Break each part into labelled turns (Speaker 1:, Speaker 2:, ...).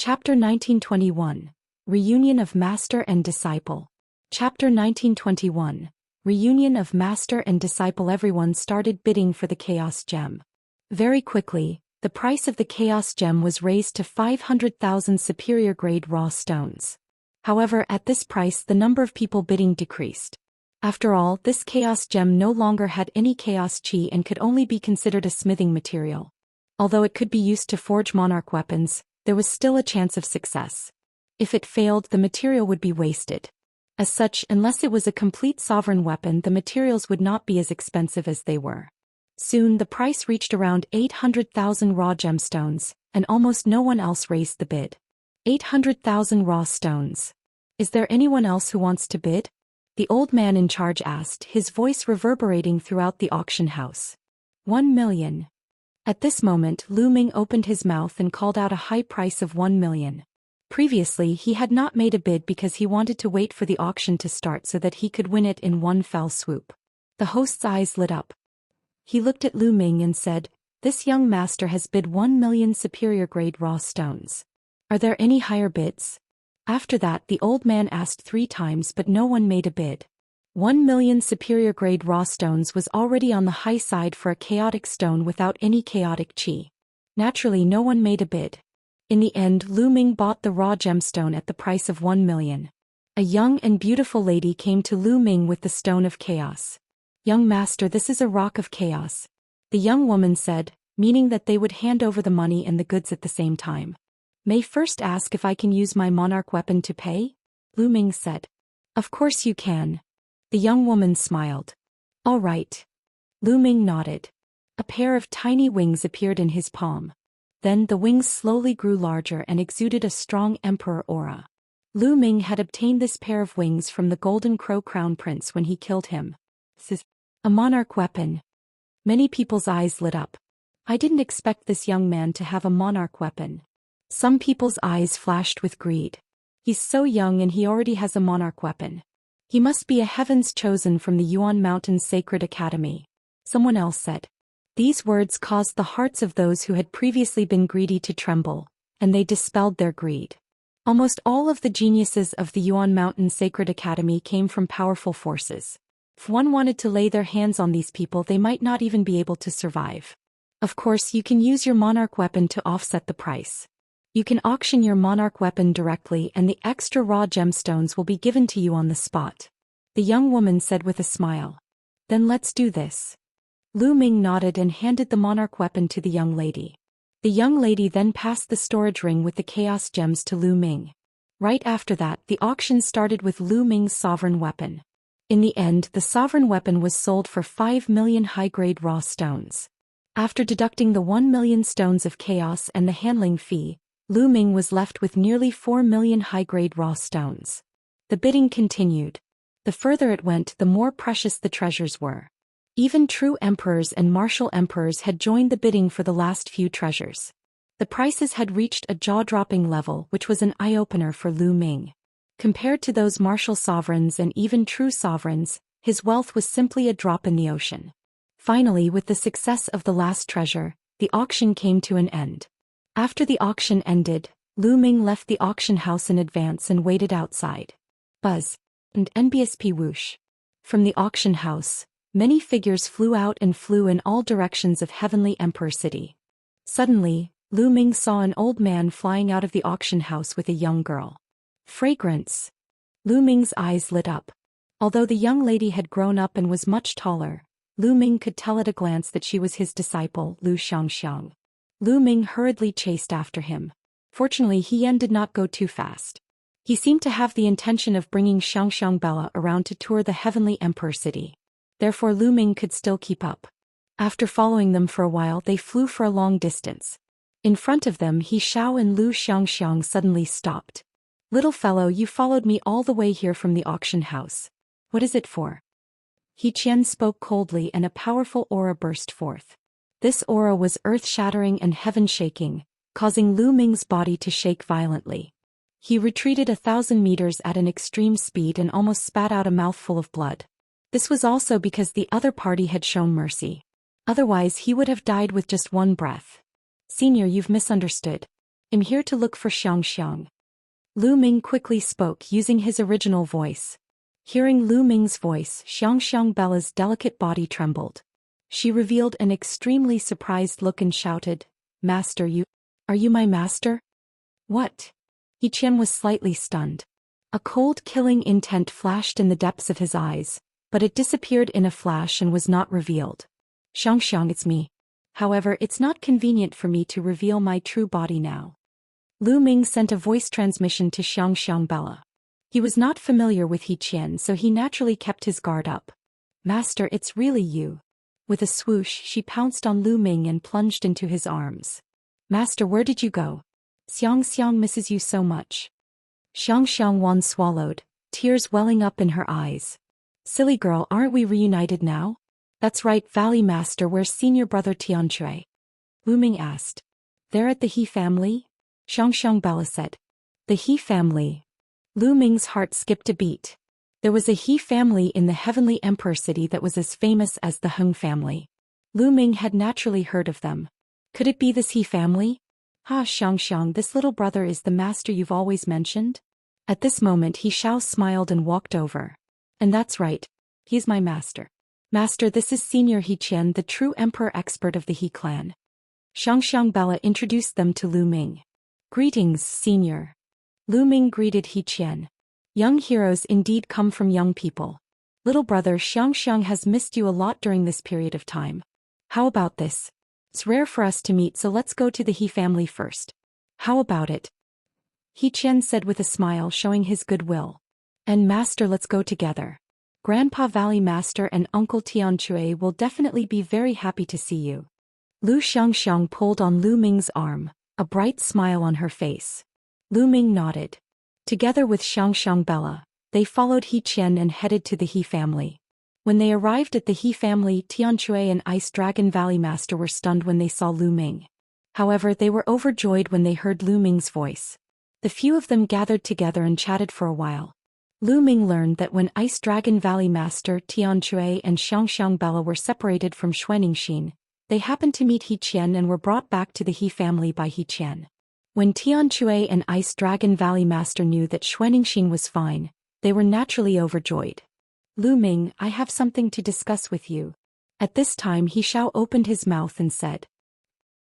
Speaker 1: Chapter 1921. Reunion of Master and Disciple. Chapter 1921. Reunion of Master and Disciple. Everyone started bidding for the Chaos Gem. Very quickly, the price of the Chaos Gem was raised to 500,000 superior-grade raw stones. However, at this price the number of people bidding decreased. After all, this Chaos Gem no longer had any Chaos Chi and could only be considered a smithing material. Although it could be used to forge monarch weapons, there was still a chance of success. If it failed, the material would be wasted. As such, unless it was a complete sovereign weapon, the materials would not be as expensive as they were. Soon the price reached around 800,000 raw gemstones, and almost no one else raised the bid. 800,000 raw stones. Is there anyone else who wants to bid? The old man in charge asked, his voice reverberating throughout the auction house. 1 million. At this moment, Lu Ming opened his mouth and called out a high price of 1 million. Previously, he had not made a bid because he wanted to wait for the auction to start so that he could win it in one fell swoop. The host's eyes lit up. He looked at Lu Ming and said, "This young master has bid 1 million superior-grade raw stones. Are there any higher bids?" After that, the old man asked 3 times, but no one made a bid. 1 million superior-grade raw stones was already on the high side for a chaotic stone without any chaotic chi. Naturally, no one made a bid. In the end, Lu Ming bought the raw gemstone at the price of 1 million. A young and beautiful lady came to Lu Ming with the stone of chaos. "Young master, this is a rock of chaos," the young woman said, meaning that they would hand over the money and the goods at the same time. "May first ask if I can use my monarch weapon to pay?" Lu Ming said. "Of course you can." The young woman smiled. "All right." Lu Ming nodded. A pair of tiny wings appeared in his palm. Then the wings slowly grew larger and exuded a strong emperor aura. Lu Ming had obtained this pair of wings from the Golden Crow Crown Prince when he killed him. A monarch weapon. Many people's eyes lit up. I didn't expect this young man to have a monarch weapon. Some people's eyes flashed with greed. He's so young and he already has a monarch weapon. He must be a heaven's chosen from the Yuan Mountain's Sacred Academy. Someone else said. These words caused the hearts of those who had previously been greedy to tremble, and they dispelled their greed. Almost all of the geniuses of the Yuan Mountain Sacred Academy came from powerful forces. If one wanted to lay their hands on these people, they might not even be able to survive. Of course, you can use your monarch weapon to offset the price. You can auction your monarch weapon directly and the extra raw gemstones will be given to you on the spot. The young woman said with a smile. Then let's do this. Lu Ming nodded and handed the monarch weapon to the young lady. The young lady then passed the storage ring with the chaos gems to Lu Ming. Right after that, the auction started with Lu Ming's sovereign weapon. In the end, the sovereign weapon was sold for 5 million high-grade raw stones. After deducting the 1 million stones of chaos and the handling fee, Lu Ming was left with nearly 4 million high-grade raw stones. The bidding continued. The further it went, the more precious the treasures were. Even true emperors and martial emperors had joined the bidding for the last few treasures. The prices had reached a jaw-dropping level, which was an eye-opener for Lu Ming. Compared to those martial sovereigns and even true sovereigns, his wealth was simply a drop in the ocean. Finally, with the success of the last treasure, the auction came to an end. After the auction ended, Lu Ming left the auction house in advance and waited outside. Buzz. And NBSP whoosh. From the auction house, many figures flew out and flew in all directions of Heavenly Emperor City. Suddenly, Lu Ming saw an old man flying out of the auction house with a young girl. Fragrance. Lu Ming's eyes lit up. Although the young lady had grown up and was much taller, Lu Ming could tell at a glance that she was his disciple, Xianxia. Lu Ming hurriedly chased after him. Fortunately, Yan did not go too fast. He seemed to have the intention of bringing Xianxia Bella around to tour the Heavenly Emperor City. Therefore, Lu Ming could still keep up. After following them for a while, they flew for a long distance. In front of them, He Xiao and Lu Xianxiang suddenly stopped. "Little fellow, you followed me all the way here from the auction house. What is it for?" He Qian spoke coldly and a powerful aura burst forth. This aura was earth-shattering and heaven-shaking, causing Lu Ming's body to shake violently. He retreated 1,000 meters at an extreme speed and almost spat out a mouthful of blood. This was also because the other party had shown mercy. Otherwise, he would have died with just one breath. "Senior, you've misunderstood. I'm here to look for Xianxia. Lu Ming quickly spoke using his original voice. Hearing Lu Ming's voice, Xianxia Bella's delicate body trembled. She revealed an extremely surprised look and shouted, "Master, are you my master?" "What?" He Qian was slightly stunned. A cold killing intent flashed in the depths of his eyes, but it disappeared in a flash and was not revealed. "Xianxia, it's me. However, it's not convenient for me to reveal my true body now." Lu Ming sent a voice transmission to Xianxia Bella. He was not familiar with He Qian, so he naturally kept his guard up. "Master, it's really you." With a swoosh, she pounced on Lu Ming and plunged into his arms. "Master, where did you go? Xianxia misses you so much." Xianxia Wan swallowed, tears welling up in her eyes. "Silly girl, aren't we reunited now?" "That's right, Valley Master, where's senior brother Tianchui?" Lu Ming asked. "They're at the He family?" Xianxia Bella said. "The He family." Lu Ming's heart skipped a beat. There was a He family in the heavenly emperor city that was as famous as the Heng family. Lu Ming had naturally heard of them. Could it be this He family? "Ha, Xianxia, this little brother is the master you've always mentioned?" At this moment He Xiao smiled and walked over. "And that's right. He's my master. Master, this is Senior He Qian, the true emperor expert of the He clan." Xianxia Bella introduced them to Lu Ming. "Greetings, Senior." Lu Ming greeted He Qian. "Young heroes indeed come from young people. Little brother, Xianxia has missed you a lot during this period of time. How about this? It's rare for us to meet, so let's go to the He family first. How about it?" He Qian said with a smile, showing his goodwill. "And Master, let's go together. Grandpa Valley Master and Uncle Tianchui will definitely be very happy to see you." Lu Xianxiang pulled on Lu Ming's arm, a bright smile on her face. Lu Ming nodded. Together with Xianxia Bella, they followed He Qian and headed to the He family. When they arrived at the He family, Tianchui and Ice Dragon Valley Master were stunned when they saw Lu Ming. However, they were overjoyed when they heard Lu Ming's voice. The few of them gathered together and chatted for a while. Lu Ming learned that when Ice Dragon Valley Master Tianchui and Xianxia Bella were separated from Xuanixin, they happened to meet He Qian and were brought back to the He family by He Qian. When Tianchui and Ice Dragon Valley Master knew that Xuanixin was fine, they were naturally overjoyed. "Lu Ming, I have something to discuss with you." At this time He Xiao opened his mouth and said.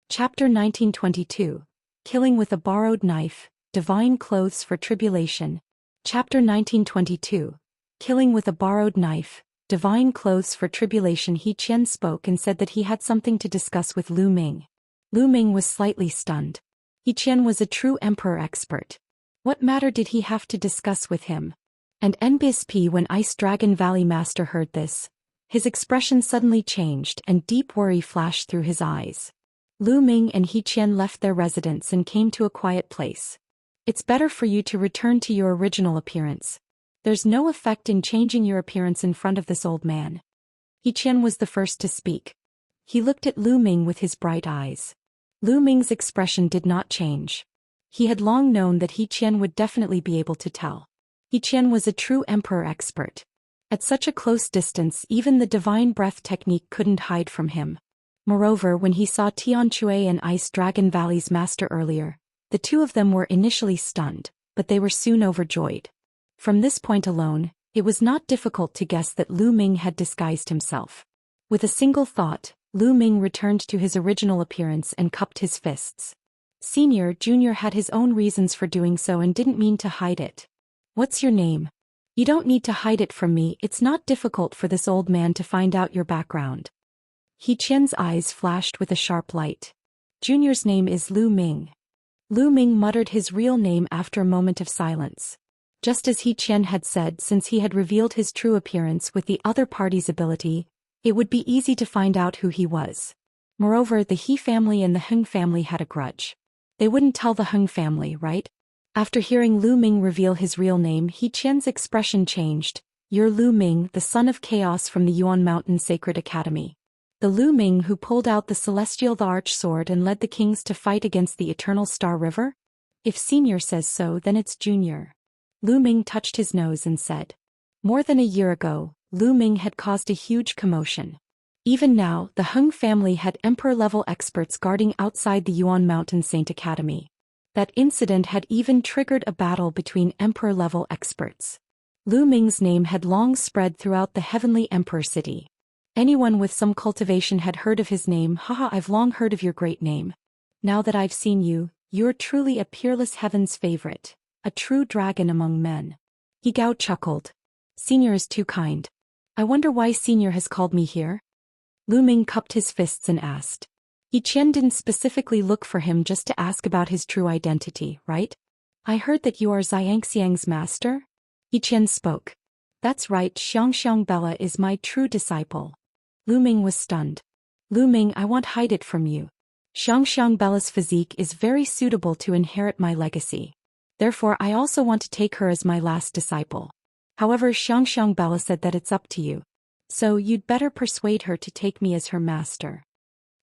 Speaker 1: Chapter 1922. Killing with a Borrowed Knife, Divine Clothes for Tribulation. Chapter 1922. Killing with a Borrowed Knife, Divine Clothes for Tribulation. He Qian spoke and said that he had something to discuss with Lu Ming. Lu Ming was slightly stunned. He Qian was a true emperor expert. What matter did he have to discuss with him? And NBSP, when Ice Dragon Valley Master heard this, his expression suddenly changed and deep worry flashed through his eyes. Lu Ming and He Qian left their residence and came to a quiet place. "It's better for you to return to your original appearance. There's no effect in changing your appearance in front of this old man." He Qian was the first to speak. He looked at Lu Ming with his bright eyes. Lu Ming's expression did not change. He had long known that He Qian would definitely be able to tell. He Qian was a true emperor expert. At such a close distance, even the divine breath technique couldn't hide from him. Moreover, when he saw Tianchui and Ice Dragon Valley's master earlier, the two of them were initially stunned, but they were soon overjoyed. From this point alone, it was not difficult to guess that Lu Ming had disguised himself. With a single thought, Lu Ming returned to his original appearance and cupped his fists. Senior Junior had his own reasons for doing so and didn't mean to hide it. "What's your name?" "You don't need to hide it from me, it's not difficult for this old man to find out your background." He Qian's eyes flashed with a sharp light. "Junior's name is Lu Ming." Lu Ming muttered his real name after a moment of silence. Just as He Qian had said, since he had revealed his true appearance with the other party's ability, it would be easy to find out who he was. Moreover, the He family and the Heng family had a grudge. They wouldn't tell the Heng family, right? After hearing Lu Ming reveal his real name, He Qian's expression changed. "You're Lu Ming, the son of chaos from the Yuan Mountain Sacred Academy. The Lu Ming who pulled out the celestial Thearch sword and led the kings to fight against the eternal Star River? If Senior says so, then it's Junior." Lu Ming touched his nose and said. More than a year ago, Lu Ming had caused a huge commotion. Even now, the Heng family had emperor-level experts guarding outside the Yuan Mountain Saint Academy. That incident had even triggered a battle between emperor-level experts. Lu Ming's name had long spread throughout the heavenly emperor city. Anyone with some cultivation had heard of his name. Haha, I've long heard of your great name. Now that I've seen you, you're truly a peerless heaven's favorite, a true dragon among men. He Gao chuckled. Senior is too kind. I wonder why Senior has called me here? Lu Ming cupped his fists and asked. He Qian didn't specifically look for him just to ask about his true identity, right? I heard that you are Xianxiang's master? He Qian spoke. That's right, Xianxia Bella is my true disciple. Lu Ming was stunned. Lu Ming, I won't hide it from you. Xianxia Bella's physique is very suitable to inherit my legacy. Therefore I also want to take her as my last disciple. However, Xianxia Bella said that it's up to you. So you'd better persuade her to take me as her master.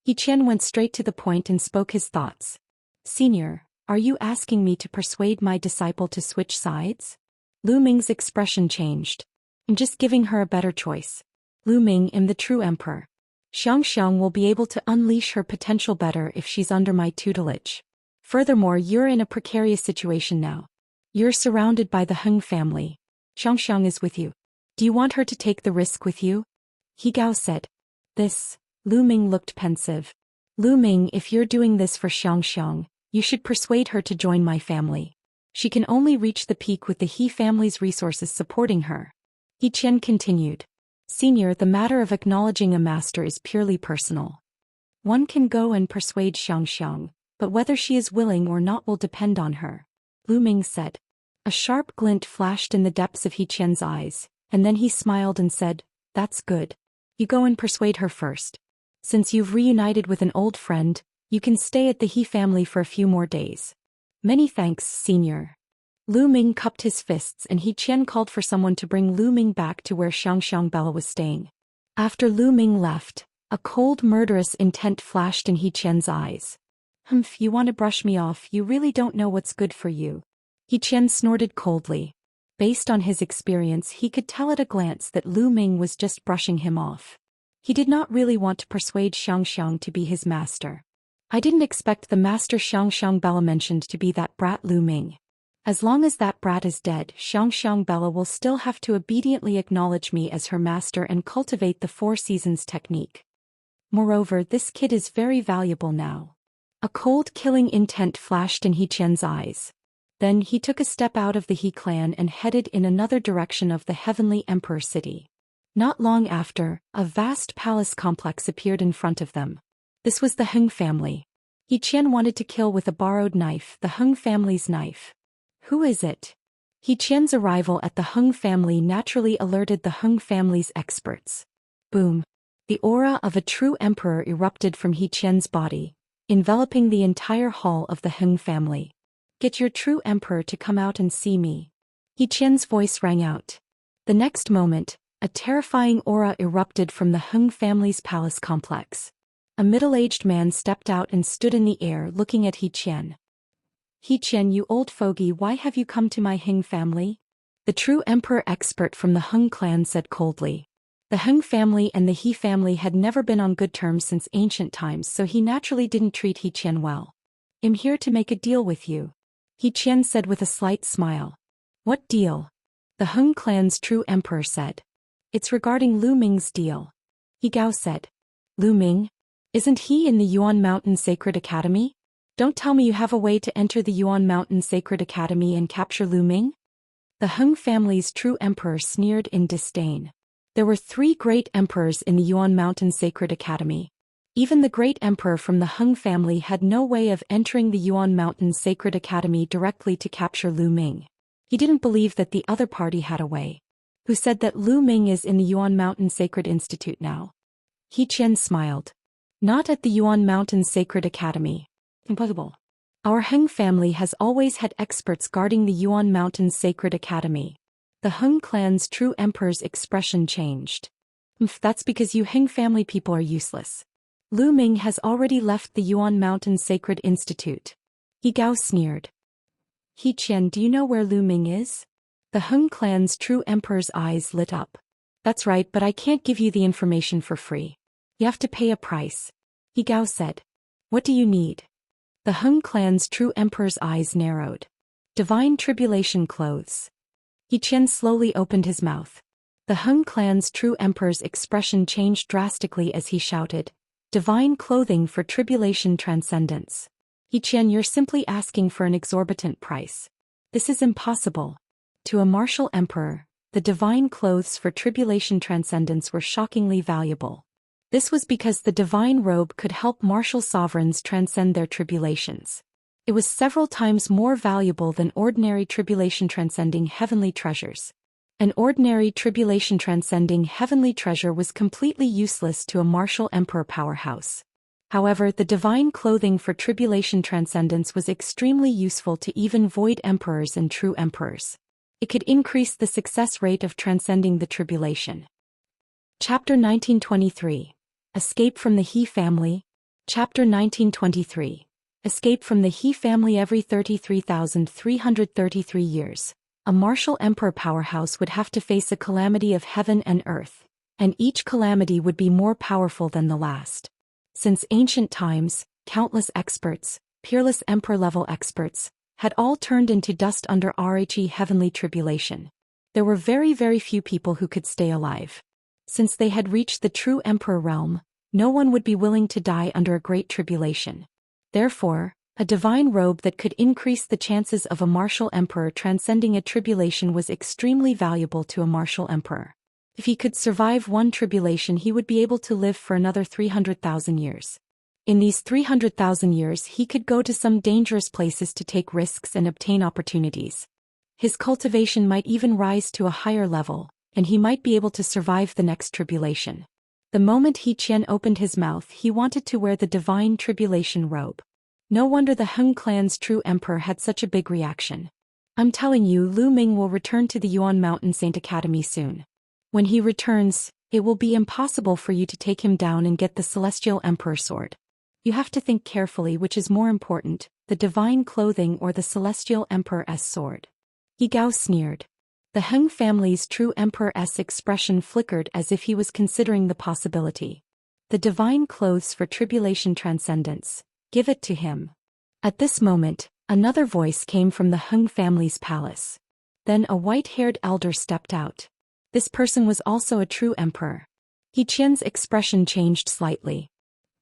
Speaker 1: He Qian went straight to the point and spoke his thoughts. Senior, are you asking me to persuade my disciple to switch sides? Lu Ming's expression changed. I'm just giving her a better choice. Lu Ming, am the true emperor. Xianxia will be able to unleash her potential better if she's under my tutelage. Furthermore, you're in a precarious situation now. You're surrounded by the Heng family. Xianxia is with you. Do you want her to take the risk with you? He Gao said. This. Lu Ming looked pensive. Lu Ming, if you're doing this for Xianxia, you should persuade her to join my family. She can only reach the peak with the He family's resources supporting her. He Qian continued. Senior, the matter of acknowledging a master is purely personal. One can go and persuade Xianxia, but whether she is willing or not will depend on her. Lu Ming said. A sharp glint flashed in the depths of He Qian's eyes, and then he smiled and said, That's good. You go and persuade her first. Since you've reunited with an old friend, you can stay at the He family for a few more days. Many thanks, Senior. Lu Ming cupped his fists and He Qian called for someone to bring Lu Ming back to where Xianxia Bella was staying. After Lu Ming left, a cold murderous intent flashed in He Qian's eyes. Humph, you want to brush me off, you really don't know what's good for you. He Qian snorted coldly. Based on his experience, he could tell at a glance that Lu Ming was just brushing him off. He did not really want to persuade Xianxia to be his master. I didn't expect the master Xianxia Bella mentioned to be that brat Lu Ming. As long as that brat is dead, Xianxia Bella will still have to obediently acknowledge me as her master and cultivate the 4 seasons technique. Moreover, this kid is very valuable now. A cold killing intent flashed in He Qian's eyes. Then he took a step out of the He clan and headed in another direction of the heavenly emperor city. Not long after, a vast palace complex appeared in front of them. This was the Heng family. He Qian wanted to kill with a borrowed knife, the Heng family's knife. Who is it? He Qian's arrival at the Heng family naturally alerted the Heng family's experts. Boom. The aura of a true emperor erupted from He Qian's body, enveloping the entire hall of the Heng family. Get your true emperor to come out and see me. He Qian's voice rang out. The next moment, a terrifying aura erupted from the Heng family's palace complex. A middle-aged man stepped out and stood in the air looking at He Qian. He Qian, you old fogey, why have you come to my Heng family? The true emperor expert from the Heng clan said coldly. The Heng family and the He family had never been on good terms since ancient times, so he naturally didn't treat He Qian well. I'm here to make a deal with you. He Qian said with a slight smile. What deal? The Heng clan's true emperor said. It's regarding Lu Ming's deal. He Gao said. Lu Ming? Isn't he in the Yuan Mountain Sacred Academy? Don't tell me you have a way to enter the Yuan Mountain Sacred Academy and capture Lu Ming? The Heng family's true emperor sneered in disdain. There were 3 great emperors in the Yuan Mountain Sacred Academy. Even the great emperor from the Heng family had no way of entering the Yuan Mountain Sacred Academy directly to capture Lu Ming. He didn't believe that the other party had a way. Who said that Lu Ming is in the Yuan Mountain Sacred Institute now? He Qian smiled. Not at the Yuan Mountain Sacred Academy. Impossible. Our Heng family has always had experts guarding the Yuan Mountain Sacred Academy. The Heng clan's true emperor's expression changed. That's because you Heng family people are useless. Lu Ming has already left the Yuan Mountain Sacred Institute. He Gao sneered. He Qian, do you know where Lu Ming is? The Heng clan's true emperor's eyes lit up. That's right, but I can't give you the information for free. You have to pay a price. He Gao said. What do you need? The Hung clan's true emperor's eyes narrowed. Divine tribulation clothes. Xian slowly opened his mouth. The Hung clan's true emperor's expression changed drastically as he shouted, "Divine clothing for tribulation transcendence. Xian, you're simply asking for an exorbitant price. This is impossible." To a martial emperor, the divine clothes for tribulation transcendence were shockingly valuable. This was because the divine robe could help martial sovereigns transcend their tribulations. It was several times more valuable than ordinary tribulation transcending heavenly treasures. An ordinary tribulation transcending heavenly treasure was completely useless to a martial emperor powerhouse. However, the divine clothing for tribulation transcendence was extremely useful to even void emperors and true emperors. It could increase the success rate of transcending the tribulation. Chapter 1923. Escape from the He family. Chapter 1923. Escape from the He family. Every 33,333 years, a martial emperor powerhouse would have to face a calamity of heaven and earth, and each calamity would be more powerful than the last. Since ancient times, countless experts, peerless emperor-level experts, had all turned into dust under Rhe heavenly tribulation. There were very few people who could stay alive. Since they had reached the true emperor realm, no one would be willing to die under a great tribulation. Therefore, a divine robe that could increase the chances of a martial emperor transcending a tribulation was extremely valuable to a martial emperor. If he could survive one tribulation, he would be able to live for another 300,000 years. In these 300,000 years, he could go to some dangerous places to take risks and obtain opportunities. His cultivation might even rise to a higher level, and he might be able to survive the next tribulation. The moment Xian opened his mouth, he wanted to wear the divine tribulation robe. No wonder the Hung clan's true emperor had such a big reaction. I'm telling you, Lu Ming will return to the Yuan Mountain Saint Academy soon. When he returns, it will be impossible for you to take him down and get the Celestial Emperor sword. You have to think carefully which is more important, the divine clothing or the Celestial Emperor's sword. He Gao sneered. The Hung family's true emperor's expression flickered as if he was considering the possibility. The divine clothes for tribulation transcendence. Give it to him. At this moment, another voice came from the Hung family's palace. Then a white-haired elder stepped out. This person was also a true emperor. Xian's expression changed slightly.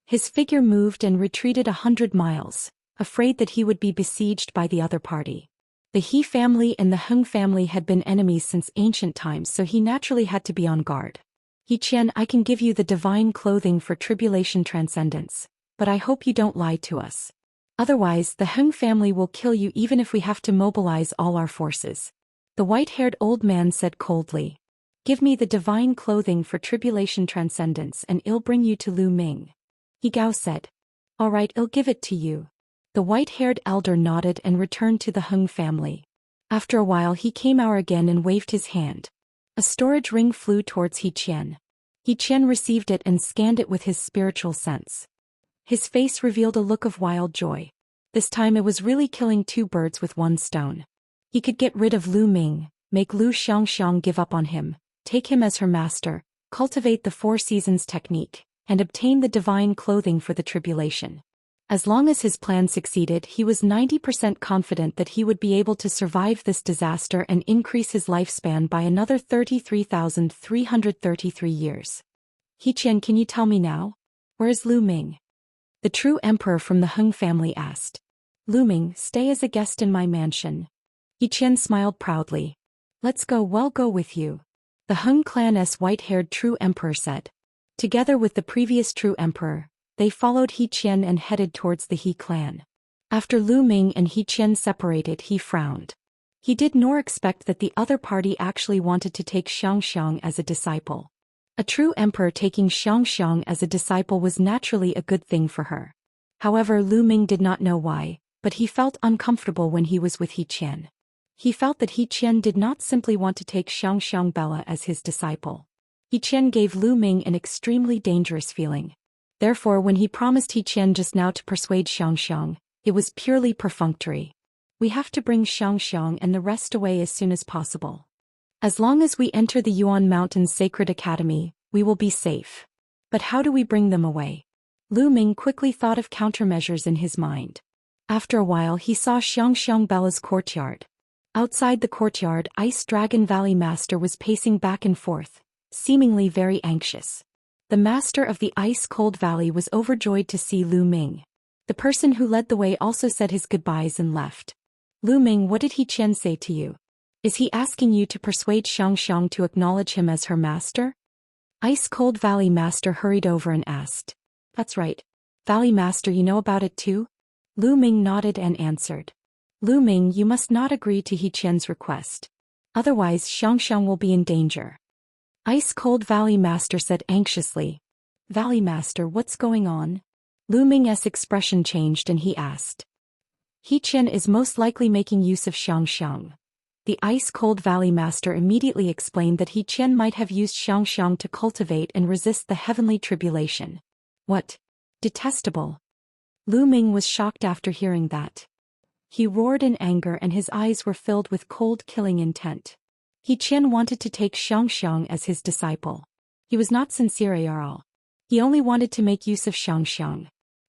Speaker 1: His figure moved and retreated 100 miles, afraid that he would be besieged by the other party. The He family and the Hung family had been enemies since ancient times, so he naturally had to be on guard. Xian, I can give you the divine clothing for tribulation transcendence, but I hope you don't lie to us. Otherwise, the Hung family will kill you even if we have to mobilize all our forces. The white-haired old man said coldly. Give me the divine clothing for tribulation transcendence and I'll bring you to Lu Ming. He Gao said. All right, I'll give it to you. The white-haired elder nodded and returned to the Hung family. After a while he came out again and waved his hand. A storage ring flew towards Xian. Xian received it and scanned it with his spiritual sense. His face revealed a look of wild joy. This time it was really killing two birds with one stone. He could get rid of Lu Ming, make Lu Xianxia give up on him, take him as her master, cultivate the 4 seasons technique, and obtain the divine clothing for the tribulation. As long as his plan succeeded, he was 90% confident that he would be able to survive this disaster and increase his lifespan by another 33,333 years. Xian, can you tell me now? Where is Lu Ming? The true emperor from the Hung family asked. Lu Ming, stay as a guest in my mansion. Xian smiled proudly. Let's go, we'll go with you. The Hung clan's white-haired true emperor said. Together with the previous true emperor, they followed Xian and headed towards the He clan. After Lu Ming and Xian separated, he frowned. He did not expect that the other party actually wanted to take Xianxia as a disciple. A true emperor taking Xianxia as a disciple was naturally a good thing for her. However, Lu Ming did not know why, but he felt uncomfortable when he was with Xian. He felt that Xian did not simply want to take Xianxia Bella as his disciple. Xian gave Lu Ming an extremely dangerous feeling. Therefore, when he promised Xian just now to persuade Xianxia, it was purely perfunctory. We have to bring Xianxia and the rest away as soon as possible. As long as we enter the Yuan Mountains Sacred Academy, we will be safe. But how do we bring them away? Lu Ming quickly thought of countermeasures in his mind. After a while he saw Xianxia courtyard. Outside the courtyard, Ice Dragon Valley Master was pacing back and forth, seemingly very anxious. The master of the ice-cold valley was overjoyed to see Lu Ming. The person who led the way also said his goodbyes and left. Lu Ming, what did He Qian say to you? Is he asking you to persuade Xianxia to acknowledge him as her master? Ice-cold Valley Master hurried over and asked. That's right. Valley Master, you know about it too? Lu Ming nodded and answered. Lu Ming, you must not agree to He Qian's request. Otherwise Xianxia will be in danger. Ice-cold Valley Master said anxiously. Valley Master, what's going on? Lu Ming's expression changed and he asked. He Qian is most likely making use of Xianxia. The ice-cold Valley Master immediately explained that He Qian might have used Xianxia to cultivate and resist the heavenly tribulation. What? Detestable. Lu Ming was shocked after hearing that. He roared in anger and his eyes were filled with cold killing intent. He Qian wanted to take Xianxia as his disciple. He was not sincere at all. He only wanted to make use of Xianxia.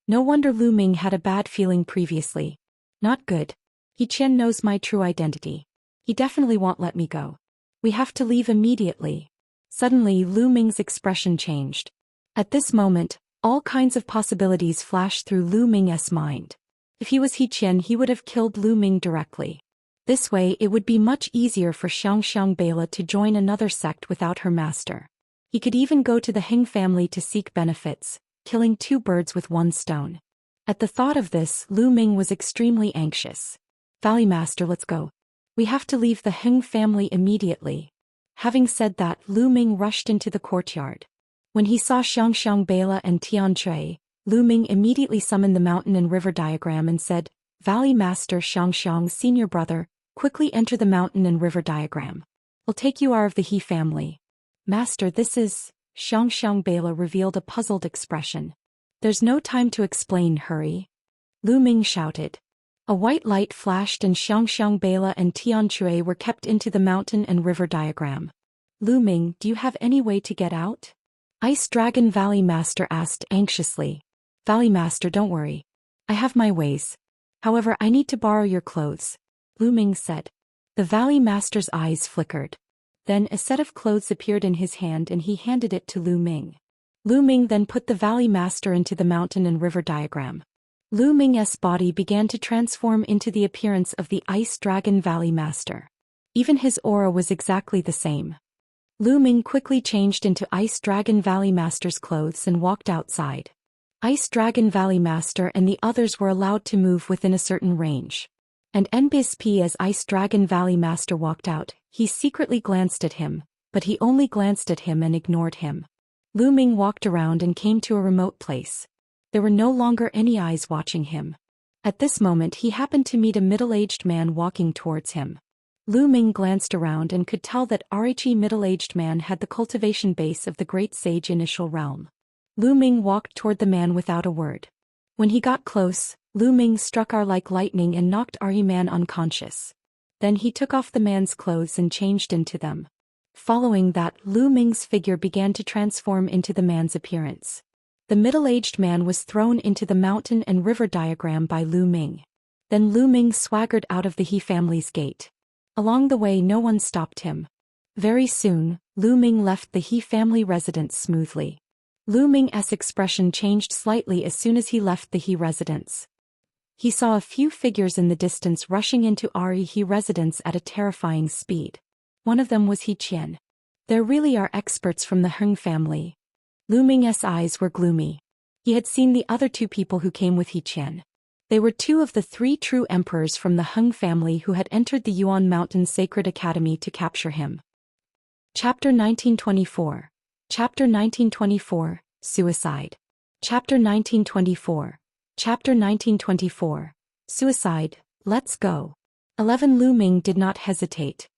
Speaker 1: No wonder Lu Ming had a bad feeling previously. Not good. He Qian knows my true identity. He definitely won't let me go. We have to leave immediately. Suddenly Lu Ming's expression changed. At this moment, all kinds of possibilities flashed through Lu Ming's mind. If he was He Qian, he would have killed Lu Ming directly. This way it would be much easier for Xianxia to join another sect without her master. He could even go to the Heng family to seek benefits, killing two birds with one stone. At the thought of this, Lu Ming was extremely anxious. Valley Master, let's go. We have to leave the Heng family immediately. Having said that, Lu Ming rushed into the courtyard. When he saw Xianxia and Tianchui, Lu Ming immediately summoned the mountain and river diagram and said, Valley Master Xianxia, senior brother, quickly enter the mountain and river diagram. I'll take you are of the He family. Master, this is... Xianxia revealed a puzzled expression. There's no time to explain, hurry. Lu Ming shouted. A white light flashed and Xianxia and Tianchui were kept into the mountain and river diagram. Lu Ming, do you have any way to get out? Ice Dragon Valley Master asked anxiously. Valley Master, don't worry. I have my ways. However, I need to borrow your clothes. Lu Ming said. The Valley Master's eyes flickered. Then a set of clothes appeared in his hand and he handed it to Lu Ming. Lu Ming then put the Valley Master into the mountain and river diagram. Lu Ming's body began to transform into the appearance of the Ice Dragon Valley Master. Even his aura was exactly the same. Lu Ming quickly changed into Ice Dragon Valley Master's clothes and walked outside. Ice Dragon Valley Master and the others were allowed to move within a certain range. And NBSP as Ice Dragon Valley Master walked out, he secretly glanced at him, but he only glanced at him and ignored him. Lu Ming walked around and came to a remote place. There were no longer any eyes watching him. At this moment he happened to meet a middle-aged man walking towards him. Lu Ming glanced around and could tell that Rhe middle-aged man had the cultivation base of the Great Sage Initial Realm. Lu Ming walked toward the man without a word. When he got close, Lu Ming struck R like lightning and knocked Rhe man unconscious. Then he took off the man's clothes and changed into them. Following that, Lu Ming's figure began to transform into the man's appearance. The middle-aged man was thrown into the mountain and river diagram by Lu Ming. Then Lu Ming swaggered out of the He family's gate. Along the way no one stopped him. Very soon, Lu Ming left the He family residence smoothly. Lu Ming's expression changed slightly as soon as he left the He residence. He saw a few figures in the distance rushing into He residence at a terrifying speed. One of them was He Qian. There really are experts from the Heng family. Lu Ming's eyes were gloomy. He had seen the other two people who came with He Qian. They were two of the three true emperors from the Heng family who had entered the Yuan Mountain Sacred Academy to capture him. Chapter 1924. Chapter 1924, Suicide. Chapter 1924. Chapter 1924. Suicide, let's go. 11 Lu Ming did not hesitate.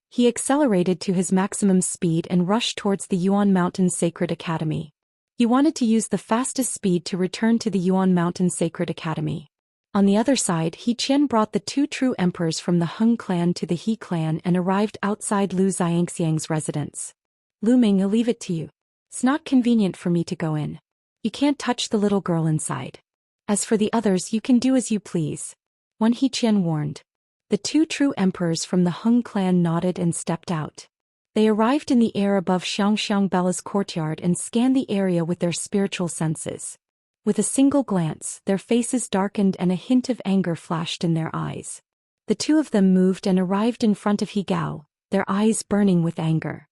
Speaker 1: He accelerated to his maximum speed and rushed towards the Yuan Mountain Sacred Academy. He wanted to use the fastest speed to return to the Yuan Mountain Sacred Academy. On the other side, He Qian brought the two true emperors from the Heng clan to the He clan and arrived outside Lu Xianxiang's residence. Lu Ming, I'll leave it to you. It's not convenient for me to go in. You can't touch the little girl inside. As for the others, you can do as you please. One Xian warned. The two true emperors from the Hung clan nodded and stepped out. They arrived in the air above Xianxia courtyard and scanned the area with their spiritual senses. With a single glance, their faces darkened and a hint of anger flashed in their eyes. The two of them moved and arrived in front of Gao, their eyes burning with anger.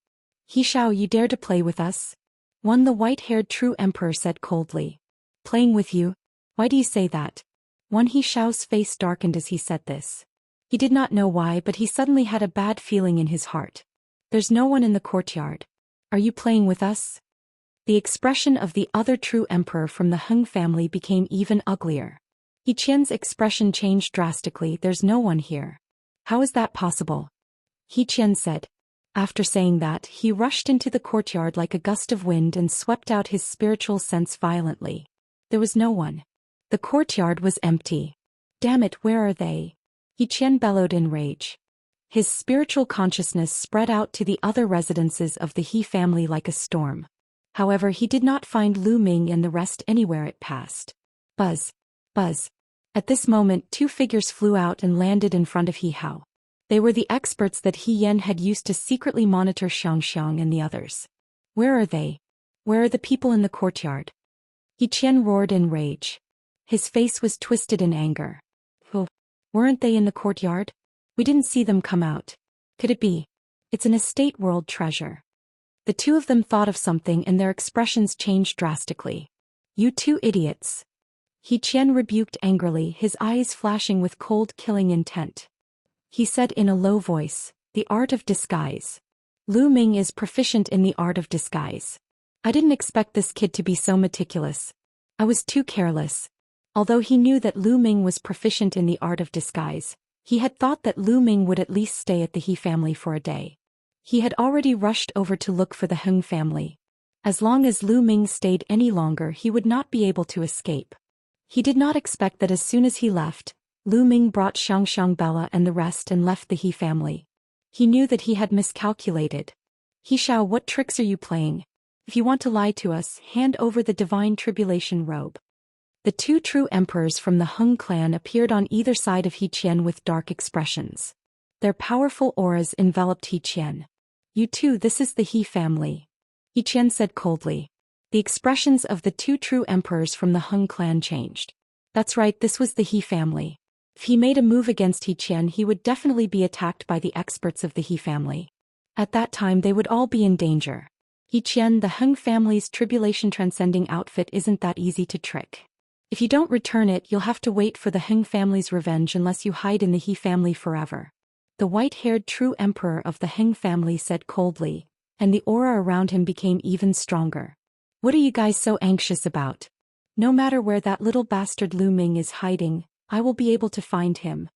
Speaker 1: Xiao, you dare to play with us? One the white-haired true emperor said coldly. Playing with you? Why do you say that? One Xiao's face darkened as he said this. He did not know why, but he suddenly had a bad feeling in his heart. There's no one in the courtyard. Are you playing with us? The expression of the other true emperor from the Hung family became even uglier. Qian's expression changed drastically. There's no one here. How is that possible? Qian said. After saying that, he rushed into the courtyard like a gust of wind and swept out his spiritual sense violently. There was no one. The courtyard was empty. Damn it, where are they? Qian bellowed in rage. His spiritual consciousness spread out to the other residences of the He family like a storm. However, he did not find Lu Ming and the rest anywhere it passed. Buzz. Buzz. At this moment, two figures flew out and landed in front of He Hao. They were the experts that He Yan had used to secretly monitor Xianxia and the others. Where are they? Where are the people in the courtyard? Qian roared in rage. His face was twisted in anger. Oh, weren't they in the courtyard? We didn't see them come out. Could it be? It's an estate world treasure. The two of them thought of something and their expressions changed drastically. You two idiots. Qian rebuked angrily, his eyes flashing with cold, killing intent. He said in a low voice, the art of disguise. Lu Ming is proficient in the art of disguise. I didn't expect this kid to be so meticulous. I was too careless. Although he knew that Lu Ming was proficient in the art of disguise, he had thought that Lu Ming would at least stay at the He family for a day. He had already rushed over to look for the Hung family. As long as Lu Ming stayed any longer, he would not be able to escape. He did not expect that as soon as he left, Lu Ming brought Xianxia and the rest and left the He family. He knew that he had miscalculated. Xiao, what tricks are you playing? If you want to lie to us, hand over the divine tribulation robe. The two true emperors from the Hung clan appeared on either side of Qian with dark expressions. Their powerful auras enveloped Qian. You two, this is the He family. Qian said coldly. The expressions of the two true emperors from the Hung clan changed. That's right, this was the He family. If he made a move against Qian, he would definitely be attacked by the experts of the He family. At that time they would all be in danger. Qian, the Hung family's tribulation transcending outfit isn't that easy to trick. If you don't return it, you'll have to wait for the Hung family's revenge unless you hide in the He family forever. The white-haired true emperor of the Hung family said coldly, and the aura around him became even stronger. What are you guys so anxious about? No matter where that little bastard Lu Ming is hiding, I will be able to find him.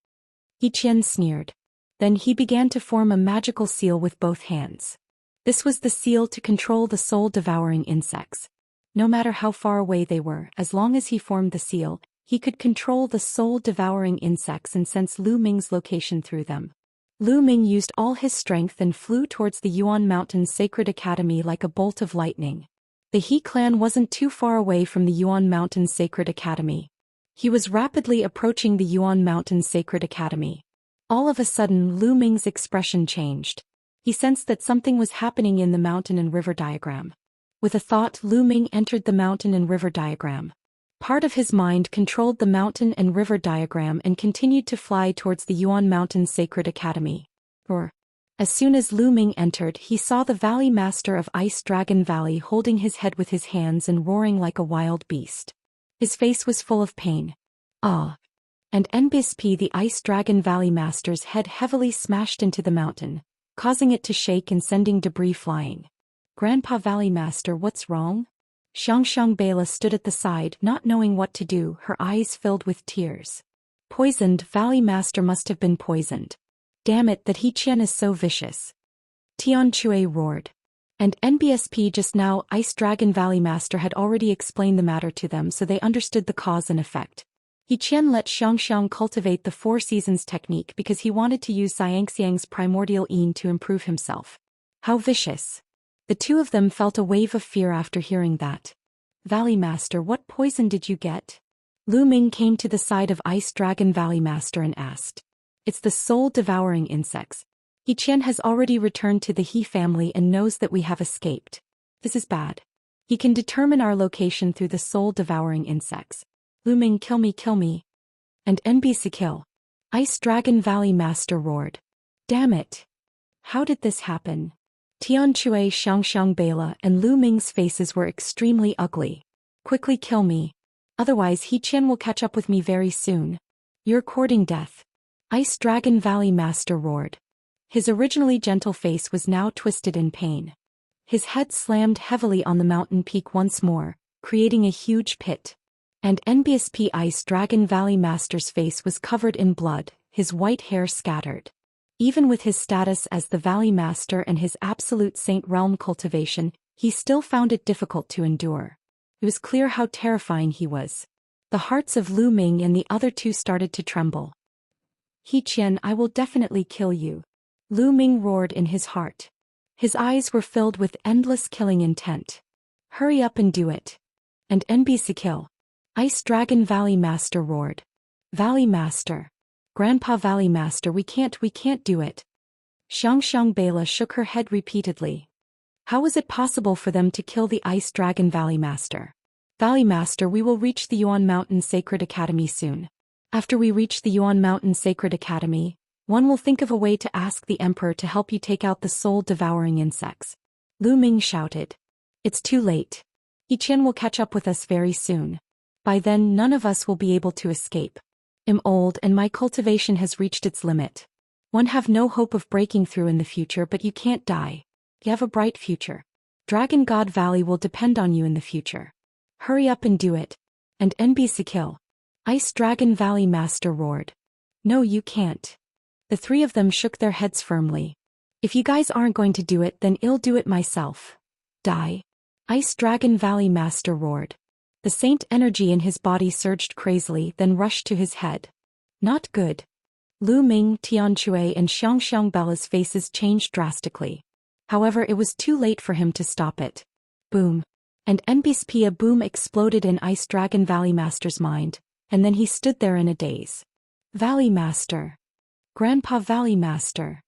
Speaker 1: Qian sneered. Then he began to form a magical seal with both hands. This was the seal to control the soul-devouring insects. No matter how far away they were, as long as he formed the seal, he could control the soul-devouring insects and sense Lu Ming's location through them. Lu Ming used all his strength and flew towards the Yuan Mountain Sacred Academy like a bolt of lightning. The He clan wasn't too far away from the Yuan Mountain Sacred Academy. He was rapidly approaching the Yuan Mountain Sacred Academy. All of a sudden, Lu Ming's expression changed. He sensed that something was happening in the mountain and river diagram. With a thought, Lu Ming entered the mountain and river diagram. Part of his mind controlled the mountain and river diagram and continued to fly towards the Yuan Mountain Sacred Academy. As soon as Lu Ming entered, he saw the Valley Master of Ice Dragon Valley holding his head with his hands and roaring like a wild beast. His face was full of pain. And NBSP, the Ice Dragon Valley Master's head heavily smashed into the mountain, causing it to shake and sending debris flying. Grandpa Valley Master, what's wrong? Bela stood at the side, not knowing what to do, her eyes filled with tears. Poisoned, Valley Master must have been poisoned. Damn it, that Qian is so vicious. Tian Chue roared. And NBSP just now, Ice Dragon Valley Master had already explained the matter to them, so they understood the cause and effect. Qian let Xianxia cultivate the Four Seasons technique because he wanted to use Xianxia's primordial yin to improve himself. How vicious. The two of them felt a wave of fear after hearing that. Valley Master, what poison did you get? Lu Ming came to the side of Ice Dragon Valley Master and asked. It's the soul-devouring insects. Xian has already returned to the He family and knows that we have escaped. This is bad. He can determine our location through the soul-devouring insects. Lu Ming, kill me. And NBC kill. Ice Dragon Valley Master roared. Damn it. How did this happen? Tian Chui, Xianxia, Bela, and Lu Ming's faces were extremely ugly. Quickly kill me. Otherwise Xian will catch up with me very soon. You're courting death. Ice Dragon Valley Master roared. His originally gentle face was now twisted in pain. His head slammed heavily on the mountain peak once more, creating a huge pit. And NBSP Ice Dragon Valley Master's face was covered in blood, his white hair scattered. Even with his status as the Valley Master and his absolute Saint Realm cultivation, he still found it difficult to endure. It was clear how terrifying he was. The hearts of Lu Ming and the other two started to tremble. Xian, I will definitely kill you. Lu Ming roared in his heart. His eyes were filled with endless killing intent. Hurry up and do it. And NBC kill. Ice Dragon Valley Master roared. Valley Master. Grandpa Valley Master, we can't do it. Xianxia Bela shook her head repeatedly. How was it possible for them to kill the Ice Dragon Valley Master? Valley Master, we will reach the Yuan Mountain Sacred Academy soon. After we reach the Yuan Mountain Sacred Academy, one will think of a way to ask the Emperor to help you take out the soul-devouring insects. Lu Ming shouted. It's too late. Xian will catch up with us very soon. By then none of us will be able to escape. I'm old and my cultivation has reached its limit. One have no hope of breaking through in the future, but you can't die. You have a bright future. Dragon God Valley will depend on you in the future. Hurry up and do it. And NBC kill. Ice Dragon Valley Master roared. No, you can't. The three of them shook their heads firmly. If you guys aren't going to do it, then I'll do it myself. Die. Ice Dragon Valley Master roared. The saint energy in his body surged crazily, then rushed to his head. Not good. Lu Ming, Tian Chui and Xianxia Bela's faces changed drastically. However, it was too late for him to stop it. Boom. And NBSP, a boom exploded in Ice Dragon Valley Master's mind, and then he stood there in a daze. Valley Master. Grandpa Valley Master.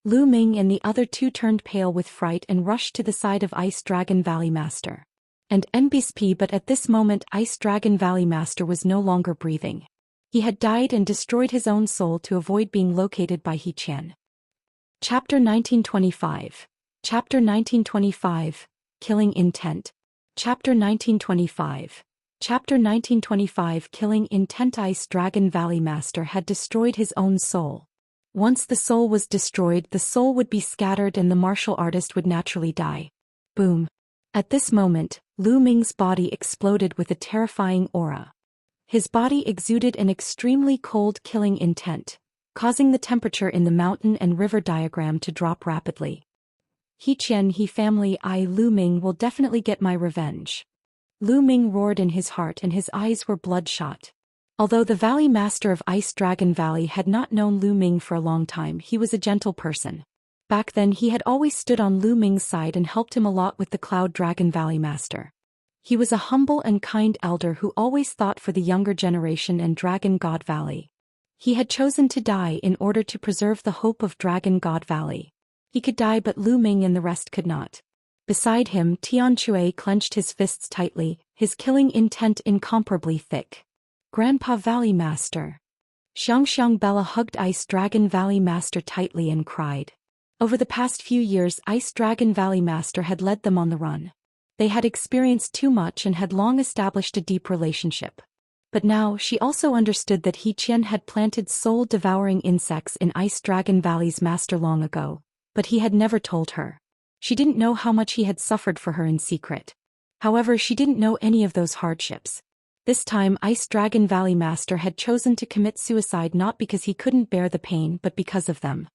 Speaker 1: Lu Ming and the other two turned pale with fright and rushed to the side of Ice Dragon Valley Master. And NBSP, but at this moment Ice Dragon Valley Master was no longer breathing. He had died and destroyed his own soul to avoid being located by Xian. Chapter 1925. Chapter 1925. Killing Intent. Chapter 1925. Chapter 1925. Killing Intent. Ice Dragon Valley Master had destroyed his own soul. Once the soul was destroyed, the soul would be scattered and the martial artist would naturally die. Boom. At this moment, Lu Ming's body exploded with a terrifying aura. His body exuded an extremely cold killing intent, causing the temperature in the mountain and river diagram to drop rapidly. Xian, He family, I Lu Ming will definitely get my revenge. Lu Ming roared in his heart and his eyes were bloodshot. Although the Valley Master of Ice Dragon Valley had not known Lu Ming for a long time, he was a gentle person. Back then he had always stood on Lu Ming's side and helped him a lot with the Cloud Dragon Valley Master. He was a humble and kind elder who always thought for the younger generation and Dragon God Valley. He had chosen to die in order to preserve the hope of Dragon God Valley. He could die, but Lu Ming and the rest could not. Beside him, Tian Chui clenched his fists tightly, his killing intent incomparably thick. Grandpa Valley Master. Xianxia Bela hugged Ice Dragon Valley Master tightly and cried. Over the past few years, Ice Dragon Valley Master had led them on the run. They had experienced too much and had long established a deep relationship. But now she also understood that Xian had planted soul-devouring insects in Ice Dragon Valley's master long ago, but he had never told her. She didn't know how much he had suffered for her in secret. However, she didn't know any of those hardships. This time Ice Dragon Valley Master had chosen to commit suicide not because he couldn't bear the pain but because of them.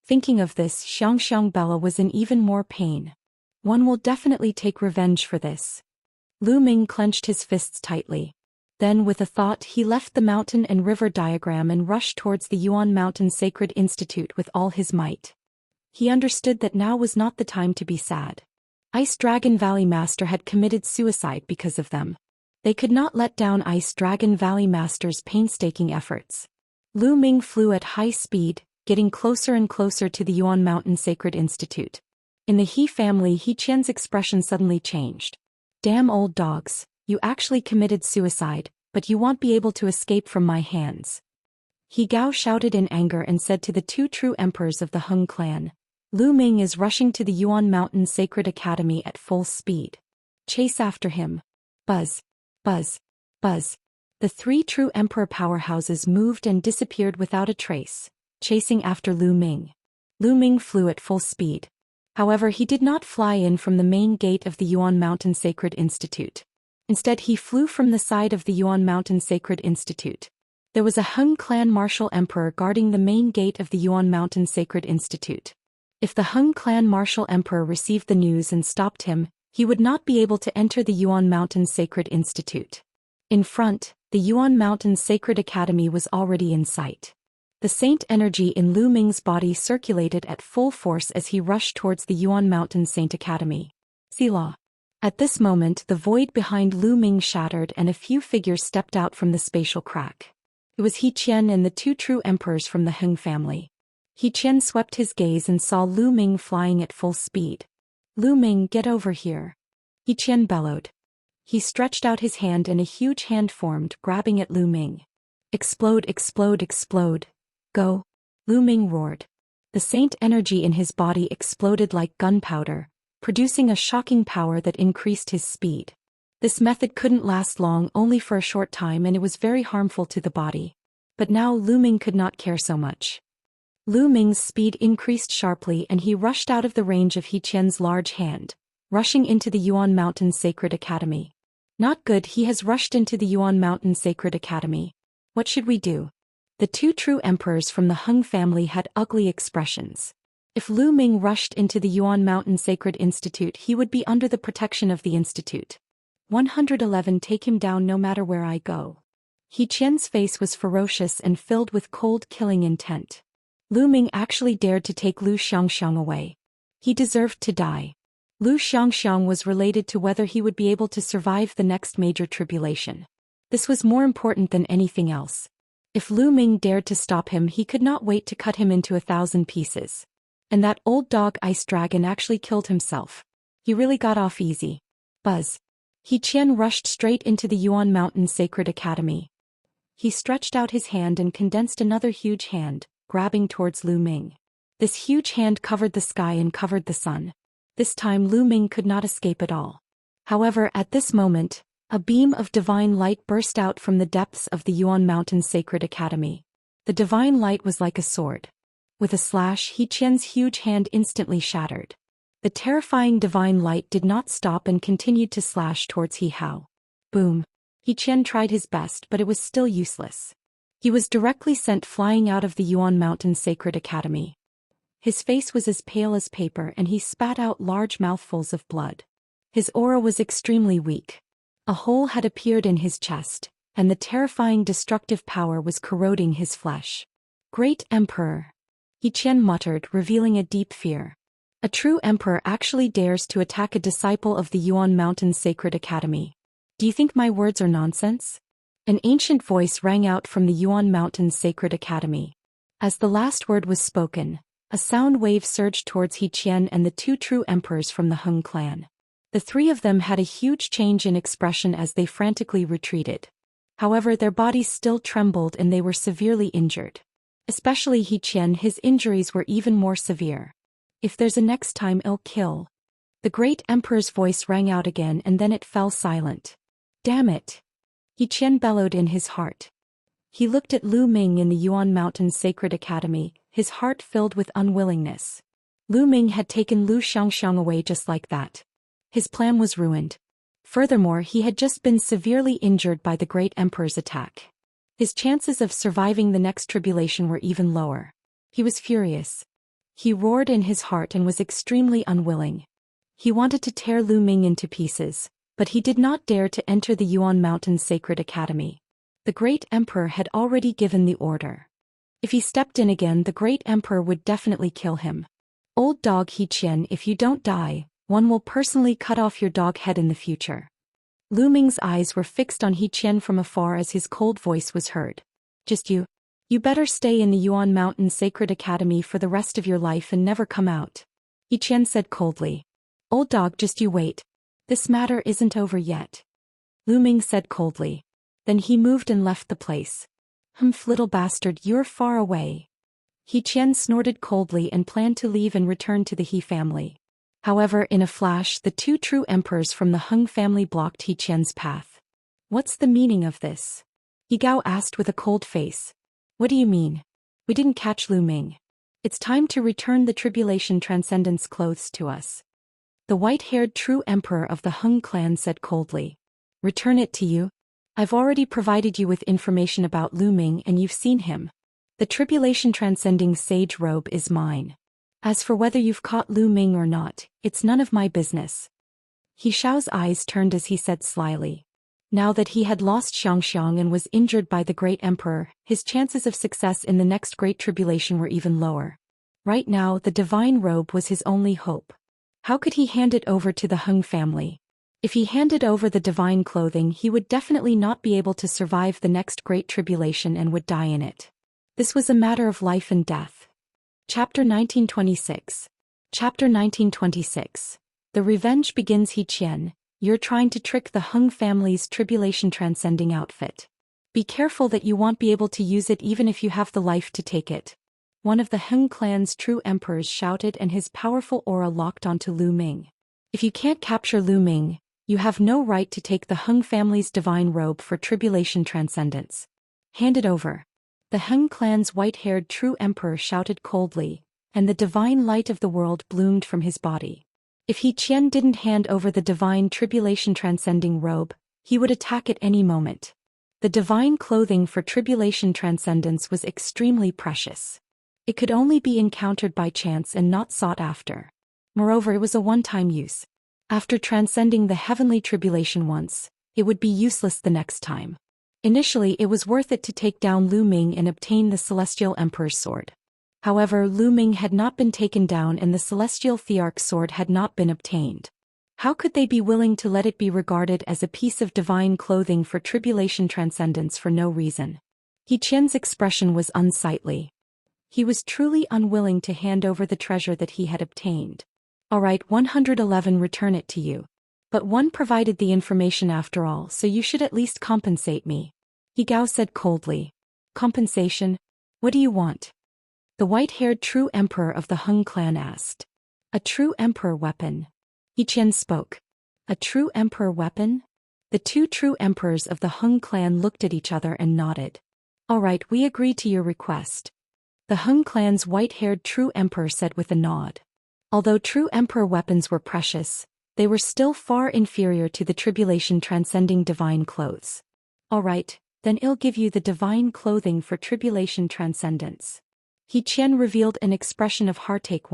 Speaker 1: Thinking of this, Xianxia Bela was in even more pain. One will definitely take revenge for this. Lu Ming clenched his fists tightly. Then with a thought he left the mountain and river diagram and rushed towards the Yuan Mountain Sacred Institute with all his might. He understood that now was not the time to be sad. Ice Dragon Valley Master had committed suicide because of them. They could not let down Ice Dragon Valley Master's painstaking efforts. Lu Ming flew at high speed, getting closer and closer to the Yuan Mountain Sacred Institute. In the He family, He Qian's expression suddenly changed. Damn old dogs, you actually committed suicide, but you won't be able to escape from my hands. He Gao shouted in anger and said to the two true emperors of the Hung clan, Lu Ming is rushing to the Yuan Mountain Sacred Academy at full speed. Chase after him. Buzz. Buzz. Buzz. The three true emperor powerhouses moved and disappeared without a trace, chasing after Lu Ming. Lu Ming flew at full speed. However, he did not fly in from the main gate of the Yuan Mountain Sacred Institute. Instead, he flew from the side of the Yuan Mountain Sacred Institute. There was a Hung clan martial emperor guarding the main gate of the Yuan Mountain Sacred Institute. If the Hung clan martial emperor received the news and stopped him, he would not be able to enter the Yuan Mountain Sacred Institute. In front, the Yuan Mountain Sacred Academy was already in sight. The saint energy in Lu Ming's body circulated at full force as he rushed towards the Yuan Mountain Saint Academy. Selah. At this moment, the void behind Lu Ming shattered and a few figures stepped out from the spatial crack. It was He Qian and the two true emperors from the Hung family. He Qian swept his gaze and saw Lu Ming flying at full speed. Lu Ming, get over here. He Qian bellowed. He stretched out his hand and a huge hand formed, grabbing at Lu Ming. Explode, explode, explode. Go. Lu Ming roared. The saint energy in his body exploded like gunpowder, producing a shocking power that increased his speed. This method couldn't last long, only for a short time, and it was very harmful to the body. But now Lu Ming could not care so much. Lu Ming's speed increased sharply and he rushed out of the range of He Qian's large hand, rushing into the Yuan Mountain Sacred Academy. Not good, he has rushed into the Yuan Mountain Sacred Academy. What should we do? The two true emperors from the Hung family had ugly expressions. If Lu Ming rushed into the Yuan Mountain Sacred Institute, he would be under the protection of the institute. 111 Take him down no matter where I go. He Qian's face was ferocious and filled with cold killing intent. Lu Ming actually dared to take Lu Xianxia away. He deserved to die. Lu Xianxia was related to whether he would be able to survive the next major tribulation. This was more important than anything else. If Lu Ming dared to stop him, he could not wait to cut him into 1,000 pieces. And that old dog Ice Dragon actually killed himself. He really got off easy. Buzz. He Qian rushed straight into the Yuan Mountain Sacred Academy. He stretched out his hand and condensed another huge hand, grabbing towards Lu Ming. This huge hand covered the sky and covered the sun. This time Lu Ming could not escape at all. However, at this moment, a beam of divine light burst out from the depths of the Yuan Mountain Sacred Academy. The divine light was like a sword. With a slash, He Qian's huge hand instantly shattered. The terrifying divine light did not stop and continued to slash towards He Hao. Boom. He Qian tried his best, but it was still useless. He was directly sent flying out of the Yuan Mountain Sacred Academy. His face was as pale as paper and he spat out large mouthfuls of blood. His aura was extremely weak. A hole had appeared in his chest, and the terrifying destructive power was corroding his flesh. Great Emperor. He Qian muttered, revealing a deep fear. A true emperor actually dares to attack a disciple of the Yuan Mountain Sacred Academy. Do you think my words are nonsense? An ancient voice rang out from the Yuan Mountain Sacred Academy. As the last word was spoken, a sound wave surged towards He Qian and the two true emperors from the Hung clan. The three of them had a huge change in expression as they frantically retreated. However, their bodies still trembled and they were severely injured. Especially He Qian, his injuries were even more severe. If there's a next time, I'll kill. The great emperor's voice rang out again and then it fell silent. Damn it! He Qian bellowed in his heart. He looked at Lu Ming in the Yuan Mountain Sacred Academy, his heart filled with unwillingness. Lu Ming had taken Lu Xianxia away just like that. His plan was ruined. Furthermore, he had just been severely injured by the great emperor's attack. His chances of surviving the next tribulation were even lower. He was furious. He roared in his heart and was extremely unwilling. He wanted to tear Lu Ming into pieces, but he did not dare to enter the Yuan Mountain Sacred Academy. The great emperor had already given the order. If he stepped in again, the great emperor would definitely kill him. Old dog He Qian, if you don't die, one will personally cut off your dog head in the future. Lu Ming's eyes were fixed on He Qian from afar as his cold voice was heard. Just you. You better stay in the Yuan Mountain Sacred Academy for the rest of your life and never come out. He Qian said coldly. Old dog, just you wait. This matter isn't over yet. Lu Ming said coldly. Then he moved and left the place. Humph, little bastard, you're far away. He Qian snorted coldly and planned to leave and return to the He family. However, in a flash, the two true emperors from the Hung family blocked He Qian's path. What's the meaning of this? He Gao asked with a cold face. What do you mean? We didn't catch Lu Ming. It's time to return the tribulation transcendence clothes to us. The white-haired true emperor of the Hung clan said coldly. Return it to you? I've already provided you with information about Lu Ming and you've seen him. The tribulation transcending sage robe is mine. As for whether you've caught Lu Ming or not, it's none of my business. He Xiao's eyes turned as he said slyly. Now that he had lost Xianxia and was injured by the great emperor, his chances of success in the next great tribulation were even lower. Right now, the divine robe was his only hope. How could he hand it over to the Hung family? If he handed over the divine clothing, he would definitely not be able to survive the next great tribulation and would die in it. This was a matter of life and death. Chapter 1926. Chapter 1926. The revenge begins. He Qian, you're trying to trick the Hung family's tribulation transcending outfit. Be careful that you won't be able to use it even if you have the life to take it. One of the Hung clan's true emperors shouted, and his powerful aura locked onto Lu Ming. If you can't capture Lu Ming, you have no right to take the Hung family's divine robe for tribulation transcendence. Hand it over. The Hung clan's white-haired true emperor shouted coldly, and the divine light of the world bloomed from his body. If He Qian didn't hand over the divine tribulation transcending robe, he would attack at any moment. The divine clothing for tribulation transcendence was extremely precious. It could only be encountered by chance and not sought after. Moreover, it was a one-time use. After transcending the heavenly tribulation once, it would be useless the next time. Initially, it was worth it to take down Lu Ming and obtain the Celestial Emperor's sword. However, Lu Ming had not been taken down and the Celestial Thearch sword had not been obtained. How could they be willing to let it be regarded as a piece of divine clothing for tribulation transcendence for no reason? He Qian's expression was unsightly. He was truly unwilling to hand over the treasure that he had obtained. All right, 111, return it to you. But one provided the information after all, so you should at least compensate me. He Gao said coldly. Compensation? What do you want? The white-haired true emperor of the Hung clan asked. A true emperor weapon. He Qian spoke. A true emperor weapon? The two true emperors of the Hung clan looked at each other and nodded. All right, we agree to your request. The Hung clan's white-haired true emperor said with a nod. Although true emperor weapons were precious, they were still far inferior to the tribulation transcending divine clothes. All right, then I'll give you the divine clothing for tribulation transcendence. He Qian revealed an expression of heartache.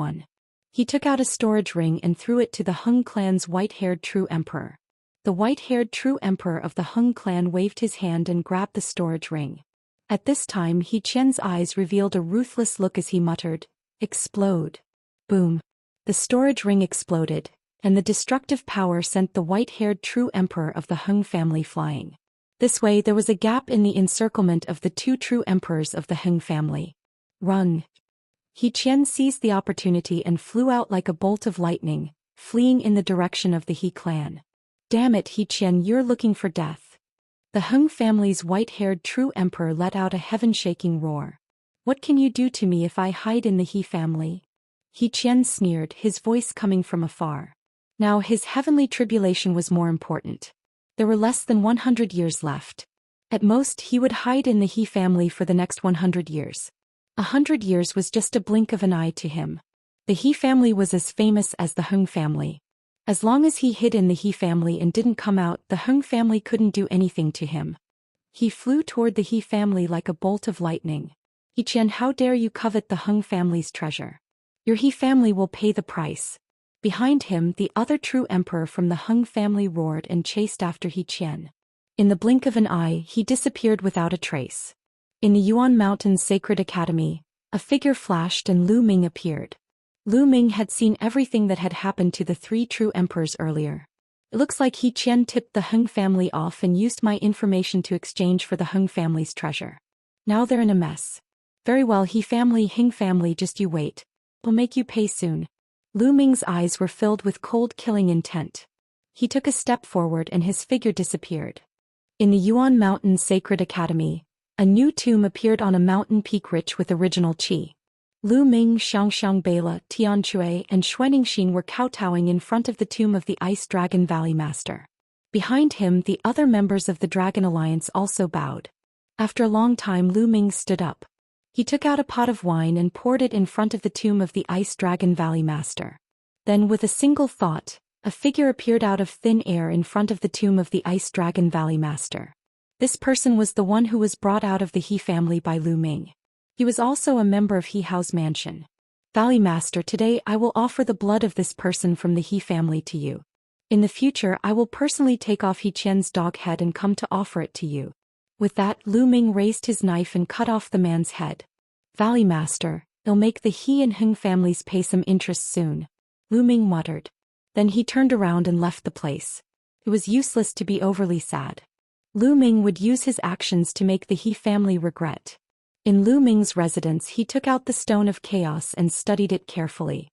Speaker 1: He took out a storage ring and threw it to the Hung clan's white-haired true emperor. The white-haired true emperor of the Hung clan waved his hand and grabbed the storage ring. At this time, He Qian's eyes revealed a ruthless look as he muttered, "Explode." Boom. The storage ring exploded, and the destructive power sent the white-haired true emperor of the Hung family flying. This way, there was a gap in the encirclement of the two true emperors of the Hung family. Run. He Qian seized the opportunity and flew out like a bolt of lightning, fleeing in the direction of the He clan. Damn it, He Qian, you're looking for death. The Hung family's white-haired true emperor let out a heaven-shaking roar. What can you do to me if I hide in the He family? He Qian sneered, his voice coming from afar. Now his heavenly tribulation was more important. There were less than 100 years left. At most, he would hide in the He family for the next 100 years. 100 years was just a blink of an eye to him. The He family was as famous as the Hung family. As long as he hid in the He family and didn't come out, the Hung family couldn't do anything to him. He flew toward the He family like a bolt of lightning. He Qian, how dare you covet the Hung family's treasure? Your He family will pay the price. Behind him, the other true emperor from the Hung family roared and chased after He Qian. In the blink of an eye, he disappeared without a trace. In the Yuan Mountain's Sacred Academy, a figure flashed and Lu Ming appeared. Lu Ming had seen everything that had happened to the three true emperors earlier. It looks like He Qian tipped the Heng family off and used my information to exchange for the Heng family's treasure. Now they're in a mess. Very well, Heng family, just you wait. We'll make you pay soon. Lu Ming's eyes were filled with cold killing intent. He took a step forward and his figure disappeared. In the Yuan Mountain Sacred Academy, a new tomb appeared on a mountain peak rich with original qi. Lu Ming, Xianxia, Bela, Tianchui, and Xuaningxin were kowtowing in front of the tomb of the Ice Dragon Valley Master. Behind him, the other members of the Dragon Alliance also bowed. After a long time, Lu Ming stood up. He took out a pot of wine and poured it in front of the tomb of the Ice Dragon Valley Master. Then, with a single thought, a figure appeared out of thin air in front of the tomb of the Ice Dragon Valley Master. This person was the one who was brought out of the He family by Lu Ming. He was also a member of He Hao's mansion. Valley Master, today I will offer the blood of this person from the He family to you. In the future I will personally take off He Qian's dog head and come to offer it to you. With that, Lu Ming raised his knife and cut off the man's head. Valley Master, it'll make the He and Heng families pay some interest soon. Lu Ming muttered. Then he turned around and left the place. It was useless to be overly sad. Lu Ming would use his actions to make the He family regret. In Lu Ming's residence, he took out the Stone of Chaos and studied it carefully.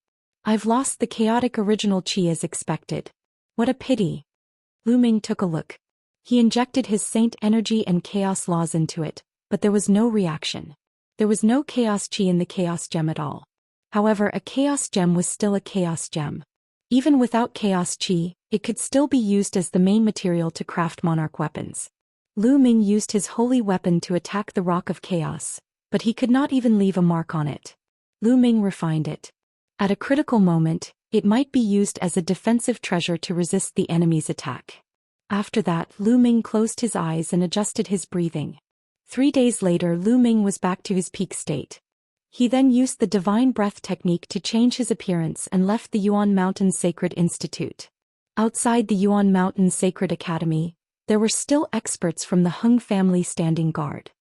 Speaker 1: I've lost the chaotic original qi as expected. What a pity. Lu Ming took a look. He injected his saint energy and chaos laws into it, but there was no reaction. There was no chaos qi in the chaos gem at all. However, a chaos gem was still a chaos gem. Even without chaos qi, it could still be used as the main material to craft monarch weapons. Lu Ming used his holy weapon to attack the Rock of Chaos, but he could not even leave a mark on it. Lu Ming refined it. At a critical moment, it might be used as a defensive treasure to resist the enemy's attack. After that, Lu Ming closed his eyes and adjusted his breathing. 3 days later, Lu Ming was back to his peak state. He then used the divine breath technique to change his appearance and left the Yuan Mountain Sacred Institute. Outside the Yuan Mountain Sacred Academy, there were still experts from the Heng family standing guard.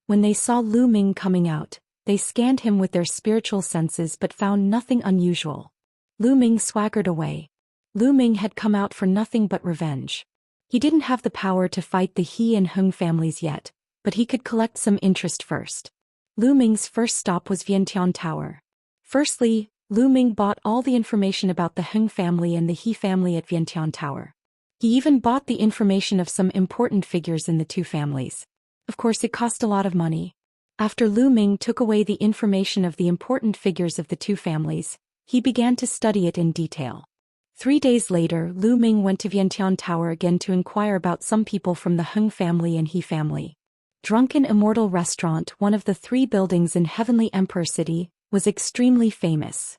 Speaker 1: When they saw Lu Ming coming out, they scanned him with their spiritual senses but found nothing unusual. Lu Ming swaggered away. Lu Ming had come out for nothing but revenge. He didn't have the power to fight the He and Heng families yet, but he could collect some interest first. Lu Ming's first stop was Vientiane Tower. Firstly, Lu Ming bought all the information about the Heng family and the He family at Vientiane Tower. He even bought the information of some important figures in the two families. Of course, it cost a lot of money. After Lu Ming took away the information of the important figures of the two families, he began to study it in detail. 3 days later, Lu Ming went to Vientiane Tower again to inquire about some people from the Heng family and He family. Drunken Immortal Restaurant, one of the 3 buildings in Heavenly Emperor City, was extremely famous.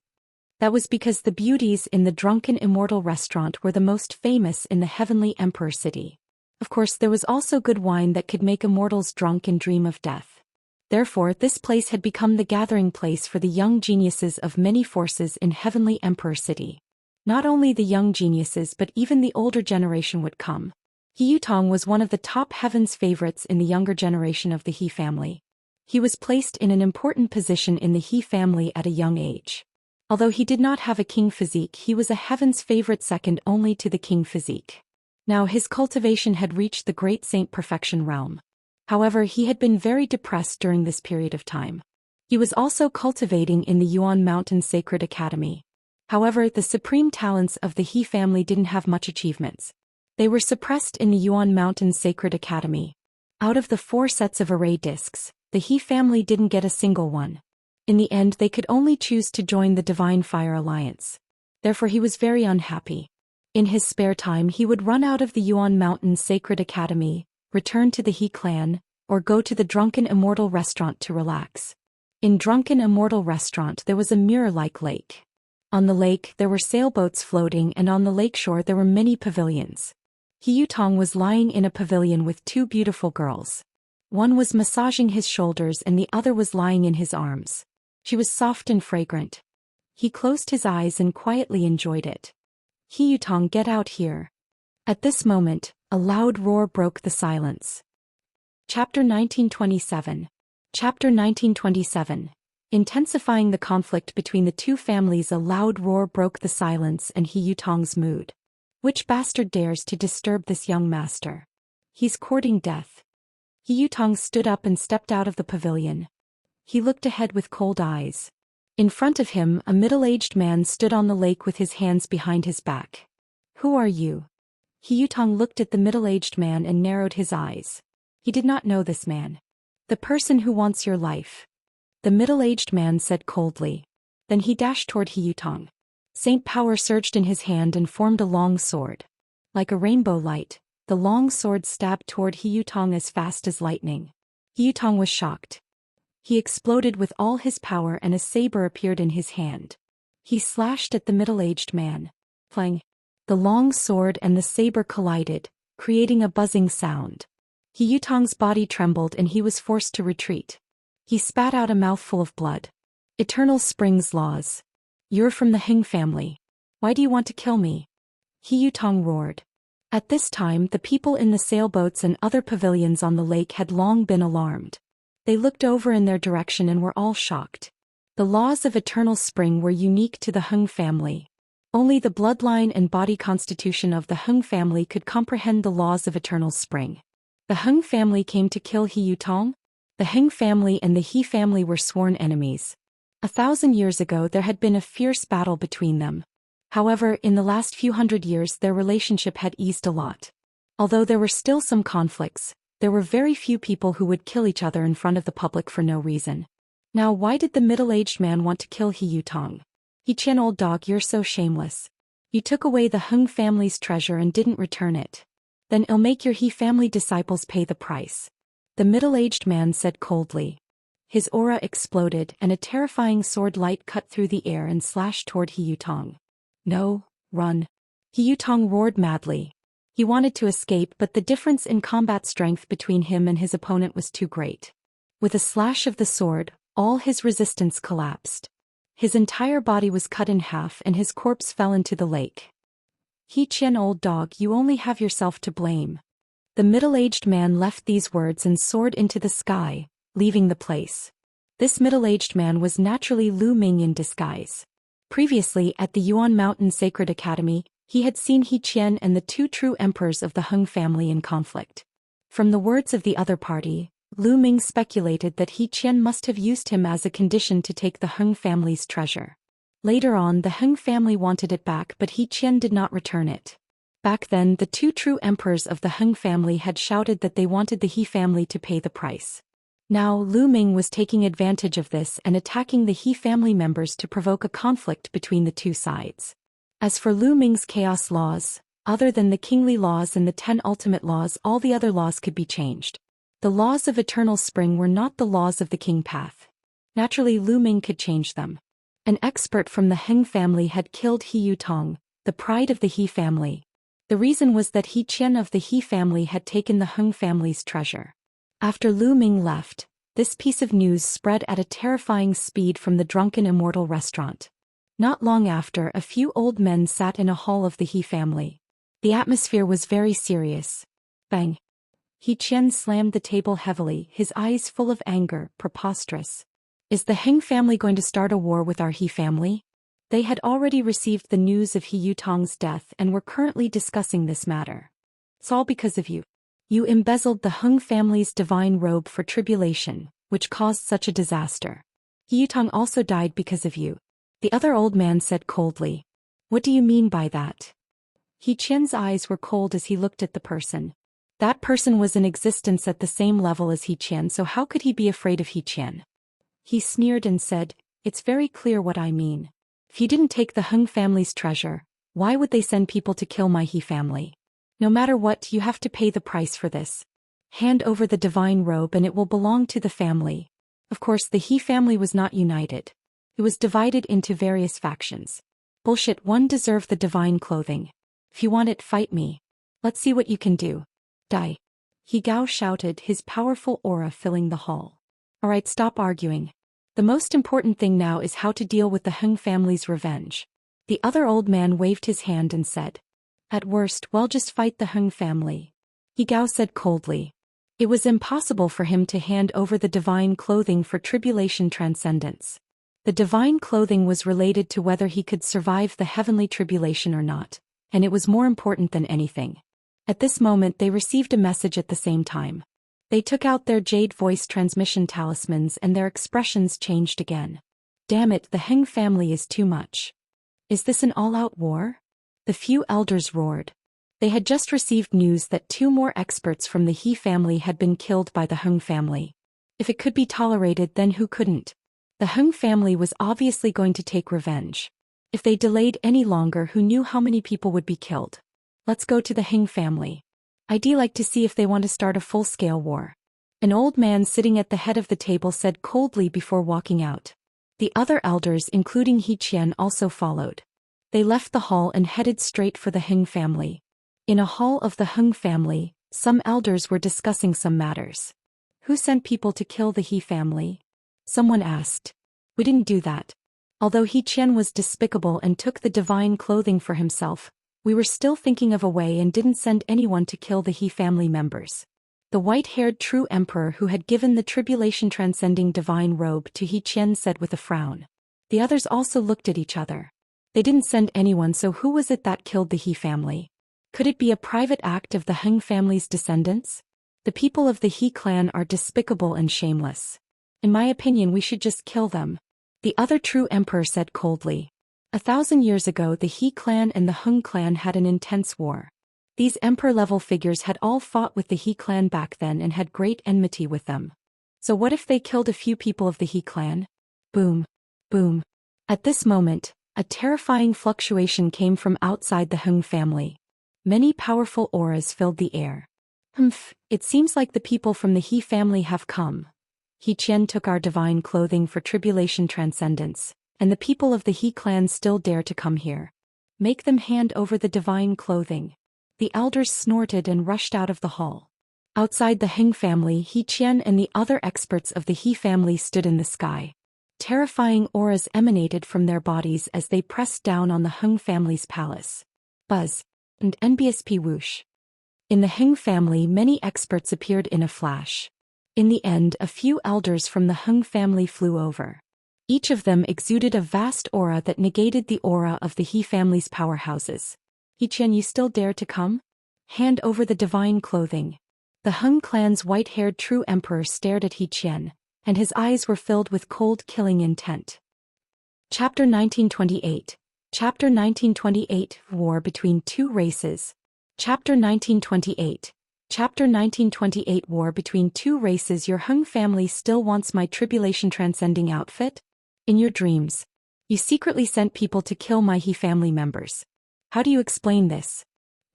Speaker 1: That was because the beauties in the Drunken Immortal Restaurant were the most famous in the Heavenly Emperor City. Of course, there was also good wine that could make immortals drunk and dream of death. Therefore, this place had become the gathering place for the young geniuses of many forces in Heavenly Emperor City. Not only the young geniuses but even the older generation would come. He Yutong was one of the top heaven's favorites in the younger generation of the He family. He was placed in an important position in the He family at a young age. Although he did not have a king physique, he was a heaven's favorite second only to the king physique. Now his cultivation had reached the great saint perfection realm. However, he had been very depressed during this period of time. He was also cultivating in the Yuan Mountain Sacred Academy. However, the supreme talents of the He family didn't have much achievements. They were suppressed in the Yuan Mountain Sacred Academy. Out of the 4 sets of array discs, the He family didn't get a single one. In the end, they could only choose to join the Divine Fire Alliance. Therefore, he was very unhappy. In his spare time, he would run out of the Yuan Mountain Sacred Academy, return to the He clan, or go to the Drunken Immortal Restaurant to relax. In Drunken Immortal Restaurant, there was a mirror-like lake. On the lake, there were sailboats floating, and on the lakeshore there were many pavilions. He Yutong was lying in a pavilion with 2 beautiful girls. One was massaging his shoulders and the other was lying in his arms. She was soft and fragrant. He closed his eyes and quietly enjoyed it. He Yutong, get out here. At this moment, a loud roar broke the silence. Chapter 1927. Chapter 1927. Intensifying the conflict between the two families, a loud roar broke the silence and He Yutong's mood. Which bastard dares to disturb this young master? He's courting death. He Yutong stood up and stepped out of the pavilion. He looked ahead with cold eyes. In front of him, a middle-aged man stood on the lake with his hands behind his back. Who are you? He Yutong looked at the middle-aged man and narrowed his eyes. He did not know this man. The person who wants your life. The middle-aged man said coldly. Then he dashed toward He Yutong. Saint power surged in his hand and formed a long sword. Like a rainbow light, the long sword stabbed toward He Yutong as fast as lightning. He Yutong was shocked. He exploded with all his power and a saber appeared in his hand. He slashed at the middle-aged man. Clang! The long sword and the saber collided, creating a buzzing sound. He Yutong's body trembled and he was forced to retreat. He spat out a mouthful of blood. Eternal Springs laws. You're from the Heng family. Why do you want to kill me? He Yutong roared. At this time, the people in the sailboats and other pavilions on the lake had long been alarmed. They looked over in their direction and were all shocked. The laws of Eternal Spring were unique to the Heng family. Only the bloodline and body constitution of the Heng family could comprehend the laws of Eternal Spring. The Heng family came to kill He Yutong? The Heng family and the He family were sworn enemies. 1,000 years ago there had been a fierce battle between them. However, in the last few hundred years their relationship had eased a lot. Although there were still some conflicts, there were very few people who would kill each other in front of the public for no reason. Now why did the middle-aged man want to kill He Yutong? He Qian, old dog, you're so shameless. You took away the Heng family's treasure and didn't return it. Then I'll make your He family disciples pay the price. The middle-aged man said coldly. His aura exploded and a terrifying sword light cut through the air and slashed toward He Yutong. No, run. He Yutong roared madly. He wanted to escape, but the difference in combat strength between him and his opponent was too great. With a slash of the sword, all his resistance collapsed. His entire body was cut in half and his corpse fell into the lake. He Qian, old dog, you only have yourself to blame. The middle-aged man left these words and soared into the sky, leaving the place. This middle-aged man was naturally Lu Ming in disguise. Previously, at the Yuan Mountain Sacred Academy, he had seen He Qian and the two true emperors of the Heng family in conflict. From the words of the other party, Lu Ming speculated that He Qian must have used him as a condition to take the Heng family's treasure. Later on, the Heng family wanted it back, but He Qian did not return it. Back then, the two true emperors of the Heng family had shouted that they wanted the He family to pay the price. Now, Lu Ming was taking advantage of this and attacking the He family members to provoke a conflict between the two sides. As for Lu Ming's chaos laws, other than the kingly laws and the 10 ultimate laws, all the other laws could be changed. The laws of Eternal Spring were not the laws of the King Path. Naturally, Lu Ming could change them. An expert from the Heng family had killed He Yutong, the pride of the He family. The reason was that He Qian of the He family had taken the Heng family's treasure. After Lu Ming left, this piece of news spread at a terrifying speed from the drunken Immortal restaurant. Not long after, a few old men sat in a hall of the He family. The atmosphere was very serious. Bang! He Qian slammed the table heavily, his eyes full of anger. Preposterous. Is the Heng family going to start a war with our He family? They had already received the news of He Yutong's death and were currently discussing this matter. It's all because of you. You embezzled the Heng family's divine robe for tribulation, which caused such a disaster. He Yutong also died because of you. The other old man said coldly. What do you mean by that? He Qian's eyes were cold as he looked at the person. That person was in existence at the same level as He Qian, so how could he be afraid of He Qian? He sneered and said, it's very clear what I mean. If you didn't take the Heng family's treasure, why would they send people to kill my He family? No matter what, you have to pay the price for this. Hand over the divine robe and it will belong to the family. Of course, the He family was not united. It was divided into various factions. Bullshit, one deserved the divine clothing. If you want it, fight me. Let's see what you can do. Die. He Gao shouted, his powerful aura filling the hall. Alright, stop arguing. The most important thing now is how to deal with the Heng family's revenge. The other old man waved his hand and said. At worst, well, just fight the Heng family. He Gao said coldly. It was impossible for him to hand over the divine clothing for tribulation transcendence. The divine clothing was related to whether he could survive the heavenly tribulation or not. and it was more important than anything. At this moment they received a message at the same time. They took out their jade voice transmission talismans and their expressions changed again. Damn it, the Heng family is too much. Is this an all-out war? The few elders roared. They had just received news that 2 more experts from the He family had been killed by the Heng family. If it could be tolerated, then who couldn't? The Heng family was obviously going to take revenge. If they delayed any longer, who knew how many people would be killed? Let's go to the Heng family. I'd like to see if they want to start a full-scale war. An old man sitting at the head of the table said coldly before walking out. The other elders, including Zhou Xian, also followed. They left the hall and headed straight for the Heng family. In a hall of the Heng family, some elders were discussing some matters. Who sent people to kill the He family? Someone asked. We didn't do that. Although Zhou Xian was despicable and took the divine clothing for himself, we were still thinking of a way and didn't send anyone to kill the He family members. The white-haired true emperor who had given the tribulation transcending divine robe to Zhou Xian said with a frown. The others also looked at each other. They didn't send anyone, so who was it that killed the He family? Could it be a private act of the Heng family's descendants? The people of the He clan are despicable and shameless. In my opinion, we should just kill them. The other true emperor said coldly. 1,000 years ago, the He clan and the Heng clan had an intense war. These emperor-level figures had all fought with the He clan back then and had great enmity with them. So what if they killed a few people of the He clan? Boom. Boom. At this moment, a terrifying fluctuation came from outside the Heng family. Many powerful auras filled the air. It seems like the people from the He family have come. Zhou Xian took our divine clothing for tribulation transcendence, and the people of the He clan still dare to come here. Make them hand over the divine clothing. The elders snorted and rushed out of the hall. Outside the Heng family, Zhou Xian and the other experts of the He family stood in the sky. Terrifying auras emanated from their bodies as they pressed down on the Heng family's palace. Buzz. And NBSP whoosh. In the Heng family, many experts appeared in a flash. In the end, a few elders from the Heng family flew over. Each of them exuded a vast aura that negated the aura of the He family's powerhouses. Zhou Xian, you still dare to come? Hand over the divine clothing. The Heng clan's white-haired true emperor stared at Zhou Xian, and his eyes were filled with cold, killing intent. Chapter 1928. Chapter 1928, War Between Two Races. Chapter 1928. Chapter 1928, War Between Two Races. Your Heng family still wants my tribulation transcending outfit? In your dreams, you secretly sent people to kill my He family members. How do you explain this?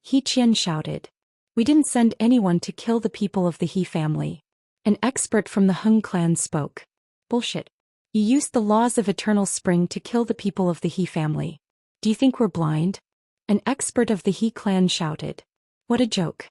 Speaker 1: Zhou Xian shouted. We didn't send anyone to kill the people of the He family. An expert from the Heng clan spoke. Bullshit. You used the laws of eternal spring to kill the people of the He family. Do you think we're blind? An expert of the He clan shouted. What a joke.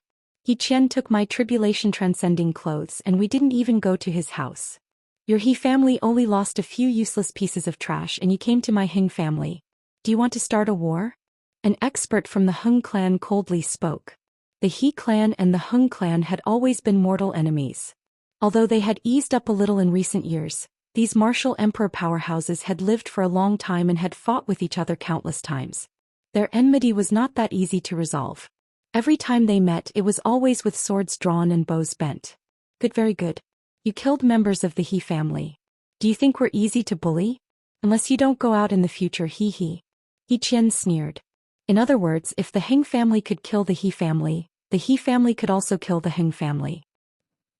Speaker 1: Zhou Xian took my tribulation transcending clothes and we didn't even go to his house. Your He family only lost a few useless pieces of trash and you came to my Heng family. Do you want to start a war? An expert from the Heng clan coldly spoke. The He clan and the Heng clan had always been mortal enemies. Although they had eased up a little in recent years, these martial emperor powerhouses had lived for a long time and had fought with each other countless times. Their enmity was not that easy to resolve. Every time they met, it was always with swords drawn and bows bent. Good, very good. You killed members of the He family. Do you think we're easy to bully? Unless you don't go out in the future, hee hee. Zhou Xian sneered. In other words, if the Heng family could kill the He family could also kill the Heng family.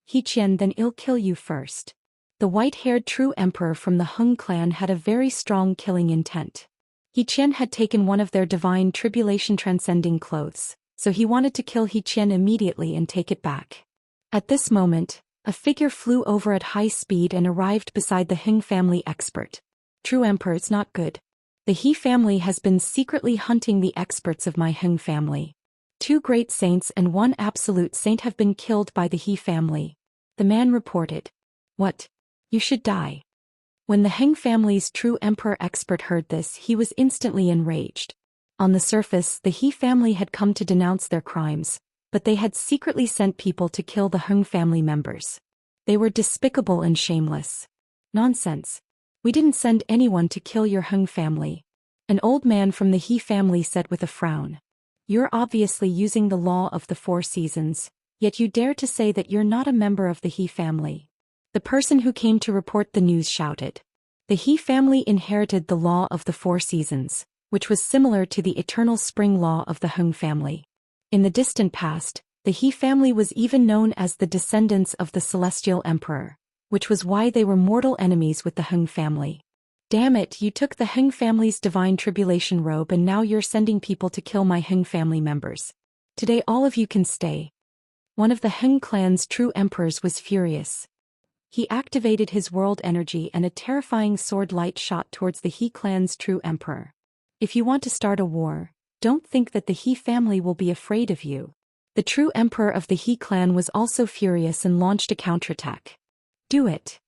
Speaker 1: Zhou Xian, then I'll kill you first. The white-haired true emperor from the Heng clan had a very strong killing intent. Zhou Xian had taken one of their divine tribulation transcending clothes, so he wanted to kill Zhou Xian immediately and take it back. At this moment, a figure flew over at high speed and arrived beside the Heng family expert. True emperor, it's not good. The He family has been secretly hunting the experts of my Heng family. 2 great saints and 1 absolute saint have been killed by the He family. The man reported. What? You should die. When the Heng family's true emperor expert heard this, he was instantly enraged. On the surface, the He family had come to denounce their crimes, but they had secretly sent people to kill the Heng family members. They were despicable and shameless. Nonsense. We didn't send anyone to kill your Heng family. An old man from the He family said with a frown. You're obviously using the law of the 4 seasons, yet you dare to say that you're not a member of the He family. The person who came to report the news shouted. The He family inherited the law of the 4 seasons, which was similar to the eternal spring law of the Heng family. In the distant past, the He family was even known as the descendants of the celestial emperor, which was why they were mortal enemies with the Heng family. Damn it, you took the Heng family's divine tribulation robe and now you're sending people to kill my Heng family members. Today all of you can stay. One of the Heng clan's true emperors was furious. He activated his world energy and a terrifying sword light shot towards the He clan's true emperor. If you want to start a war, don't think that the He family will be afraid of you. The true emperor of the He clan was also furious and launched a counterattack. Do it.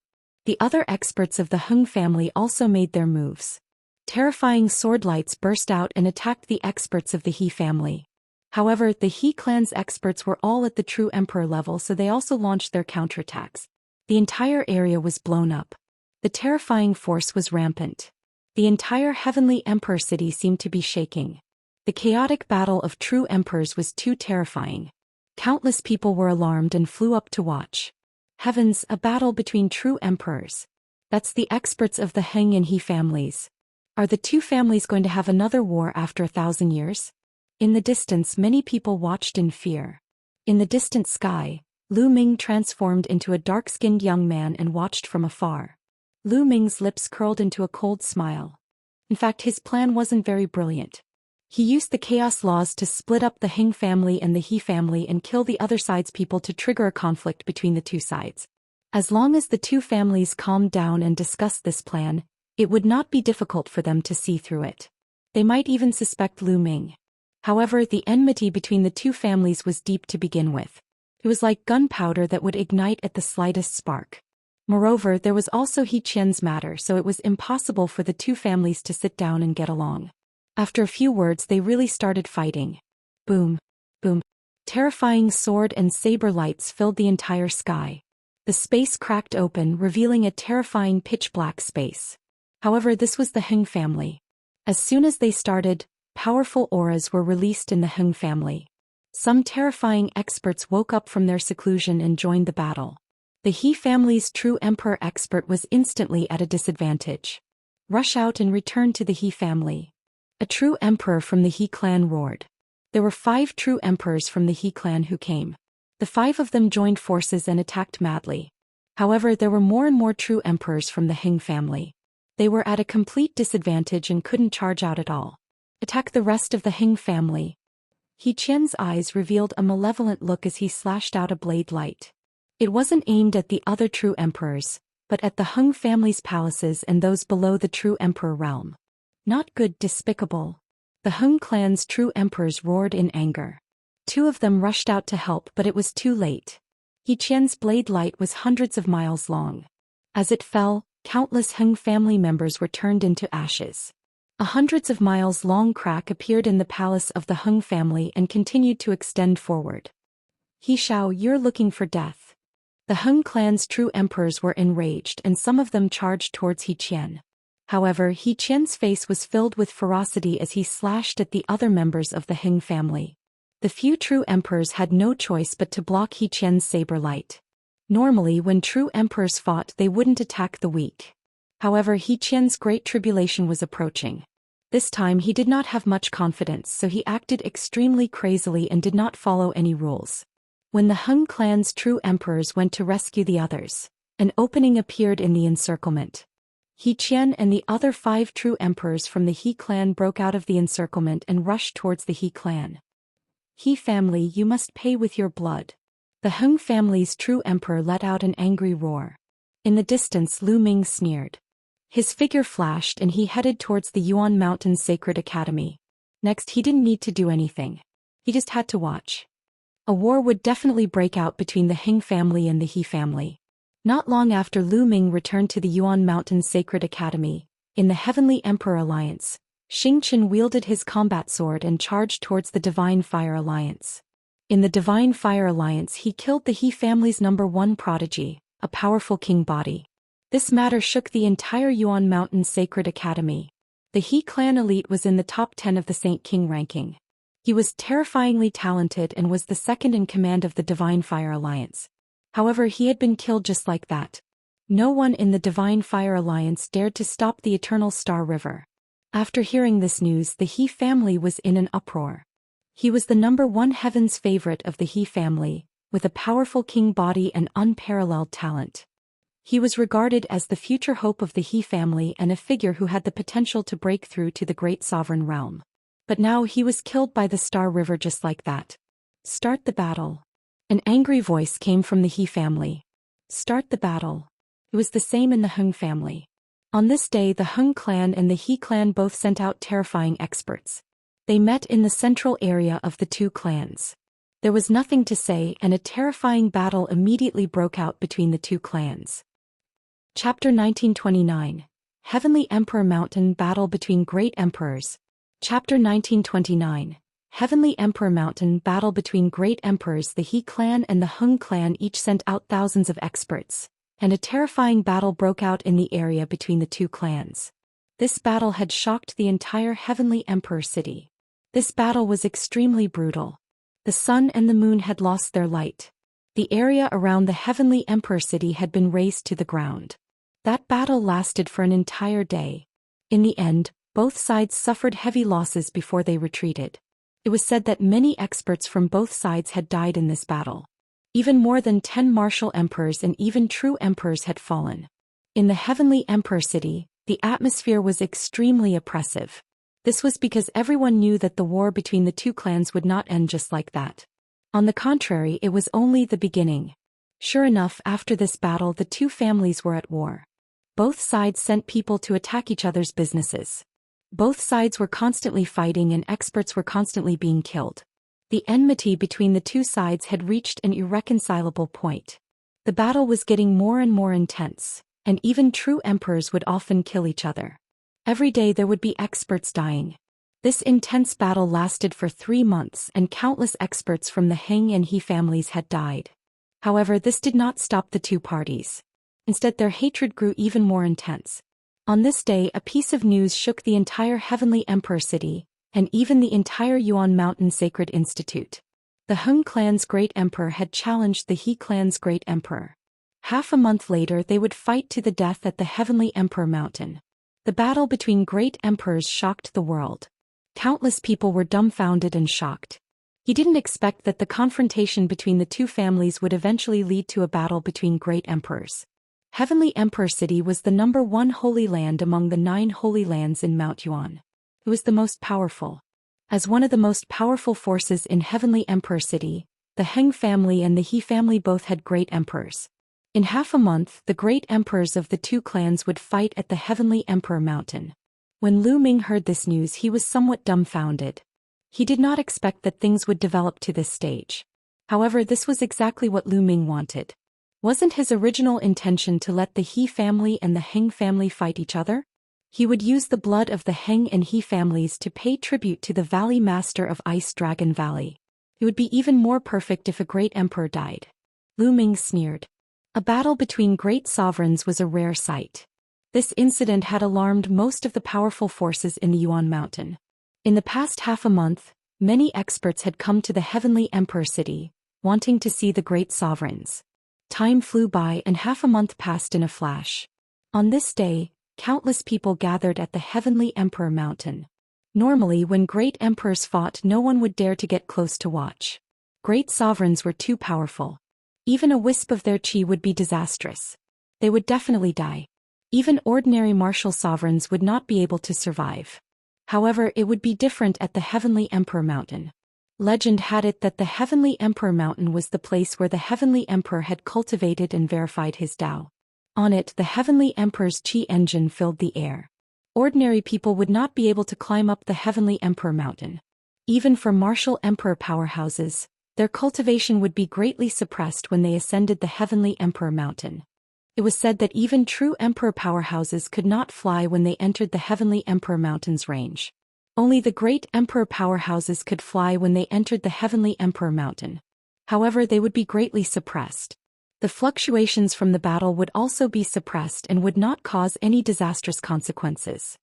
Speaker 1: The other experts of the Heng family also made their moves. Terrifying sword lights burst out and attacked the experts of the He family. However, the He clan's experts were all at the true emperor level, so they also launched their counterattacks. The entire area was blown up. The terrifying force was rampant. The entire heavenly emperor city seemed to be shaking. The chaotic battle of true emperors was too terrifying. Countless people were alarmed and flew up to watch. Heavens, a battle between true emperors. That's the experts of the Heng and He families. Are the two families going to have another war after 1,000 years? In the distance, many people watched in fear. In the distant sky, Lu Ming transformed into a dark-skinned young man and watched from afar. Lu Ming's lips curled into a cold smile. In fact, his plan wasn't very brilliant. He used the chaos laws to split up the Heng family and the He family and kill the other side's people to trigger a conflict between the two sides. As long as the two families calmed down and discussed this plan, it would not be difficult for them to see through it. They might even suspect Lu Ming. However, the enmity between the two families was deep to begin with. It was like gunpowder that would ignite at the slightest spark. Moreover, there was also He Qian's matter, so it was impossible for the two families to sit down and get along. After a few words, they really started fighting. Boom. Boom. Terrifying sword and saber lights filled the entire sky. The space cracked open, revealing a terrifying pitch-black space. However, this was the Heng family. As soon as they started, powerful auras were released in the Heng family. Some terrifying experts woke up from their seclusion and joined the battle. The He family's true emperor expert was instantly at a disadvantage. Rush out and return to the He family. A true emperor from the He clan roared. There were 5 true emperors from the He clan who came. The 5 of them joined forces and attacked madly. However, there were more and more true emperors from the Heng family. They were at a complete disadvantage and couldn't charge out at all. Attack the rest of the Heng family. He Qian's eyes revealed a malevolent look as he slashed out a blade light. It wasn't aimed at the other true emperors, but at the Heng family's palaces and those below the true emperor realm. Not good, despicable. The Heng clan's true emperors roared in anger. 2 of them rushed out to help, but it was too late. He Qian's blade light was hundreds of miles long. As it fell, countless Heng family members were turned into ashes. A hundreds of miles long crack appeared in the palace of the Heng family and continued to extend forward. He Shao, you're looking for death. The Heng clan's true emperors were enraged and some of them charged towards He Qian. However, He Qian's face was filled with ferocity as he slashed at the other members of the Heng family. The few true emperors had no choice but to block He Qian's saber light. Normally, when true emperors fought, they wouldn't attack the weak. However, He Qian's great tribulation was approaching. This time he did not have much confidence, so he acted extremely crazily and did not follow any rules. When the Heng clan's true emperors went to rescue the others, an opening appeared in the encirclement. He Qian and the other 5 true emperors from the He clan broke out of the encirclement and rushed towards the He clan. He family, you must pay with your blood. The Heng family's true emperor let out an angry roar. In the distance, Lu Ming sneered. His figure flashed and he headed towards the Yuan Mountain Sacred Academy. Next, he didn't need to do anything. He just had to watch. A war would definitely break out between the Heng family and the He family. Not long after Lu Ming returned to the Yuan Mountain Sacred Academy, in the Heavenly Emperor Alliance, Xingqian wielded his combat sword and charged towards the Divine Fire Alliance. In the Divine Fire Alliance, he killed the He family's #1 prodigy, a powerful king body. This matter shook the entire Yuan Mountain Sacred Academy. The He clan elite was in the top 10 of the Saint King ranking. He was terrifyingly talented and was the second in command of the Divine Fire Alliance. However, he had been killed just like that. No one in the Divine Fire Alliance dared to stop the Eternal Star River. After hearing this news, the He family was in an uproar. He was the #1 heaven's favorite of the He family, with a powerful king body and unparalleled talent. He was regarded as the future hope of the He family and a figure who had the potential to break through to the great sovereign realm. But now he was killed by the Star River just like that. Start the battle. An angry voice came from the He family. Start the battle. It was the same in the Hung family. On this day, the Hung clan and the He clan both sent out terrifying experts. They met in the central area of the two clans. There was nothing to say, and a terrifying battle immediately broke out between the two clans. Chapter 1929. Heavenly Emperor Mountain Battle Between Great Emperors. Chapter 1929. Heavenly Emperor Mountain Battle Between Great Emperors. The He clan and the Hung clan each sent out thousands of experts, and a terrifying battle broke out in the area between the two clans. This battle had shocked the entire Heavenly Emperor city. This battle was extremely brutal. The sun and the moon had lost their light. The area around the Heavenly Emperor city had been razed to the ground. That battle lasted for an entire day. In the end, both sides suffered heavy losses before they retreated. It was said that many experts from both sides had died in this battle. Even more than 10 martial emperors and even true emperors had fallen. In the Heavenly Emperor city, the atmosphere was extremely oppressive. This was because everyone knew that the war between the two clans would not end just like that. On the contrary, it was only the beginning. Sure enough, after this battle, the two families were at war. Both sides sent people to attack each other's businesses. Both sides were constantly fighting and experts were constantly being killed. The enmity between the two sides had reached an irreconcilable point. The battle was getting more and more intense, and even true emperors would often kill each other. Every day there would be experts dying. This intense battle lasted for 3 months and countless experts from the Heng and He families had died. However, this did not stop the two parties. Instead, their hatred grew even more intense. On this day, a piece of news shook the entire Heavenly Emperor city, and even the entire Yuan Mountain Sacred Institute. The Hung clan's great emperor had challenged the He clan's great emperor. Half a month later, they would fight to the death at the Heavenly Emperor Mountain. The battle between great emperors shocked the world. Countless people were dumbfounded and shocked. He didn't expect that the confrontation between the two families would eventually lead to a battle between great emperors. Heavenly Emperor City was the #1 holy land among the 9 holy lands in Mount Yuan. It was the most powerful. As one of the most powerful forces in Heavenly Emperor City, the Heng family and the He family both had great emperors. In half a month, the great emperors of the two clans would fight at the Heavenly Emperor Mountain. When Lu Ming heard this news, he was somewhat dumbfounded. He did not expect that things would develop to this stage. However, this was exactly what Lu Ming wanted. Wasn't his original intention to let the He family and the Heng family fight each other? He would use the blood of the Heng and He families to pay tribute to the Valley Master of Ice Dragon Valley. It would be even more perfect if a great emperor died. Lu Ming sneered. A battle between great sovereigns was a rare sight. This incident had alarmed most of the powerful forces in the Yuan Mountain. In the past half a month, many experts had come to the Heavenly Emperor City, wanting to see the great sovereigns. Time flew by and half a month passed in a flash. On this day, countless people gathered at the Heavenly Emperor Mountain. Normally, when great emperors fought, no one would dare to get close to watch. Great sovereigns were too powerful. Even a wisp of their chi would be disastrous. They would definitely die. Even ordinary martial sovereigns would not be able to survive. However, it would be different at the Heavenly Emperor Mountain. Legend had it that the Heavenly Emperor Mountain was the place where the Heavenly Emperor had cultivated and verified his Tao. On it, the Heavenly Emperor's Qi engine filled the air. Ordinary people would not be able to climb up the Heavenly Emperor Mountain. Even for martial emperor powerhouses, their cultivation would be greatly suppressed when they ascended the Heavenly Emperor Mountain. It was said that even true emperor powerhouses could not fly when they entered the Heavenly Emperor Mountain's range. Only the great emperor powerhouses could fly when they entered the Heavenly Emperor Mountain. However, they would be greatly suppressed. The fluctuations from the battle would also be suppressed and would not cause any disastrous consequences.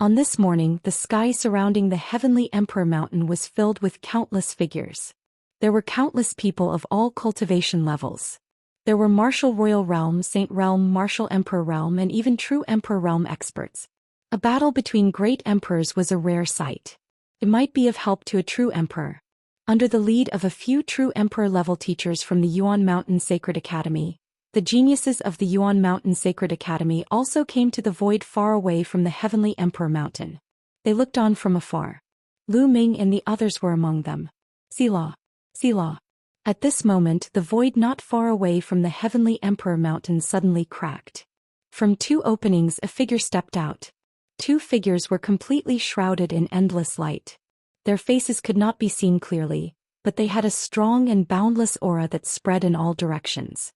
Speaker 1: On this morning, the sky surrounding the heavenly Emperor Mountain was filled with countless figures. There were countless people of all cultivation levels. There were Martial Royal Realm, Saint Realm, Martial Emperor Realm, and even true Emperor Realm experts. A battle between great emperors was a rare sight. It might be of help to a true emperor. Under the lead of a few true emperor-level teachers from the Yuan Mountain Sacred Academy, the geniuses of the Yuan Mountain Sacred Academy also came to the void far away from the heavenly Emperor Mountain. They looked on from afar. Lu Ming and the others were among them. Selah. Selah. At this moment, the void not far away from the heavenly Emperor Mountain suddenly cracked. From two openings a figure stepped out. Two figures were completely shrouded in endless light. Their faces could not be seen clearly, but they had a strong and boundless aura that spread in all directions.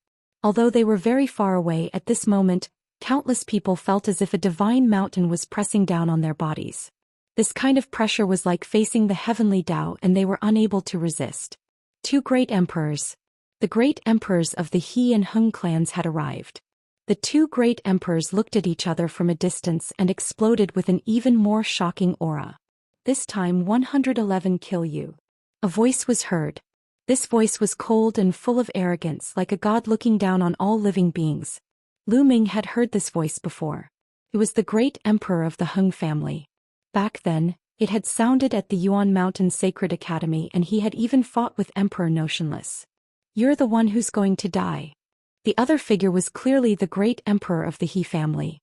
Speaker 1: Although they were very far away at this moment, countless people felt as if a divine mountain was pressing down on their bodies. This kind of pressure was like facing the heavenly Tao, and they were unable to resist. Two great emperors. The great emperors of the He and Hung clans had arrived. The two great emperors looked at each other from a distance and exploded with an even more shocking aura. This time 111 kill you. A voice was heard. This voice was cold and full of arrogance, like a god looking down on all living beings. Lu Ming had heard this voice before. It was the great emperor of the Hung family. Back then, it had sounded at the Yuan Mountain Sacred Academy, and he had even fought with Emperor Notionless. You're the one who's going to die. The other figure was clearly the great emperor of the He family.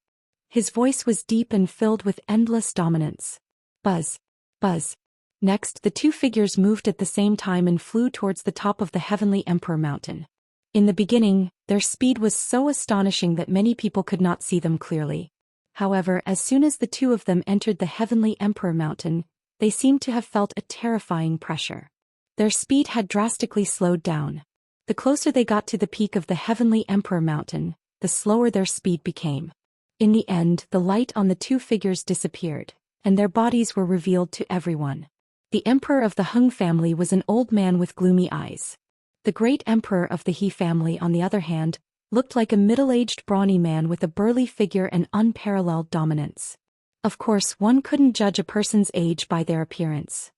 Speaker 1: His voice was deep and filled with endless dominance. Buzz. Buzz. Next, the two figures moved at the same time and flew towards the top of the heavenly Emperor Mountain. In the beginning, their speed was so astonishing that many people could not see them clearly. However, as soon as the two of them entered the heavenly Emperor Mountain, they seemed to have felt a terrifying pressure. Their speed had drastically slowed down. The closer they got to the peak of the heavenly Emperor Mountain, the slower their speed became. In the end, the light on the two figures disappeared, and their bodies were revealed to everyone. The emperor of the Hung family was an old man with gloomy eyes. The great emperor of the He family, on the other hand, looked like a middle-aged brawny man with a burly figure and unparalleled dominance. Of course, one couldn't judge a person's age by their appearance.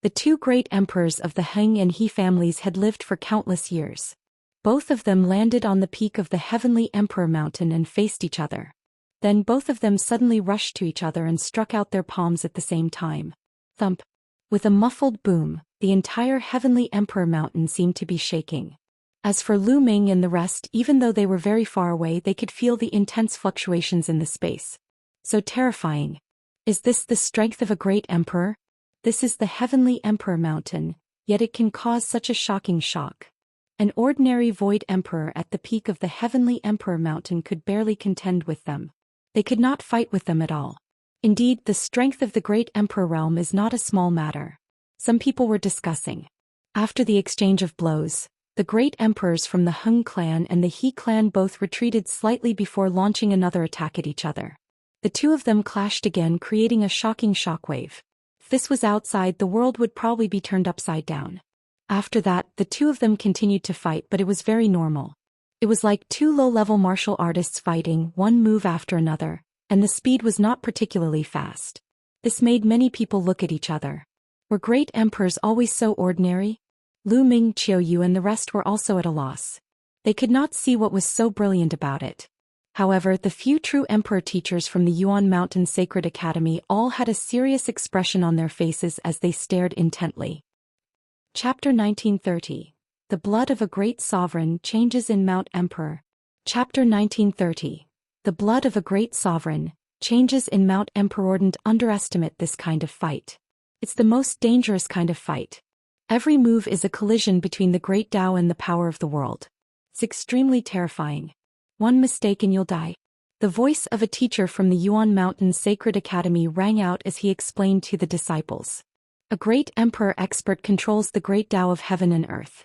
Speaker 1: The two great emperors of the Hung and He families had lived for countless years. Both of them landed on the peak of the heavenly Emperor Mountain and faced each other. Then both of them suddenly rushed to each other and struck out their palms at the same time. Thump. With a muffled boom, the entire heavenly Emperor Mountain seemed to be shaking. As for Lu Ming and the rest, even though they were very far away, they could feel the intense fluctuations in the space. So terrifying. Is this the strength of a great emperor? This is the heavenly Emperor Mountain, yet it can cause such a shocking shock. An ordinary void emperor at the peak of the heavenly Emperor Mountain could barely contend with them. They could not fight with them at all. Indeed, the strength of the great emperor realm is not a small matter. Some people were discussing. After the exchange of blows, the great emperors from the Hung clan and the He clan both retreated slightly before launching another attack at each other. The two of them clashed again, creating a shocking shockwave. If this was outside, the world would probably be turned upside down. After that, the two of them continued to fight, but it was very normal. It was like two low-level martial artists fighting, one move after another, and the speed was not particularly fast. This made many people look at each other. Were great emperors always so ordinary? Lu Ming, Qiu Yu and the rest were also at a loss. They could not see what was so brilliant about it. However, the few true emperor teachers from the Yuan Mountain Sacred Academy all had a serious expression on their faces as they stared intently. Chapter 1930. The Blood of a Great Sovereign Changes in Mount Emperor. Chapter 1930. The Blood of a Great Sovereign Changes in Mount Emperor. Don't underestimate this kind of fight. It's the most dangerous kind of fight. Every move is a collision between the great Tao and the power of the world. It's extremely terrifying. One mistake and you'll die. The voice of a teacher from the Yuan Mountain Sacred Academy rang out as he explained to the disciples. A great emperor expert controls the great Tao of heaven and earth.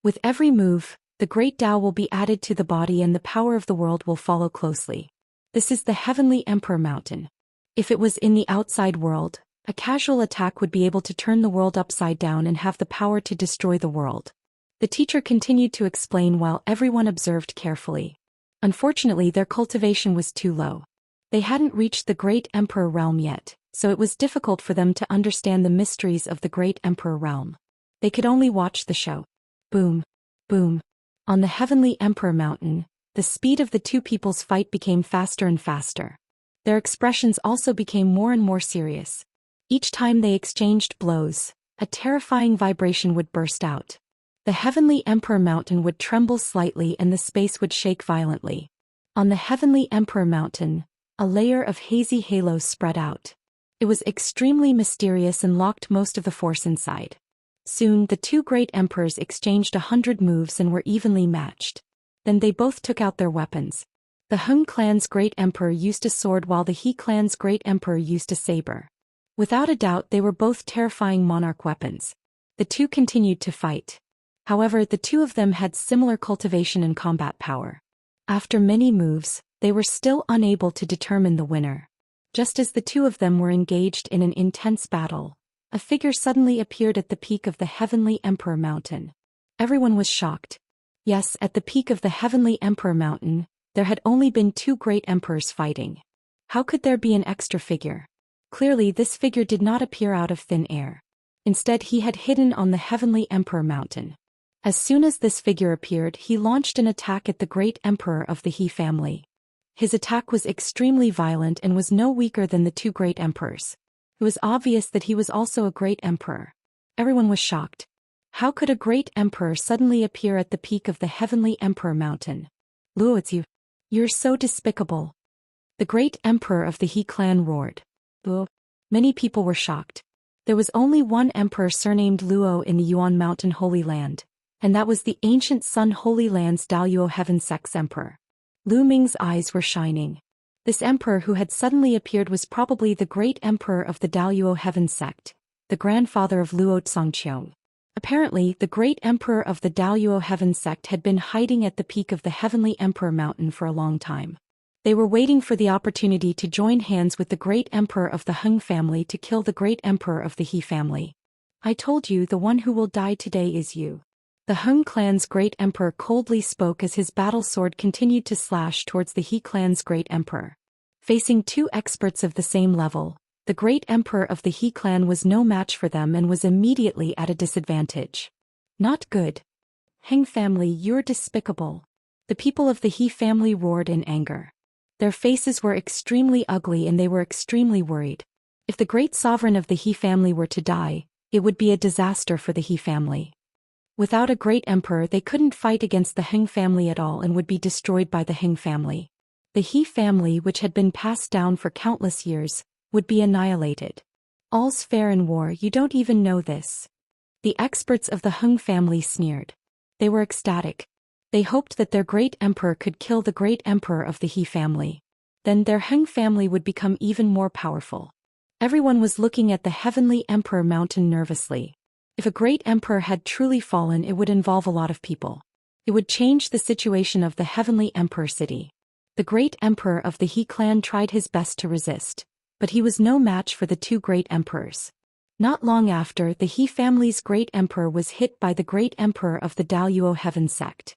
Speaker 1: With every move, the great Tao will be added to the body and the power of the world will follow closely. This is the heavenly Emperor Mountain. If it was in the outside world, a casual attack would be able to turn the world upside down and have the power to destroy the world. The teacher continued to explain while everyone observed carefully. Unfortunately, their cultivation was too low. They hadn't reached the great emperor realm yet, so it was difficult for them to understand the mysteries of the Great Emperor realm. They could only watch the show. Boom. Boom. On the Heavenly Emperor Mountain, the speed of the two people's fight became faster and faster. Their expressions also became more and more serious. Each time they exchanged blows, a terrifying vibration would burst out. The Heavenly Emperor Mountain would tremble slightly and the space would shake violently. On the Heavenly Emperor Mountain, a layer of hazy halos spread out. It was extremely mysterious and locked most of the force inside. Soon the two great emperors exchanged 100 moves and were evenly matched. Then they both took out their weapons. The Hung clan's great emperor used a sword while the He clan's great emperor used a saber. Without a doubt they were both terrifying monarch weapons. The two continued to fight. However, the two of them had similar cultivation and combat power. After many moves, they were still unable to determine the winner. Just as the two of them were engaged in an intense battle, a figure suddenly appeared at the peak of the Heavenly Emperor Mountain. Everyone was shocked. Yes, at the peak of the Heavenly Emperor Mountain, there had only been two great emperors fighting. How could there be an extra figure? Clearly this figure did not appear out of thin air. Instead he had hidden on the Heavenly Emperor Mountain. As soon as this figure appeared, he launched an attack at the great emperor of the He family. His attack was extremely violent and was no weaker than the two great emperors. It was obvious that he was also a great emperor. Everyone was shocked. How could a great emperor suddenly appear at the peak of the Heavenly Emperor Mountain? Luo, it's you. You're so despicable. The great emperor of the He clan roared. Luo. Many people were shocked. There was only one emperor surnamed Luo in the Yuan Mountain Holy Land, and that was the ancient Sun Holy Land's Daoist Heaven Sect's emperor. Lu Ming's eyes were shining. This emperor who had suddenly appeared was probably the great emperor of the Daoist Heaven Sect, the grandfather of Luo Zhangqiang. Apparently, the great emperor of the Daoist Heaven Sect had been hiding at the peak of the Heavenly Emperor Mountain for a long time. They were waiting for the opportunity to join hands with the great emperor of the Hung family to kill the great emperor of the He family. I told you the one who will die today is you. The Hung clan's great emperor coldly spoke as his battle sword continued to slash towards the He clan's great emperor. Facing two experts of the same level, the great emperor of the He clan was no match for them and was immediately at a disadvantage. Not good. Heng family, you're despicable. The people of the He family roared in anger. Their faces were extremely ugly and they were extremely worried. If the great sovereign of the He family were to die, it would be a disaster for the He family. Without a great emperor they couldn't fight against the Heng family at all and would be destroyed by the Heng family. The He family, which had been passed down for countless years, would be annihilated. All's fair in war, you don't even know this. The experts of the Heng family sneered. They were ecstatic. They hoped that their great emperor could kill the great emperor of the He family. Then their Heng family would become even more powerful. Everyone was looking at the Heavenly Emperor Mountain nervously. If a great emperor had truly fallen, it would involve a lot of people. It would change the situation of the Heavenly Emperor city. The great emperor of the He clan tried his best to resist, but he was no match for the two great emperors. Not long after, the He family's great emperor was hit by the great emperor of the Daoist Heaven Sect.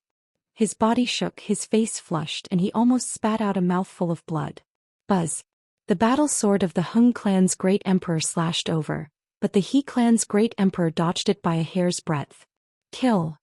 Speaker 1: His body shook, his face flushed, and he almost spat out a mouthful of blood. Buzz. The battle sword of the Hung clan's great emperor slashed over, but the He clan's great emperor dodged it by a hair's breadth. Kill.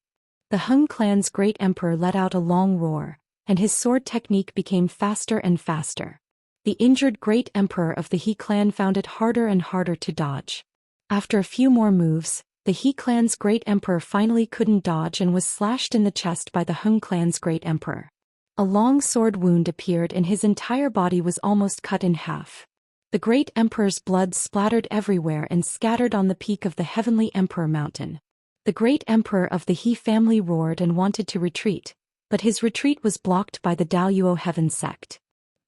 Speaker 1: The Hung clan's great emperor let out a long roar, and his sword technique became faster and faster. The injured great emperor of the He clan found it harder and harder to dodge. After a few more moves, the He clan's great emperor finally couldn't dodge and was slashed in the chest by the Hung clan's great emperor. A long sword wound appeared and his entire body was almost cut in half. The great emperor's blood splattered everywhere and scattered on the peak of the Heavenly Emperor Mountain. The great emperor of the He family roared and wanted to retreat, but his retreat was blocked by the Daoist Heaven Sect.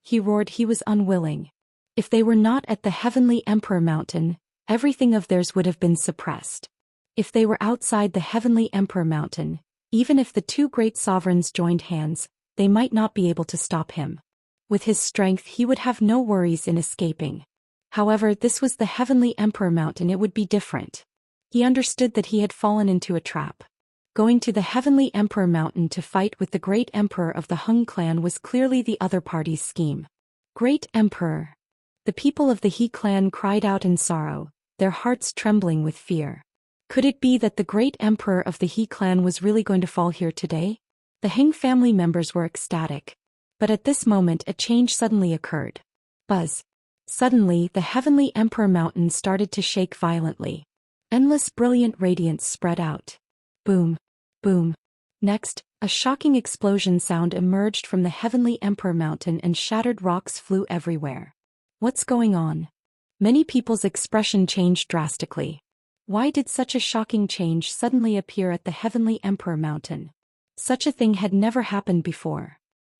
Speaker 1: He roared he was unwilling. If they were not at the Heavenly Emperor Mountain, everything of theirs would have been suppressed. If they were outside the Heavenly Emperor Mountain, even if the two great sovereigns joined hands, they might not be able to stop him. With his strength he would have no worries in escaping. However, this was the Heavenly Emperor Mountain, it would be different. He understood that he had fallen into a trap. Going to the Heavenly Emperor Mountain to fight with the great emperor of the Hung clan was clearly the other party's scheme. Great Emperor. The people of the He clan cried out in sorrow, their hearts trembling with fear. Could it be that the great emperor of the He clan was really going to fall here today? The Heng family members were ecstatic. But at this moment a change suddenly occurred. Buzz. Suddenly the heavenly emperor mountain started to shake violently. Endless brilliant radiance spread out. Boom. Boom. Next, a shocking explosion sound emerged from the heavenly emperor mountain and shattered rocks flew everywhere. What's going on? Many people's expression changed drastically. Why did such a shocking change suddenly appear at the heavenly emperor mountain? Such a thing had never happened before.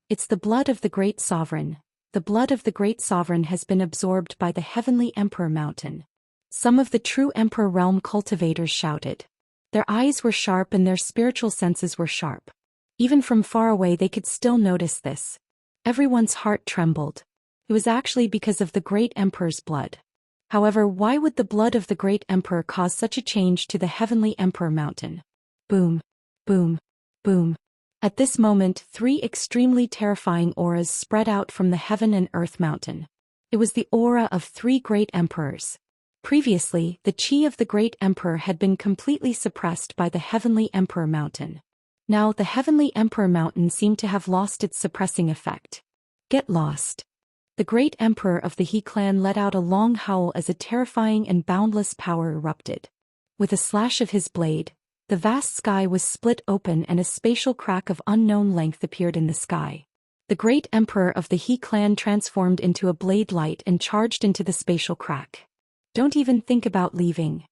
Speaker 1: It's the blood of the great sovereign. The blood of the great sovereign has been absorbed by the heavenly emperor mountain. Some of the true emperor realm cultivators shouted. Their eyes were sharp and their spiritual senses were sharp. Even from far away they could still notice this. Everyone's heart trembled. It was actually because of the great emperor's blood. However, why would the blood of the great emperor cause such a change to the heavenly emperor mountain? Boom. Boom. Boom. At this moment 3 extremely terrifying auras spread out from the heaven and earth mountain. It was the aura of 3 great emperors. Previously, the chi of the great emperor had been completely suppressed by the heavenly emperor mountain. Now the heavenly emperor mountain seemed to have lost its suppressing effect. Get lost. The great emperor of the He clan let out a long howl as a terrifying and boundless power erupted. With a slash of his blade, the vast sky was split open and a spatial crack of unknown length appeared in the sky. The great emperor of the He clan transformed into a blade light and charged into the spatial crack. Don't even think about leaving.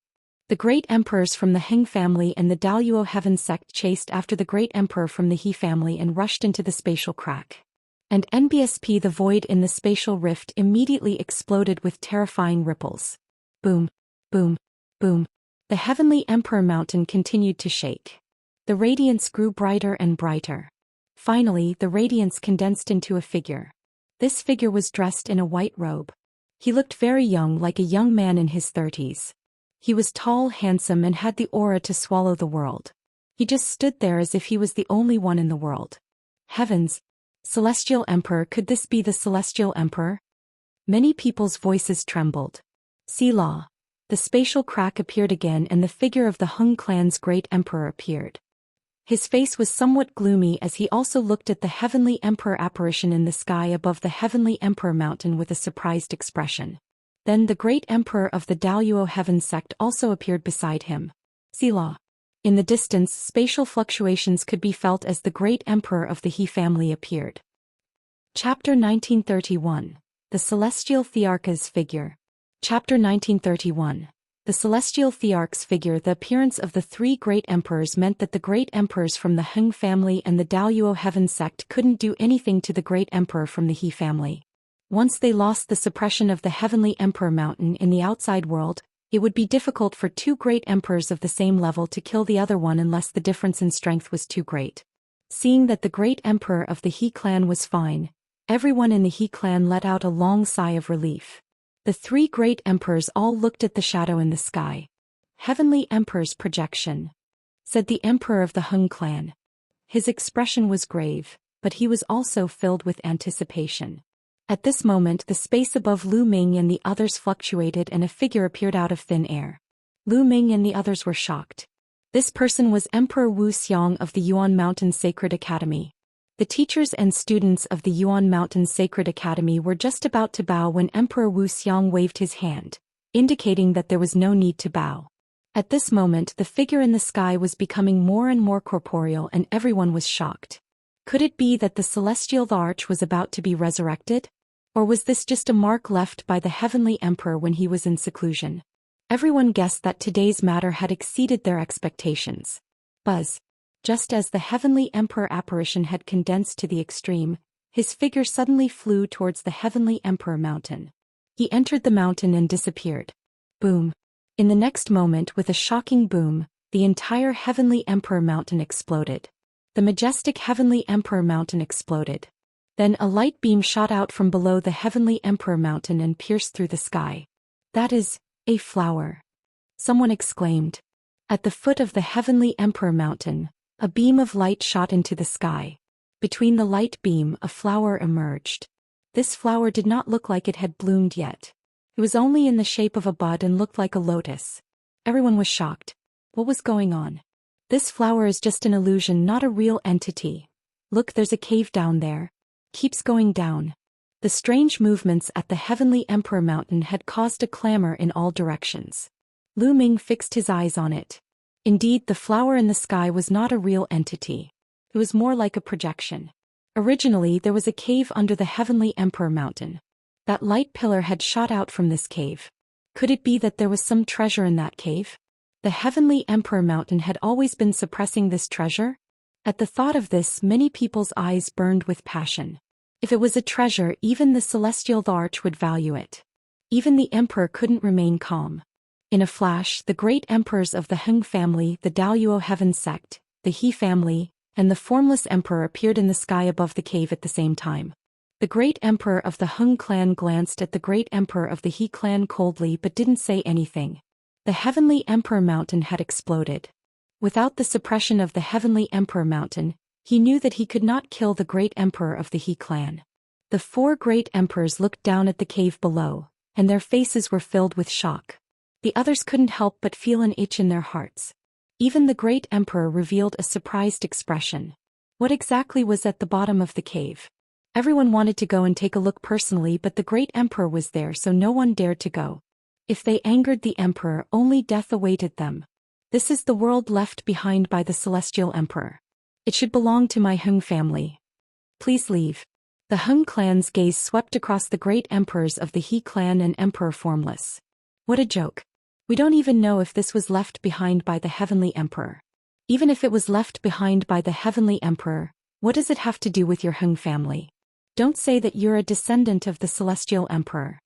Speaker 1: The great emperors from the Heng family and the Daoist heaven sect chased after the great emperor from the He family and rushed into the spatial crack. And NBSP, the void in the spatial rift, immediately exploded with terrifying ripples. Boom. Boom. Boom. The heavenly emperor mountain continued to shake. The radiance grew brighter and brighter. Finally, the radiance condensed into a figure. This figure was dressed in a white robe. He looked very young, like a young man in his 30s. He was tall, handsome, and had the aura to swallow the world. He just stood there as if he was the only one in the world. Heavens! Celestial Emperor, could this be the Celestial Emperor? Many people's voices trembled. Selah. The spatial crack appeared again and the figure of the Heng clan's great emperor appeared. His face was somewhat gloomy as he also looked at the heavenly emperor apparition in the sky above the heavenly emperor mountain with a surprised expression. Then the great emperor of the Daoist heaven sect also appeared beside him. Selah. In the distance, spatial fluctuations could be felt as the great emperor of the He family appeared. Chapter 1931. The Celestial Thearch's Figure. Chapter 1931. The Celestial Thearch's Figure. The appearance of the 3 great emperors meant that the great emperors from the Heng family and the Daoist heaven sect couldn't do anything to the great emperor from the He family. Once they lost the suppression of the heavenly emperor mountain in the outside world, it would be difficult for 2 great emperors of the same level to kill the other one unless the difference in strength was too great. Seeing that the great emperor of the He clan was fine, everyone in the He clan let out a long sigh of relief. The 3 great emperors all looked at the shadow in the sky. Heavenly Emperor's projection, said the emperor of the Heng clan. His expression was grave, but he was also filled with anticipation. At this moment the space above Lu Ming and the others fluctuated and a figure appeared out of thin air. Lu Ming and the others were shocked. This person was Emperor Wuxia of the Yuan Mountain Sacred Academy. The teachers and students of the Yuan Mountain Sacred Academy were just about to bow when Emperor Wuxia waved his hand, indicating that there was no need to bow. At this moment the figure in the sky was becoming more and more corporeal and everyone was shocked. Could it be that the celestial Thearch was about to be resurrected? Or was this just a mark left by the heavenly emperor when he was in seclusion? Everyone guessed that today's matter had exceeded their expectations. Buzz. Just as the heavenly emperor apparition had condensed to the extreme, his figure suddenly flew towards the heavenly emperor mountain. He entered the mountain and disappeared. Boom. In the next moment, with a shocking boom, the entire heavenly emperor mountain exploded. The majestic heavenly emperor mountain exploded. Then a light beam shot out from below the heavenly emperor mountain and pierced through the sky. That is a flower, someone exclaimed. At the foot of the heavenly emperor mountain, a beam of light shot into the sky. Between the light beam, a flower emerged. This flower did not look like it had bloomed yet. It was only in the shape of a bud and looked like a lotus. Everyone was shocked. What was going on? This flower is just an illusion, not a real entity. Look, there's a cave down there. Keeps going down. The strange movements at the Heavenly Emperor Mountain had caused a clamor in all directions. Lu Ming fixed his eyes on it. Indeed, the flower in the sky was not a real entity. It was more like a projection. Originally, there was a cave under the Heavenly Emperor Mountain. That light pillar had shot out from this cave. Could it be that there was some treasure in that cave? The Heavenly Emperor Mountain had always been suppressing this treasure? At the thought of this, many people's eyes burned with passion. If it was a treasure, even the celestial Thearch would value it. Even the emperor couldn't remain calm. In a flash, the great emperors of the Heng family, the Daoist heaven sect, the He family, and the formless emperor appeared in the sky above the cave at the same time. The great emperor of the Heng clan glanced at the great emperor of the He clan coldly but didn't say anything. The Heavenly Emperor Mountain had exploded. Without the suppression of the Heavenly Emperor Mountain, he knew that he could not kill the great emperor of the He clan. The 4 great emperors looked down at the cave below, and their faces were filled with shock. The others couldn't help but feel an itch in their hearts. Even the great emperor revealed a surprised expression. What exactly was at the bottom of the cave? Everyone wanted to go and take a look personally, but the great emperor was there, so no one dared to go. If they angered the emperor, only death awaited them. This is the world left behind by the celestial emperor. It should belong to my Heng family. Please leave. The Heng clan's gaze swept across the great emperors of the He clan and Emperor Formless. What a joke. We don't even know if this was left behind by the Heavenly Emperor. Even if it was left behind by the Heavenly Emperor, what does it have to do with your Heng family? Don't say that you're a descendant of the Celestial Emperor.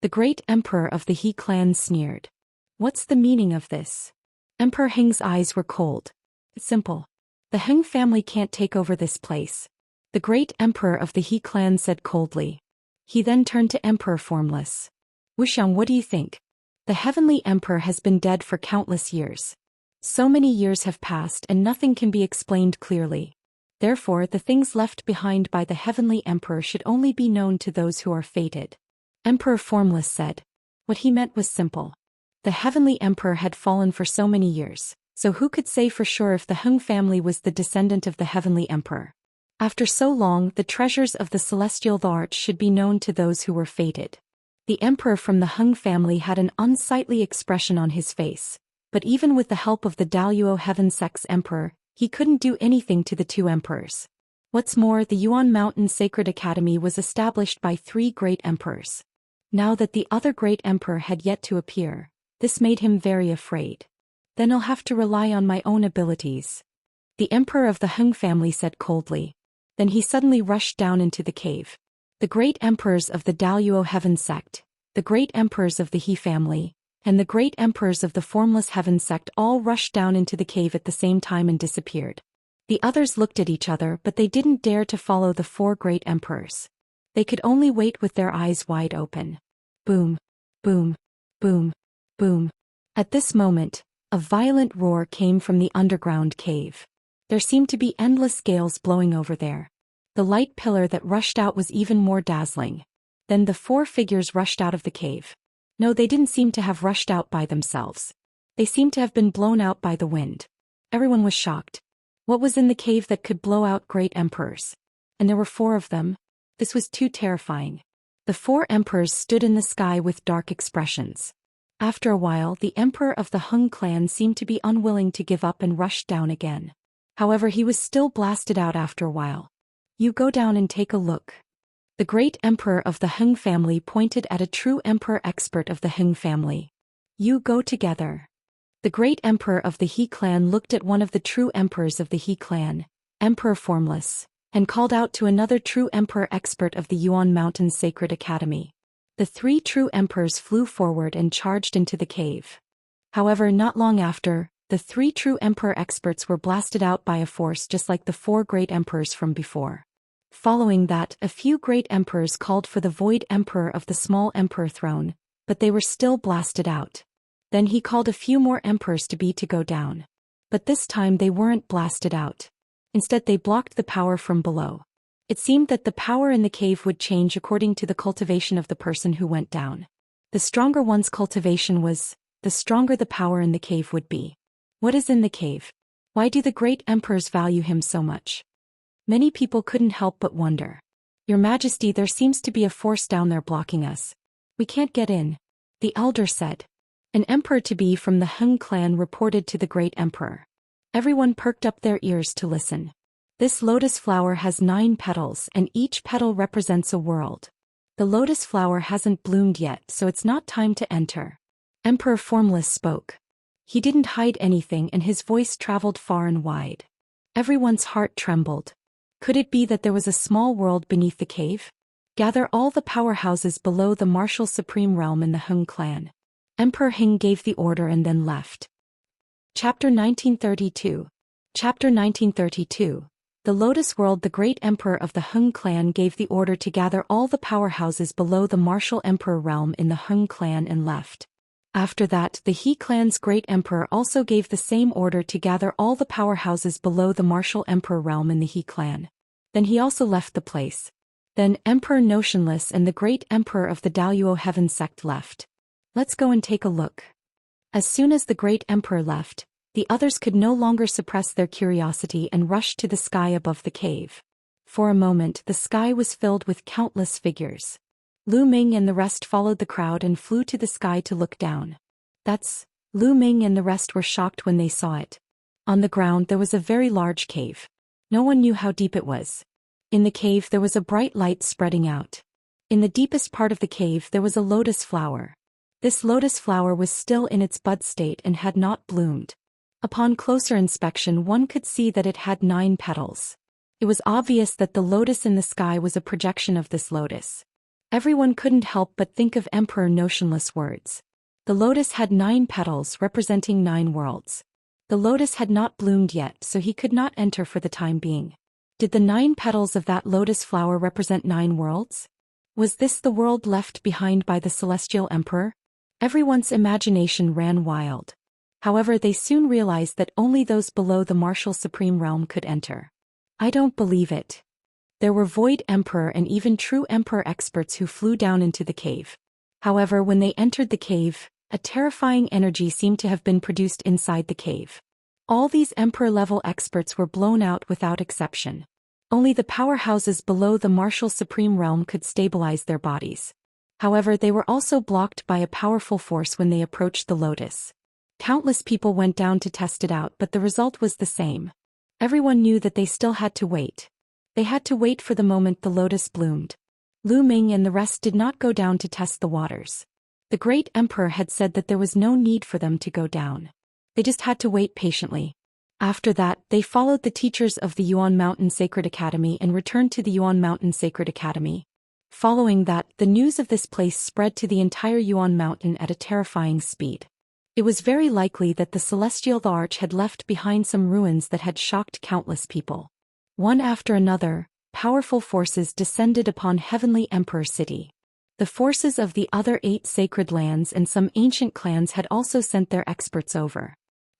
Speaker 1: The great emperor of the He clan sneered. What's the meaning of this? Emperor Heng's eyes were cold. It's simple. The Heng family can't take over this place. The great emperor of the He clan said coldly. He then turned to Emperor Formless. Wuxia, what do you think? The Heavenly Emperor has been dead for countless years. So many years have passed and nothing can be explained clearly. Therefore, the things left behind by the Heavenly Emperor should only be known to those who are fated. Emperor Formless said. What he meant was simple. The Heavenly Emperor had fallen for so many years, so who could say for sure if the Heng family was the descendant of the Heavenly Emperor? After so long, the treasures of the Celestial Thearch should be known to those who were fated. The Emperor from the Heng family had an unsightly expression on his face, but even with the help of the Daoist Heaven Sect's Emperor, he couldn't do anything to the 2 emperors. What's more, the Yuan Mountain Sacred Academy was established by 3 great emperors. Now that the other great emperor had yet to appear, this made him very afraid. Then I'll have to rely on my own abilities. The emperor of the Heng family said coldly. Then he suddenly rushed down into the cave. The great emperors of the Daoist Heaven Sect, the great emperors of the He family, and the great emperors of the Formless Heaven Sect all rushed down into the cave at the same time and disappeared. The others looked at each other, but they didn't dare to follow the 4 great emperors. They could only wait with their eyes wide open. Boom, boom, boom, boom. At this moment, a violent roar came from the underground cave. There seemed to be endless gales blowing over there. The light pillar that rushed out was even more dazzling. Then the 4 figures rushed out of the cave. No, they didn't seem to have rushed out by themselves. They seemed to have been blown out by the wind. Everyone was shocked. What was in the cave that could blow out great emperors? And there were 4 of them. This was too terrifying. The 4 emperors stood in the sky with dark expressions. After a while, the emperor of the Heng clan seemed to be unwilling to give up and rushed down again. However, he was still blasted out after a while. You go down and take a look. The great emperor of the Heng family pointed at a true emperor expert of the Heng family. You go together. The great emperor of the He clan looked at one of the true emperors of the He clan, Emperor Formless, and called out to another true emperor expert of the Yuan Mountain Sacred Academy. The 3 true emperors flew forward and charged into the cave. However, not long after, the 3 true emperor experts were blasted out by a force just like the 4 great emperors from before. Following that, a few great emperors called for the Void Emperor of the Small Emperor throne, but they were still blasted out. Then he called a few more emperors to go down. But this time they weren't blasted out. Instead they blocked the power from below. It seemed that the power in the cave would change according to the cultivation of the person who went down. The stronger one's cultivation was, the stronger the power in the cave would be. What is in the cave? Why do the great emperors value him so much? Many people couldn't help but wonder. Your Majesty, there seems to be a force down there blocking us. We can't get in. The elder said. An emperor-to-be from the Hung clan reported to the great emperor. Everyone perked up their ears to listen. This lotus flower has 9 petals and each petal represents a world. The lotus flower hasn't bloomed yet, so it's not time to enter. Emperor Formless spoke. He didn't hide anything and his voice traveled far and wide. Everyone's heart trembled. Could it be that there was a small world beneath the cave? Gather all the powerhouses below the martial supreme realm in the Hung clan. Emperor Hing gave the order and then left. Chapter 1932. Chapter 1932. The Lotus World. The great emperor of the Hung clan gave the order to gather all the powerhouses below the martial emperor realm in the Hung clan and left. After that, the He clan's great emperor also gave the same order to gather all the powerhouses below the martial emperor realm in the He clan. Then he also left the place. Then Emperor Notionless and the great emperor of the Daoist Heaven sect left. Let's go and take a look. As soon as the great emperor left, the others could no longer suppress their curiosity and rushed to the sky above the cave. For a moment the sky was filled with countless figures. Lu Ming and the rest followed the crowd and flew to the sky to look down. Lu Ming and the rest were shocked when they saw it. On the ground there was a very large cave. No one knew how deep it was. In the cave there was a bright light spreading out. In the deepest part of the cave there was a lotus flower. This lotus flower was still in its bud state and had not bloomed. Upon closer inspection one could see that it had 9 petals. It was obvious that the lotus in the sky was a projection of this lotus. Everyone couldn't help but think of Emperor Notionless' words. The lotus had 9 petals representing 9 worlds. The lotus had not bloomed yet, so he could not enter for the time being. Did the 9 petals of that lotus flower represent 9 worlds? Was this the world left behind by the celestial emperor? Everyone's imagination ran wild. However, they soon realized that only those below the martial supreme realm could enter. I don't believe it. There were Void Emperor and even True Emperor experts who flew down into the cave. However, when they entered the cave, a terrifying energy seemed to have been produced inside the cave. All these Emperor-level experts were blown out without exception. Only the powerhouses below the martial supreme realm could stabilize their bodies. However, they were also blocked by a powerful force when they approached the lotus. Countless people went down to test it out, but the result was the same. Everyone knew that they still had to wait. They had to wait for the moment the lotus bloomed. Lu Ming and the rest did not go down to test the waters. The great emperor had said that there was no need for them to go down. They just had to wait patiently. After that, they followed the teachers of the Yuan Mountain Sacred Academy and returned to the Yuan Mountain Sacred Academy. Following that, the news of this place spread to the entire Yuan Mountain at a terrifying speed. It was very likely that the celestial Thearch had left behind some ruins that had shocked countless people. One after another, powerful forces descended upon Heavenly Emperor City. The forces of the other 8 sacred lands and some ancient clans had also sent their experts over.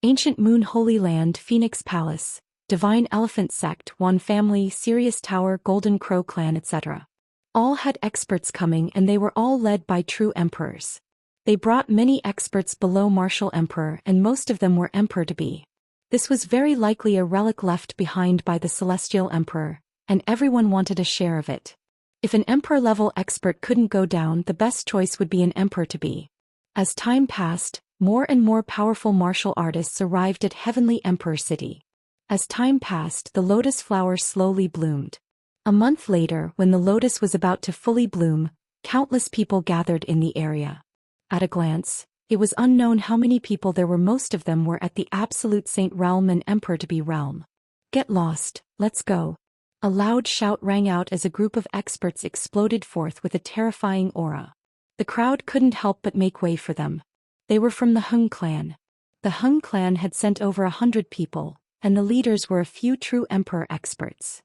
Speaker 1: Ancient Moon Holy Land, Phoenix Palace, Divine Elephant Sect, One Family, Sirius Tower, Golden Crow Clan, etc. All had experts coming and they were all led by true emperors. They brought many experts below Martial Emperor and most of them were emperor-to-be. This was very likely a relic left behind by the Celestial Emperor, and everyone wanted a share of it. If an emperor-level expert couldn't go down, the best choice would be an emperor-to-be. As time passed, more and more powerful martial artists arrived at Heavenly Emperor City. As time passed, the lotus flower slowly bloomed. A month later, when the lotus was about to fully bloom, countless people gathered in the area. At a glance, it was unknown how many people there were. Most of them were at the Absolute Saint realm and Emperor-to-be realm. Get lost, let's go. A loud shout rang out as a group of experts exploded forth with a terrifying aura. The crowd couldn't help but make way for them. They were from the Hung clan. The Hung clan had sent over 100 people, and the leaders were a few true emperor experts.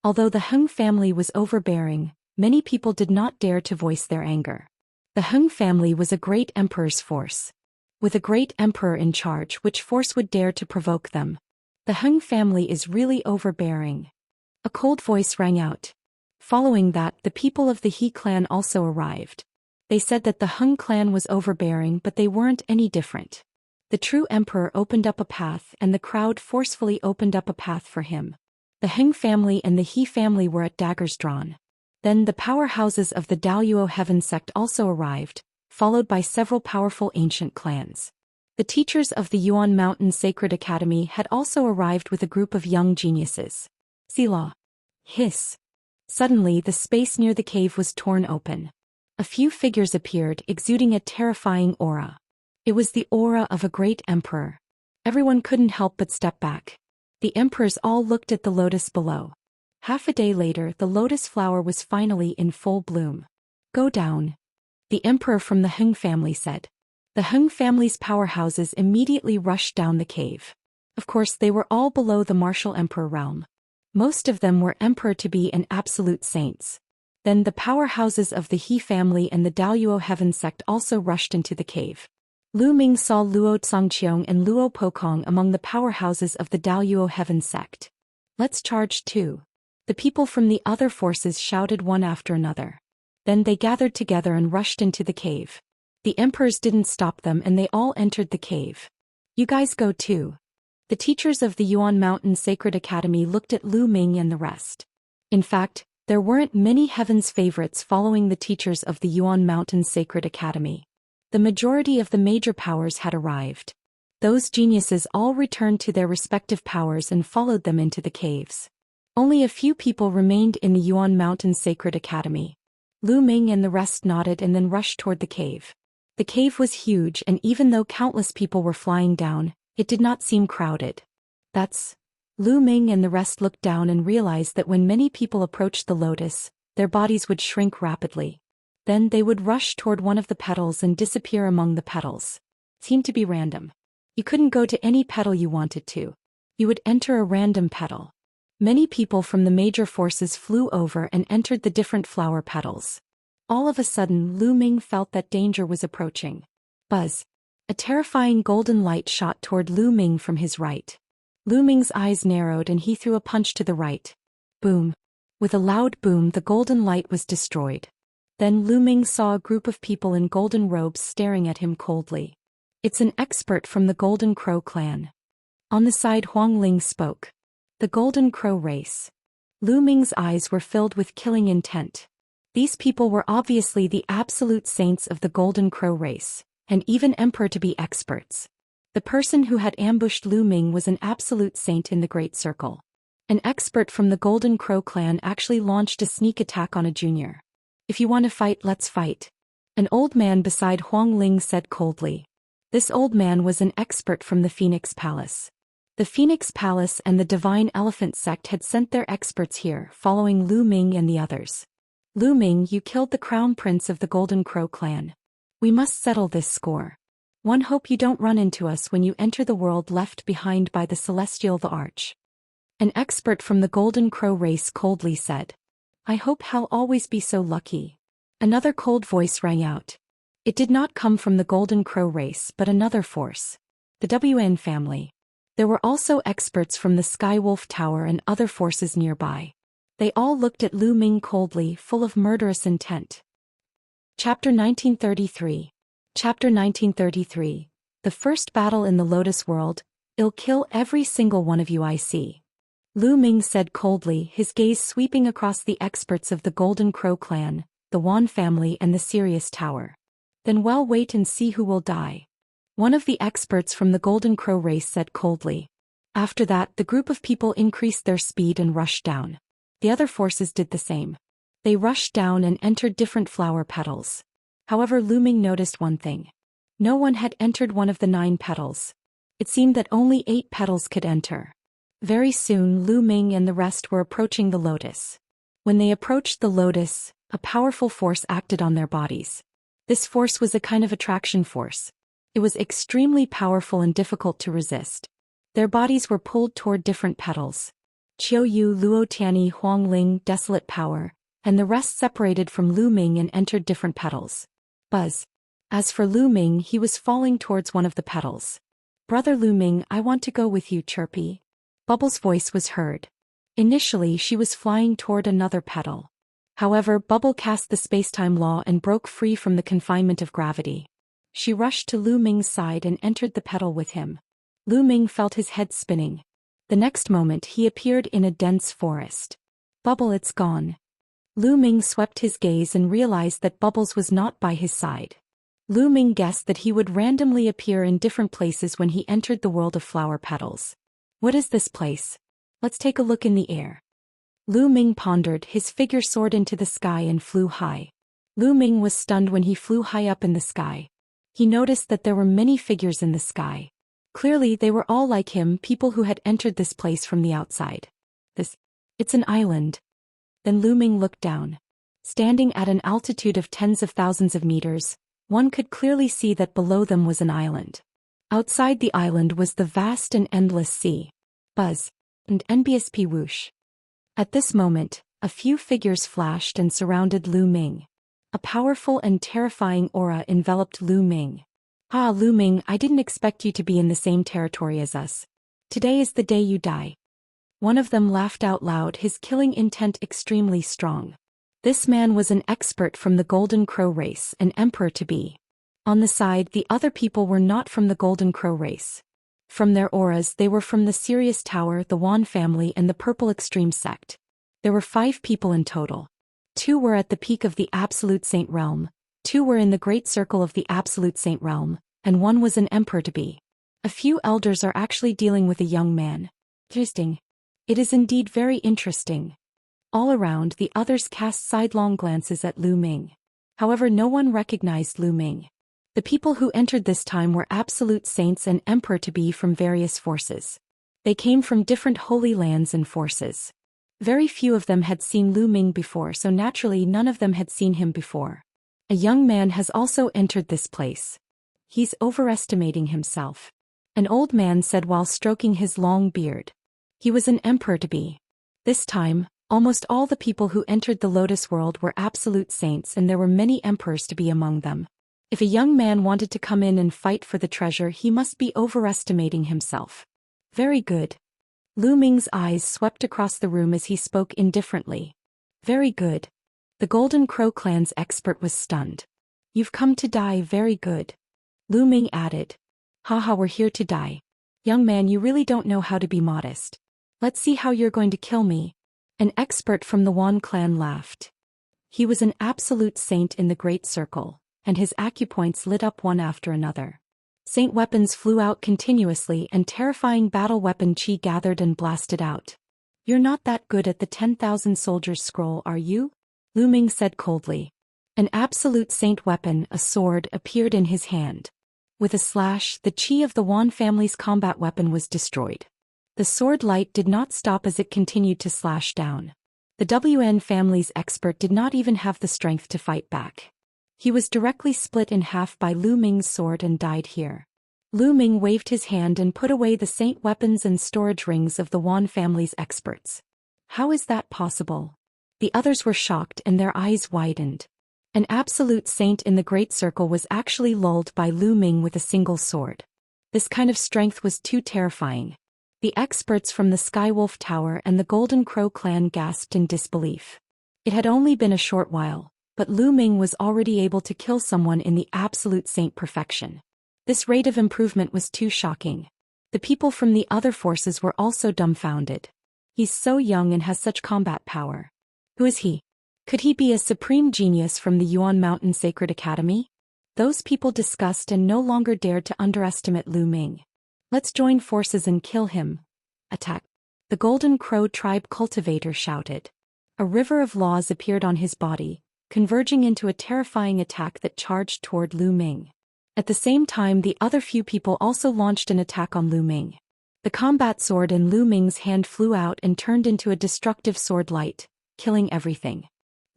Speaker 1: Although the Hung family was overbearing, many people did not dare to voice their anger. The Hung family was a great emperor's force. With a great emperor in charge, which force would dare to provoke them? The Hung family is really overbearing. A cold voice rang out. Following that, the people of the He clan also arrived. They said that the Hung clan was overbearing, but they weren't any different. The true emperor opened up a path, and the crowd forcefully opened up a path for him. The Heng family and the He family were at daggers drawn. Then the powerhouses of the Daoist Heaven sect also arrived, followed by several powerful ancient clans. The teachers of the Yuan Mountain Sacred Academy had also arrived with a group of young geniuses. Selah. Hiss. Suddenly the space near the cave was torn open. A few figures appeared, exuding a terrifying aura. It was the aura of a great emperor. Everyone couldn't help but step back. The emperors all looked at the lotus below. Half a day later, the lotus flower was finally in full bloom. Go down. The emperor from the Heng family said. The Heng family's powerhouses immediately rushed down the cave. Of course, they were all below the martial emperor realm. Most of them were emperor-to-be and absolute saints. Then the powerhouses of the He family and the Daoist Heaven sect also rushed into the cave. Lu Ming saw Luo Tsangqiong and Luo Pokong among the powerhouses of the Daoist Heaven sect. Let's charge too. The people from the other forces shouted one after another. Then they gathered together and rushed into the cave. The emperors didn't stop them and they all entered the cave. You guys go too. The teachers of the Yuan Mountain Sacred Academy looked at Lu Ming and the rest. In fact, there weren't many heaven's favorites following the teachers of the Yuan Mountain Sacred Academy. The majority of the major powers had arrived. Those geniuses all returned to their respective powers and followed them into the caves. Only a few people remained in the Yuan Mountain Sacred Academy. Lu Ming and the rest nodded and then rushed toward the cave. The cave was huge, and even though countless people were flying down, it did not seem crowded. Lu Ming and the rest looked down and realized that when many people approached the lotus, their bodies would shrink rapidly. Then they would rush toward one of the petals and disappear among the petals. It seemed to be random. You couldn't go to any petal you wanted to. You would enter a random petal. Many people from the major forces flew over and entered the different flower petals. All of a sudden, Lu Ming felt that danger was approaching. Buzz. A terrifying golden light shot toward Lu Ming from his right. Lu Ming's eyes narrowed and he threw a punch to the right. Boom. With a loud boom, the golden light was destroyed. Then Lu Ming saw a group of people in golden robes staring at him coldly. It's an expert from the Golden Crow clan. On the side, Huang Ling spoke. The Golden Crow race. Lu Ming's eyes were filled with killing intent. These people were obviously the absolute saints of the Golden Crow race, and even emperor-to-be experts. The person who had ambushed Lu Ming was an absolute saint in the Great Circle. An expert from the Golden Crow clan actually launched a sneak attack on a junior. If you want to fight, let's fight. An old man beside Huang Ling said coldly. This old man was an expert from the Phoenix Palace. The Phoenix Palace and the Divine Elephant sect had sent their experts here, following Lu Ming and the others. Lu Ming, you killed the crown prince of the Golden Crow clan. We must settle this score. One hope you don't run into us when you enter the world left behind by the celestial Thearch. An expert from the Golden Crow race coldly said. I hope I'll always be so lucky. Another cold voice rang out. It did not come from the Golden Crow race but another force. The WN family. There were also experts from the Skywolf Tower and other forces nearby. They all looked at Lu Ming coldly, full of murderous intent. Chapter 1933. Chapter 1933. The first battle in the Lotus World. I'll kill every single one of you I see. Lu Ming said coldly, his gaze sweeping across the experts of the Golden Crow clan, the Wan family and the Sirius Tower. Then wait and see who will die. One of the experts from the Golden Crow race said coldly. After that, the group of people increased their speed and rushed down. The other forces did the same. They rushed down and entered different flower petals. However, Lu Ming noticed one thing. No one had entered one of the 9 petals. It seemed that only 8 petals could enter. Very soon Lu Ming and the rest were approaching the lotus. When they approached the lotus, a powerful force acted on their bodies. This force was a kind of attraction force. It was extremely powerful and difficult to resist. Their bodies were pulled toward different petals. Qiu Yu, Luo Tianyi, Huang Ling, Desolate Power, and the rest separated from Lu Ming and entered different petals. Buzz. As for Lu Ming, he was falling towards one of the petals. Brother Lu Ming, I want to go with you, Chirpy. Bubble's voice was heard. Initially she was flying toward another petal. However, Bubble cast the spacetime law and broke free from the confinement of gravity. She rushed to Lu Ming's side and entered the petal with him. Lu Ming felt his head spinning. The next moment he appeared in a dense forest. Bubble, it's gone. Lu Ming swept his gaze and realized that Bubbles was not by his side. Lu Ming guessed that he would randomly appear in different places when he entered the world of flower petals. What is this place? Let's take a look in the air. Lu Ming pondered, his figure soared into the sky and flew high. Lu Ming was stunned when he flew high up in the sky. He noticed that there were many figures in the sky. Clearly they were all like him, people who had entered this place from the outside. It's an island. Then Lu Ming looked down. Standing at an altitude of tens of thousands of meters, one could clearly see that below them was an island. Outside the island was the vast and endless sea. Buzz. And NBSP whoosh. At this moment, a few figures flashed and surrounded Lu Ming. A powerful and terrifying aura enveloped Lu Ming. Ah, Lu Ming, I didn't expect you to be in the same territory as us. Today is the day you die. One of them laughed out loud, his killing intent extremely strong. This man was an expert from the Golden Crow race, an emperor to be. On the side, the other people were not from the Golden Crow race. From their auras, they were from the Sirius Tower, the Wan family, and the Purple Extreme sect. There were 5 people in total. 2 were at the peak of the Absolute Saint realm, 2 were in the Great Circle of the Absolute Saint realm, and 1 was an emperor to be. A few elders are actually dealing with a young man. Interesting. It is indeed very interesting. All around, the others cast sidelong glances at Lu Ming. However, no one recognized Lu Ming. The people who entered this time were absolute saints and emperor-to-be from various forces. They came from different holy lands and forces. Very few of them had seen Lu Ming before, so naturally none of them had seen him before. A young man has also entered this place. He's overestimating himself. An old man said while stroking his long beard. He was an emperor-to-be. This time, almost all the people who entered the Lotus world were absolute saints, and there were many emperors to be among them. If a young man wanted to come in and fight for the treasure, he must be overestimating himself. Very good. Lu Ming's eyes swept across the room as he spoke indifferently. Very good. The Golden Crow clan's expert was stunned. You've come to die, very good. Lu Ming added. Haha, we're here to die. Young man, you really don't know how to be modest. Let's see how you're going to kill me. An expert from the Wan clan laughed. He was an absolute saint in the Great Circle, and his acupoints lit up one after another. Saint weapons flew out continuously, and terrifying battle weapon chi gathered and blasted out. You're not that good at the 10,000 soldiers scroll, are you? Lu Ming said coldly. An absolute saint weapon, a sword, appeared in his hand. With a slash, the chi of the Wan family's combat weapon was destroyed. The sword light did not stop as it continued to slash down. The WN family's expert did not even have the strength to fight back. He was directly split in half by Lu Ming's sword and died here. Lu Ming waved his hand and put away the saint weapons and storage rings of the Wan family's experts. How is that possible? The others were shocked and their eyes widened. An absolute saint in the Great Circle was actually lulled by Lu Ming with a single sword. This kind of strength was too terrifying. The experts from the Skywolf Tower and the Golden Crow clan gasped in disbelief. It had only been a short while, but Lu Ming was already able to kill someone in the absolute saint perfection. This rate of improvement was too shocking. The people from the other forces were also dumbfounded. He's so young and has such combat power. Who is he? Could he be a supreme genius from the Yuan Mountain Sacred Academy? Those people discussed and no longer dared to underestimate Lu Ming. Let's join forces and kill him. Attack. The Golden Crow tribe cultivator shouted. A river of laws appeared on his body, converging into a terrifying attack that charged toward Lu Ming. At the same time, the other few people also launched an attack on Lu Ming. The combat sword in Lu Ming's hand flew out and turned into a destructive sword light, killing everything.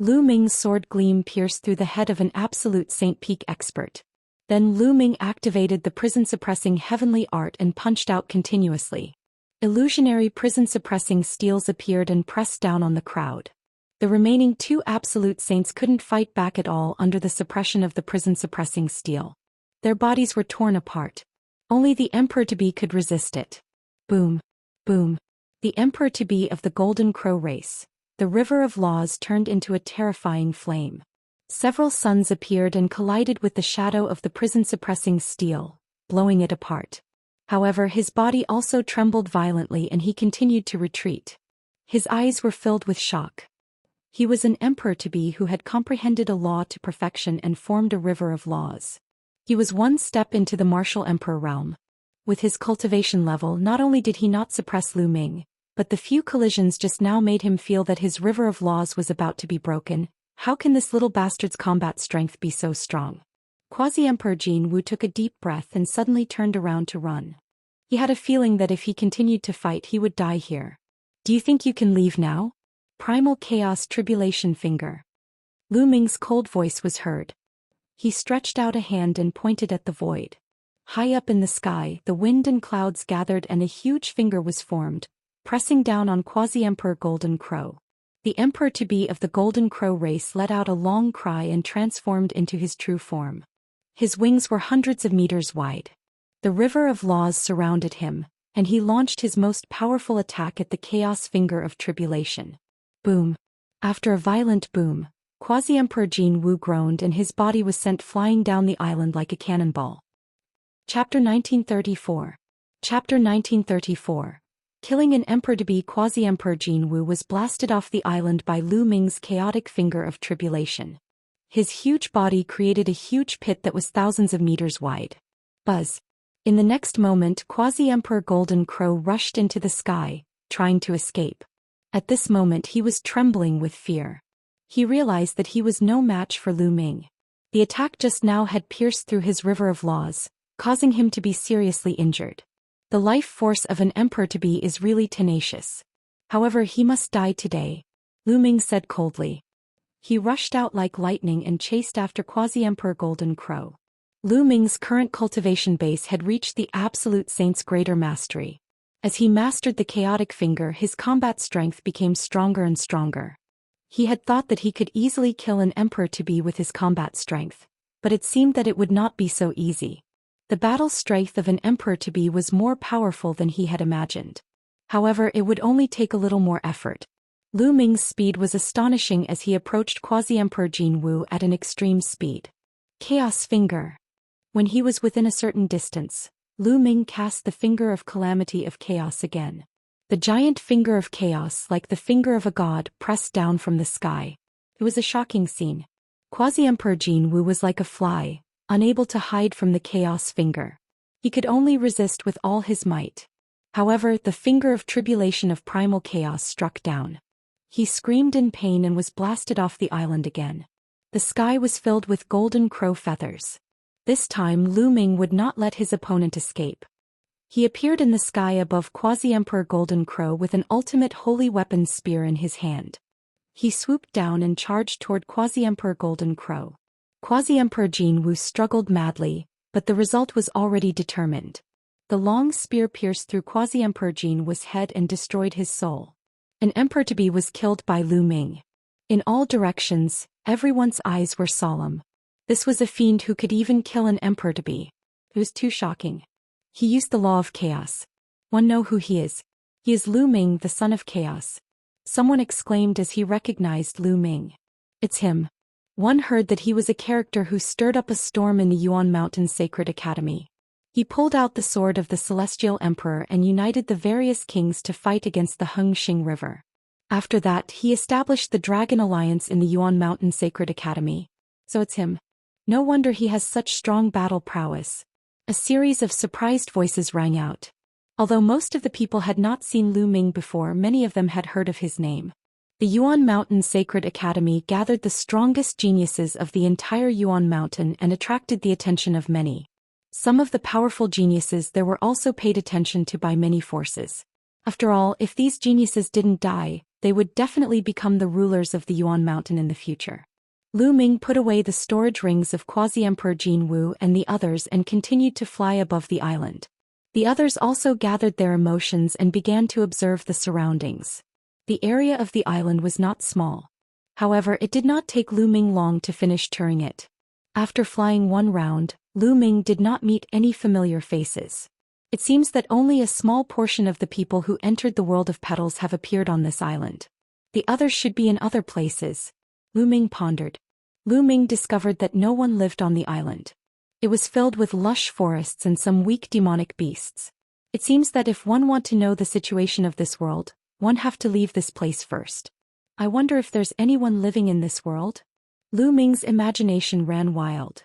Speaker 1: Lu Ming's sword gleam pierced through the head of an absolute Saint Peak expert. Then Lu Ming activated the prison-suppressing heavenly art and punched out continuously. Illusionary prison-suppressing steels appeared and pressed down on the crowd. The remaining 2 absolute saints couldn't fight back at all under the suppression of the prison-suppressing steel. Their bodies were torn apart. Only the Emperor-to-be could resist it. Boom. Boom. The Emperor-to-be of the Golden Crow race, the river of laws turned into a terrifying flame. Several suns appeared and collided with the shadow of the prison-suppressing steel, blowing it apart. However, his body also trembled violently and he continued to retreat. His eyes were filled with shock. He was an emperor-to-be who had comprehended a law to perfection and formed a river of laws. He was one step into the martial emperor realm. With his cultivation level, not only did he not suppress Lu Ming, but the few collisions just now made him feel that his river of laws was about to be broken. How can this little bastard's combat strength be so strong? Quasi-Emperor Jin Wu took a deep breath and suddenly turned around to run. He had a feeling that if he continued to fight he would die here. Do you think you can leave now? Primal Chaos Tribulation Finger. Lu Ming's cold voice was heard. He stretched out a hand and pointed at the void. High up in the sky, the wind and clouds gathered and a huge finger was formed, pressing down on Quasi-Emperor Golden Crow. The emperor-to-be of the Golden Crow race let out a long cry and transformed into his true form. His wings were hundreds of meters wide. The river of laws surrounded him, and he launched his most powerful attack at the Chaos Finger of Tribulation. Boom. After a violent boom, Quasi-Emperor Jin Wu groaned and his body was sent flying down the island like a cannonball. Chapter 1934. Chapter 1934. Killing an emperor-to-be. Quasi-Emperor Jin Wu was blasted off the island by Lu Ming's chaotic finger of tribulation. His huge body created a huge pit that was thousands of meters wide. Buzz. In the next moment, Quasi-Emperor Golden Crow rushed into the sky, trying to escape. At this moment he was trembling with fear. He realized that he was no match for Lu Ming. The attack just now had pierced through his river of laws, causing him to be seriously injured. The life force of an emperor-to-be is really tenacious. However, he must die today, Lu Ming said coldly. He rushed out like lightning and chased after Quasi-Emperor Golden Crow. Lu Ming's current cultivation base had reached the absolute saint's greater mastery. As he mastered the chaotic finger, his combat strength became stronger and stronger. He had thought that he could easily kill an emperor-to-be with his combat strength, but it seemed that it would not be so easy. The battle strength of an emperor-to-be was more powerful than he had imagined. However, it would only take a little more effort. Lu Ming's speed was astonishing as he approached Quasi-Emperor Jin Wu at an extreme speed. Chaos Finger. When he was within a certain distance, Lu Ming cast the Finger of Calamity of Chaos again. The giant finger of chaos, like the finger of a god, pressed down from the sky. It was a shocking scene. Quasi-Emperor Jin Wu was like a fly, unable to hide from the chaos finger. He could only resist with all his might. However, the finger of tribulation of primal chaos struck down. He screamed in pain and was blasted off the island again. The sky was filled with golden crow feathers. This time Lu Ming would not let his opponent escape. He appeared in the sky above Quasi-Emperor Golden Crow with an ultimate holy weapon spear in his hand. He swooped down and charged toward Quasi-Emperor Golden Crow. Quasi-Emperor Jin Wu struggled madly, but the result was already determined. The long spear pierced through Quasi-Emperor Jin Wu's head and destroyed his soul. An emperor-to-be was killed by Lu Ming. In all directions, everyone's eyes were solemn. This was a fiend who could even kill an emperor-to-be. It was too shocking. He used the law of chaos. One know who he is. He is Lu Ming, the son of chaos. Someone exclaimed as he recognized Lu Ming. It's him. One heard that he was a character who stirred up a storm in the Yuan Mountain Sacred Academy. He pulled out the sword of the Celestial Emperor and united the various kings to fight against the Hengxing River. After that, he established the Dragon Alliance in the Yuan Mountain Sacred Academy. So it's him. No wonder he has such strong battle prowess. A series of surprised voices rang out. Although most of the people had not seen Lu Ming before, many of them had heard of his name. The Yuan Mountain Sacred Academy gathered the strongest geniuses of the entire Yuan Mountain and attracted the attention of many. Some of the powerful geniuses there were also paid attention to by many forces. After all, if these geniuses didn't die, they would definitely become the rulers of the Yuan Mountain in the future. Lu Ming put away the storage rings of Quasi-Emperor Jin Wu and the others and continued to fly above the island. The others also gathered their emotions and began to observe the surroundings. The area of the island was not small. However, it did not take Lu Ming long to finish touring it. After flying one round, Lu Ming did not meet any familiar faces. It seems that only a small portion of the people who entered the world of petals have appeared on this island. The others should be in other places. Lu Ming pondered. Lu Ming discovered that no one lived on the island. It was filled with lush forests and some weak demonic beasts. It seems that if one want to know the situation of this world, one have to leave this place first. I wonder if there's anyone living in this world? Lu Ming's imagination ran wild.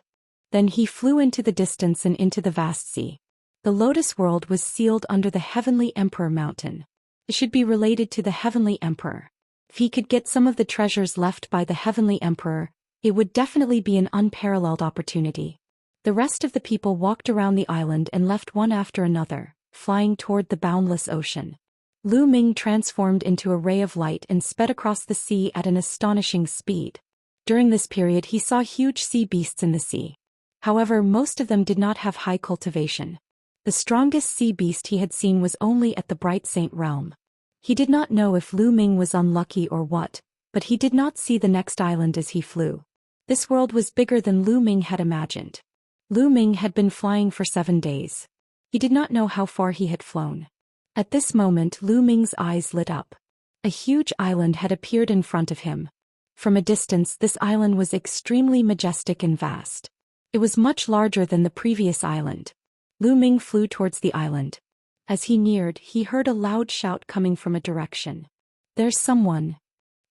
Speaker 1: Then he flew into the distance and into the vast sea. The Lotus World was sealed under the Heavenly Emperor Mountain. It should be related to the Heavenly Emperor. If he could get some of the treasures left by the Heavenly Emperor, it would definitely be an unparalleled opportunity. The rest of the people walked around the island and left one after another, flying toward the boundless ocean. Lu Ming transformed into a ray of light and sped across the sea at an astonishing speed. During this period he saw huge sea beasts in the sea. However, most of them did not have high cultivation. The strongest sea beast he had seen was only at the Bright Saint realm. He did not know if Lu Ming was unlucky or what, but he did not see the next island as he flew. This world was bigger than Lu Ming had imagined. Lu Ming had been flying for 7 days. He did not know how far he had flown. At this moment Lu Ming's eyes lit up. A huge island had appeared in front of him. From a distance this island was extremely majestic and vast. It was much larger than the previous island. Lu Ming flew towards the island. As he neared, he heard a loud shout coming from a direction. "There's someone."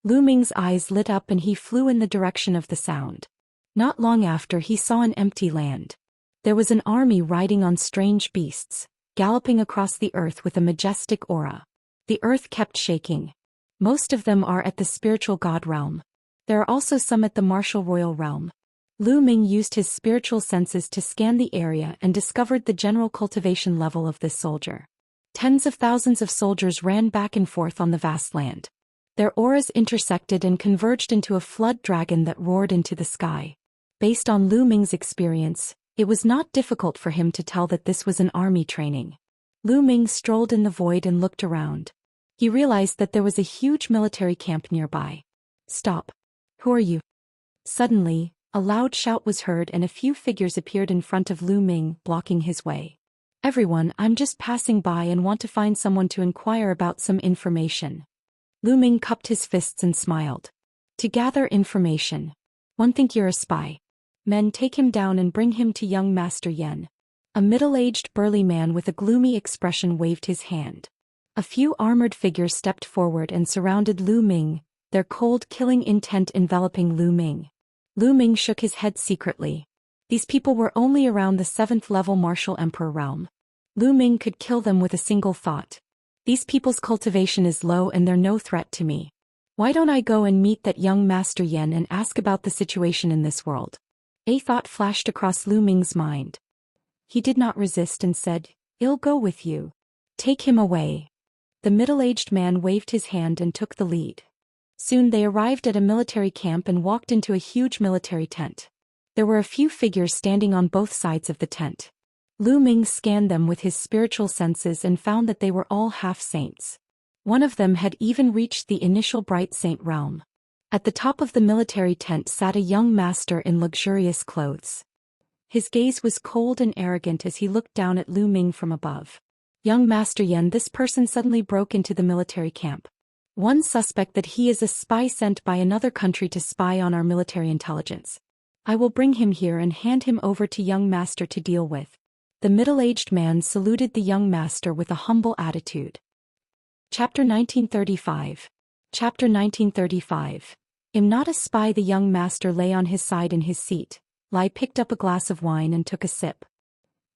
Speaker 1: Lu Ming's eyes lit up and he flew in the direction of the sound. Not long after he saw an empty land. There was an army riding on strange beasts, galloping across the earth with a majestic aura. The earth kept shaking. Most of them are at the spiritual god realm. There are also some at the martial royal realm. Lu Ming used his spiritual senses to scan the area and discovered the general cultivation level of this soldier. Tens of thousands of soldiers ran back and forth on the vast land. Their auras intersected and converged into a flood dragon that roared into the sky. Based on Lu Ming's experience, it was not difficult for him to tell that this was an army training. Lu Ming strolled in the void and looked around. He realized that there was a huge military camp nearby. "Stop. Who are you?" Suddenly, a loud shout was heard and a few figures appeared in front of Lu Ming, blocking his way. "Everyone, I'm just passing by and want to find someone to inquire about some information." Lu Ming cupped his fists and smiled. "To gather information. One think you're a spy. Men, take him down and bring him to young Master Yen." A middle-aged burly man with a gloomy expression waved his hand. A few armored figures stepped forward and surrounded Lu Ming, their cold killing intent enveloping Lu Ming. Lu Ming shook his head secretly. These people were only around the 7th level martial emperor realm. Lu Ming could kill them with a single thought. These people's cultivation is low and they're no threat to me. Why don't I go and meet that young Master Yen and ask about the situation in this world? A thought flashed across Lu Ming's mind. He did not resist and said, "I'll go with you. Take him away." The middle-aged man waved his hand and took the lead. Soon they arrived at a military camp and walked into a huge military tent. There were a few figures standing on both sides of the tent. Lu Ming scanned them with his spiritual senses and found that they were all half-saints. One of them had even reached the initial Bright Saint realm. At the top of the military tent sat a young master in luxurious clothes. His gaze was cold and arrogant as he looked down at Lu Ming from above. "Young Master Yen," this person suddenly broke into the military camp. "One suspect that he is a spy sent by another country to spy on our military intelligence. I will bring him here and hand him over to young master to deal with." The middle-aged man saluted the young master with a humble attitude. Chapter 1935. Chapter 1935. "I'm not a spy." The young master lay on his side in his seat. Lai picked up a glass of wine and took a sip.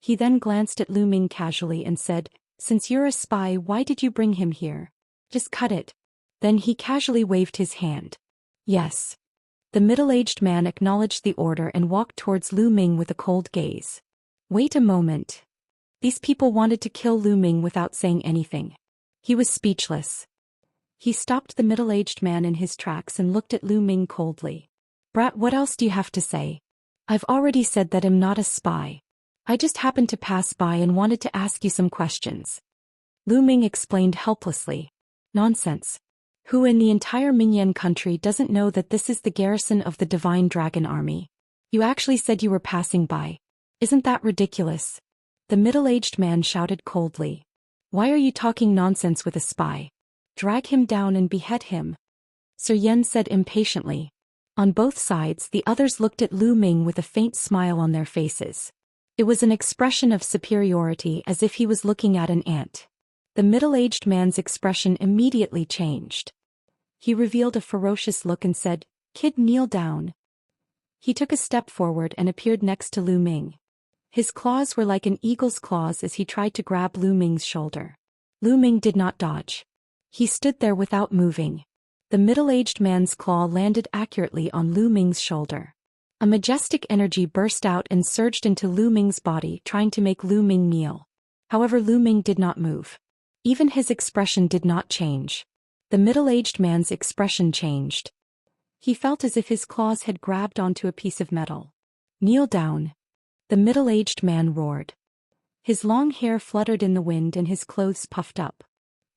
Speaker 1: He then glanced at Lu Ming casually and said, "Since you're a spy, why did you bring him here? Just cut it." Then he casually waved his hand. "Yes." The middle-aged man acknowledged the order and walked towards Lu Ming with a cold gaze. "Wait a moment." These people wanted to kill Lu Ming without saying anything. He was speechless. He stopped the middle-aged man in his tracks and looked at Lu Ming coldly. "Brat, what else do you have to say?" "I've already said that I'm not a spy. I just happened to pass by and wanted to ask you some questions." Lu Ming explained helplessly. "Nonsense. Who in the entire Minyan country doesn't know that this is the garrison of the Divine Dragon Army? You actually said you were passing by. Isn't that ridiculous?" The middle-aged man shouted coldly. "Why are you talking nonsense with a spy? Drag him down and behead him." Sir Yen said impatiently. On both sides, the others looked at Lu Ming with a faint smile on their faces. It was an expression of superiority, as if he was looking at an ant. The middle-aged man's expression immediately changed. He revealed a ferocious look and said, "Kid, kneel down." He took a step forward and appeared next to Lu Ming. His claws were like an eagle's claws as he tried to grab Lu Ming's shoulder. Lu Ming did not dodge. He stood there without moving. The middle-aged man's claw landed accurately on Lu Ming's shoulder. A majestic energy burst out and surged into Lu Ming's body, trying to make Lu Ming kneel. However, Lu Ming did not move. Even his expression did not change. The middle-aged man's expression changed. He felt as if his claws had grabbed onto a piece of metal. "Kneel down," the middle-aged man roared. His long hair fluttered in the wind and his clothes puffed up.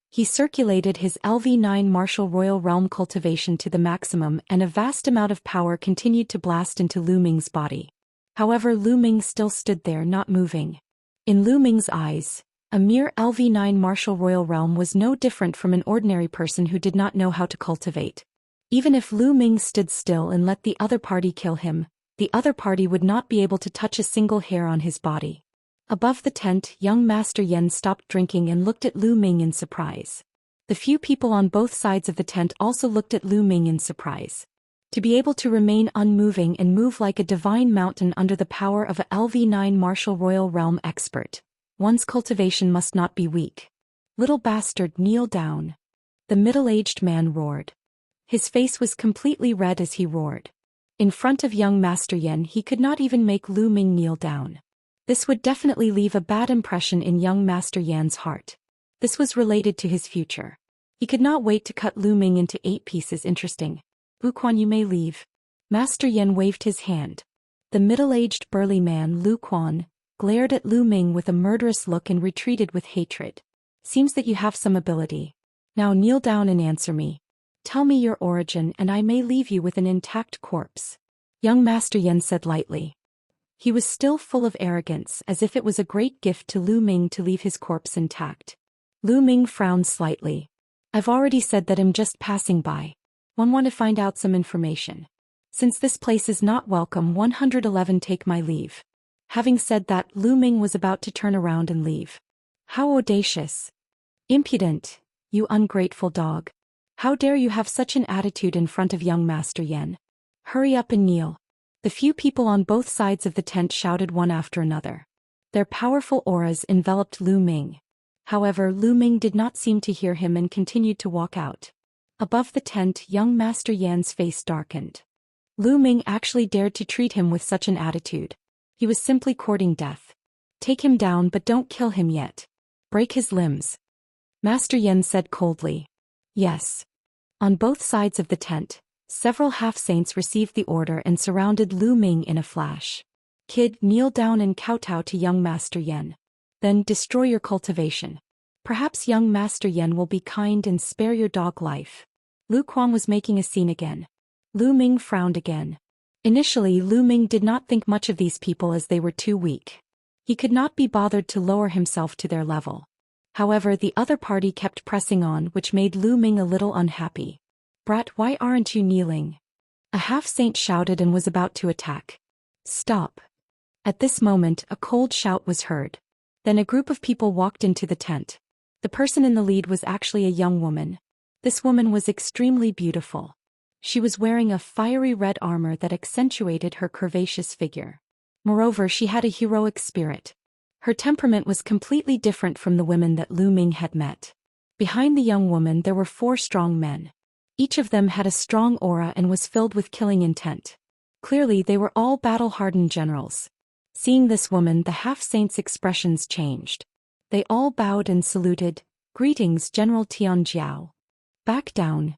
Speaker 1: He circulated his LV9 martial royal realm cultivation to the maximum, and a vast amount of power continued to blast into Lu Ming's body. However, Lu Ming still stood there, not moving. In Lu Ming's eyes, a mere LV9 martial royal realm was no different from an ordinary person who did not know how to cultivate. Even if Lu Ming stood still and let the other party kill him, the other party would not be able to touch a single hair on his body. Above the tent, young Master Yen stopped drinking and looked at Lu Ming in surprise. The few people on both sides of the tent also looked at Lu Ming in surprise. To be able to remain unmoving and move like a divine mountain under the power of a LV9 martial royal realm expert, one's cultivation must not be weak. "Little bastard, kneel down," the middle-aged man roared. His face was completely red as he roared. In front of young Master Yen, he could not even make Lu Ming kneel down. This would definitely leave a bad impression in young Master Yan's heart. This was related to his future. He could not wait to cut Lu Ming into 8 pieces. "Interesting. Luquan, you may leave." Master Yen waved his hand. The middle-aged burly man, Luquan, glared at Lu Ming with a murderous look and retreated with hatred. "Seems that you have some ability. Now kneel down and answer me. Tell me your origin and I may leave you with an intact corpse," young Master Yen said lightly. He was still full of arrogance, as if it was a great gift to Lu Ming to leave his corpse intact. Lu Ming frowned slightly. "I've already said that I'm just passing by. Want to find out some information. Since this place is not welcome, 111 take my leave." Having said that, Lu Ming was about to turn around and leave. "How audacious! Impudent, you ungrateful dog. How dare you have such an attitude in front of young Master Yen? Hurry up and kneel." The few people on both sides of the tent shouted one after another. Their powerful auras enveloped Lu Ming. However, Lu Ming did not seem to hear him and continued to walk out. Above the tent, young Master Yan's face darkened. Lu Ming actually dared to treat him with such an attitude. He was simply courting death. "Take him down, but don't kill him yet. Break his limbs," Master Yen said coldly. "Yes." On both sides of the tent, several half-saints received the order and surrounded Lu Ming in a flash. "Kid, kneel down and kowtow to young Master Yen. Then destroy your cultivation. Perhaps young Master Yen will be kind and spare your dog life." Lu Quan was making a scene again. Lu Ming frowned again. Initially, Lu Ming did not think much of these people as they were too weak. He could not be bothered to lower himself to their level. However, the other party kept pressing on, which made Lu Ming a little unhappy. "Brat, why aren't you kneeling?" A half-saint shouted and was about to attack. "Stop." At this moment, a cold shout was heard. Then a group of people walked into the tent. The person in the lead was actually a young woman. This woman was extremely beautiful. She was wearing a fiery red armor that accentuated her curvaceous figure. Moreover, she had a heroic spirit. Her temperament was completely different from the women that Lu Ming had met. Behind the young woman there were 4 strong men. Each of them had a strong aura and was filled with killing intent. Clearly they were all battle-hardened generals. Seeing this woman, the half-saints' expressions changed. They all bowed and saluted. "Greetings, General Tianjiao." "Back down."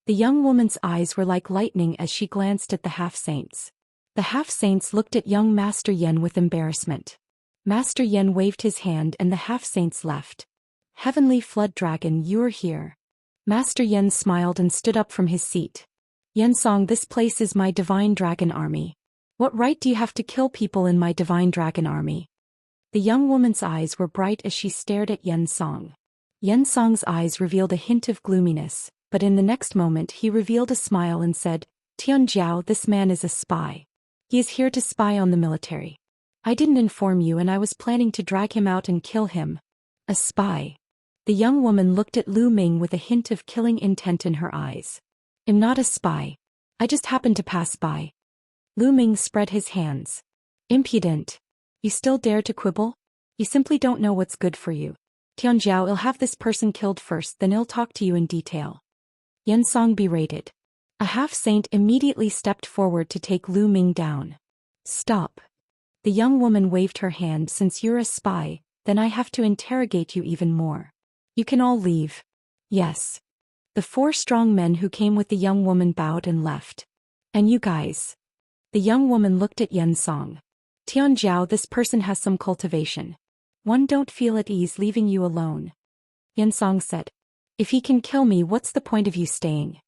Speaker 1: The young woman's eyes were like lightning as she glanced at the half-saints. The half-saints looked at young Master Yen with embarrassment. Master Yen waved his hand and the half-saints left. "Heavenly Flood Dragon, you're here." Master Yen smiled and stood up from his seat. "Yensong, this place is my divine dragon army. What right do you have to kill people in my divine dragon army?" The young woman's eyes were bright as she stared at Yensong. Yensong's eyes revealed a hint of gloominess, but in the next moment he revealed a smile and said, Tianjiao, this man is a spy. He is here to spy on the military. I didn't inform you and I was planning to drag him out and kill him. A spy. The young woman looked at Lu Ming with a hint of killing intent in her eyes. I'm not a spy. I just happened to pass by. Lu Ming spread his hands. Impudent. You still dare to quibble? You simply don't know what's good for you. Tianjiao, I'll have this person killed first, then I'll talk to you in detail. Xianxia berated. A half-saint immediately stepped forward to take Lu Ming down. Stop. The young woman waved her hand. Since you're a spy, then I have to interrogate you even more. You can all leave. Yes. The 4 strong men who came with the young woman bowed and left. And you guys? The young woman looked at Xianxia. Tianjiao, this person has some cultivation. One don't feel at ease leaving you alone. Xianxia said. If he can kill me, what's the point of you staying?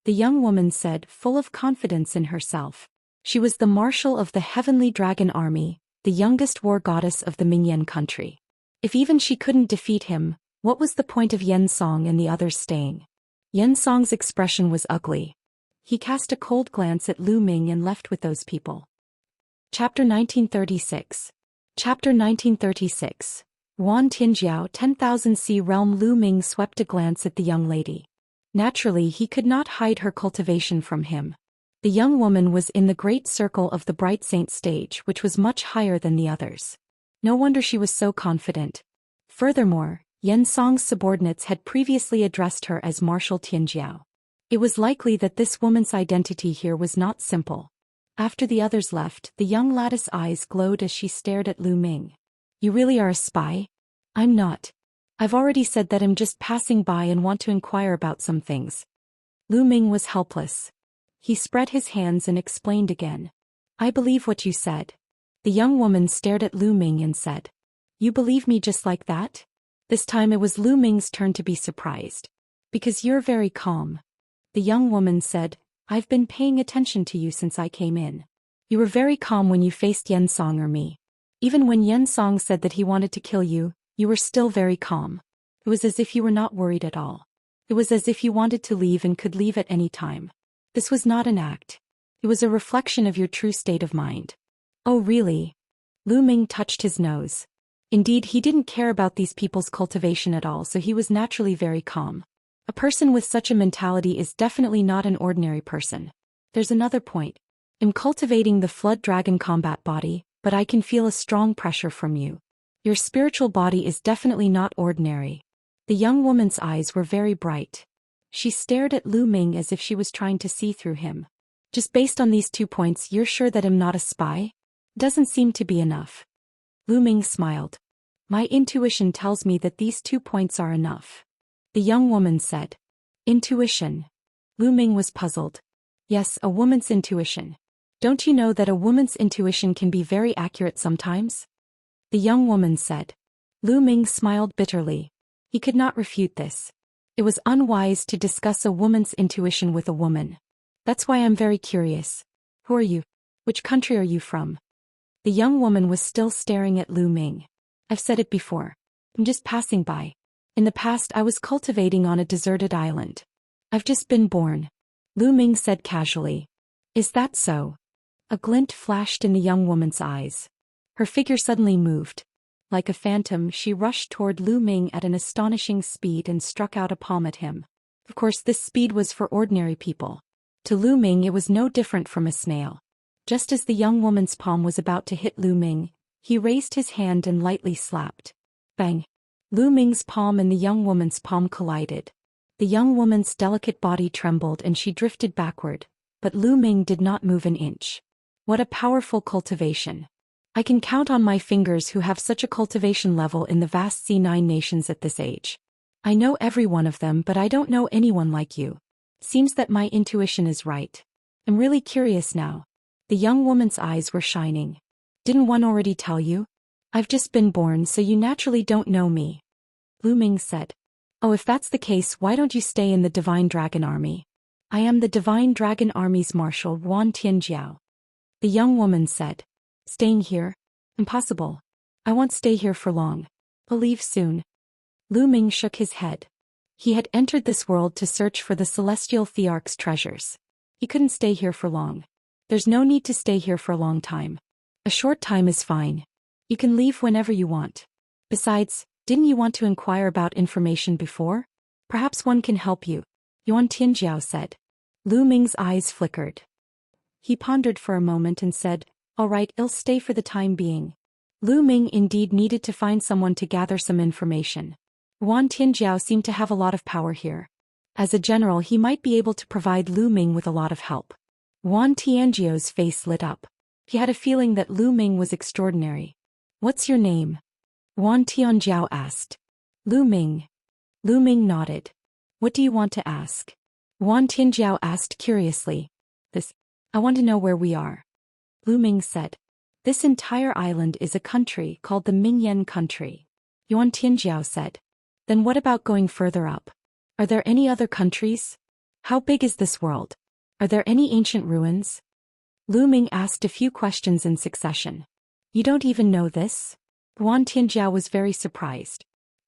Speaker 1: The young woman said, full of confidence in herself. She was the marshal of the Heavenly Dragon Army, the youngest war goddess of the Mingyan country. If even she couldn't defeat him, what was the point of Xianxia and the others staying? Xianxia's expression was ugly. He cast a cold glance at Lu Ming and left with those people. Chapter 1936. Chapter 1936. Wan Tinjiao 10,000 Sea Realm. Lu Ming swept a glance at the young lady. Naturally, he could not hide her cultivation from him. The young woman was in the great circle of the Bright Saint stage, which was much higher than the others. No wonder she was so confident. Furthermore, Xianxia's subordinates had previously addressed her as Marshal Tianjiao. It was likely that this woman's identity here was not simple. After the others left, the young lattice eyes glowed as she stared at Lu Ming. You really are a spy? I'm not. I've already said that I'm just passing by and want to inquire about some things. Lu Ming was helpless. He spread his hands and explained again. I believe what you said. The young woman stared at Lu Ming and said. You believe me just like that? This time it was Lu Ming's turn to be surprised. Because you're very calm. The young woman said, I've been paying attention to you since I came in. You were very calm when you faced Xianxia or me. Even when Xianxia said that he wanted to kill you, you were still very calm. It was as if you were not worried at all. It was as if you wanted to leave and could leave at any time. This was not an act. It was a reflection of your true state of mind. Oh really? Lu Ming touched his nose. Indeed, he didn't care about these people's cultivation at all, so he was naturally very calm. A person with such a mentality is definitely not an ordinary person. There's another point. I'm cultivating the Flood Dragon combat body, but I can feel a strong pressure from you. Your spiritual body is definitely not ordinary. The young woman's eyes were very bright. She stared at Lu Ming as if she was trying to see through him. Just based on these 2 points, you're sure that I'm not a spy? Doesn't seem to be enough. Lu Ming smiled. My intuition tells me that these 2 points are enough. The young woman said. Intuition. Lu Ming was puzzled. Yes, a woman's intuition. Don't you know that a woman's intuition can be very accurate sometimes? The young woman said. Lu Ming smiled bitterly. He could not refute this. It was unwise to discuss a woman's intuition with a woman. That's why I'm very curious. Who are you? Which country are you from? The young woman was still staring at Lu Ming. I've said it before. I'm just passing by. In the past I was cultivating on a deserted island. I've just been born. Lu Ming said casually. Is that so? A glint flashed in the young woman's eyes. Her figure suddenly moved. Like a phantom, she rushed toward Lu Ming at an astonishing speed and struck out a palm at him. Of course, this speed was for ordinary people. To Lu Ming it was no different from a snail. Just as the young woman's palm was about to hit Lu Ming, he raised his hand and lightly slapped. Bang! Lu Ming's palm and the young woman's palm collided. The young woman's delicate body trembled and she drifted backward, but Lu Ming did not move an inch. What a powerful cultivation. I can count on my fingers who have such a cultivation level in the vast C9 nations at this age. I know every one of them, but I don't know anyone like you. Seems that my intuition is right. I'm really curious now. The young woman's eyes were shining. Didn't one already tell you? I've just been born, so you naturally don't know me. Lu Ming said. Oh, if that's the case, why don't you stay in the Divine Dragon Army? I am the Divine Dragon Army's Marshal Wan Tianjiao. The young woman said. Staying here? Impossible. I won't stay here for long. I'll leave soon. Lu Ming shook his head. He had entered this world to search for the celestial Thearch's treasures. He couldn't stay here for long. There's no need to stay here for a long time. A short time is fine. You can leave whenever you want. Besides, didn't you want to inquire about information before? Perhaps one can help you, Yuan Tianjiao said. Lu Ming's eyes flickered. He pondered for a moment and said, "All right, I'll stay for the time being." Lu Ming indeed needed to find someone to gather some information. Yuan Tianjiao seemed to have a lot of power here. As a general, he might be able to provide Lu Ming with a lot of help. Yuan Tianjiao's face lit up. He had a feeling that Lu Ming was extraordinary. "What's your name?" Yuan Tianjiao asked. "Lu Ming." Lu Ming nodded. "What do you want to ask?" Yuan Tianjiao asked curiously. I want to know where we are." Lu Ming said. "This entire island is a country called the Mingyan country." Yuan Tianjiao said. "Then what about going further up? Are there any other countries? How big is this world? Are there any ancient ruins?" Lu Ming asked a few questions in succession. "You don't even know this?" Yuan Tianjiao was very surprised.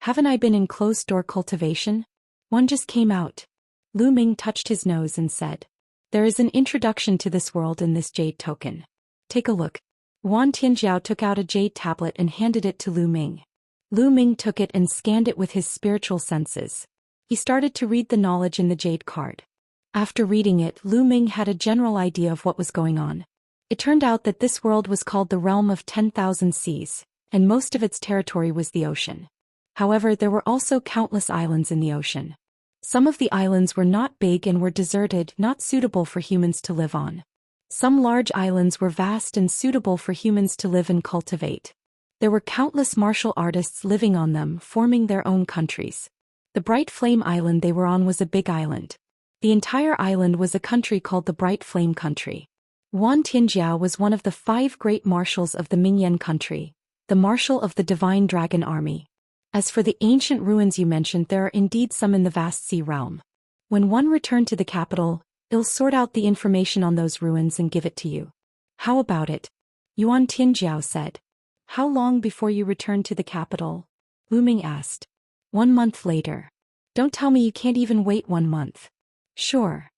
Speaker 1: "Haven't I been in closed-door cultivation? One just came out." Lu Ming touched his nose and said, "There is an introduction to this world in this jade token. Take a look." Yuan Tianjiao took out a jade tablet and handed it to Lu Ming. Lu Ming took it and scanned it with his spiritual senses. He started to read the knowledge in the jade card. After reading it, Lu Ming had a general idea of what was going on. It turned out that this world was called the Realm of 10,000 Seas, and most of its territory was the ocean. However, there were also countless islands in the ocean. Some of the islands were not big and were deserted, not suitable for humans to live on. Some large islands were vast and suitable for humans to live and cultivate. There were countless martial artists living on them, forming their own countries. The Bright Flame Island they were on was a big island. The entire island was a country called the Bright Flame Country. Yuan Tianjiao was one of the 5 great marshals of the Mingyan country, the marshal of the Divine Dragon Army. As for the ancient ruins you mentioned, there are indeed some in the vast sea realm. When one returned to the capital, I'll sort out the information on those ruins and give it to you. How about it? Yuan Tianjiao said. How long before you return to the capital? Lu Ming asked. 1 month later. Don't tell me you can't even wait 1 month. Sure.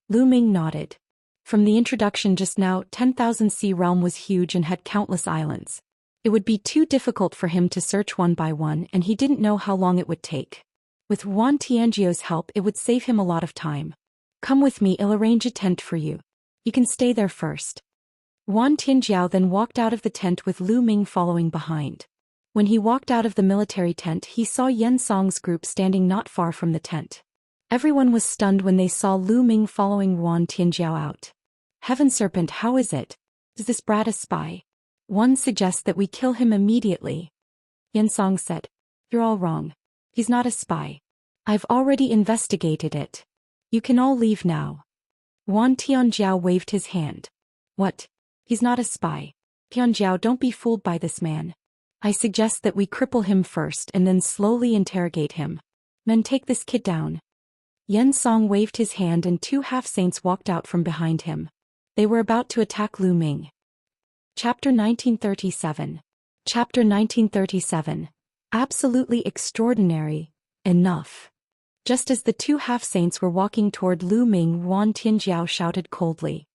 Speaker 1: Lu Ming nodded. From the introduction just now, 10,000 Sea Realm was huge and had countless islands. It would be too difficult for him to search one by one, and he didn't know how long it would take. With Yuan Tianjiao's help, it would save him a lot of time. Come with me, I'll arrange a tent for you. You can stay there first. Yuan Tianjiao then walked out of the tent with Lu Ming following behind. When he walked out of the military tent, he saw Xianxia's group standing not far from the tent. Everyone was stunned when they saw Lu Ming following Yuan Tianjiao out. Heaven Serpent, how is it? Is this brat a spy? One suggests that we kill him immediately. Xianxia said. You're all wrong. He's not a spy. I've already investigated it. You can all leave now. Yuan Tianjiao waved his hand. What? He's not a spy. Tianjiao, don't be fooled by this man. I suggest that we cripple him first and then slowly interrogate him. Men, take this kid down. Xianxia waved his hand and 2 half-saints walked out from behind him. They were about to attack Lu Ming. Chapter 1937. Chapter 1937. Absolutely extraordinary. Enough. Just as the 2 half-saints were walking toward Lu Ming, Yuan Tianjiao shouted coldly.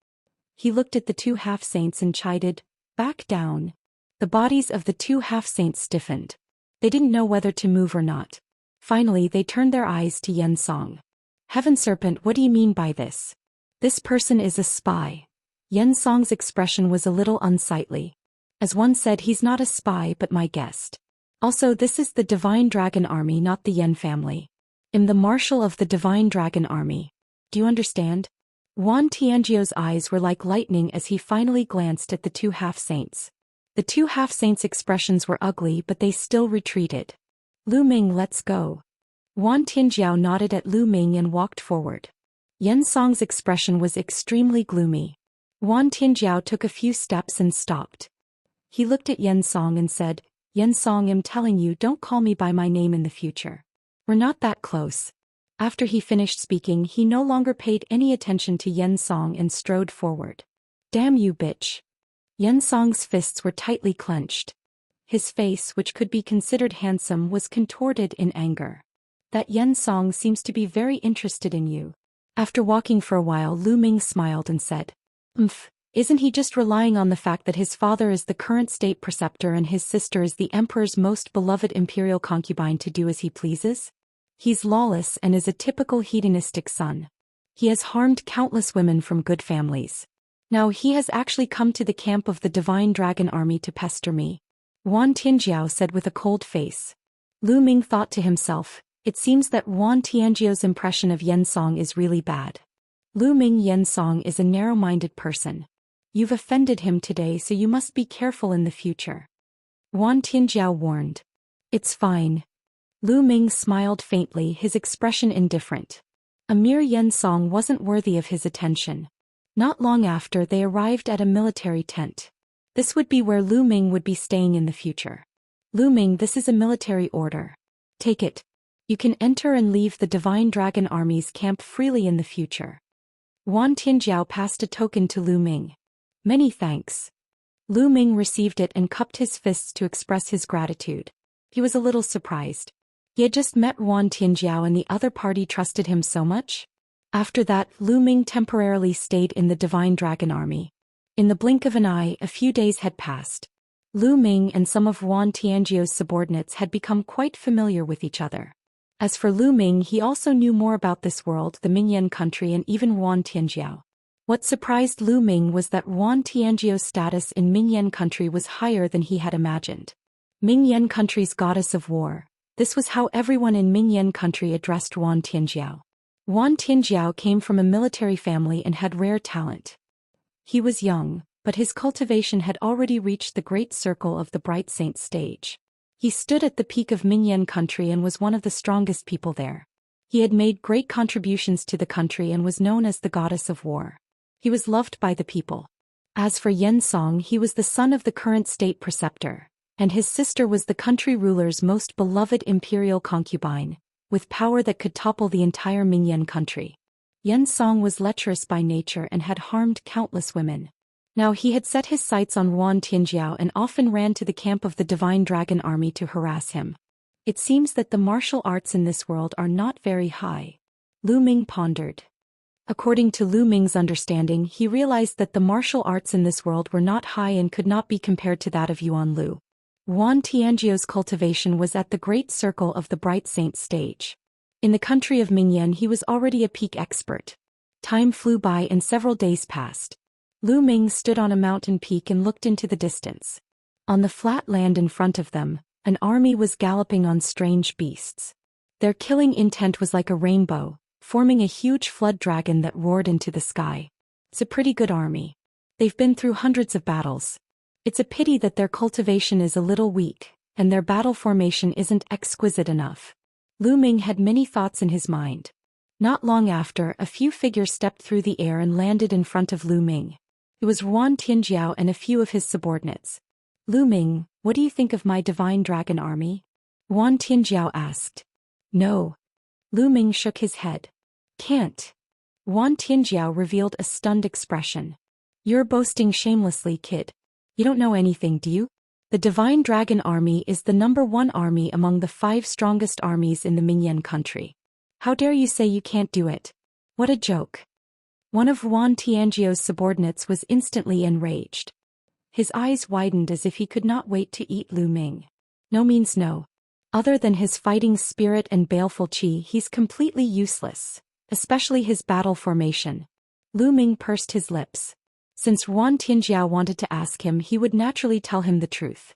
Speaker 1: He looked at the 2 half-saints and chided, Back down. The bodies of the 2 half-saints stiffened. They didn't know whether to move or not. Finally, they turned their eyes to Xianxia. Heaven Serpent, what do you mean by this? This person is a spy. Xianxia's expression was a little unsightly. As one said, he's not a spy but my guest. Also, this is the Divine Dragon Army, not the Yen family. I'm the marshal of the Divine Dragon Army. Do you understand? Yuan Tianjiao's eyes were like lightning as he finally glanced at the 2 half-saints. The 2 half-saints' expressions were ugly, but they still retreated. Lu Ming, let's go. Yuan Tianjiao nodded at Lu Ming and walked forward. Xianxia's expression was extremely gloomy. Yuan Tianjiao took a few steps and stopped. He looked at Xianxia and said, Xianxia, I'm telling you, don't call me by my name in the future. We're not that close. After he finished speaking, he no longer paid any attention to Xianxia and strode forward. Damn you, bitch. Xianxia's fists were tightly clenched. His face, which could be considered handsome, was contorted in anger. That Yen Song seems to be very interested in you. After walking for a while, Lu Ming smiled and said, isn't he just relying on the fact that his father is the current state preceptor and his sister is the emperor's most beloved imperial concubine to do as he pleases? He's lawless and is a typical hedonistic son. He has harmed countless women from good families. Now he has actually come to the camp of the Divine Dragon Army to pester me. Wan Tianjiao said with a cold face. Lu Ming thought to himself, it seems that Wan Tianjiao's impression of Yen Song is really bad. Lu Ming Yen Song is a narrow-minded person. You've offended him today, so you must be careful in the future. Wan Tianjiao warned. It's fine. Lu Ming smiled faintly, his expression indifferent. A mere Yen Song wasn't worthy of his attention. Not long after, they arrived at a military tent. This would be where Lu Ming would be staying in the future. Lu Ming, this is a military order. Take it. You can enter and leave the Divine Dragon Army's camp freely in the future. Wan Tianjiao passed a token to Lu Ming. Many thanks. Lu Ming received it and cupped his fists to express his gratitude. He was a little surprised. He had just met Wan Tianjiao and the other party trusted him so much. After that, Lu Ming temporarily stayed in the Divine Dragon Army. In the blink of an eye, a few days had passed. Lu Ming and some of Wan Tianjiao's subordinates had become quite familiar with each other. As for Lu Ming, he also knew more about this world, the Mingyan country, and even Wan Tianjiao. What surprised Lu Ming was that Wan Tianjiao's status in Mingyan country was higher than he had imagined. Mingyan country's goddess of war. This was how everyone in Mingyan country addressed Wan Tianjiao. Wan Tianjiao came from a military family and had rare talent. He was young, but his cultivation had already reached the great circle of the Bright Saint stage. He stood at the peak of Mingyan country and was one of the strongest people there. He had made great contributions to the country and was known as the goddess of war. He was loved by the people. As for Yen Song, he was the son of the current state preceptor, and his sister was the country ruler's most beloved imperial concubine, with power that could topple the entire Mingyan country. Yen Song was lecherous by nature and had harmed countless women. Now he had set his sights on Wan Tianjiao and often ran to the camp of the Divine Dragon Army to harass him. It seems that the martial arts in this world are not very high. Lu Ming pondered. According to Lu Ming's understanding, he realized that the martial arts in this world were not high and could not be compared to that of Yuan Lu. Wan Tianjiao's cultivation was at the great circle of the Bright Saint stage. In the country of Mingyan, he was already a peak expert. Time flew by and several days passed. Lu Ming stood on a mountain peak and looked into the distance. On the flat land in front of them, an army was galloping on strange beasts. Their killing intent was like a rainbow, forming a huge flood dragon that roared into the sky. It's a pretty good army. They've been through hundreds of battles. It's a pity that their cultivation is a little weak, and their battle formation isn't exquisite enough. Lu Ming had many thoughts in his mind. Not long after, a few figures stepped through the air and landed in front of Lu Ming. It was Wan Tianjiao and a few of his subordinates. Lu Ming, what do you think of my Divine Dragon Army? Wan Tianjiao asked. No. Lu Ming shook his head. Can't. Wan Tianjiao revealed a stunned expression. You're boasting shamelessly, kid. You don't know anything, do you? The Divine Dragon Army is the #1 army among the 5 strongest armies in the Mingyan country. How dare you say you can't do it? What a joke. One of Wan Tianjiao's subordinates was instantly enraged. His eyes widened as if he could not wait to eat Lu Ming. No means no. Other than his fighting spirit and baleful qi, he's completely useless, especially his battle formation. Lu Ming pursed his lips. Since Wan Tianjiao wanted to ask him, he would naturally tell him the truth.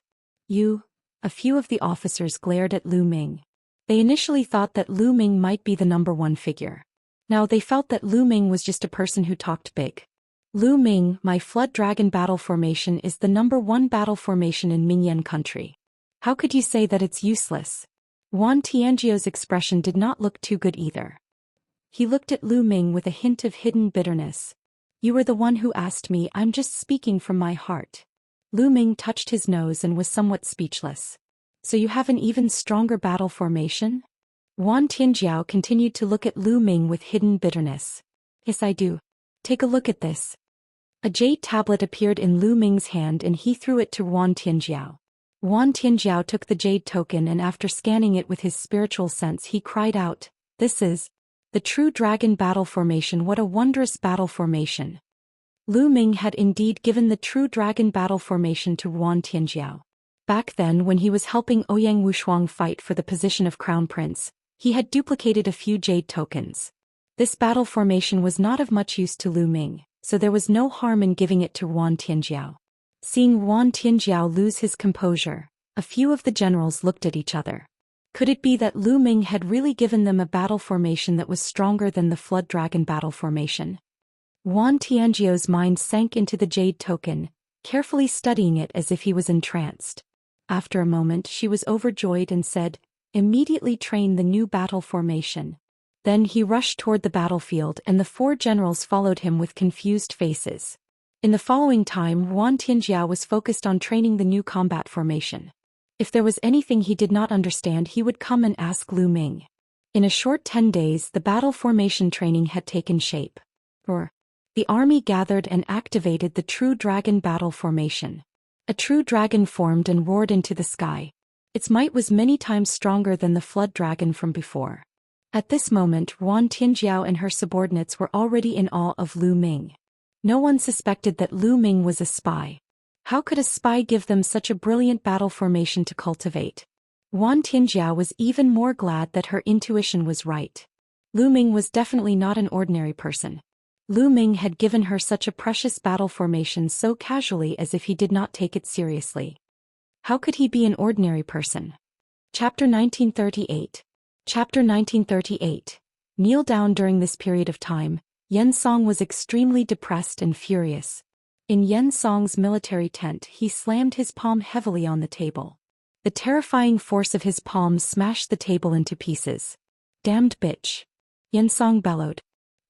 Speaker 1: A few of the officers glared at Lu Ming. They initially thought that Lu Ming might be the #1 figure. Now they felt that Lu Ming was just a person who talked big. Lu Ming, my Flood Dragon battle formation is the #1 battle formation in Mingyan country. How could you say that it's useless? Wan Tianjiao's expression did not look too good either. He looked at Lu Ming with a hint of hidden bitterness. You were the one who asked me, I'm just speaking from my heart. Lu Ming touched his nose and was somewhat speechless. So you have an even stronger battle formation? Wan Tianjiao continued to look at Lu Ming with hidden bitterness. Yes, I do. Take a look at this. A jade tablet appeared in Lu Ming's hand and he threw it to Wan Tianjiao. Wan Tianjiao took the jade token and after scanning it with his spiritual sense he cried out, "This is the true dragon battle formation. What a wondrous battle formation." Lu Ming had indeed given the true dragon battle formation to Wan Tianjiao. Back then when he was helping Ouyang Wushuang fight for the position of crown prince, he had duplicated a few jade tokens. This battle formation was not of much use to Lu Ming, so there was no harm in giving it to Wan Tianjiao. Seeing Wan Tianjiao lose his composure, a few of the generals looked at each other. Could it be that Lu Ming had really given them a battle formation that was stronger than the Flood Dragon battle formation? Wan Tianjiao's mind sank into the jade token, carefully studying it as if he was entranced. After a moment she was overjoyed and said, "Immediately train the new battle formation." Then he rushed toward the battlefield and the 4 generals followed him with confused faces. In the following time Wan Tianjiao was focused on training the new combat formation. If there was anything he did not understand he would come and ask Lu Ming. In a short 10 days the battle formation training had taken shape. The army gathered and activated the true dragon battle formation. A true dragon formed and roared into the sky. Its might was many times stronger than the flood dragon from before. At this moment Wan Tianjiao and her subordinates were already in awe of Lu Ming. No one suspected that Lu Ming was a spy. How could a spy give them such a brilliant battle formation to cultivate? Wan Tianjiao was even more glad that her intuition was right. Lu Ming was definitely not an ordinary person. Lu Ming had given her such a precious battle formation so casually as if he did not take it seriously. How could he be an ordinary person? Chapter 1938. Chapter 1938. Kneel down. During this period of time, Yen Song was extremely depressed and furious. In Yen Song's military tent he slammed his palm heavily on the table. The terrifying force of his palm smashed the table into pieces. "Damned bitch!" Yen Song bellowed.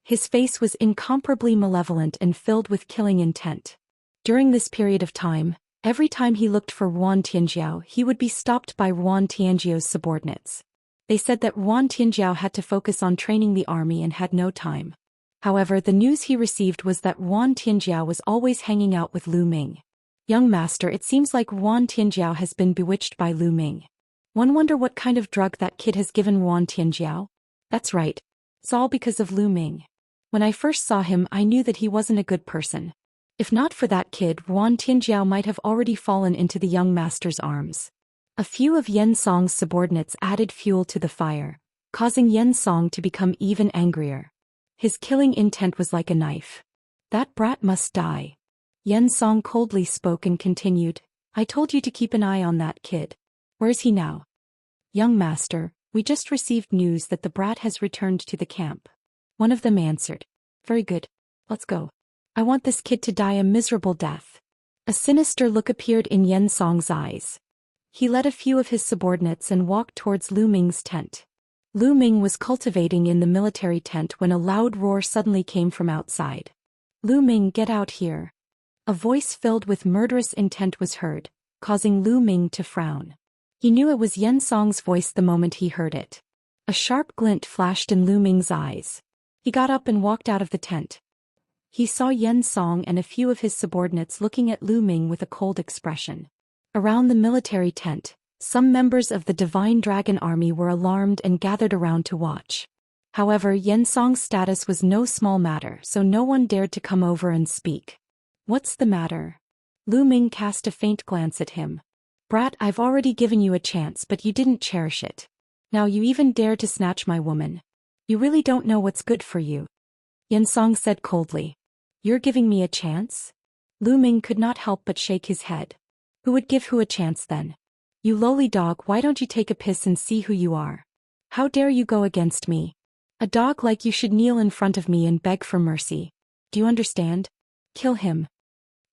Speaker 1: His face was incomparably malevolent and filled with killing intent. During this period of time, every time he looked for Wan Tianjiao he would be stopped by Wan Tianjiao's subordinates. They said that Wan Tianjiao had to focus on training the army and had no time. However, the news he received was that Wan Tianjiao was always hanging out with Lu Ming. "Young master, it seems like Wan Tianjiao has been bewitched by Lu Ming. One wonder what kind of drug that kid has given Wan Tianjiao? That's right. It's all because of Lu Ming. When I first saw him I knew that he wasn't a good person. If not for that kid, Wan Tianjiao might have already fallen into the young master's arms." A few of Yen Song's subordinates added fuel to the fire, causing Yen Song to become even angrier. His killing intent was like a knife. "That brat must die." Yen Song coldly spoke and continued, "I told you to keep an eye on that kid. Where's he now?" "Young master, we just received news that the brat has returned to the camp." One of them answered, "Very good. Let's go. I want this kid to die a miserable death." A sinister look appeared in Yen Song's eyes. He led a few of his subordinates and walked towards Lu Ming's tent. Lu Ming was cultivating in the military tent when a loud roar suddenly came from outside. "Lu Ming, get out here." A voice filled with murderous intent was heard, causing Lu Ming to frown. He knew it was Yen Song's voice the moment he heard it. A sharp glint flashed in Lu Ming's eyes. He got up and walked out of the tent. He saw Yen Song and a few of his subordinates looking at Lu Ming with a cold expression. Around the military tent, some members of the Divine Dragon Army were alarmed and gathered around to watch. However, Yen Song's status was no small matter, so no one dared to come over and speak. "What's the matter?" Lu Ming cast a faint glance at him. "Brat, I've already given you a chance but you didn't cherish it. Now you even dare to snatch my woman. You really don't know what's good for you." Yen Song said coldly. "You're giving me a chance?" Lu Ming could not help but shake his head. "Who would give who a chance then? You lowly dog, why don't you take a piss and see who you are? How dare you go against me? A dog like you should kneel in front of me and beg for mercy. Do you understand? Kill him."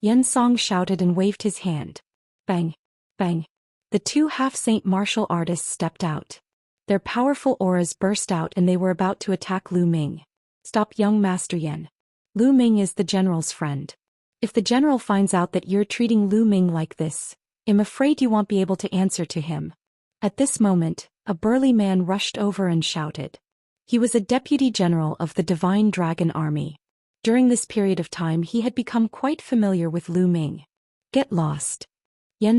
Speaker 1: Yen Song shouted and waved his hand. Bang! Bang! The 2 half-saint martial artists stepped out. Their powerful auras burst out and they were about to attack Lu Ming. "Stop, young Master Yen. Lu Ming is the general's friend. If the general finds out that you're treating Lu Ming like this, I'm afraid you won't be able to answer to him." At this moment, a burly man rushed over and shouted. He was a deputy general of the Divine Dragon Army. During this period of time he had become quite familiar with Lu Ming. "Get lost."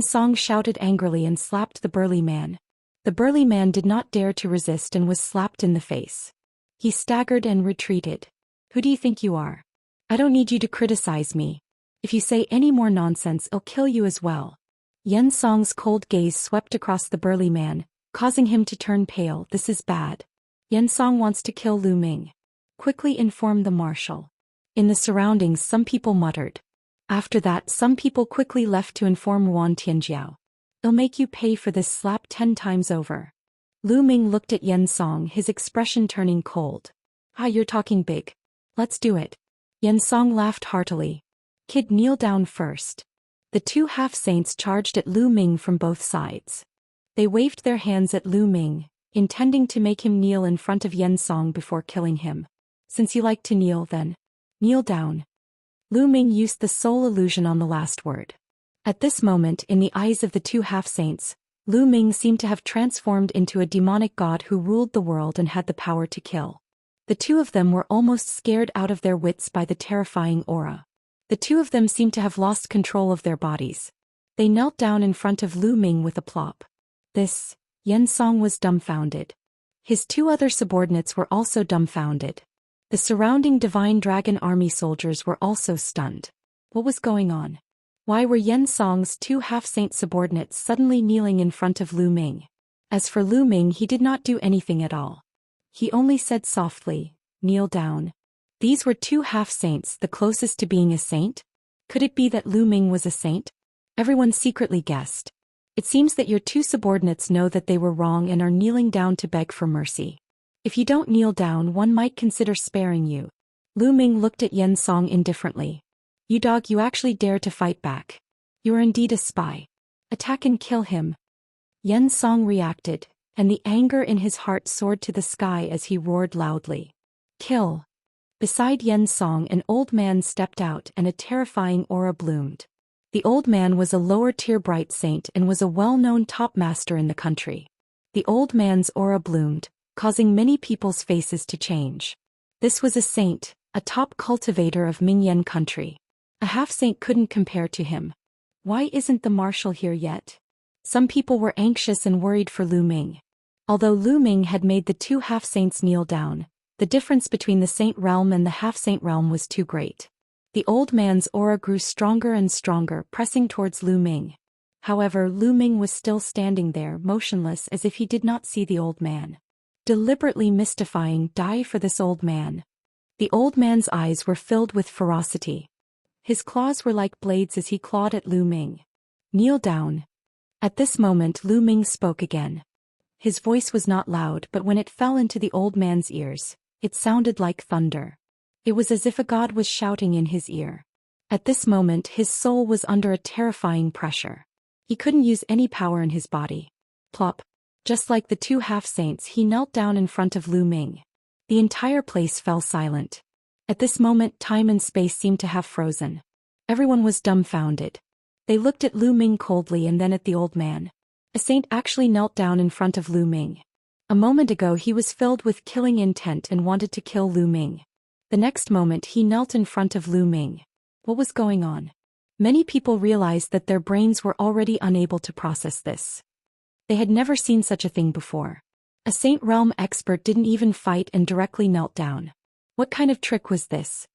Speaker 1: Song shouted angrily and slapped the burly man. The burly man did not dare to resist and was slapped in the face. He staggered and retreated. Who do you think you are? I don't need you to criticize me. If you say any more nonsense, I'll kill you as well. Song's cold gaze swept across the burly man, causing him to turn pale. This is bad. Song wants to kill Lu Ming. Quickly inform the marshal. In the surroundings, some people muttered. After that, some people quickly left to inform Wan Tianjiao. I'll make you pay for this slap 10 times over. Lu Ming looked at Song, his expression turning cold. You're talking big. Let's do it. Song laughed heartily. Kid, kneel down first. The two half-saints charged at Lu Ming from both sides. They waved their hands at Lu Ming, intending to make him kneel in front of Song before killing him. Since you like to kneel, then kneel down. Lu Ming used the soul illusion on the last word. At this moment, in the eyes of the two half-saints, Lu Ming seemed to have transformed into a demonic god who ruled the world and had the power to kill. The two of them were almost scared out of their wits by the terrifying aura. The two of them seemed to have lost control of their bodies. They knelt down in front of Lu Ming with a plop. Song was dumbfounded. His two other subordinates were also dumbfounded. The surrounding Divine Dragon Army soldiers were also stunned. What was going on? Why were Song's two half-saint subordinates suddenly kneeling in front of Lu Ming? As for Lu Ming, he did not do anything at all. He only said softly, kneel down. These were two half-saints, the closest to being a saint? Could it be that Lu Ming was a saint? Everyone secretly guessed. It seems that your two subordinates know that they were wrong and are kneeling down to beg for mercy. If you don't kneel down, one might consider sparing you. Lu Ming looked at Song indifferently. You dog, you actually dare to fight back. You are indeed a spy. Attack and kill him. Song reacted, and the anger in his heart soared to the sky as he roared loudly. Kill. Beside Song, an old man stepped out and a terrifying aura bloomed. The old man was a lower-tier bright saint and was a well-known top master in the country. The old man's aura bloomed, causing many people's faces to change. This was a saint, a top cultivator of Mingyan country. A half-saint couldn't compare to him. Why isn't the marshal here yet? Some people were anxious and worried for Lu Ming. Although Lu Ming had made the two half-saints kneel down, the difference between the saint realm and the half-saint realm was too great. The old man's aura grew stronger and stronger, pressing towards Lu Ming. However, Lu Ming was still standing there, motionless, as if he did not see the old man. Deliberately mystifying, die for this old man. The old man's eyes were filled with ferocity. His claws were like blades as he clawed at Lu Ming. Kneel down. At this moment, Lu Ming spoke again. His voice was not loud, but when it fell into the old man's ears, it sounded like thunder. It was as if a god was shouting in his ear. At this moment, his soul was under a terrifying pressure. He couldn't use any power in his body. Plop. Just like the two half-saints, he knelt down in front of Lu Ming. The entire place fell silent. At this moment, time and space seemed to have frozen. Everyone was dumbfounded. They looked at Lu Ming coldly and then at the old man. A saint actually knelt down in front of Lu Ming. A moment ago he was filled with killing intent and wanted to kill Lu Ming. The next moment he knelt in front of Lu Ming. What was going on? Many people realized that their brains were already unable to process this. They had never seen such a thing before. A Saint Realm expert didn't even fight and directly knelt down. What kind of trick was this?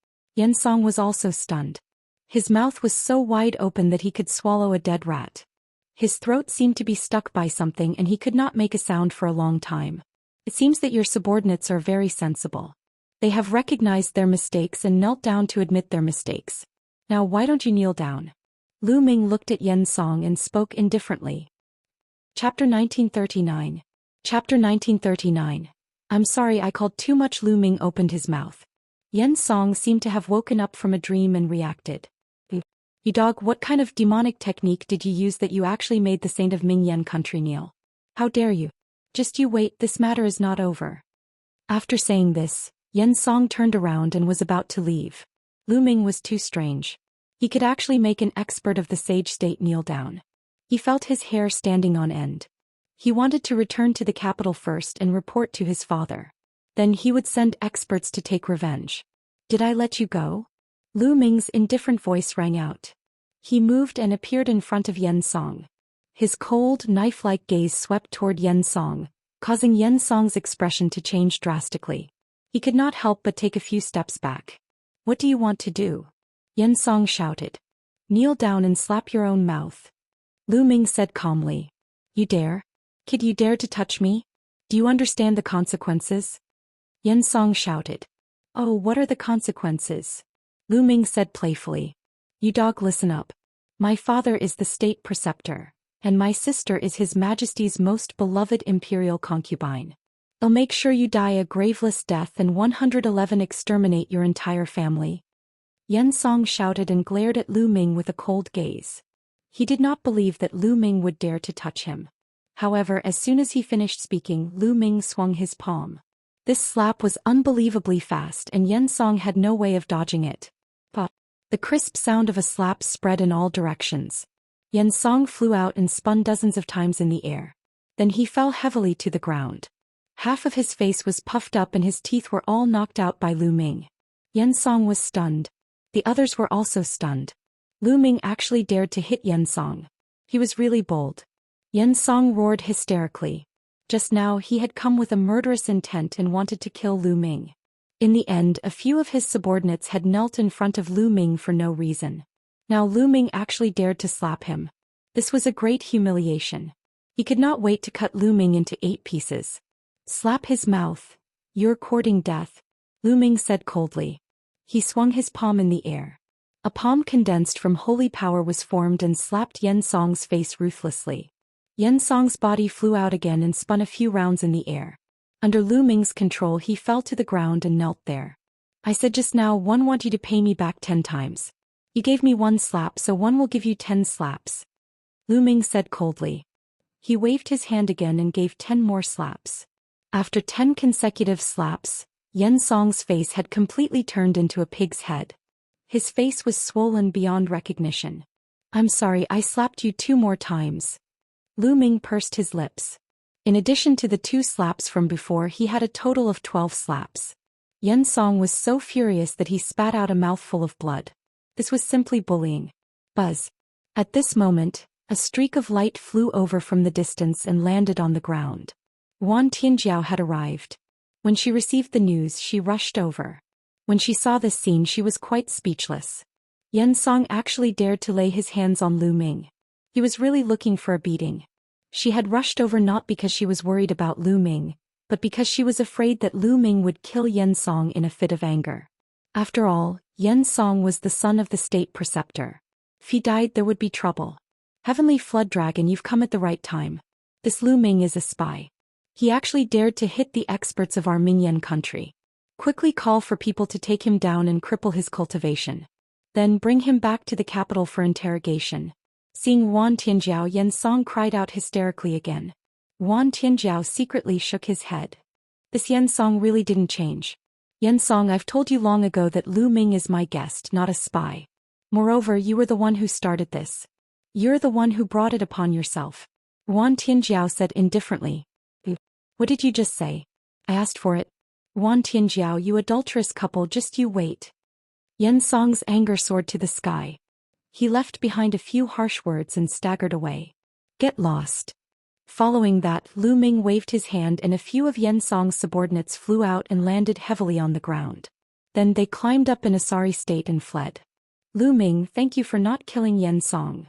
Speaker 1: Song was also stunned. His mouth was so wide open that he could swallow a dead rat. His throat seemed to be stuck by something and he could not make a sound for a long time. It seems that your subordinates are very sensible. They have recognized their mistakes and knelt down to admit their mistakes. Now why don't you kneel down? Lu Ming looked at Song and spoke indifferently. Chapter 1939. Chapter 1939. I'm sorry I called too much. Lu Ming opened his mouth. Song seemed to have woken up from a dream and reacted. You dog, what kind of demonic technique did you use that you actually made the saint of Mingyan country kneel? How dare you? Just you wait, this matter is not over. After saying this, Song turned around and was about to leave. Lu Ming was too strange. He could actually make an expert of the sage state kneel down. He felt his hair standing on end. He wanted to return to the capital first and report to his father. Then he would send experts to take revenge. Did I let you go? Lu Ming's indifferent voice rang out. He moved and appeared in front of Xianxia. His cold, knife-like gaze swept toward Xianxia, causing Xianxia's expression to change drastically. He could not help but take a few steps back. "What do you want to do?" Xianxia shouted. "Kneel down and slap your own mouth." Lu Ming said calmly. "You dare? Kid, you dare to touch me? Do you understand the consequences?" Xianxia shouted. "Oh, what are the consequences?" Lu Ming said playfully. "You dog, listen up. My father is the state preceptor, and my sister is His Majesty's most beloved imperial concubine. I'll make sure you die a graveless death and 111 exterminate your entire family." Xianxia shouted and glared at Lu Ming with a cold gaze. He did not believe that Lu Ming would dare to touch him. However, as soon as he finished speaking, Lu Ming swung his palm. This slap was unbelievably fast and Xianxia had no way of dodging it. But the crisp sound of a slap spread in all directions. Xianxia flew out and spun dozens of times in the air. Then he fell heavily to the ground. Half of his face was puffed up and his teeth were all knocked out by Lu Ming. Xianxia was stunned. The others were also stunned. Lu Ming actually dared to hit Xianxia. He was really bold. Xianxia roared hysterically. Just now he had come with a murderous intent and wanted to kill Lu Ming. In the end, a few of his subordinates had knelt in front of Lu Ming for no reason. Now Lu Ming actually dared to slap him. This was a great humiliation. He could not wait to cut Lu Ming into 8 pieces. "Slap his mouth. You're courting death," Lu Ming said coldly. He swung his palm in the air. A palm condensed from holy power was formed and slapped Xianxia's face ruthlessly. Xianxia's body flew out again and spun a few rounds in the air. Under Lu Ming's control, he fell to the ground and knelt there. "I said just now, one want you to pay me back 10 times. You gave me 1 slap, so one will give you 10 slaps," Lu Ming said coldly. He waved his hand again and gave 10 more slaps. After 10 consecutive slaps, Xianxia's face had completely turned into a pig's head. His face was swollen beyond recognition. "I'm sorry, I slapped you 2 more times." Lu Ming pursed his lips. In addition to the 2 slaps from before, he had a total of 12 slaps. Xianxia was so furious that he spat out a mouthful of blood. This was simply bullying. Buzz. At this moment, a streak of light flew over from the distance and landed on the ground. Wan Tianjiao had arrived. When she received the news, she rushed over. When she saw this scene, she was quite speechless. Xianxia actually dared to lay his hands on Lu Ming. He was really looking for a beating. She had rushed over not because she was worried about Lu Ming, but because she was afraid that Lu Ming would kill Xianxia in a fit of anger. After all, Xianxia was the son of the state preceptor. If he died, there would be trouble. "Heavenly Flood Dragon, you've come at the right time. This Lu Ming is a spy. He actually dared to hit the experts of our Mingyan country. Quickly call for people to take him down and cripple his cultivation. Then bring him back to the capital for interrogation." Seeing Wan Tianjiao, Xianxia cried out hysterically again. Wan Tianjiao secretly shook his head. This Xianxia really didn't change. "Xianxia, I've told you long ago that Lu Ming is my guest, not a spy. Moreover, you were the one who started this. You're the one who brought it upon yourself," Wan Tianjiao said indifferently. "What did you just say?" "I asked for it." "Wan Tianjiao, you adulterous couple, just you wait." Xianxia's anger soared to the sky. He left behind a few harsh words and staggered away. "Get lost." Following that, Lu Ming waved his hand and a few of Xianxia's subordinates flew out and landed heavily on the ground. Then they climbed up in a sorry state and fled. "Lu Ming, thank you for not killing Xianxia."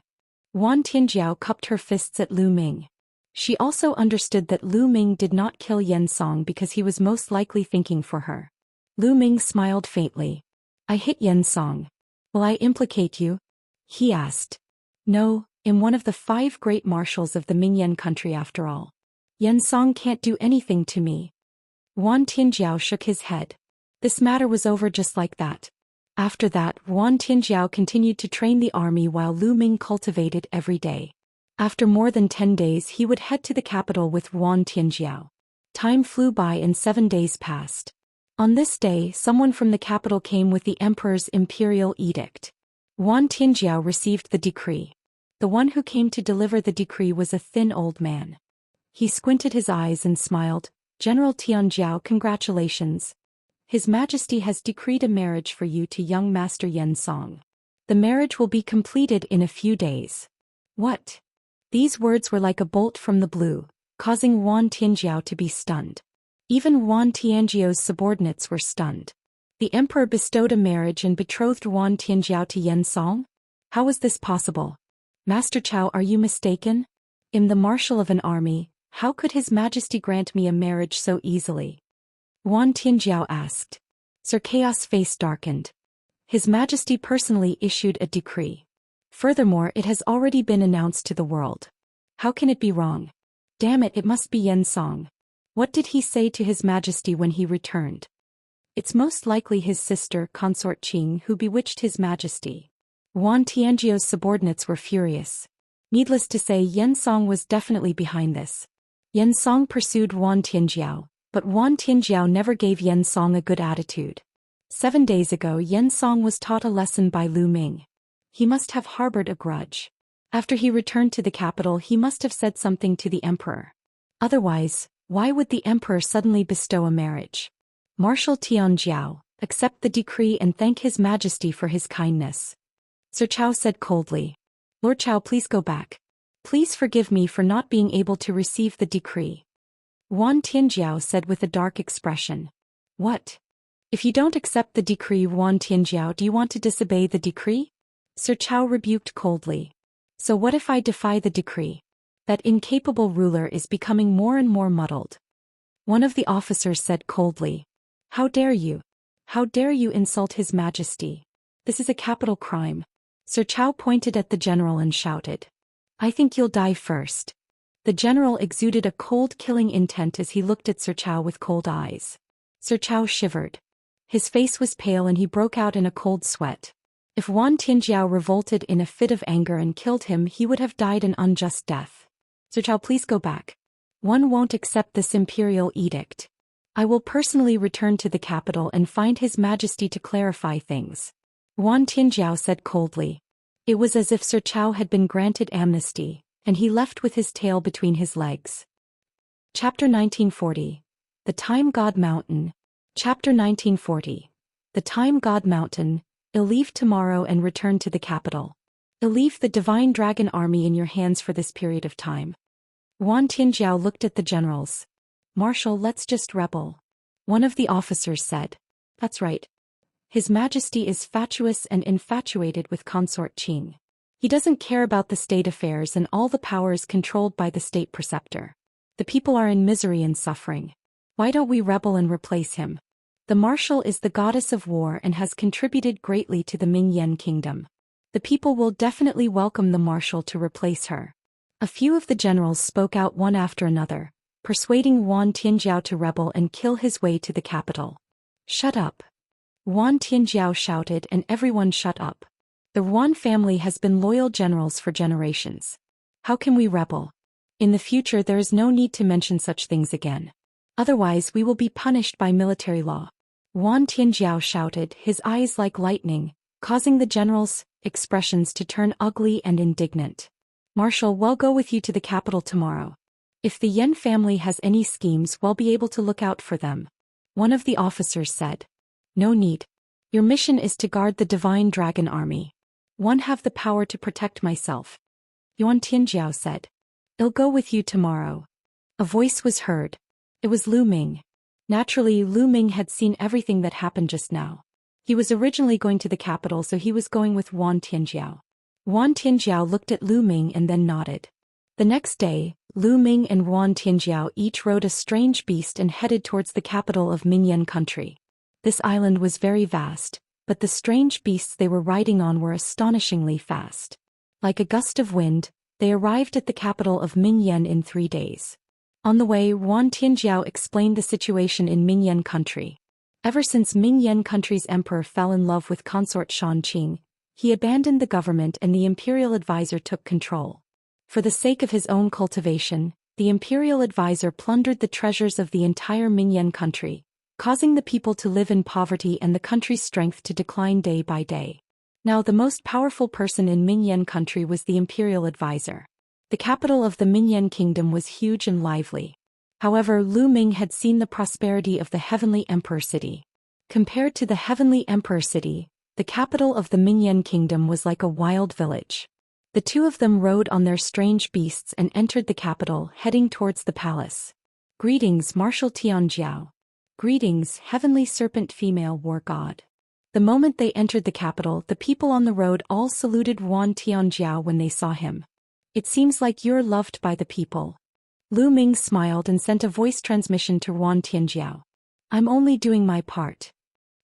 Speaker 1: Wan Tianjiao cupped her fists at Lu Ming. She also understood that Lu Ming did not kill Xianxia because he was most likely thinking for her. Lu Ming smiled faintly. "I hit Xianxia. Will I implicate you?" he asked. "No, I'm one of the 5 great marshals of the Mingyan country after all. Xianxia can't do anything to me." Wan Tianjiao shook his head. This matter was over just like that. After that, Wan Tianjiao continued to train the army while Lu Ming cultivated every day. After more than 10 days, he would head to the capital with Wan Tianjiao. Time flew by and 7 days passed. On this day, someone from the capital came with the emperor's imperial edict. Wan Tianjiao received the decree. The one who came to deliver the decree was a thin old man. He squinted his eyes and smiled. "General Tianjiao, congratulations. His Majesty has decreed a marriage for you to young Master Xianxia." The marriage will be completed in a few days. What? These words were like a bolt from the blue, causing Wan Tianjiao to be stunned. Even Wan Tianjiao's subordinates were stunned. The emperor bestowed a marriage and betrothed Wan Tianjiao to Yen Song? How was this possible? Master Cao, are you mistaken? I'm the marshal of an army, how could His Majesty grant me a marriage so easily? Wan Tianjiao asked. Sir Chaos' face darkened. His Majesty personally issued a decree. Furthermore, it has already been announced to the world. How can it be wrong? Damn it, it must be Yen Song. What did he say to His Majesty when he returned? It's most likely his sister, Consort Qing, who bewitched His Majesty. Wan Tianjiao's subordinates were furious. Needless to say, Yen Song was definitely behind this. Yen Song pursued Wan Tianjiao, but Wan Tianjiao never gave Yen Song a good attitude. 7 days ago, Yen Song was taught a lesson by Lu Ming. He must have harbored a grudge. After he returned to the capital, he must have said something to the emperor. Otherwise, why would the emperor suddenly bestow a marriage? Marshal Tianjiao, accept the decree and thank His Majesty for his kindness. Sir Cao said coldly. Lord Cao, please go back. Please forgive me for not being able to receive the decree. Wan Tianjiao said with a dark expression. What? If you don't accept the decree, Wan Tianjiao, do you want to disobey the decree? Sir Cao rebuked coldly. So what if I defy the decree? That incapable ruler is becoming more and more muddled. One of the officers said coldly. How dare you? How dare you insult His Majesty? This is a capital crime. Sir Cao pointed at the general and shouted. I think you'll die first. The general exuded a cold, killing intent as he looked at Sir Cao with cold eyes. Sir Cao shivered. His face was pale and he broke out in a cold sweat. If Wan Tianjiao revolted in a fit of anger and killed him, he would have died an unjust death. Sir Cao, please go back. One won't accept this imperial edict. I will personally return to the capital and find His Majesty to clarify things. Wan Tianjiao said coldly. It was as if Sir Cao had been granted amnesty, and he left with his tail between his legs. Chapter 1940. The Time God Mountain. Chapter 1940. The Time God Mountain. I'll leave tomorrow and return to the capital. I'll leave the Divine Dragon Army in your hands for this period of time. Wan Tianjiao looked at the generals. Marshal, let's just rebel. One of the officers said. That's right. His Majesty is fatuous and infatuated with Consort Qing. He doesn't care about the state affairs and all the power is controlled by the state preceptor. The people are in misery and suffering. Why don't we rebel and replace him? The marshal is the goddess of war and has contributed greatly to the Ming-Yen kingdom. The people will definitely welcome the marshal to replace her. A few of the generals spoke out one after another, persuading Wan Tianjiao to rebel and kill his way to the capital. Shut up. Wan Tianjiao shouted and everyone shut up. The Wan family has been loyal generals for generations. How can we rebel? In the future there is no need to mention such things again. Otherwise we will be punished by military law. Wan Tianjiao shouted, his eyes like lightning, causing the generals' expressions to turn ugly and indignant. Marshal, we'll go with you to the capital tomorrow. If the Yen family has any schemes, we'll be able to look out for them. One of the officers said. No need. Your mission is to guard the Divine Dragon Army. One have the power to protect myself. Yuan Tianjiao said. I'll go with you tomorrow. A voice was heard. It was Lu Ming. Naturally, Lu Ming had seen everything that happened just now. He was originally going to the capital, so he was going with Wan Tianjiao. Wan Tianjiao looked at Lu Ming and then nodded. The next day, Lu Ming and Wan Tianjiao each rode a strange beast and headed towards the capital of Ming-Yen country. This island was very vast, but the strange beasts they were riding on were astonishingly fast. Like a gust of wind, they arrived at the capital of Ming-Yen in 3 days. On the way, Wan Tianjiao explained the situation in Ming-Yen country. Ever since Ming-Yen country's emperor fell in love with consort Xianxia, he abandoned the government and the imperial advisor took control. For the sake of his own cultivation, the imperial advisor plundered the treasures of the entire Ming-Yen country, causing the people to live in poverty and the country's strength to decline day by day. Now the most powerful person in Ming-Yen country was the imperial advisor. The capital of the Ming-Yen kingdom was huge and lively. However, Lu Ming had seen the prosperity of the Heavenly Emperor City. Compared to the Heavenly Emperor City, The capital of the Mingyan kingdom was like a wild village. The two of them rode on their strange beasts and entered the capital, heading towards the palace. Greetings, Marshal Tianjiao. Greetings, heavenly serpent female war god. The moment they entered the capital, the people on the road all saluted Yuan Tianjiao when they saw him. It seems like you're loved by the people. Lu Ming smiled and sent a voice transmission to Yuan Tianjiao. I'm only doing my part.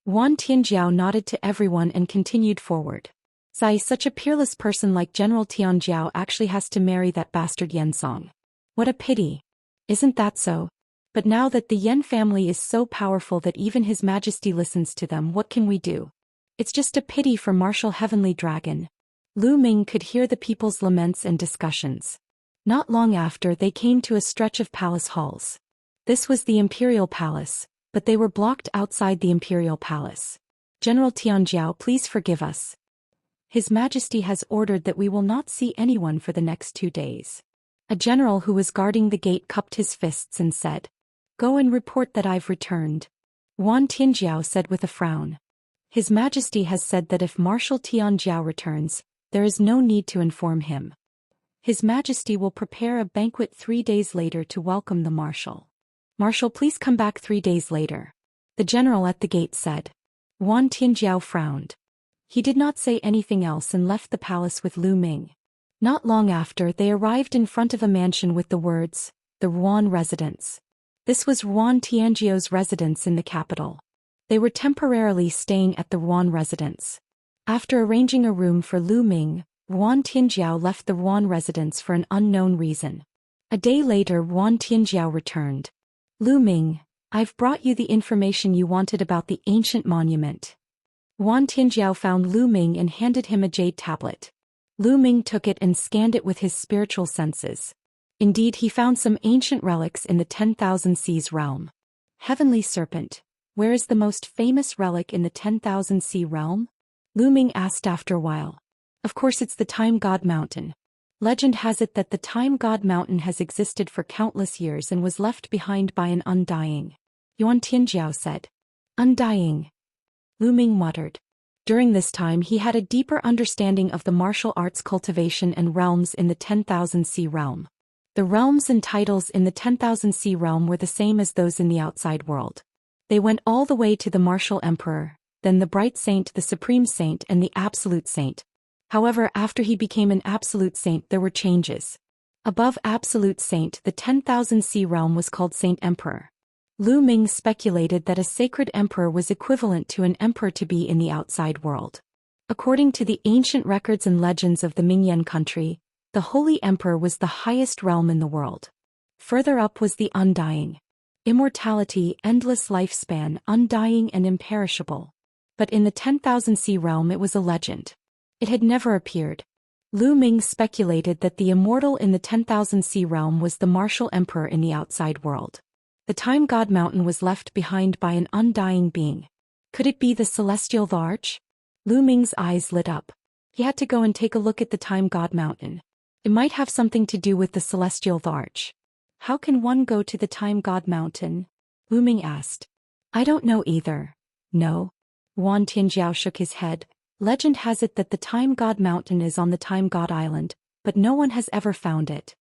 Speaker 1: Yuan Tianjiao nodded to everyone and continued forward. Such a peerless person like General Tianjiao actually has to marry that bastard Yen Song. What a pity. Isn't that so? But now that the Yen family is so powerful that even His Majesty listens to them, what can we do? It's just a pity for Marshal Heavenly Dragon. Lu Ming could hear the people's laments and discussions. Not long after, they came to a stretch of palace halls. This was the Imperial Palace, but they were blocked outside the Imperial Palace. General Tianjiao, please forgive us. His Majesty has ordered that we will not see anyone for the next 2 days. A general who was guarding the gate cupped his fists and said, Go and report that I've returned. Yuan Tianjiao said with a frown. His Majesty has said that if Marshal Tianjiao returns, there is no need to inform him. His Majesty will prepare a banquet 3 days later to welcome the Marshal. Marshal, please come back 3 days later. The general at the gate said. Yuan Tianjiao frowned. He did not say anything else and left the palace with Lu Ming. Not long after, they arrived in front of a mansion with the words, the Yuan residence. This was Yuan Tianjiao's residence in the capital. They were temporarily staying at the Yuan residence. After arranging a room for Lu Ming, Yuan Tianjiao left the Yuan residence for an unknown reason. A day later, Yuan Tianjiao returned. Lu Ming, I've brought you the information you wanted about the ancient monument. Yuan Tianjiao found Lu Ming and handed him a jade tablet. Lu Ming took it and scanned it with his spiritual senses. Indeed, he found some ancient relics in the 10,000 Seas realm. Heavenly Serpent, where is the most famous relic in the 10,000 Sea realm? Lu Ming asked after a while. Of course, it's the Time God Mountain. Legend has it that the Time God Mountain has existed for countless years and was left behind by an undying. Yuan Tianjiao said. Undying. Lu Ming muttered. During this time he had a deeper understanding of the martial arts cultivation and realms in the 10,000 Sea realm. The realms and titles in the 10,000 Sea realm were the same as those in the outside world. They went all the way to the Martial Emperor, then the Bright Saint, the Supreme Saint, and the Absolute Saint. However, after he became an Absolute Saint there were changes. Above Absolute Saint, the 10,000 Sea realm was called Saint Emperor. Lu Ming speculated that a sacred emperor was equivalent to an emperor to be in the outside world. According to the ancient records and legends of the Mingyan country, the Holy Emperor was the highest realm in the world. Further up was the Undying. Immortality, endless lifespan, undying and imperishable. But in the 10,000 Sea realm it was a legend. It had never appeared. Lu Ming speculated that the Immortal in the 10,000 Sea realm was the Martial Emperor in the outside world. The Time God Mountain was left behind by an undying being. Could it be the celestial Thearch? Lu Ming's eyes lit up. He had to go and take a look at the Time God Mountain. It might have something to do with the celestial Thearch. How can one go to the Time God Mountain? Lu Ming asked. I don't know either. No. Yuan Tianjiao shook his head. Legend has it that the Time God Mountain is on the Time God Island, but no one has ever found it.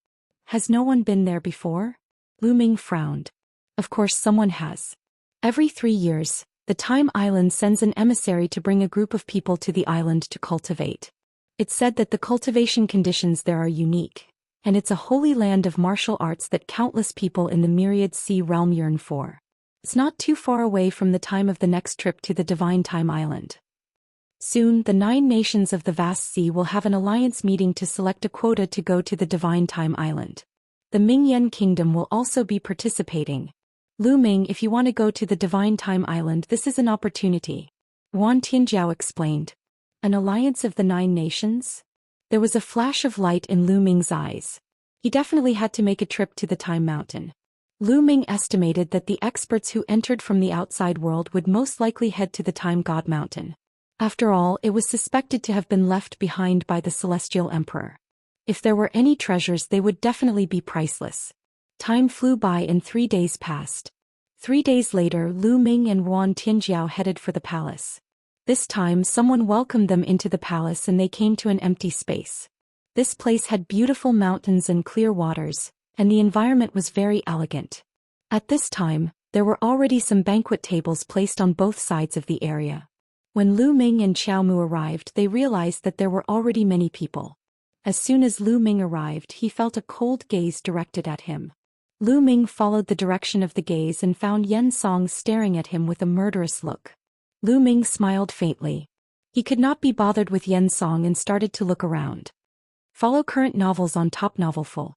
Speaker 1: Has no one been there before? Lu Ming frowned. Of course someone has. Every 3 years, the Time Island sends an emissary to bring a group of people to the island to cultivate. It's said that the cultivation conditions there are unique, and it's a holy land of martial arts that countless people in the myriad sea realm yearn for. It's not too far away from the time of the next trip to the Divine Time Island. Soon, the 9 nations of the vast sea will have an alliance meeting to select a quota to go to the Divine Time Island. The Mingyan Kingdom will also be participating. Lu Ming, if you want to go to the Divine Time Island, this is an opportunity. Yuan Tianjiao explained. An alliance of the 9 nations? There was a flash of light in Lu Ming's eyes. He definitely had to make a trip to the Time Mountain. Lu Ming estimated that the experts who entered from the outside world would most likely head to the Time God Mountain. After all, it was suspected to have been left behind by the Celestial Emperor. If there were any treasures, they would definitely be priceless. Time flew by and 3 days passed. 3 days later, Lu Ming and Yuan Tianjiao headed for the palace. This time someone welcomed them into the palace and they came to an empty space. This place had beautiful mountains and clear waters, and the environment was very elegant. At this time, there were already some banquet tables placed on both sides of the area. When Lu Ming and Xiao Mu arrived, they realized that there were already many people. As soon as Lu Ming arrived, he felt a cold gaze directed at him. Lu Ming followed the direction of the gaze and found Yen Song staring at him with a murderous look. Lu Ming smiled faintly. He could not be bothered with Yen Song and started to look around. Follow current novels on Top Novel Full.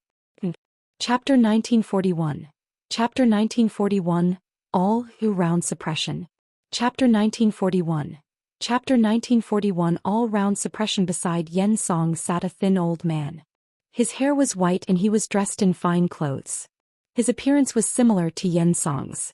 Speaker 1: Chapter 1941. Chapter 1941, All-Round Suppression. Chapter 1941. Chapter 1941 All-Round Suppression. Beside Yen Song sat a thin old man. His hair was white and he was dressed in fine clothes. His appearance was similar to Yen Song's.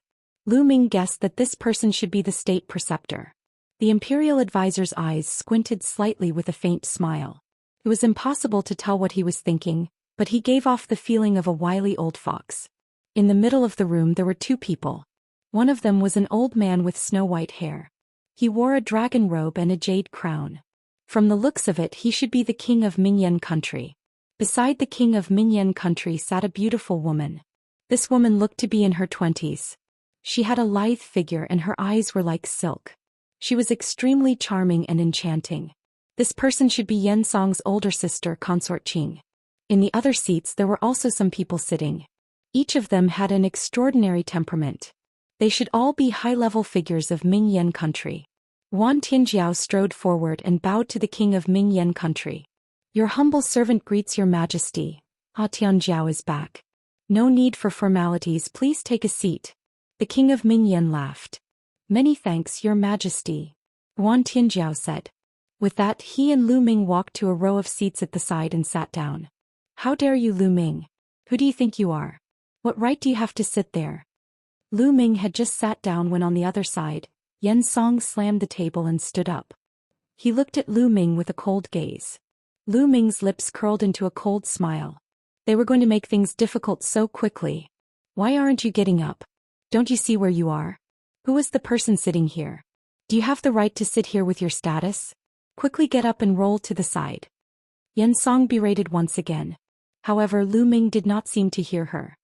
Speaker 1: Lu Ming guessed that this person should be the state preceptor. The imperial advisor's eyes squinted slightly with a faint smile. It was impossible to tell what he was thinking, but he gave off the feeling of a wily old fox. In the middle of the room there were two people. One of them was an old man with snow-white hair. He wore a dragon robe and a jade crown. From the looks of it, he should be the king of Mingyan country. Beside the king of Mingyan country sat a beautiful woman. This woman looked to be in her 20s. She had a lithe figure and her eyes were like silk. She was extremely charming and enchanting. This person should be Yen Song's older sister, Consort Qing. In the other seats there were also some people sitting. Each of them had an extraordinary temperament. They should all be high-level figures of Mingyan country. Wan Tianjiao strode forward and bowed to the king of Mingyan country. Your humble servant greets your majesty. Tianjiao is back. No need for formalities, please take a seat. The king of Mingyan laughed. Many thanks, your majesty. Wan Tianjiao said. With that, he and Lu Ming walked to a row of seats at the side and sat down. How dare you, Lu Ming? Who do you think you are? What right do you have to sit there? Lu Ming had just sat down when on the other side, Yen Song slammed the table and stood up. He looked at Lu Ming with a cold gaze. Lu Ming's lips curled into a cold smile. They were going to make things difficult so quickly. Why aren't you getting up? Don't you see where you are? Who is the person sitting here? Do you have the right to sit here with your status? Quickly get up and roll to the side. Yen Song berated once again. However, Lu Ming did not seem to hear her.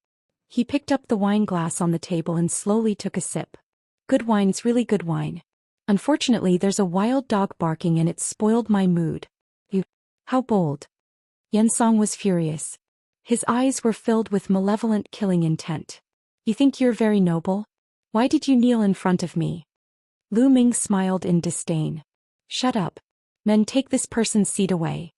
Speaker 1: He picked up the wine glass on the table and slowly took a sip. Good wine's really good wine. Unfortunately, there's a wild dog barking and it spoiled my mood. You. How bold. Yen Song was furious. His eyes were filled with malevolent killing intent. You think you're very noble? Why did you kneel in front of me? Lu Ming smiled in disdain. Shut up. Men, take this person's seat away.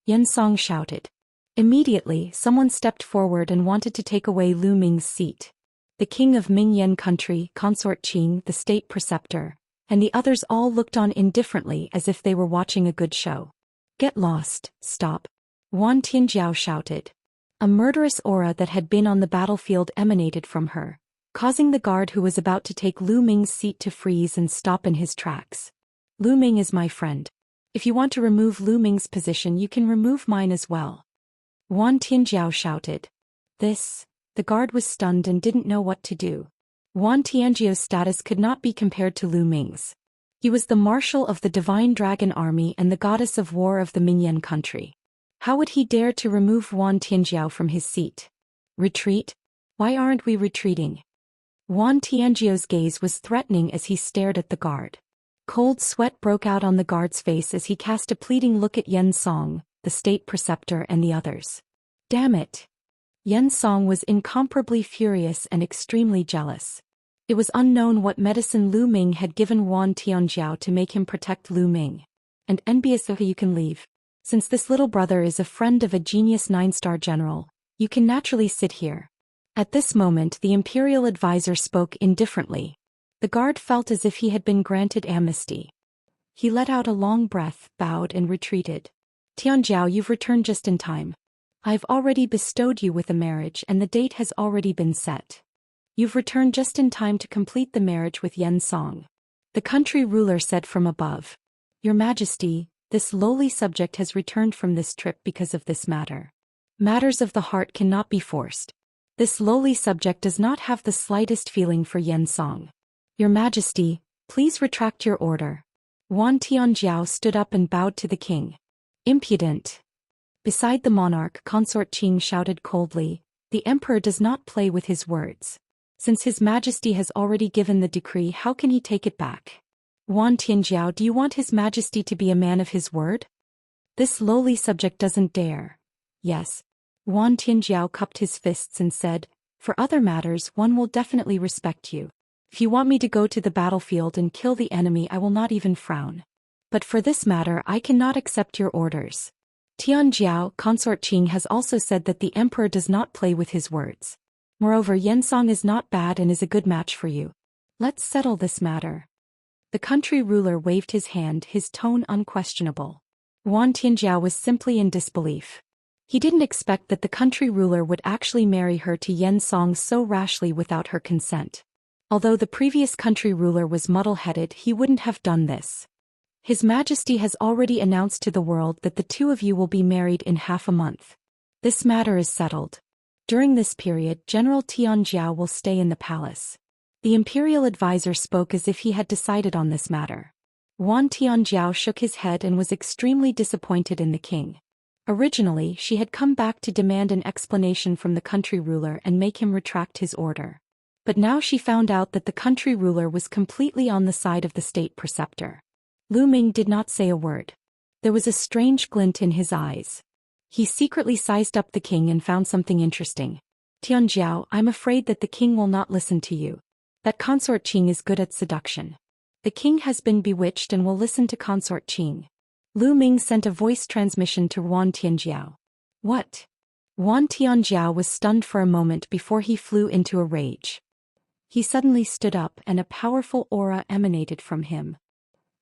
Speaker 1: Yen Song shouted. Immediately, someone stepped forward and wanted to take away Lu Ming's seat. The king of Mingyan country, Consort Qing, the state preceptor, and the others all looked on indifferently as if they were watching a good show. Get lost, stop. Wan Tianjiao shouted. A murderous aura that had been on the battlefield emanated from her, causing the guard who was about to take Lu Ming's seat to freeze and stop in his tracks. Lu Ming is my friend. If you want to remove Lu Ming's position, you can remove mine as well. Wan Tianjiao shouted. The guard was stunned and didn't know what to do. Wan Tianjiao's status could not be compared to Lu Ming's. He was the marshal of the divine dragon army and the goddess of war of the Mingyan country. How would he dare to remove Wan Tianjiao from his seat? Retreat? Why aren't we retreating? Wan Tianjiao's gaze was threatening as he stared at the guard. Cold sweat broke out on the guard's face as he cast a pleading look at Yen Song, the state preceptor, and the others. Damn it! Yen Song was incomparably furious and extremely jealous. It was unknown what medicine Lu Ming had given Wan Tianjiao to make him protect Lu Ming. And envious of you can leave. Since this little brother is a friend of a genius 9-star general, you can naturally sit here. At this moment the imperial advisor spoke indifferently. The guard felt as if he had been granted amnesty. He let out a long breath, bowed and retreated. Tianjiao, you've returned just in time. I've already bestowed you with a marriage and the date has already been set. You've returned just in time to complete the marriage with Yen Song. The country ruler said from above. Your Majesty, this lowly subject has returned from this trip because of this matter. Matters of the heart cannot be forced. This lowly subject does not have the slightest feeling for Yen Song. Your Majesty, please retract your order. Wan Tianjiao stood up and bowed to the king. Impudent. Beside the monarch, Consort Qing shouted coldly, "The emperor does not play with his words. Since his majesty has already given the decree, how can he take it back? Wan Tianjiao, do you want his majesty to be a man of his word? This lowly subject doesn't dare." "Yes." Wan Tianjiao cupped his fists and said, "For other matters, one will definitely respect you. If you want me to go to the battlefield and kill the enemy, I will not even frown. But for this matter, I cannot accept your orders." Tianjiao, Consort Qing has also said that the emperor does not play with his words. Moreover, Xianxia is not bad and is a good match for you. Let's settle this matter. The country ruler waved his hand, his tone unquestionable. Wan Tianjiao was simply in disbelief. He didn't expect that the country ruler would actually marry her to Xianxia so rashly without her consent. Although the previous country ruler was muddle-headed, he wouldn't have done this. His Majesty has already announced to the world that the two of you will be married in half a month. This matter is settled. During this period, General Tianjiao will stay in the palace. The imperial advisor spoke as if he had decided on this matter. Wan Tianjiao shook his head and was extremely disappointed in the king. Originally, she had come back to demand an explanation from the country ruler and make him retract his order. But now she found out that the country ruler was completely on the side of the state preceptor. Lu Ming did not say a word. There was a strange glint in his eyes. He secretly sized up the king and found something interesting. "Tianjiao, I'm afraid that the king will not listen to you. That Consort Qing is good at seduction. The king has been bewitched and will listen to Consort Qing." Lu Ming sent a voice transmission to Wan Tianjiao. "What?" Wan Tianjiao was stunned for a moment before he flew into a rage. He suddenly stood up and a powerful aura emanated from him.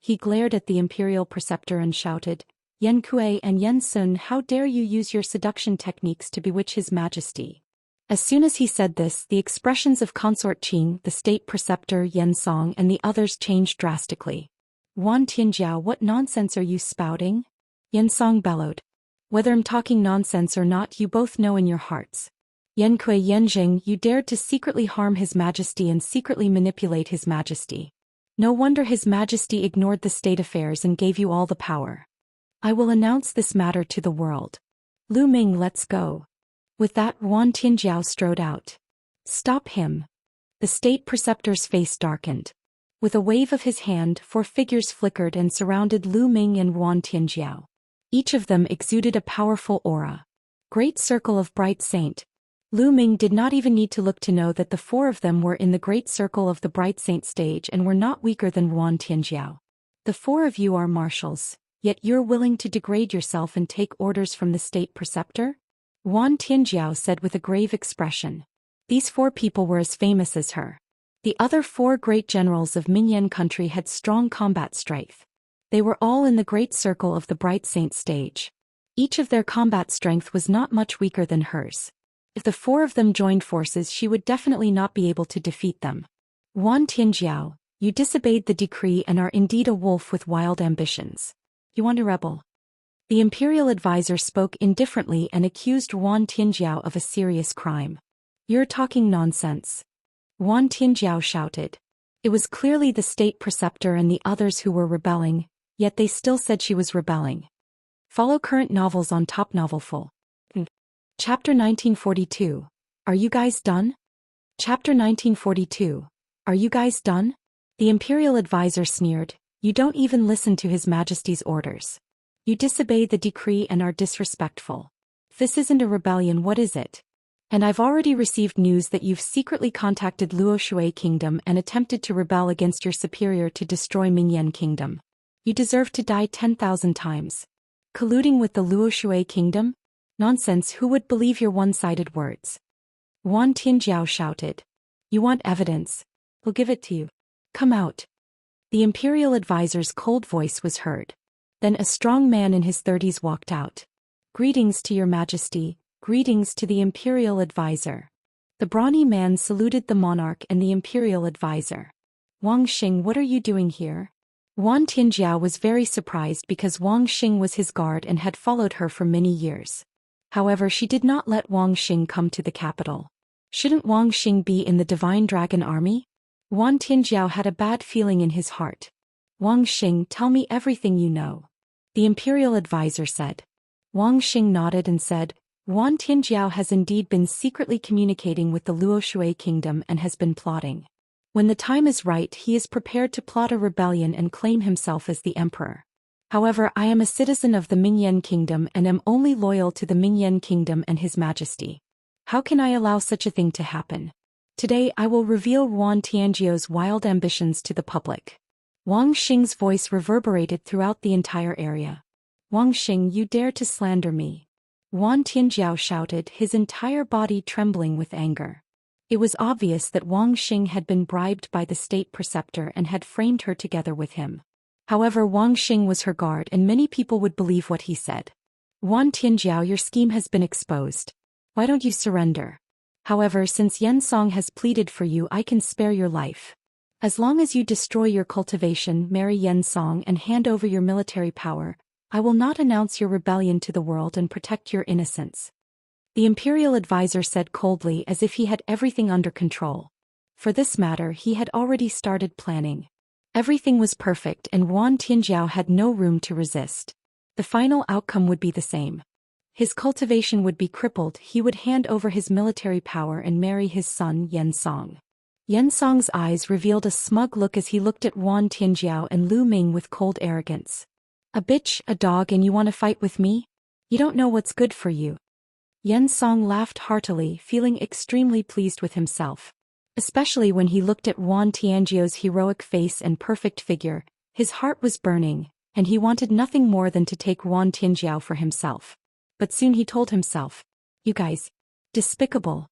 Speaker 1: He glared at the imperial preceptor and shouted, "Yan Kuei and Yan Sun, how dare you use your seduction techniques to bewitch his majesty?" As soon as he said this, the expressions of Consort Qing, the state preceptor Yan Song and the others changed drastically. "Wan Tianjiao, what nonsense are you spouting?" Yan Song bellowed. "Whether I'm talking nonsense or not, you both know in your hearts. Yan Kuei, Yan Jing, you dared to secretly harm his majesty and secretly manipulate his majesty. No wonder his majesty ignored the state affairs and gave you all the power. I will announce this matter to the world. Lu Ming, let's go." With that, Wan Tianjiao strode out. "Stop him." The state preceptor's face darkened. With a wave of his hand, 4 figures flickered and surrounded Lu Ming and Wan Tianjiao. Each of them exuded a powerful aura. Great Circle of Bright Saint. Lu Ming did not even need to look to know that the 4 of them were in the Great Circle of the Bright Saint stage and were not weaker than Wan Tianjiao. "The 4 of you are marshals, yet you're willing to degrade yourself and take orders from the state preceptor?" Wan Tianjiao said with a grave expression. These 4 people were as famous as her. The other 4 great generals of Minyan country had strong combat strength. They were all in the Great Circle of the Bright Saint stage. Each of their combat strength was not much weaker than hers. If the 4 of them joined forces, she would definitely not be able to defeat them. "Wan Tianjiao, you disobeyed the decree and are indeed a wolf with wild ambitions. You want a rebel?" The imperial advisor spoke indifferently and accused Wan Tianjiao of a serious crime. "You're talking nonsense." Wan Tianjiao shouted. It was clearly the state preceptor and the others who were rebelling, yet they still said she was rebelling. Follow current novels on Top Novelful. Chapter 1942. Are you guys done? Chapter 1942. Are you guys done? The imperial advisor sneered. "You don't even listen to His Majesty's orders. You disobey the decree and are disrespectful. If this isn't a rebellion, what is it? And I've already received news that you've secretly contacted Luoshui Kingdom and attempted to rebel against your superior to destroy Mingyan Kingdom. You deserve to die 10,000 times. Colluding with the Luoshui Kingdom? Nonsense, who would believe your one-sided words?" Wan Tianjiao shouted. "You want evidence? We'll give it to you. Come out." The imperial advisor's cold voice was heard. Then a strong man in his 30s walked out. "Greetings to your majesty, greetings to the imperial advisor." The brawny man saluted the monarch and the imperial advisor. "Wang Xing, what are you doing here?" Wan Tianjiao was very surprised because Wang Xing was his guard and had followed her for many years. However, she did not let Wang Xing come to the capital. Shouldn't Wang Xing be in the Divine Dragon Army? Wan Tianjiao had a bad feeling in his heart. Wang Xing, tell me everything you know. The imperial advisor said. Wang Xing nodded and said, Wan Tianjiao has indeed been secretly communicating with the Luoshui kingdom and has been plotting. When the time is right, he is prepared to plot a rebellion and claim himself as the emperor. However, I am a citizen of the Mingyan kingdom and am only loyal to the Mingyan kingdom and his majesty. How can I allow such a thing to happen? Today I will reveal Wan Tianjiao's wild ambitions to the public. Wang Xing's voice reverberated throughout the entire area. Wang Xing, you dare to slander me. Wan Tianjiao shouted, his entire body trembling with anger. It was obvious that Wang Xing had been bribed by the state preceptor and had framed her together with him. However, Wang Xing was her guard and many people would believe what he said. Wan Tianjiao, your scheme has been exposed. Why don't you surrender? However, since Yen Song has pleaded for you, I can spare your life. As long as you destroy your cultivation, marry Yen Song and hand over your military power, I will not announce your rebellion to the world and protect your innocence. The imperial advisor said coldly, as if he had everything under control. For this matter, he had already started planning. Everything was perfect and Wan Tianjiao had no room to resist. The final outcome would be the same. His cultivation would be crippled, he would hand over his military power and marry his son Yen Song. Yen Song's eyes revealed a smug look as he looked at Wan Tianjiao and Lu Ming with cold arrogance. A bitch, a dog, and you want to fight with me? You don't know what's good for you. Yen Song laughed heartily, feeling extremely pleased with himself. Especially when he looked at Wan Tianjiao's heroic face and perfect figure, his heart was burning, and he wanted nothing more than to take Wan Tianjiao for himself. But soon he told himself, you guys. Despicable.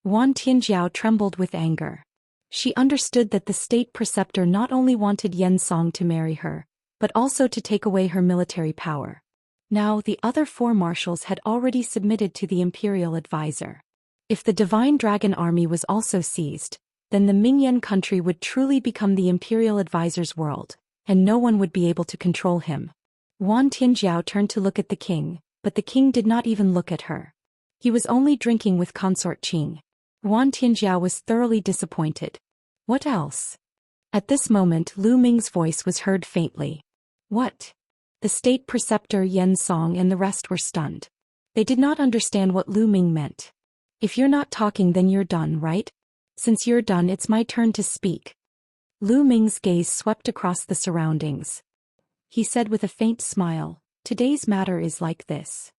Speaker 1: Wan Tianjiao trembled with anger. She understood that the state preceptor not only wanted Yen Song to marry her, but also to take away her military power. Now the other four marshals had already submitted to the imperial advisor. If the divine dragon army was also seized, then the Mingyan country would truly become the imperial advisor's world, and no one would be able to control him. Wan Tianjiao turned to look at the king, but the king did not even look at her. He was only drinking with consort Qing. Wan Tianjiao was thoroughly disappointed. What else? At this moment Lu Ming's voice was heard faintly. What? The state preceptor Yen Song and the rest were stunned. They did not understand what Lu Ming meant. If you're not talking, then you're done, right? Since you're done, it's my turn to speak. Lu Ming's gaze swept across the surroundings. He said with a faint smile, today's matter is like this.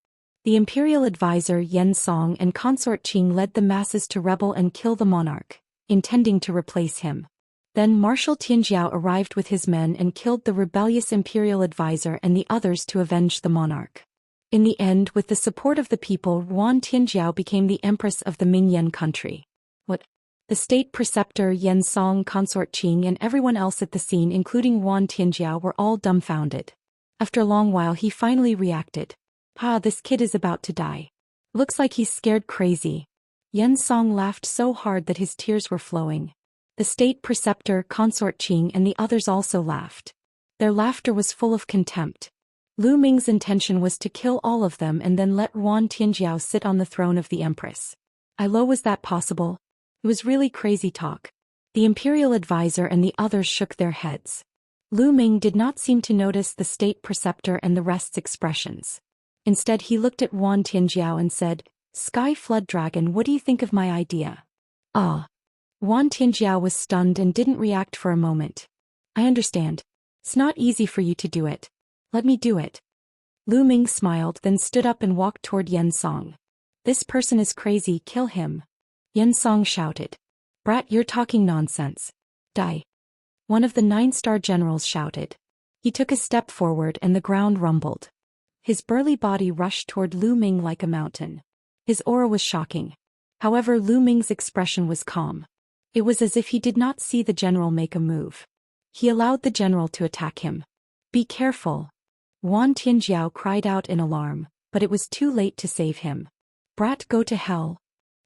Speaker 1: The imperial advisor Yen Song and consort Qing led the masses to rebel and kill the monarch, intending to replace him. Then Marshal Tianjiao arrived with his men and killed the rebellious imperial advisor and the others to avenge the monarch. In the end, with the support of the people, Wan Tianjiao became the empress of the Mingyan country. What? The state preceptor Yen Song, consort Qing and everyone else at the scene including Wan Tianjiao were all dumbfounded. After a long while he finally reacted. This kid is about to die. Looks like he's scared crazy. Yen Song laughed so hard that his tears were flowing. The state preceptor, consort Qing and the others also laughed. Their laughter was full of contempt. Lu Ming's intention was to kill all of them and then let Wan Tianjiao sit on the throne of the empress. Was that possible? It was really crazy talk. The imperial advisor and the others shook their heads. Lu Ming did not seem to notice the state preceptor and the rest's expressions. Instead he looked at Wan Tianjiao and said, Sky Flood Dragon, what do you think of my idea? Wan Tianjiao was stunned and didn't react for a moment. I understand. It's not easy for you to do it. Let me do it. Lu Ming smiled, then stood up and walked toward Yen Song. This person is crazy, kill him. Yen Song shouted. Brat, you're talking nonsense. Die. One of the 9-star generals shouted. He took a step forward and the ground rumbled. His burly body rushed toward Lu Ming like a mountain. His aura was shocking. However, Lu Ming's expression was calm. It was as if he did not see the general make a move. He allowed the general to attack him. Be careful. Wan Tianjiao cried out in alarm, but it was too late to save him. Brat, go to hell.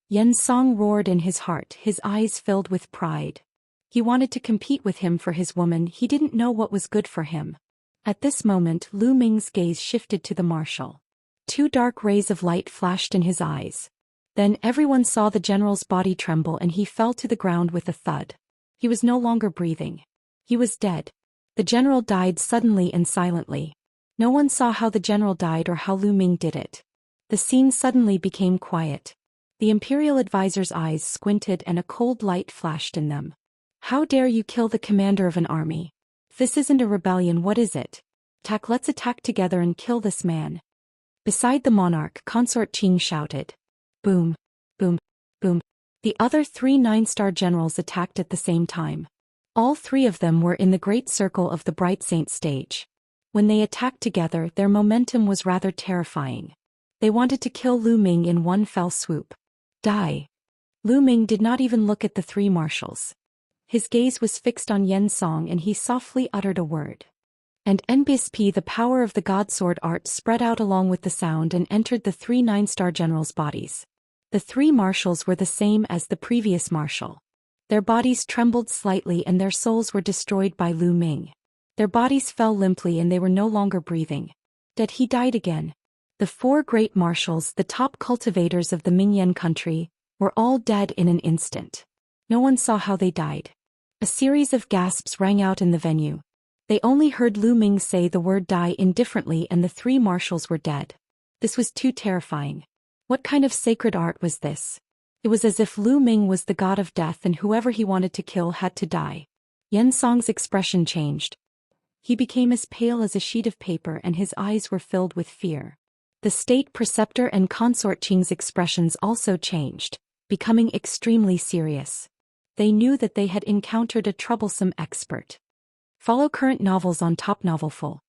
Speaker 1: Yen Song roared in his heart, his eyes filled with pride. He wanted to compete with him for his woman, he didn't know what was good for him. At this moment Lu Ming's gaze shifted to the marshal. 2 dark rays of light flashed in his eyes. Then everyone saw the general's body tremble and he fell to the ground with a thud. He was no longer breathing. He was dead. The general died suddenly and silently. No one saw how the general died or how Lu Ming did it. The scene suddenly became quiet. The imperial advisor's eyes squinted and a cold light flashed in them. How dare you kill the commander of an army? If this isn't a rebellion, what is it? Let's attack together and kill this man. Beside the monarch, Consort Qing shouted. Boom, boom, boom. The other 3 9-star generals attacked at the same time. All 3 of them were in the great circle of the Bright Saint stage. When they attacked together, their momentum was rather terrifying. They wanted to kill Lu Ming in one fell swoop. Die. Lu Ming did not even look at the 3 marshals. His gaze was fixed on Yen Song and he softly uttered a word. And NBSP, the power of the God Sword art spread out along with the sound and entered the 3 9-star generals' bodies. The 3 marshals were the same as the previous marshal. Their bodies trembled slightly and their souls were destroyed by Lu Ming. Their bodies fell limply and they were no longer breathing. Dead, he died again. The 4 great marshals, the top cultivators of the Mingyan country, were all dead in an instant. No one saw how they died. A series of gasps rang out in the venue. They only heard Lu Ming say the word die indifferently and the 3 marshals were dead. This was too terrifying. What kind of sacred art was this? It was as if Lu Ming was the god of death and whoever he wanted to kill had to die. Yen Song's expression changed. He became as pale as a sheet of paper and his eyes were filled with fear. The state preceptor and Consort Qing's expressions also changed, becoming extremely serious. They knew that they had encountered a troublesome expert. Follow current novels on Top Novelful.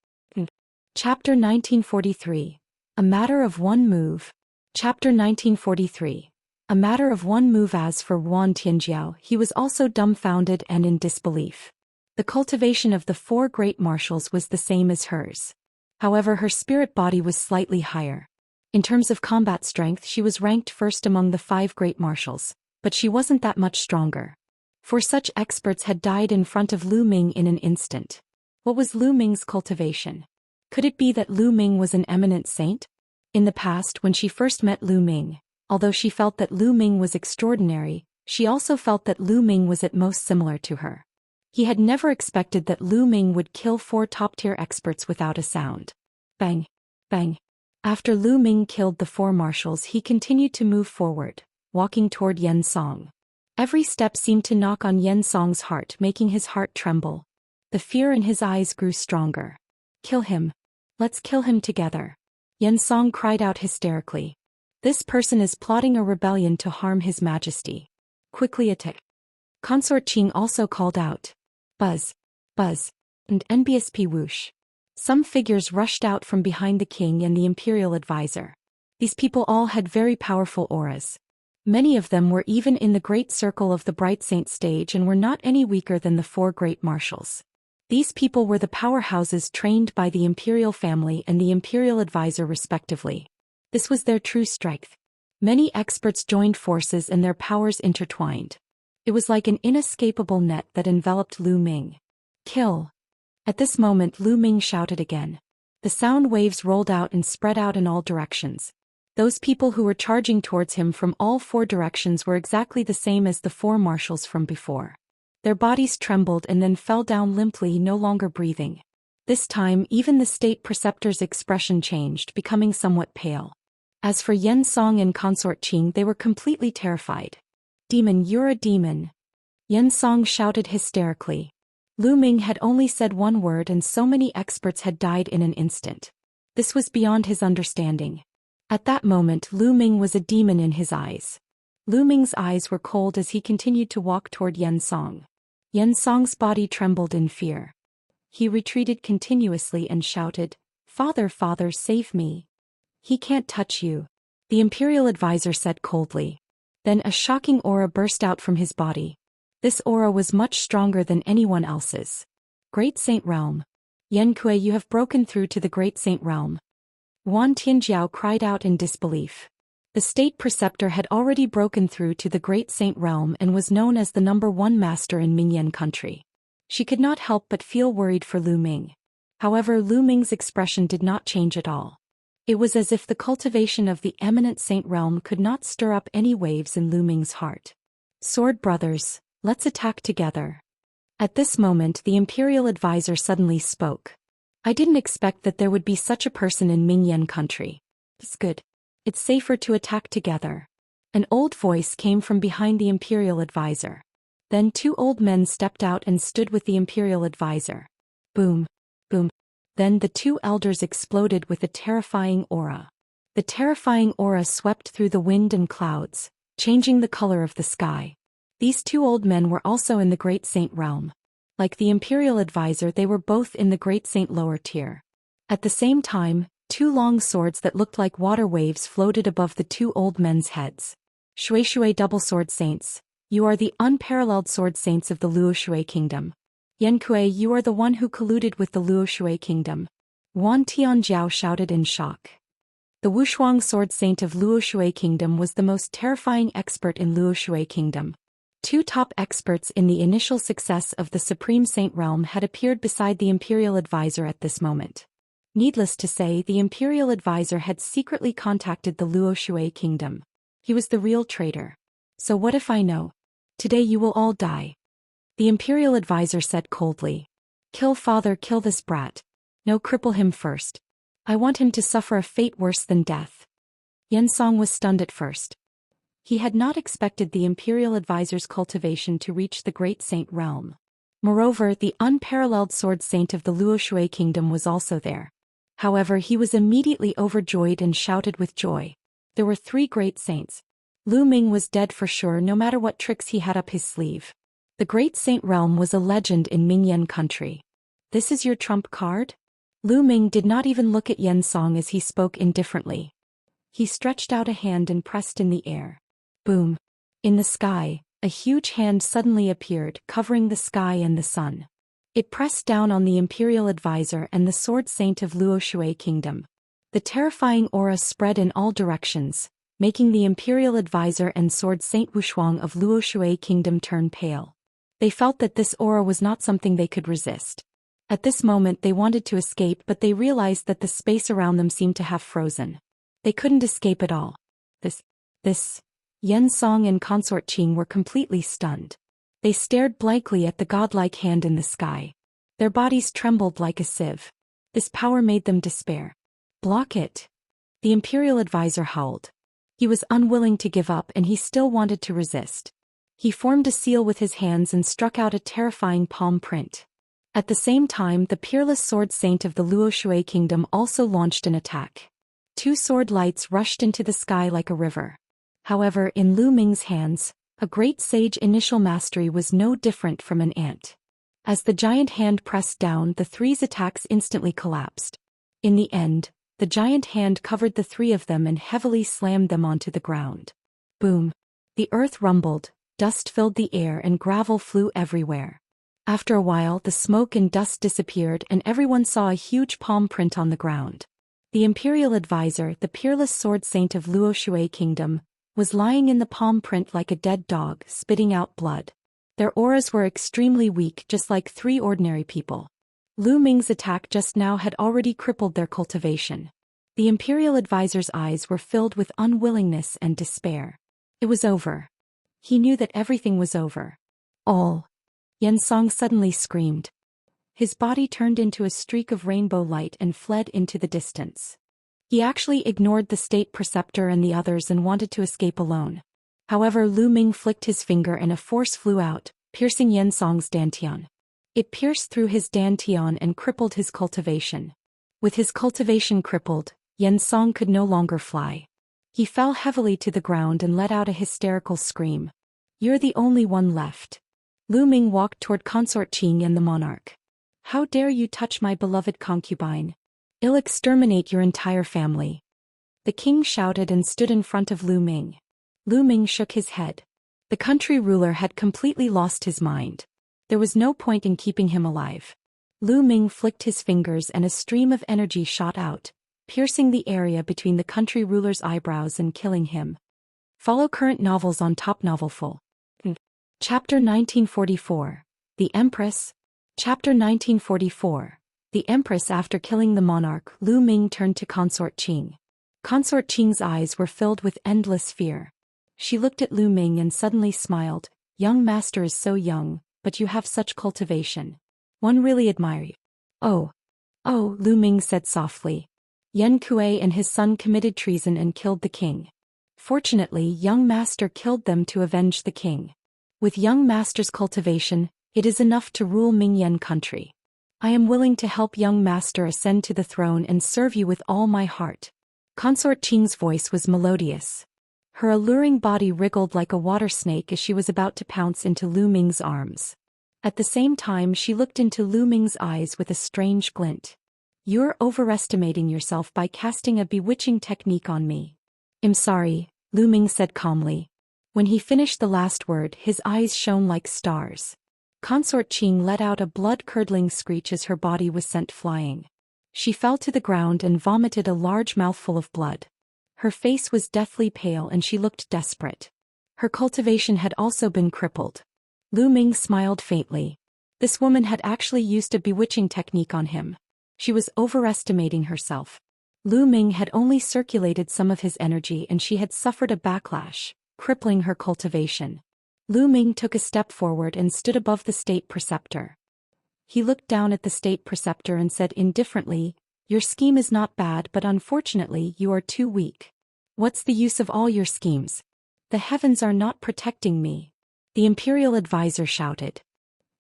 Speaker 1: Chapter 1943. A Matter of One Move. Chapter 1943. A Matter of One Move. As for Wan Tianjiao, he was also dumbfounded and in disbelief. The cultivation of the 4 great marshals was the same as hers. However, her spirit body was slightly higher. In terms of combat strength, she was ranked first among the 5 great marshals, but she wasn't that much stronger. 4 such experts had died in front of Lu Ming in an instant. What was Lu Ming's cultivation? Could it be that Lu Ming was an eminent saint? In the past, when she first met Lu Ming, although she felt that Lu Ming was extraordinary, she also felt that Lu Ming was at most similar to her. He had never expected that Lu Ming would kill 4 top-tier experts without a sound. Bang! Bang! After Lu Ming killed the 4 marshals, he continued to move forward, walking toward Yen Song. Every step seemed to knock on Yen Song's heart, making his heart tremble. The fear in his eyes grew stronger. Kill him. Let's kill him together. Yen Song cried out hysterically. This person is plotting a rebellion to harm His Majesty. Quickly attack. Consort Qing also called out. Buzz. Buzz. And NBSP whoosh. Some figures rushed out from behind the king and the imperial advisor. These people all had very powerful auras. Many of them were even in the great circle of the Bright Saint stage and were not any weaker than the 4 great marshals. These people were the powerhouses trained by the imperial family and the imperial advisor respectively. This was their true strength. Many experts joined forces and their powers intertwined. It was like an inescapable net that enveloped Lu Ming. Kill. At this moment Lu Ming shouted again. The sound waves rolled out and spread out in all directions. Those people who were charging towards him from all 4 directions were exactly the same as the 4 marshals from before. Their bodies trembled and then fell down limply, no longer breathing. This time even the state preceptor's expression changed, becoming somewhat pale. As for Yen Song and Consort Qing, they were completely terrified. Demon, you're a demon. Yen Song shouted hysterically. Lu Ming had only said one word and so many experts had died in an instant. This was beyond his understanding. At that moment Lu Ming was a demon in his eyes. Lu Ming's eyes were cold as he continued to walk toward Yen Song. Yen Song's body trembled in fear. He retreated continuously and shouted, Father, Father, save me. He can't touch you. The imperial advisor said coldly. Then a shocking aura burst out from his body. This aura was much stronger than anyone else's. Great Saint Realm. Yen Kuei, you have broken through to the Great Saint Realm. Wan Tianjiao cried out in disbelief. The state preceptor had already broken through to the Great Saint Realm and was known as the #1 master in Mingyan country. She could not help but feel worried for Lu Ming. However, Lu Ming's expression did not change at all. It was as if the cultivation of the eminent Saint Realm could not stir up any waves in Lu Ming's heart. Sword brothers, let's attack together. At this moment the imperial advisor suddenly spoke. I didn't expect that there would be such a person in Mingyan country. It's good. It's safer to attack together. An old voice came from behind the imperial advisor. Then two old men stepped out and stood with the imperial advisor. Boom. Boom. Then the two elders exploded with a terrifying aura. The terrifying aura swept through the wind and clouds, changing the color of the sky. These two old men were also in the Great Saint realm. Like the imperial advisor, they were both in the Great Saint lower tier. At the same time, two long swords that looked like water waves floated above the two old men's heads. Shui double sword saints, you are the unparalleled sword saints of the Luoshui kingdom. Yan Kuei, you are the one who colluded with the Luoshui kingdom. Wan Tianjiao shouted in shock. The Wushuang sword saint of Luoshui kingdom was the most terrifying expert in Luoshui kingdom. Two top experts in the initial success of the Supreme Saint realm had appeared beside the imperial advisor at this moment. Needless to say, the imperial advisor had secretly contacted the Luoshui kingdom. He was the real traitor. So what if I know? Today you will all die. The imperial advisor said coldly. Kill father, kill this brat. No, cripple him first. I want him to suffer a fate worse than death. Xianxia was stunned at first. He had not expected the imperial advisor's cultivation to reach the Great Saint realm. Moreover, the unparalleled sword saint of the Luoshui kingdom was also there. However, he was immediately overjoyed and shouted with joy. There were 3 great saints. Lu Ming was dead for sure, no matter what tricks he had up his sleeve. The Great Saint realm was a legend in Mingyan country. This is your trump card? Lu Ming did not even look at Xianxia as he spoke indifferently. He stretched out a hand and pressed in the air. Boom. In the sky, a huge hand suddenly appeared, covering the sky and the sun. It pressed down on the imperial advisor and the sword saint of Luoshui kingdom. The terrifying aura spread in all directions, making the imperial advisor and sword saint Wushuang of Luoshui kingdom turn pale. They felt that this aura was not something they could resist. At this moment they wanted to escape, but they realized that the space around them seemed to have frozen. They couldn't escape at all. This. Xianxia and consort Qing were completely stunned. They stared blankly at the godlike hand in the sky. Their bodies trembled like a sieve. This power made them despair. Block it. The imperial advisor howled. He was unwilling to give up and he still wanted to resist. He formed a seal with his hands and struck out a terrifying palm print. At the same time, the peerless sword saint of the Luoshui kingdom also launched an attack. 2 sword lights rushed into the sky like a river. However, in Lu Ming's hands, a great sage initial mastery was no different from an ant. As the giant hand pressed down, the 3's attacks instantly collapsed. In the end, the giant hand covered the 3 of them and heavily slammed them onto the ground. Boom. The earth rumbled, dust filled the air and gravel flew everywhere. After a while, the smoke and dust disappeared and everyone saw a huge palm print on the ground. The imperial advisor, the peerless sword saint of Luoshui kingdom, was lying in the palm print like a dead dog, spitting out blood. Their auras were extremely weak, just like 3 ordinary people. Lu Ming's attack just now had already crippled their cultivation. The imperial advisor's eyes were filled with unwillingness and despair. It was over. He knew that everything was over. All. Xianxia suddenly screamed. His body turned into a streak of rainbow light and fled into the distance. He actually ignored the state preceptor and the others and wanted to escape alone. However, Lu Ming flicked his finger and a force flew out, piercing Xianxia's dantian. It pierced through his dantian and crippled his cultivation. With his cultivation crippled, Xianxia could no longer fly. He fell heavily to the ground and let out a hysterical scream. You're the only one left. Lu Ming walked toward consort Qing and the monarch. How dare you touch my beloved concubine? I'll exterminate your entire family. The king shouted and stood in front of Lu Ming. Lu Ming shook his head. The country ruler had completely lost his mind. There was no point in keeping him alive. Lu Ming flicked his fingers and a stream of energy shot out, piercing the area between the country ruler's eyebrows and killing him. Follow current novels on Top Novel Full. Chapter 1944. The Empress. Chapter 1944. The Empress. After killing the monarch, Lu Ming turned to consort Qing. Consort Qing's eyes were filled with endless fear. She looked at Lu Ming and suddenly smiled. Young master is so young, but you have such cultivation. One really admire you. Oh. Oh, Lu Ming said softly. Yan Kuei and his son committed treason and killed the king. Fortunately, young master killed them to avenge the king. With young master's cultivation, it is enough to rule Mingyan country. I am willing to help young master ascend to the throne and serve you with all my heart. Consort Qing's voice was melodious. Her alluring body wriggled like a water snake as she was about to pounce into Lu Ming's arms. At the same time, she looked into Lu Ming's eyes with a strange glint. You're overestimating yourself by casting a bewitching technique on me. I'm sorry, Lu Ming said calmly. When he finished the last word, his eyes shone like stars. Consort Qing let out a blood-curdling screech as her body was sent flying. She fell to the ground and vomited a large mouthful of blood. Her face was deathly pale and she looked desperate. Her cultivation had also been crippled. Lu Ming smiled faintly. This woman had actually used a bewitching technique on him. She was overestimating herself. Lu Ming had only circulated some of his energy and she had suffered a backlash, crippling her cultivation. Lu Ming took a step forward and stood above the state preceptor. He looked down at the state preceptor and said indifferently, "Your scheme is not bad, but unfortunately you are too weak. What's the use of all your schemes? The heavens are not protecting me." The imperial advisor shouted.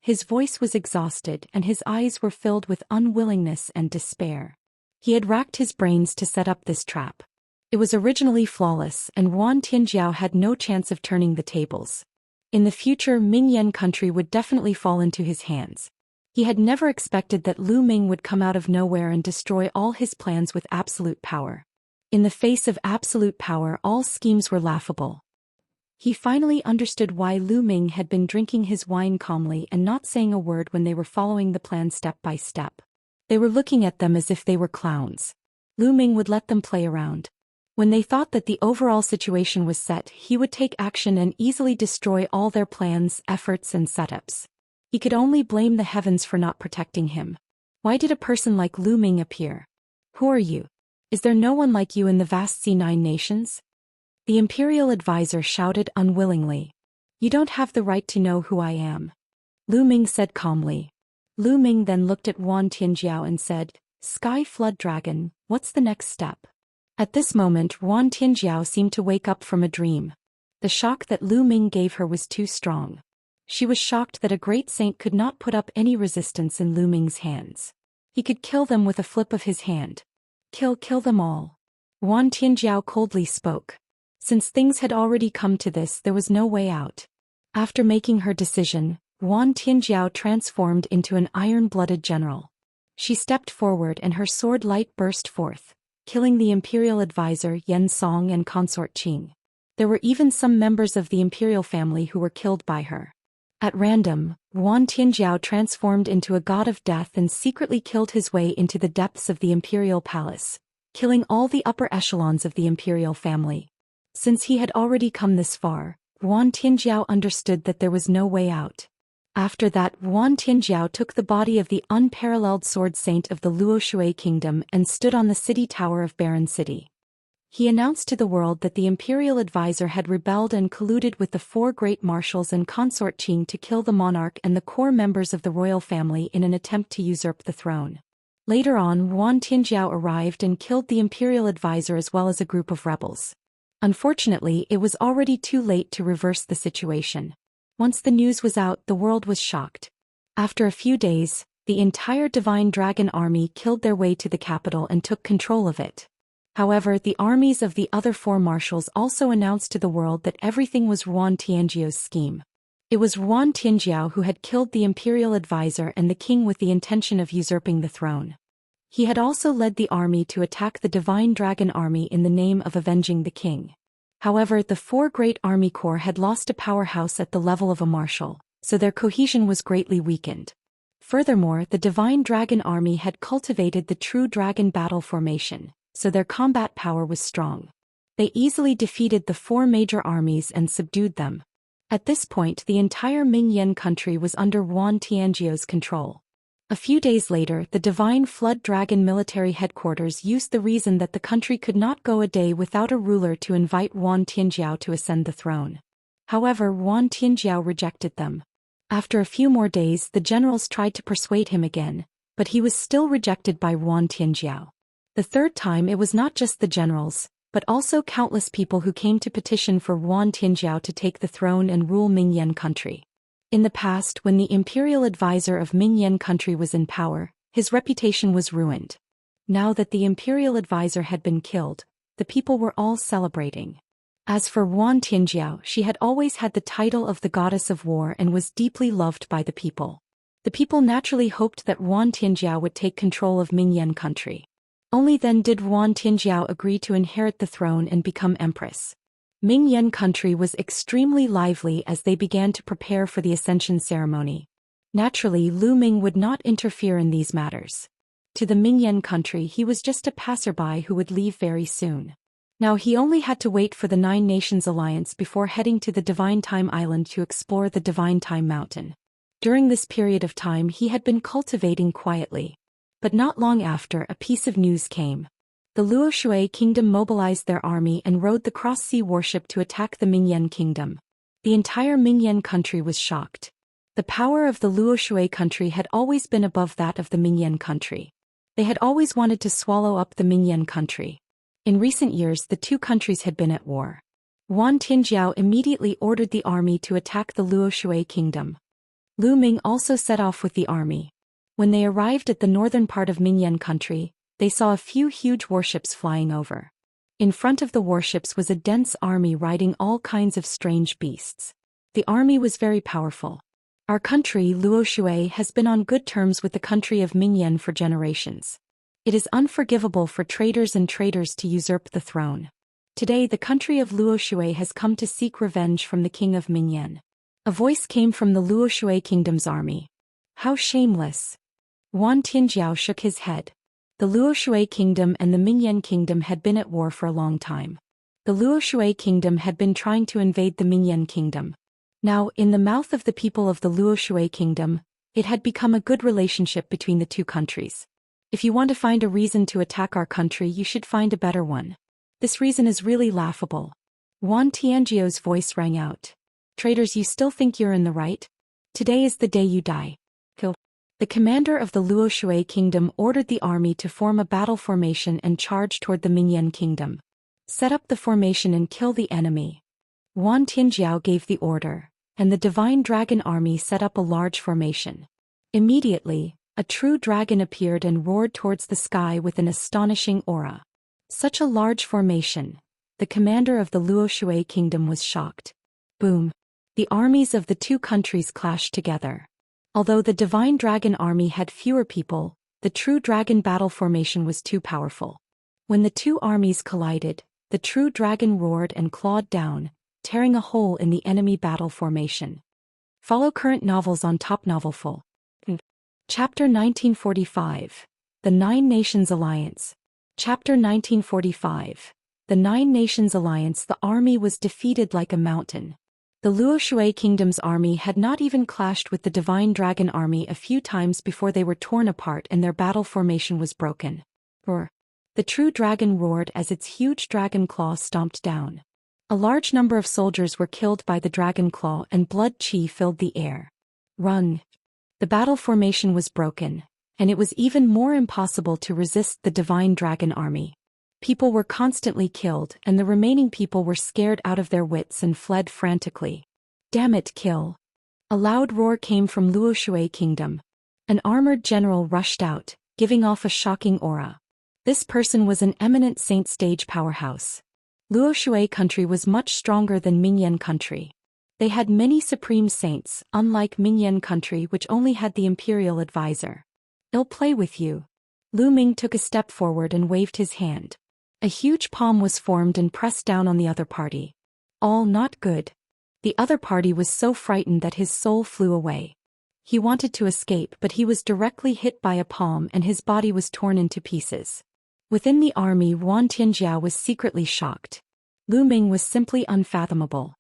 Speaker 1: His voice was exhausted and his eyes were filled with unwillingness and despair. He had racked his brains to set up this trap. It was originally flawless and Wan Tianjiao had no chance of turning the tables. In the future, Mingyan country would definitely fall into his hands. He had never expected that Lu Ming would come out of nowhere and destroy all his plans with absolute power. In the face of absolute power, all schemes were laughable. He finally understood why Lu Ming had been drinking his wine calmly and not saying a word when they were following the plan step by step. They were looking at them as if they were clowns. Lu Ming would let them play around. When they thought that the overall situation was set, he would take action and easily destroy all their plans, efforts, and setups. He could only blame the heavens for not protecting him. Why did a person like Lu Ming appear? Who are you? Is there no one like you in the vast C9 nations? The imperial advisor shouted unwillingly. You don't have the right to know who I am. Lu Ming said calmly. Lu Ming then looked at Wan Tianjiao and said, Sky Flood Dragon, what's the next step? At this moment, Wan Tianjiao seemed to wake up from a dream. The shock that Lu Ming gave her was too strong. She was shocked that a great saint could not put up any resistance in Lu Ming's hands. He could kill them with a flip of his hand. Kill them all. Wan Tianjiao coldly spoke. Since things had already come to this, there was no way out. After making her decision, Wan Tianjiao transformed into an iron-blooded general. She stepped forward and her sword light burst forth, killing the imperial advisor Yen Song and consort Qing. There were even some members of the imperial family who were killed by her. At random, Wan Tianjiao transformed into a god of death and secretly killed his way into the depths of the imperial palace, killing all the upper echelons of the imperial family. Since he had already come this far, Wan Tianjiao understood that there was no way out. After that, Wan Tianjiao took the body of the unparalleled sword saint of the Luoshui kingdom and stood on the city tower of Barren City. He announced to the world that the imperial advisor had rebelled and colluded with the four great marshals and consort Qing to kill the monarch and the core members of the royal family in an attempt to usurp the throne. Later on, Wan Tianjiao arrived and killed the imperial advisor as well as a group of rebels. Unfortunately, it was already too late to reverse the situation. Once the news was out, the world was shocked. After a few days, the entire Divine Dragon army killed their way to the capital and took control of it. However, the armies of the other four marshals also announced to the world that everything was Wan Tianjiao's scheme. It was Wan Tianjiao who had killed the imperial advisor and the king with the intention of usurping the throne. He had also led the army to attack the Divine Dragon army in the name of avenging the king. However, the four great army corps had lost a powerhouse at the level of a marshal, so their cohesion was greatly weakened. Furthermore, the Divine Dragon army had cultivated the true dragon battle formation, so their combat power was strong. They easily defeated the four major armies and subdued them. At this point, the entire Mingyan country was under Wan Tianjiao's control. A few days later, the Divine Flood Dragon military headquarters used the reason that the country could not go a day without a ruler to invite Wan Tianjiao to ascend the throne. However, Wan Tianjiao rejected them. After a few more days, the generals tried to persuade him again, but he was still rejected by Yuan Tianjiao. The third time it was not just the generals, but also countless people who came to petition for Yuan Tianjiao to take the throne and rule Mingyan country. In the past, when the imperial advisor of Mingyan country was in power, his reputation was ruined. Now that the imperial advisor had been killed, the people were all celebrating. As for Yuan Tianjiao, she had always had the title of the goddess of war and was deeply loved by the people. The people naturally hoped that Yuan Tianjiao would take control of Mingyan country. Only then did Yuan Tianjiao agree to inherit the throne and become empress. Mingyan country was extremely lively as they began to prepare for the ascension ceremony. Naturally, Lu Ming would not interfere in these matters. To the Mingyan country, he was just a passerby who would leave very soon. Now he only had to wait for the Nine Nations Alliance before heading to the Divine Time Island to explore the Divine Time Mountain. During this period of time he had been cultivating quietly. But not long after, a piece of news came. The Luoshui kingdom mobilized their army and rode the cross-sea warship to attack the Mingyan kingdom. The entire Mingyan country was shocked. The power of the Luoshui country had always been above that of the Mingyan country. They had always wanted to swallow up the Mingyan country. In recent years the two countries had been at war. Yuan Tianjiao immediately ordered the army to attack the Luoshui kingdom. Lu Ming also set off with the army. When they arrived at the northern part of Mingyan country, they saw a few huge warships flying over. In front of the warships was a dense army riding all kinds of strange beasts. The army was very powerful. Our country, Luoshui, has been on good terms with the country of Mingyan for generations. It is unforgivable for traitors to usurp the throne. Today the country of Luoshui has come to seek revenge from the king of Mingyan. A voice came from the Luoshui kingdom's army. How shameless! Yuan Tianjiao shook his head. The Luoshui kingdom and the Mingyan kingdom had been at war for a long time. The Luoshui kingdom had been trying to invade the Mingyan kingdom. Now, in the mouth of the people of the Luoshui kingdom, it had become a good relationship between the two countries. If you want to find a reason to attack our country, you should find a better one. This reason is really laughable. Yuan Tianjiao's voice rang out. Traitors, you still think you're in the right? Today is the day you die. Kill. The commander of the Luoshui kingdom ordered the army to form a battle formation and charge toward the Mingyan kingdom. Set up the formation and kill the enemy. Yuan Tianjiao gave the order, and the divine dragon army set up a large formation. Immediately, a true dragon appeared and roared towards the sky with an astonishing aura. Such a large formation. The commander of the Luoshui kingdom was shocked. Boom! The armies of the two countries clashed together. Although the divine dragon army had fewer people, the true dragon battle formation was too powerful. When the two armies collided, the true dragon roared and clawed down, tearing a hole in the enemy battle formation. Follow current novels on Top Novelful. Chapter 1945. The Nine Nations Alliance. Chapter 1945. The Nine Nations Alliance. The army was defeated like a mountain. The Luoshui kingdom's army had not even clashed with the divine dragon army a few times before they were torn apart and their battle formation was broken. Roar! The true dragon roared as its huge dragon claw stomped down. A large number of soldiers were killed by the dragon claw and blood chi filled the air. Run! The battle formation was broken, and it was even more impossible to resist the divine dragon army. People were constantly killed and the remaining people were scared out of their wits and fled frantically. Damn it, kill! A loud roar came from Luoshui kingdom. An armored general rushed out, giving off a shocking aura. This person was an eminent saint stage powerhouse. Luoshui country was much stronger than Mingyan country. They had many supreme saints, unlike Mingyan country which only had the imperial advisor. I'll play with you. Lu Ming took a step forward and waved his hand. A huge palm was formed and pressed down on the other party. All not good. The other party was so frightened that his soul flew away. He wanted to escape, but he was directly hit by a palm and his body was torn into pieces. Within the army, Yuan Tianjiao was secretly shocked. Lu Ming was simply unfathomable.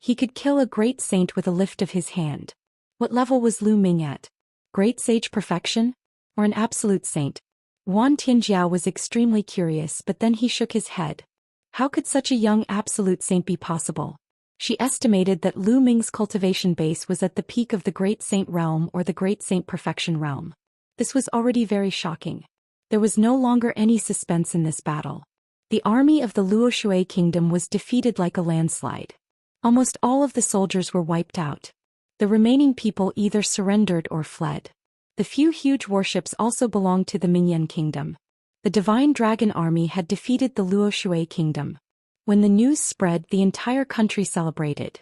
Speaker 1: He could kill a great saint with a lift of his hand. What level was Lu Ming at? Great sage perfection? Or an absolute saint? Yuan Tianjiao was extremely curious, but then he shook his head. How could such a young absolute saint be possible? She estimated that Lu Ming's cultivation base was at the peak of the Great Saint Realm or the Great Saint Perfection Realm. This was already very shocking. There was no longer any suspense in this battle. The army of the Luoshui kingdom was defeated like a landslide. Almost all of the soldiers were wiped out. The remaining people either surrendered or fled. The few huge warships also belonged to the Mingyan kingdom. The Divine Dragon Army had defeated the Luoshui kingdom. When the news spread, the entire country celebrated.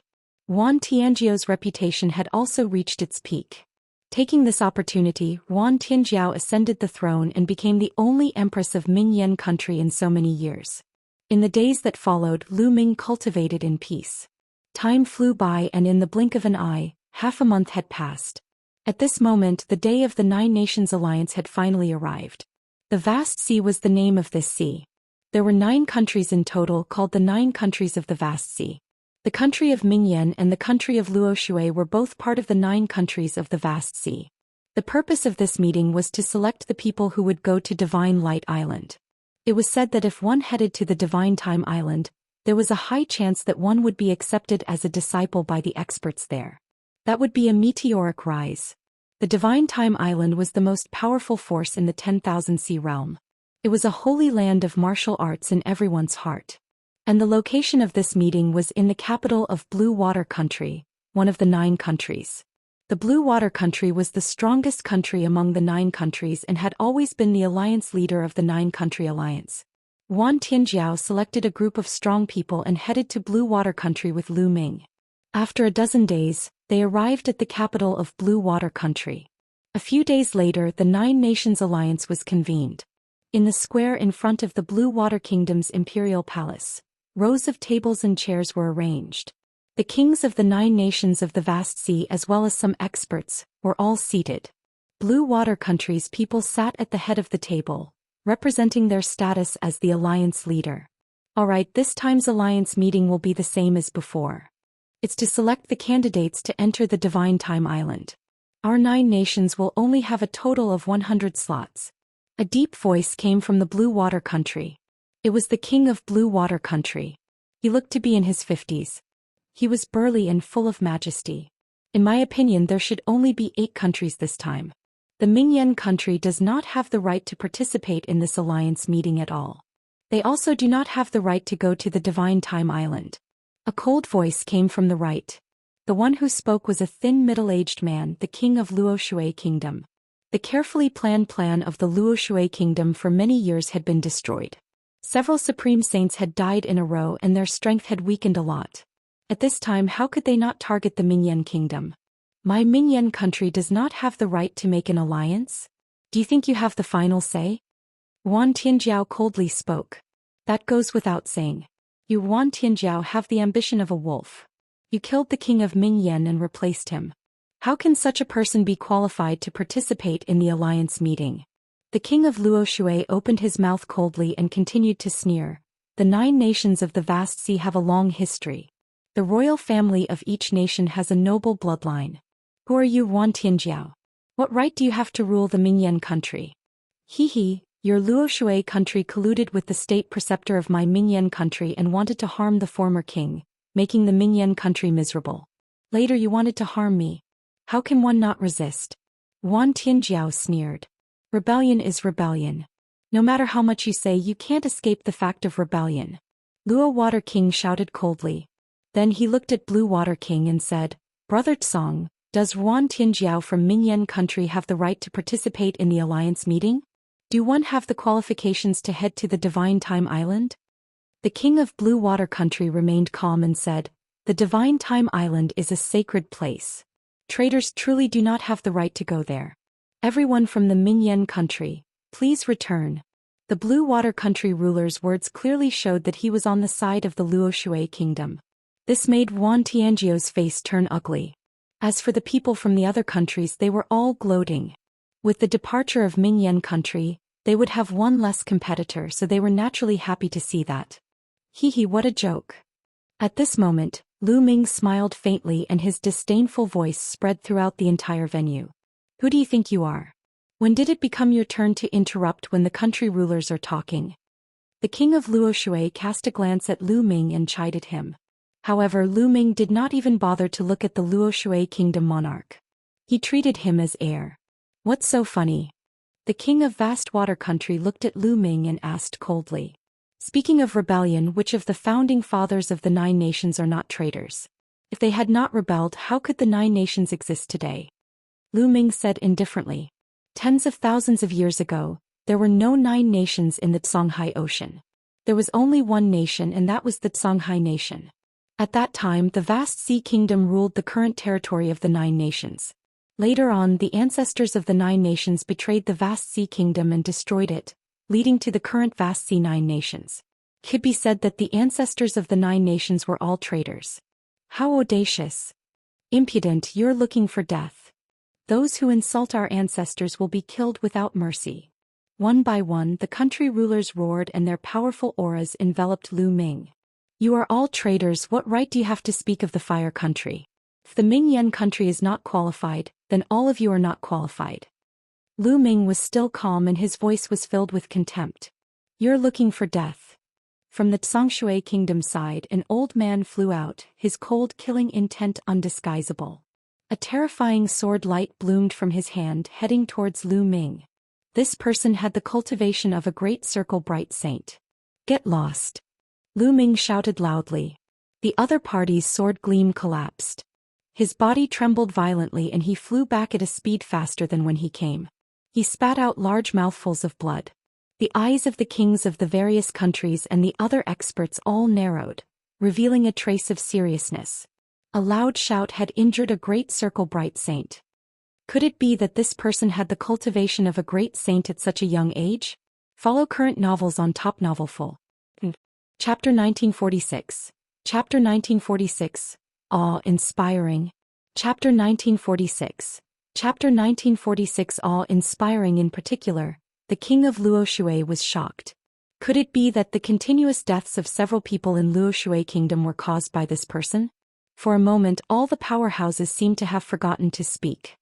Speaker 1: Yuan Tianjiao's reputation had also reached its peak. Taking this opportunity, Yuan Tianjiao ascended the throne and became the only empress of Mingyan country in so many years. In the days that followed, Lu Ming cultivated in peace. Time flew by, and in the blink of an eye, half a month had passed. At this moment, the day of the Nine Nations Alliance had finally arrived. The Vast Sea was the name of this sea. There were 9 countries in total, called the 9 countries of the Vast Sea. The country of Mingyan and the country of Luoshui were both part of the 9 countries of the Vast Sea. The purpose of this meeting was to select the people who would go to Divine Light Island. It was said that if one headed to the Divine Time Island, there was a high chance that one would be accepted as a disciple by the experts there. That would be a meteoric rise. The Divine Time Island was the most powerful force in the 10,000 Sea realm. It was a holy land of martial arts in everyone's heart. And the location of this meeting was in the capital of Blue Water Country, one of the 9 countries. The Blue Water Country was the strongest country among the 9 countries and had always been the alliance leader of the 9-country alliance. Yuan Tianjiao selected a group of strong people and headed to Blue Water Country with Lu Ming. After a dozen days, they arrived at the capital of Blue Water Country. A few days later, the 9 Nations Alliance was convened. In the square in front of the Blue Water Kingdom's imperial palace, rows of tables and chairs were arranged. The kings of the 9 nations of the Vast Sea, as well as some experts, were all seated. Blue Water Country's people sat at the head of the table, representing their status as the alliance leader. Alright, this time's alliance meeting will be the same as before. It's to select the candidates to enter the Divine Time Island. Our 9 nations will only have a total of 100 slots. A deep voice came from the Blue Water Country. It was the king of Blue Water Country. He looked to be in his 50s. He was burly and full of majesty. In my opinion, there should only be 8 countries this time. The Mingyan country does not have the right to participate in this alliance meeting at all. They also do not have the right to go to the Divine Time Island. A cold voice came from the right. The one who spoke was a thin middle-aged man, the king of Luoshui Kingdom. The carefully planned plan of the Luoshui Kingdom for many years had been destroyed. Several supreme saints had died in a row and their strength had weakened a lot. At this time, how could they not target the Mingyan Kingdom? My Mingyan country does not have the right to make an alliance? Do you think you have the final say? Yuan Tianjiao coldly spoke. That goes without saying. You, Yuan Tianjiao, have the ambition of a wolf. You killed the king of Mingyan and replaced him. How can such a person be qualified to participate in the alliance meeting? The king of Luoshui opened his mouth coldly and continued to sneer. The 9 nations of the Vast Sea have a long history. The royal family of each nation has a noble bloodline. Who are you, Yuan Tianjiao? What right do you have to rule the Mingyan country? Your Luoshui country colluded with the state preceptor of my Mingyan country and wanted to harm the former king, making the Mingyan country miserable. Later you wanted to harm me. How can one not resist? Yuan Tianjiao sneered. Rebellion is rebellion. No matter how much you say, you can't escape the fact of rebellion. Luo Water King shouted coldly. Then he looked at Blue Water King and said, Brother Tsong, does Yuan Tianjiao from Mingyan country have the right to participate in the alliance meeting? Do one have the qualifications to head to the Divine Time Island? The king of Blue Water Country remained calm and said, The Divine Time Island is a sacred place. Traitors truly do not have the right to go there. Everyone from the Mingyan country, please return. The Blue Water Country ruler's words clearly showed that he was on the side of the Luoshui kingdom. This made Yuan Tianjiao's face turn ugly. As for the people from the other countries, they were all gloating. With the departure of Mingyan country, they would have one less competitor, so they were naturally happy to see that. What a joke. At this moment, Lu Ming smiled faintly and his disdainful voice spread throughout the entire venue. Who do you think you are? When did it become your turn to interrupt when the country rulers are talking? The king of Luoshui cast a glance at Lu Ming and chided him. However, Lu Ming did not even bother to look at the Luoshui kingdom monarch. He treated him as heir. What's so funny? The king of vast water country looked at Lu Ming and asked coldly. Speaking of rebellion, which of the founding fathers of the 9 nations are not traitors? If they had not rebelled, how could the 9 nations exist today? Lu Ming said indifferently. Tens of thousands of years ago, there were no 9 nations in the Songhai Ocean. There was only one nation, and that was the Songhai nation. At that time, the vast sea kingdom ruled the current territory of the 9 nations. Later on, the ancestors of the 9 nations betrayed the vast sea kingdom and destroyed it, leading to the current vast sea 9 nations. Could be said that the ancestors of the 9 nations were all traitors. How audacious! Impudent, you're looking for death. Those who insult our ancestors will be killed without mercy. One by one, the country rulers roared and their powerful auras enveloped Lu Ming. You are all traitors. What right do you have to speak of the fire country? If the Ming Yen country is not qualified, then all of you are not qualified. Lu Ming was still calm and his voice was filled with contempt. You're looking for death. From the Xianxia kingdom side, an old man flew out, his cold killing intent undisguisable. A terrifying sword light bloomed from his hand, heading towards Lu Ming. This person had the cultivation of a great circle bright saint. Get lost! Lu Ming shouted loudly. The other party's sword gleam collapsed. His body trembled violently and he flew back at a speed faster than when he came. He spat out large mouthfuls of blood. The eyes of the kings of the various countries and the other experts all narrowed, revealing a trace of seriousness. A loud shout had injured a great circle bright saint. Could it be that this person had the cultivation of a great saint at such a young age? Follow current novels on Top Novelful. Chapter 1946. Chapter 1946. Awe-inspiring. Chapter 1946. Chapter 1946. Awe-inspiring. In particular, the king of Luoshui was shocked. Could it be that the continuous deaths of several people in Luoshui kingdom were caused by this person? For a moment, all the powerhouses seemed to have forgotten to speak.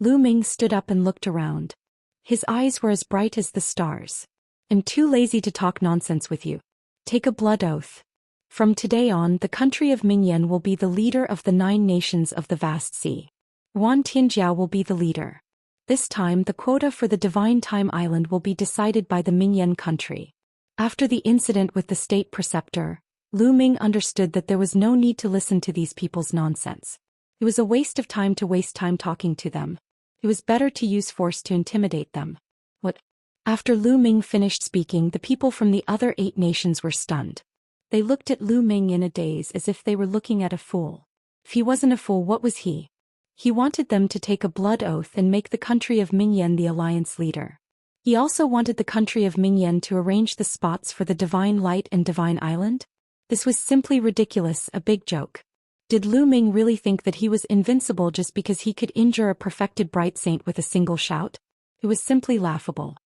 Speaker 1: Lu Ming stood up and looked around. His eyes were as bright as the stars. I'm too lazy to talk nonsense with you. Take a blood oath. From today on, the country of Mingyan will be the leader of the 9 nations of the vast sea. Wan Tianjiao will be the leader. This time, the quota for the Divine Time Island will be decided by the Mingyan country. After the incident with the state preceptor, Lu Ming understood that there was no need to listen to these people's nonsense. It was a waste of time to waste time talking to them. It was better to use force to intimidate them. What? After Lu Ming finished speaking, the people from the other 8 nations were stunned. They looked at Lu Ming in a daze as if they were looking at a fool. If he wasn't a fool, what was he? He wanted them to take a blood oath and make the country of Mingyan the alliance leader. He also wanted the country of Mingyan to arrange the spots for the Divine Light and Divine Island. This was simply ridiculous, a big joke. Did Lu Ming really think that he was invincible just because he could injure a perfected bright saint with a single shout? It was simply laughable.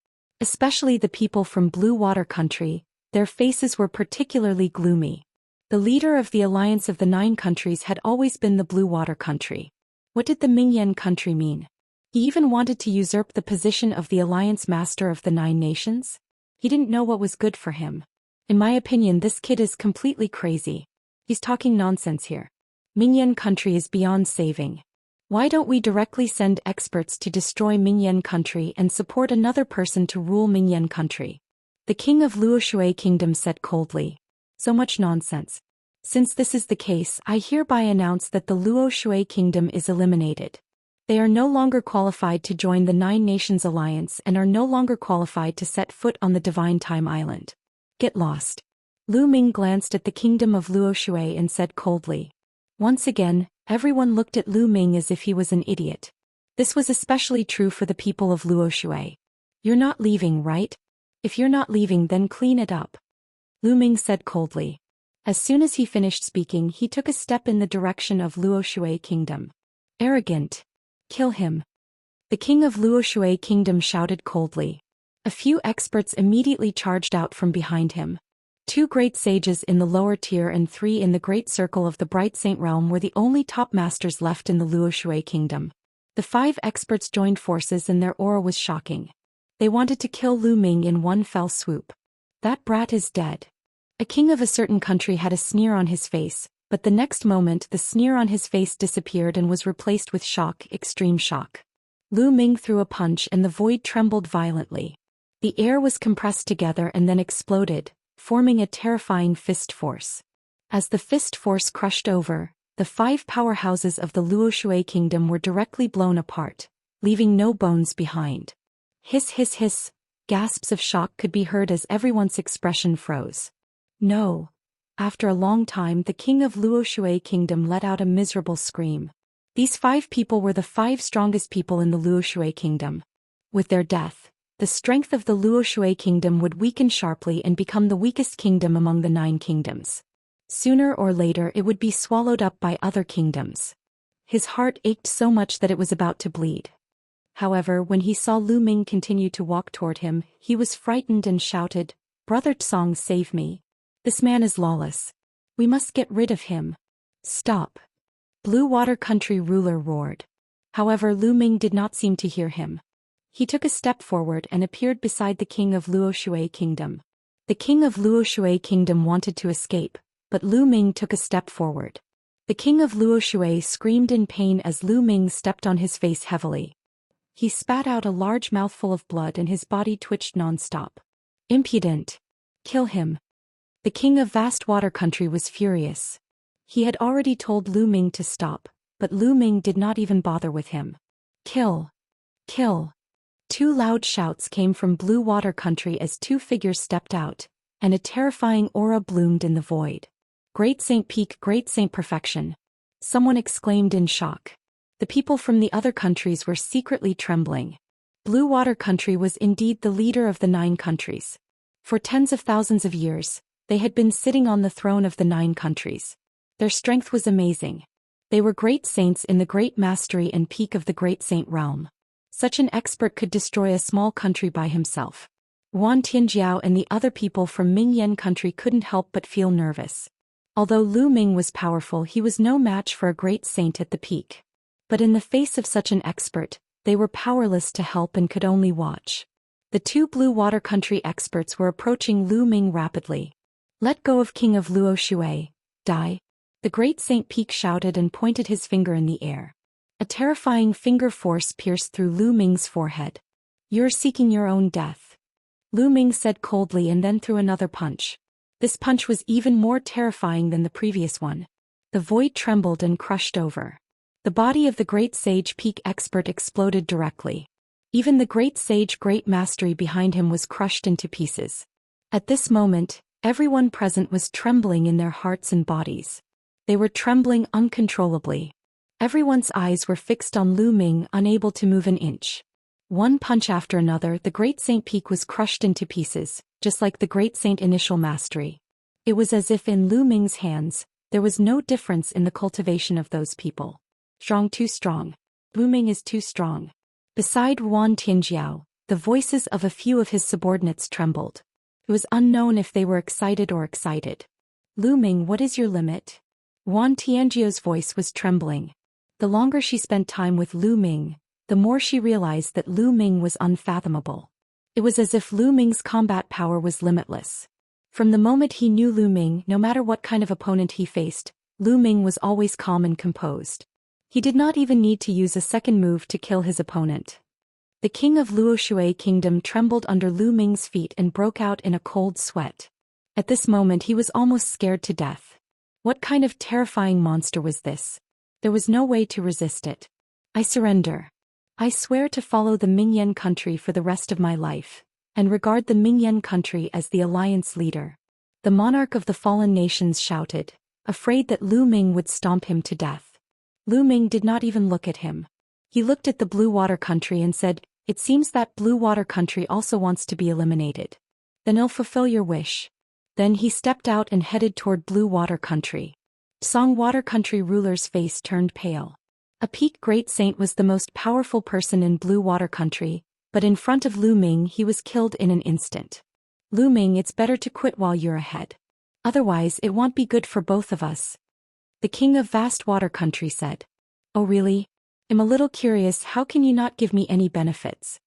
Speaker 1: Especially the people from Blue Water Country, their faces were particularly gloomy. The leader of the alliance of the 9 countries had always been the Blue Water Country. What did the Mingyan country mean? He even wanted to usurp the position of the alliance master of the 9 nations? He didn't know what was good for him. In my opinion, this kid is completely crazy. He's talking nonsense here. Mingyan country is beyond saving. Why don't we directly send experts to destroy Mingyan country and support another person to rule Mingyan country? The king of Luoshui kingdom said coldly. So much nonsense. Since this is the case, I hereby announce that the Luoshui kingdom is eliminated. They are no longer qualified to join the 9 Nations Alliance and are no longer qualified to set foot on the Divine Time Island. Get lost. Lu Ming glanced at the kingdom of Luoshui and said coldly. Once again, everyone looked at Lu Ming as if he was an idiot. This was especially true for the people of Luoshui. You're not leaving, right? If you're not leaving, then clean it up. Lu Ming said coldly. As soon as he finished speaking, he took a step in the direction of Luoshui kingdom. Arrogant. Kill him. The king of Luoshui kingdom shouted coldly. A few experts immediately charged out from behind him. 2 great sages in the lower tier and 3 in the great circle of the Bright Saint realm were the only top masters left in the Luoshui kingdom. The 5 experts joined forces and their aura was shocking. They wanted to kill Lu Ming in one fell swoop. That brat is dead. A king of a certain country had a sneer on his face, But the next moment the sneer on his face disappeared and was replaced with shock, extreme shock. Lu Ming threw a punch and the void trembled violently. The air was compressed together and then exploded, forming a terrifying fist force. As the fist force crushed over, the 5 powerhouses of the Luoshui kingdom were directly blown apart, leaving no bones behind. Hiss hiss hiss, gasps of shock could be heard as everyone's expression froze. No. After a long time the king of Luoshui kingdom let out a miserable scream. These 5 people were the 5 strongest people in the Luoshui kingdom. With their death, the strength of the Luoshui kingdom would weaken sharply and become the weakest kingdom among the 9 kingdoms. Sooner or later it would be swallowed up by other kingdoms. His heart ached so much that it was about to bleed. However, when he saw Lu Ming continue to walk toward him, he was frightened and shouted, "Brother Tsong, save me. This man is lawless. We must get rid of him." "Stop!" Blue Water Country ruler roared. However, Lu Ming did not seem to hear him. He took a step forward and appeared beside the king of Luoshui kingdom. The king of Luoshui kingdom wanted to escape, but Lu Ming took a step forward. The king of Luoshui screamed in pain as Lu Ming stepped on his face heavily. He spat out a large mouthful of blood and his body twitched non-stop. "Impudent! Kill him!" The king of Vast Water Country was furious. He had already told Lu Ming to stop, but Lu Ming did not even bother with him. "Kill! Kill!" 2 loud shouts came from Blue Water Country as 2 figures stepped out, and a terrifying aura bloomed in the void. "Great Saint Peak, Great Saint Perfection!" Someone exclaimed in shock. The people from the other countries were secretly trembling. Blue Water Country was indeed the leader of the 9 countries. For tens of thousands of years, they had been sitting on the throne of the 9 countries. Their strength was amazing. They were great saints in the great mastery and peak of the great saint realm. Such an expert could destroy a small country by himself. Wan Tianjiao and the other people from Mingyan country couldn't help but feel nervous. Although Lu Ming was powerful, he was no match for a great saint at the peak. But in the face of such an expert, they were powerless to help and could only watch. The 2 Blue Water Country experts were approaching Lu Ming rapidly. "Let go of King of Luoshui, die!" The great Saint Peak shouted and pointed his finger in the air. A terrifying finger force pierced through Lu Ming's forehead. "You're seeking your own death," Lu Ming said coldly and then threw another punch. This punch was even more terrifying than the previous one. The void trembled and crushed over. The body of the great sage peak expert exploded directly. Even the great sage great mastery behind him was crushed into pieces. At this moment, everyone present was trembling in their hearts and bodies. They were trembling uncontrollably. Everyone's eyes were fixed on Lu Ming, unable to move an inch. One punch after another, the great saint peak was crushed into pieces, just like the great saint initial mastery. It was as if in Lu Ming's hands, there was no difference in the cultivation of those people. Strong, too strong. Lu Ming is too strong. Beside Wan Tianjiao, the voices of a few of his subordinates trembled. It was unknown if they were excited or excited. "Lu Ming, what is your limit?" Wan Tianjiao's voice was trembling. The longer she spent time with Lu Ming, the more she realized that Lu Ming was unfathomable. It was as if Lu Ming's combat power was limitless. From the moment he knew Lu Ming, no matter what kind of opponent he faced, Lu Ming was always calm and composed. He did not even need to use a second move to kill his opponent. The king of Luoshui kingdom trembled under Lu Ming's feet and broke out in a cold sweat. At this moment he was almost scared to death. What kind of terrifying monster was this? There was no way to resist it. "I surrender. I swear to follow the Mingyan country for the rest of my life, and regard the Mingyan country as the alliance leader," the monarch of the fallen nations shouted, afraid that Lu Ming would stomp him to death. Lu Ming did not even look at him. He looked at the Blue Water Country and said, "It seems that Blue Water Country also wants to be eliminated. Then I'll fulfill your wish." Then he stepped out and headed toward Blue Water Country. Song Water Country ruler's face turned pale. A peak great saint was the most powerful person in Blue Water Country, but in front of Lu Ming he was killed in an instant. "Lu Ming, it's better to quit while you're ahead. Otherwise it won't be good for both of us," the king of Vast Water Country said. "Oh really? I'm a little curious, how can you not give me any benefits?"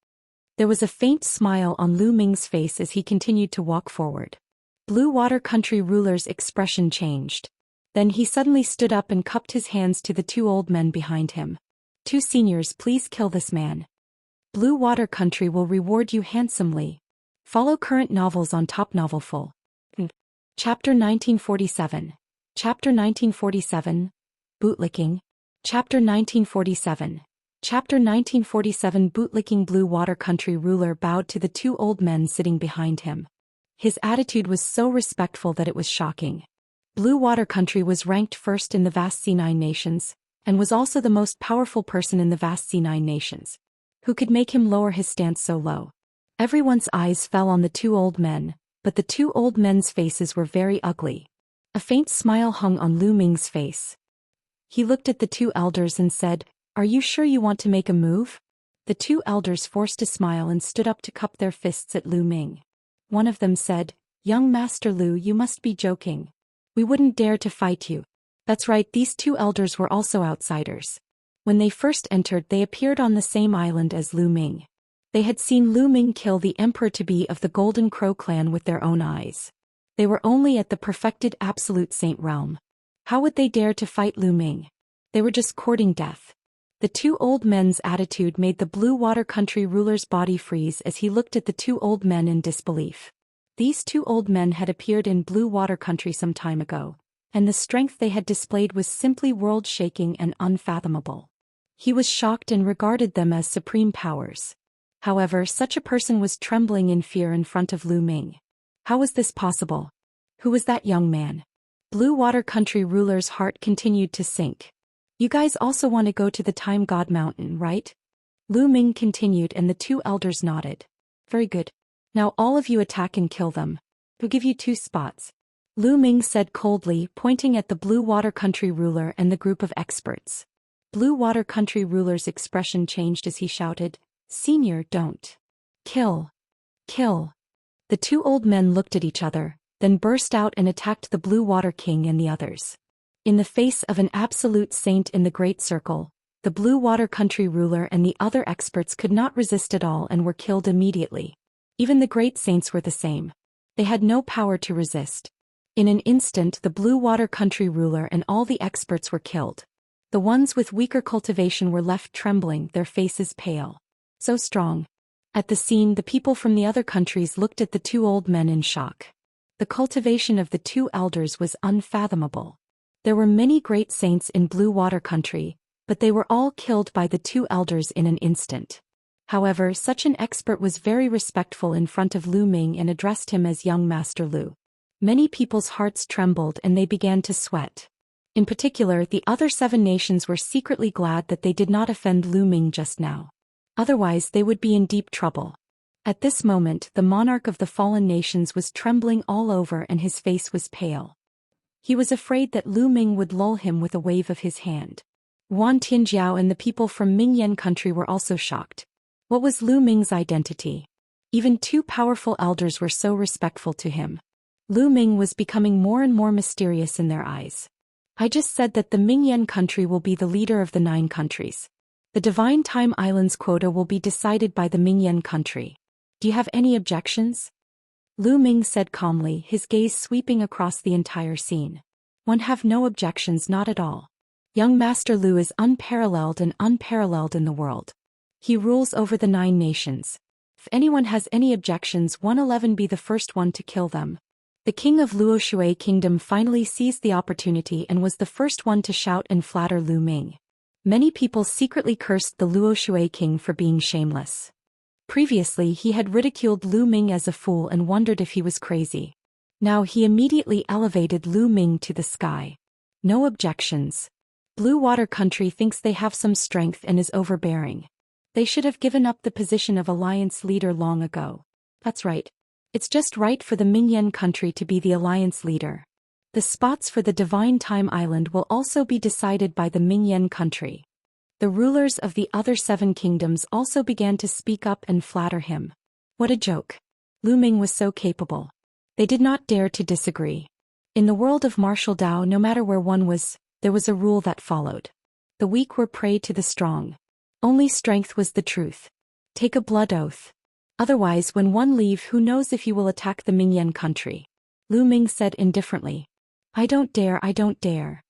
Speaker 1: There was a faint smile on Lu Ming's face as he continued to walk forward. Blue Water Country ruler's expression changed. Then he suddenly stood up and cupped his hands to the two old men behind him. "Two seniors, please kill this man. Blue Water Country will reward you handsomely. Follow current novels on Top Novelful." Chapter 1947. Chapter 1947. Bootlicking. Chapter 1947. Chapter 1947. Bootlicking. Blue Water Country ruler bowed to the two old men sitting behind him. His attitude was so respectful that it was shocking. Blue Water Country was ranked first in the vast C9 nations, and was also the most powerful person in the vast C9 nations. Who could make him lower his stance so low? Everyone's eyes fell on the two old men, but the two old men's faces were very ugly. A faint smile hung on Lu Ming's face. He looked at the two elders and said, "Are you sure you want to make a move?" The two elders forced a smile and stood up to cup their fists at Lu Ming. One of them said, "Young Master Lu, you must be joking. We wouldn't dare to fight you." That's right, these two elders were also outsiders. When they first entered, they appeared on the same island as Lu Ming. They had seen Lu Ming kill the emperor-to-be of the Golden Crow clan with their own eyes. They were only at the perfected absolute saint realm. How would they dare to fight Lu Ming? They were just courting death. The two old men's attitude made the Blue Water Country ruler's body freeze as he looked at the two old men in disbelief. These two old men had appeared in Blue Water Country some time ago, and the strength they had displayed was simply world-shaking and unfathomable. He was shocked and regarded them as supreme powers. However, such a person was trembling in fear in front of Lu Ming. How was this possible? Who was that young man? Blue Water Country ruler's heart continued to sink. "You guys also want to go to the Time God Mountain, right?" Lu Ming continued, and the two elders nodded. "Very good. Now all of you attack and kill them. We'll give you 2 spots." Lu Ming said coldly, pointing at the Blue Water Country ruler and the group of experts. Blue Water Country ruler's expression changed as he shouted, "Senior, don't. Kill. Kill." The two old men looked at each other, then burst out and attacked the Blue Water King and the others. In the face of an absolute saint in the Great Circle, the Blue Water Country ruler and the other experts could not resist at all and were killed immediately. Even the great saints were the same. They had no power to resist. In an instant, the Blue Water Country ruler and all the experts were killed. The ones with weaker cultivation were left trembling, their faces pale. So strong. At the scene, the people from the other countries looked at the two old men in shock. The cultivation of the two elders was unfathomable. There were many great saints in Blue Water Country, but they were all killed by the two elders in an instant. However, such an expert was very respectful in front of Lu Ming and addressed him as young Master Lu. Many people's hearts trembled and they began to sweat. In particular, the other 7 nations were secretly glad that they did not offend Lu Ming just now. Otherwise, they would be in deep trouble. At this moment, the monarch of the fallen nations was trembling all over and his face was pale. He was afraid that Lu Ming would lull him with a wave of his hand. Wan Tianjiao and the people from Mingyan country were also shocked. What was Lu Ming's identity? Even 2 powerful elders were so respectful to him. Lu Ming was becoming more and more mysterious in their eyes. "I just said that the Mingyan country will be the leader of the 9 countries. The Divine Time Islands quota will be decided by the Mingyan country. Do you have any objections?" Lu Ming said calmly, his gaze sweeping across the entire scene. "One have no objections, not at all. Young Master Lu is unparalleled in the world. He rules over the 9 nations. If anyone has any objections, 111 be the first one to kill them." The king of Luoshui Kingdom finally seized the opportunity and was the first one to shout and flatter Lu Ming. Many people secretly cursed the Luoshui king for being shameless. Previously, he had ridiculed Lu Ming as a fool and wondered if he was crazy. Now he immediately elevated Lu Ming to the sky. No objections. Blue Water Country thinks they have some strength and is overbearing. They should have given up the position of alliance leader long ago. That's right. It's just right for the Mingyan country to be the alliance leader. The spots for the Divine Time Island will also be decided by the Mingyan country. The rulers of the other 7 kingdoms also began to speak up and flatter him. What a joke. Lu Ming was so capable. They did not dare to disagree. In the world of martial Dao, no matter where one was, there was a rule that followed. The weak were prey to the strong. Only strength was the truth. Take a blood oath. Otherwise, when one leave, who knows if you will attack the Mingyan country? Lu Ming said indifferently. I don't dare, I don't dare.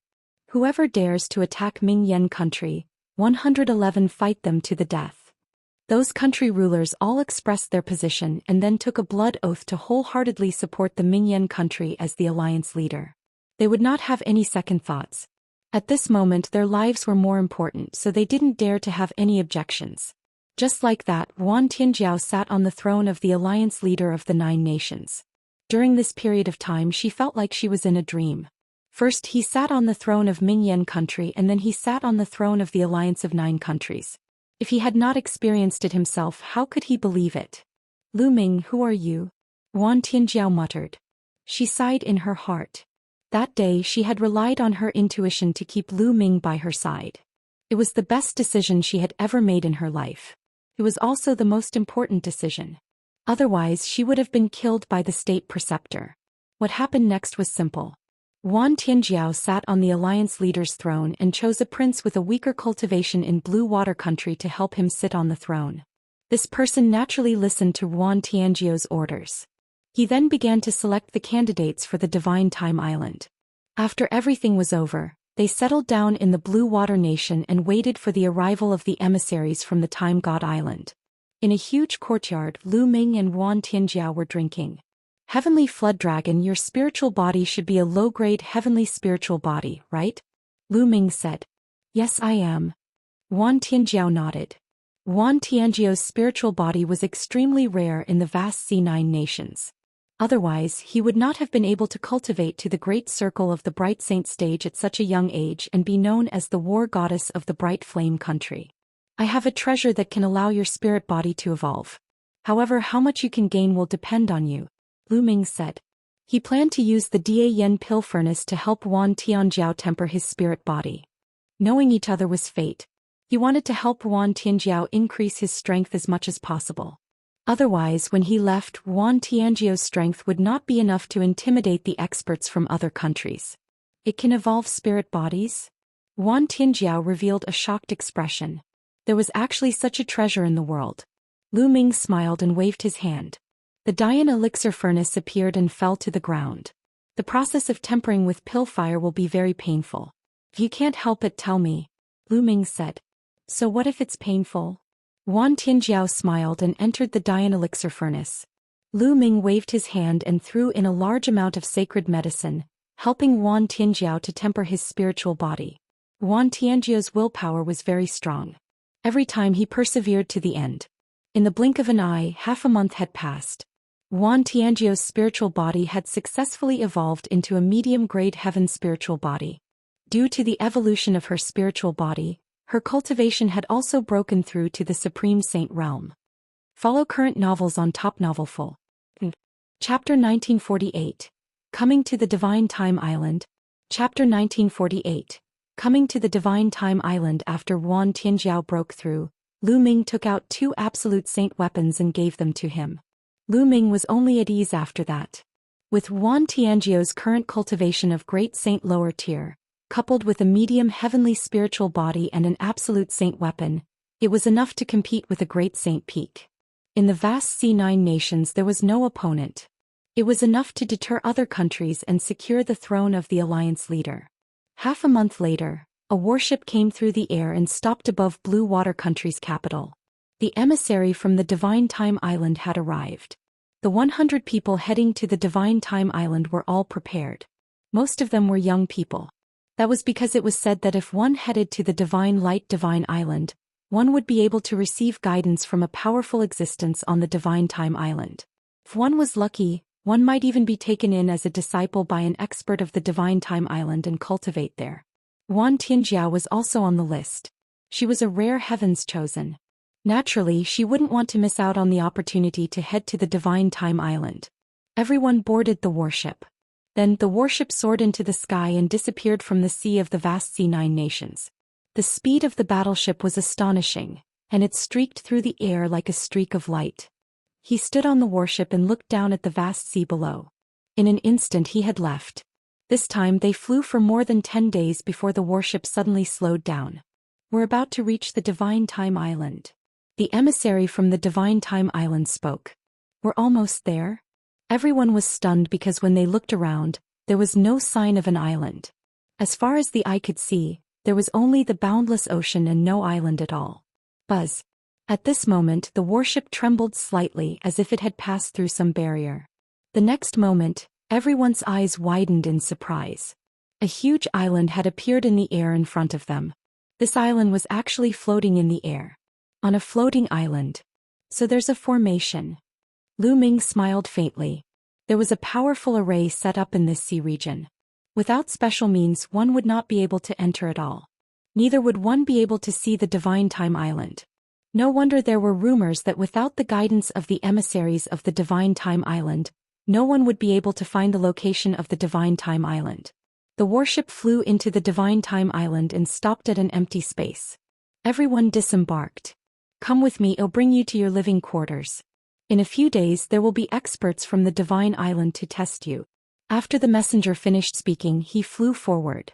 Speaker 1: Whoever dares to attack Ming Yan country, 111 fight them to the death. Those country rulers all expressed their position and then took a blood oath to wholeheartedly support the Ming Yan country as the alliance leader. They would not have any second thoughts. At this moment their lives were more important, so they didn't dare to have any objections. Just like that, Wan Tianjiao sat on the throne of the alliance leader of the 9 nations. During this period of time she felt like she was in a dream. First he sat on the throne of Ming Yan country and then he sat on the throne of the alliance of 9 countries. If he had not experienced it himself, how could he believe it? Lu Ming, who are you? Wan Tianjiao muttered. She sighed in her heart. That day she had relied on her intuition to keep Lu Ming by her side. It was the best decision she had ever made in her life. It was also the most important decision. Otherwise she would have been killed by the state preceptor. What happened next was simple. Wan Tianjiao sat on the alliance leader's throne and chose a prince with a weaker cultivation in Blue Water country to help him sit on the throne. This person naturally listened to Wan Tianjiao's orders. He then began to select the candidates for the Divine Time Island. After everything was over, they settled down in the Blue Water Nation and waited for the arrival of the emissaries from the Time God Island. In a huge courtyard, Lu Ming and Wan Tianjiao were drinking. Heavenly Flood Dragon, your spiritual body should be a low-grade heavenly spiritual body, right? Lu Ming said. Yes, I am. Wan Tianjiao nodded. Wan Tianjiao's spiritual body was extremely rare in the vast C9 nations. Otherwise, he would not have been able to cultivate to the great circle of the Bright Saint stage at such a young age and be known as the war goddess of the Bright Flame country. I have a treasure that can allow your spirit body to evolve. However, how much you can gain will depend on you, Lu Ming said. He planned to use the Da Yen pill furnace to help Wan Tianjiao temper his spirit body. Knowing each other was fate. He wanted to help Wan Tianjiao increase his strength as much as possible. Otherwise, when he left, Wan Tianjiao's strength would not be enough to intimidate the experts from other countries. It can evolve spirit bodies? Wan Tianjiao revealed a shocked expression. There was actually such a treasure in the world. Lu Ming smiled and waved his hand. The Dian elixir furnace appeared and fell to the ground. The process of tempering with pill fire will be very painful. If you can't help it, tell me, Lu Ming said. So what if it's painful? Wan Tianjiao smiled and entered the Dian elixir furnace. Lu Ming waved his hand and threw in a large amount of sacred medicine, helping Wan Tianjiao to temper his spiritual body. Wan Tianjiao's willpower was very strong. Every time he persevered to the end. In the blink of an eye, half a month had passed. Wan Tianjiao's spiritual body had successfully evolved into a medium-grade heaven spiritual body. Due to the evolution of her spiritual body, her cultivation had also broken through to the Supreme Saint realm. Follow current novels on Top Novel Full. Chapter 1948. Coming to the Divine Time Island. Chapter 1948. Coming to the Divine Time Island. After Wan Tianjiao broke through, Lu Ming took out 2 absolute saint weapons and gave them to him. Lu Ming was only at ease after that. With Wan Tianjiao's current cultivation of Great Saint lower tier, coupled with a medium heavenly spiritual body and an absolute saint weapon, it was enough to compete with a Great Saint peak. In the vast C9 nations there was no opponent. It was enough to deter other countries and secure the throne of the alliance leader. Half a month later, a warship came through the air and stopped above Blue Water country's capital. The emissary from the Divine Time Island had arrived. The 100 people heading to the Divine Time Island were all prepared. Most of them were young people. That was because it was said that if one headed to the Divine Light Divine Island, one would be able to receive guidance from a powerful existence on the Divine Time Island. If one was lucky, one might even be taken in as a disciple by an expert of the Divine Time Island and cultivate there. Wan Tianjiao was also on the list. She was a rare heavens chosen. Naturally, she wouldn't want to miss out on the opportunity to head to the Divine Time Island. Everyone boarded the warship. Then the warship soared into the sky and disappeared from the sea of the vast C9 nations. The speed of the battleship was astonishing, and it streaked through the air like a streak of light. He stood on the warship and looked down at the vast sea below. In an instant he had left. This time they flew for more than 10 days before the warship suddenly slowed down. We're about to reach the Divine Time Island. The emissary from the Divine Time Island spoke. We're almost there? Everyone was stunned because when they looked around, There was no sign of an island. As far as the eye could see, there was only the boundless ocean and no island at all. Buzz. At this moment the warship trembled slightly as if it had passed through some barrier. The next moment, everyone's eyes widened in surprise. A huge island had appeared in the air in front of them. This island was actually floating in the air. On a floating island. So there's a formation. Lu Ming smiled faintly. There was a powerful array set up in this sea region. Without special means one would not be able to enter at all. Neither would one be able to see the Divine Time Island. No wonder there were rumors that without the guidance of the emissaries of the Divine Time Island, no one would be able to find the location of the Divine Time Island. The warship flew into the Divine Time Island and stopped at an empty space. Everyone disembarked. Come with me, I'll bring you to your living quarters. In a few days there will be experts from the Divine Island to test you. After the messenger finished speaking, he flew forward.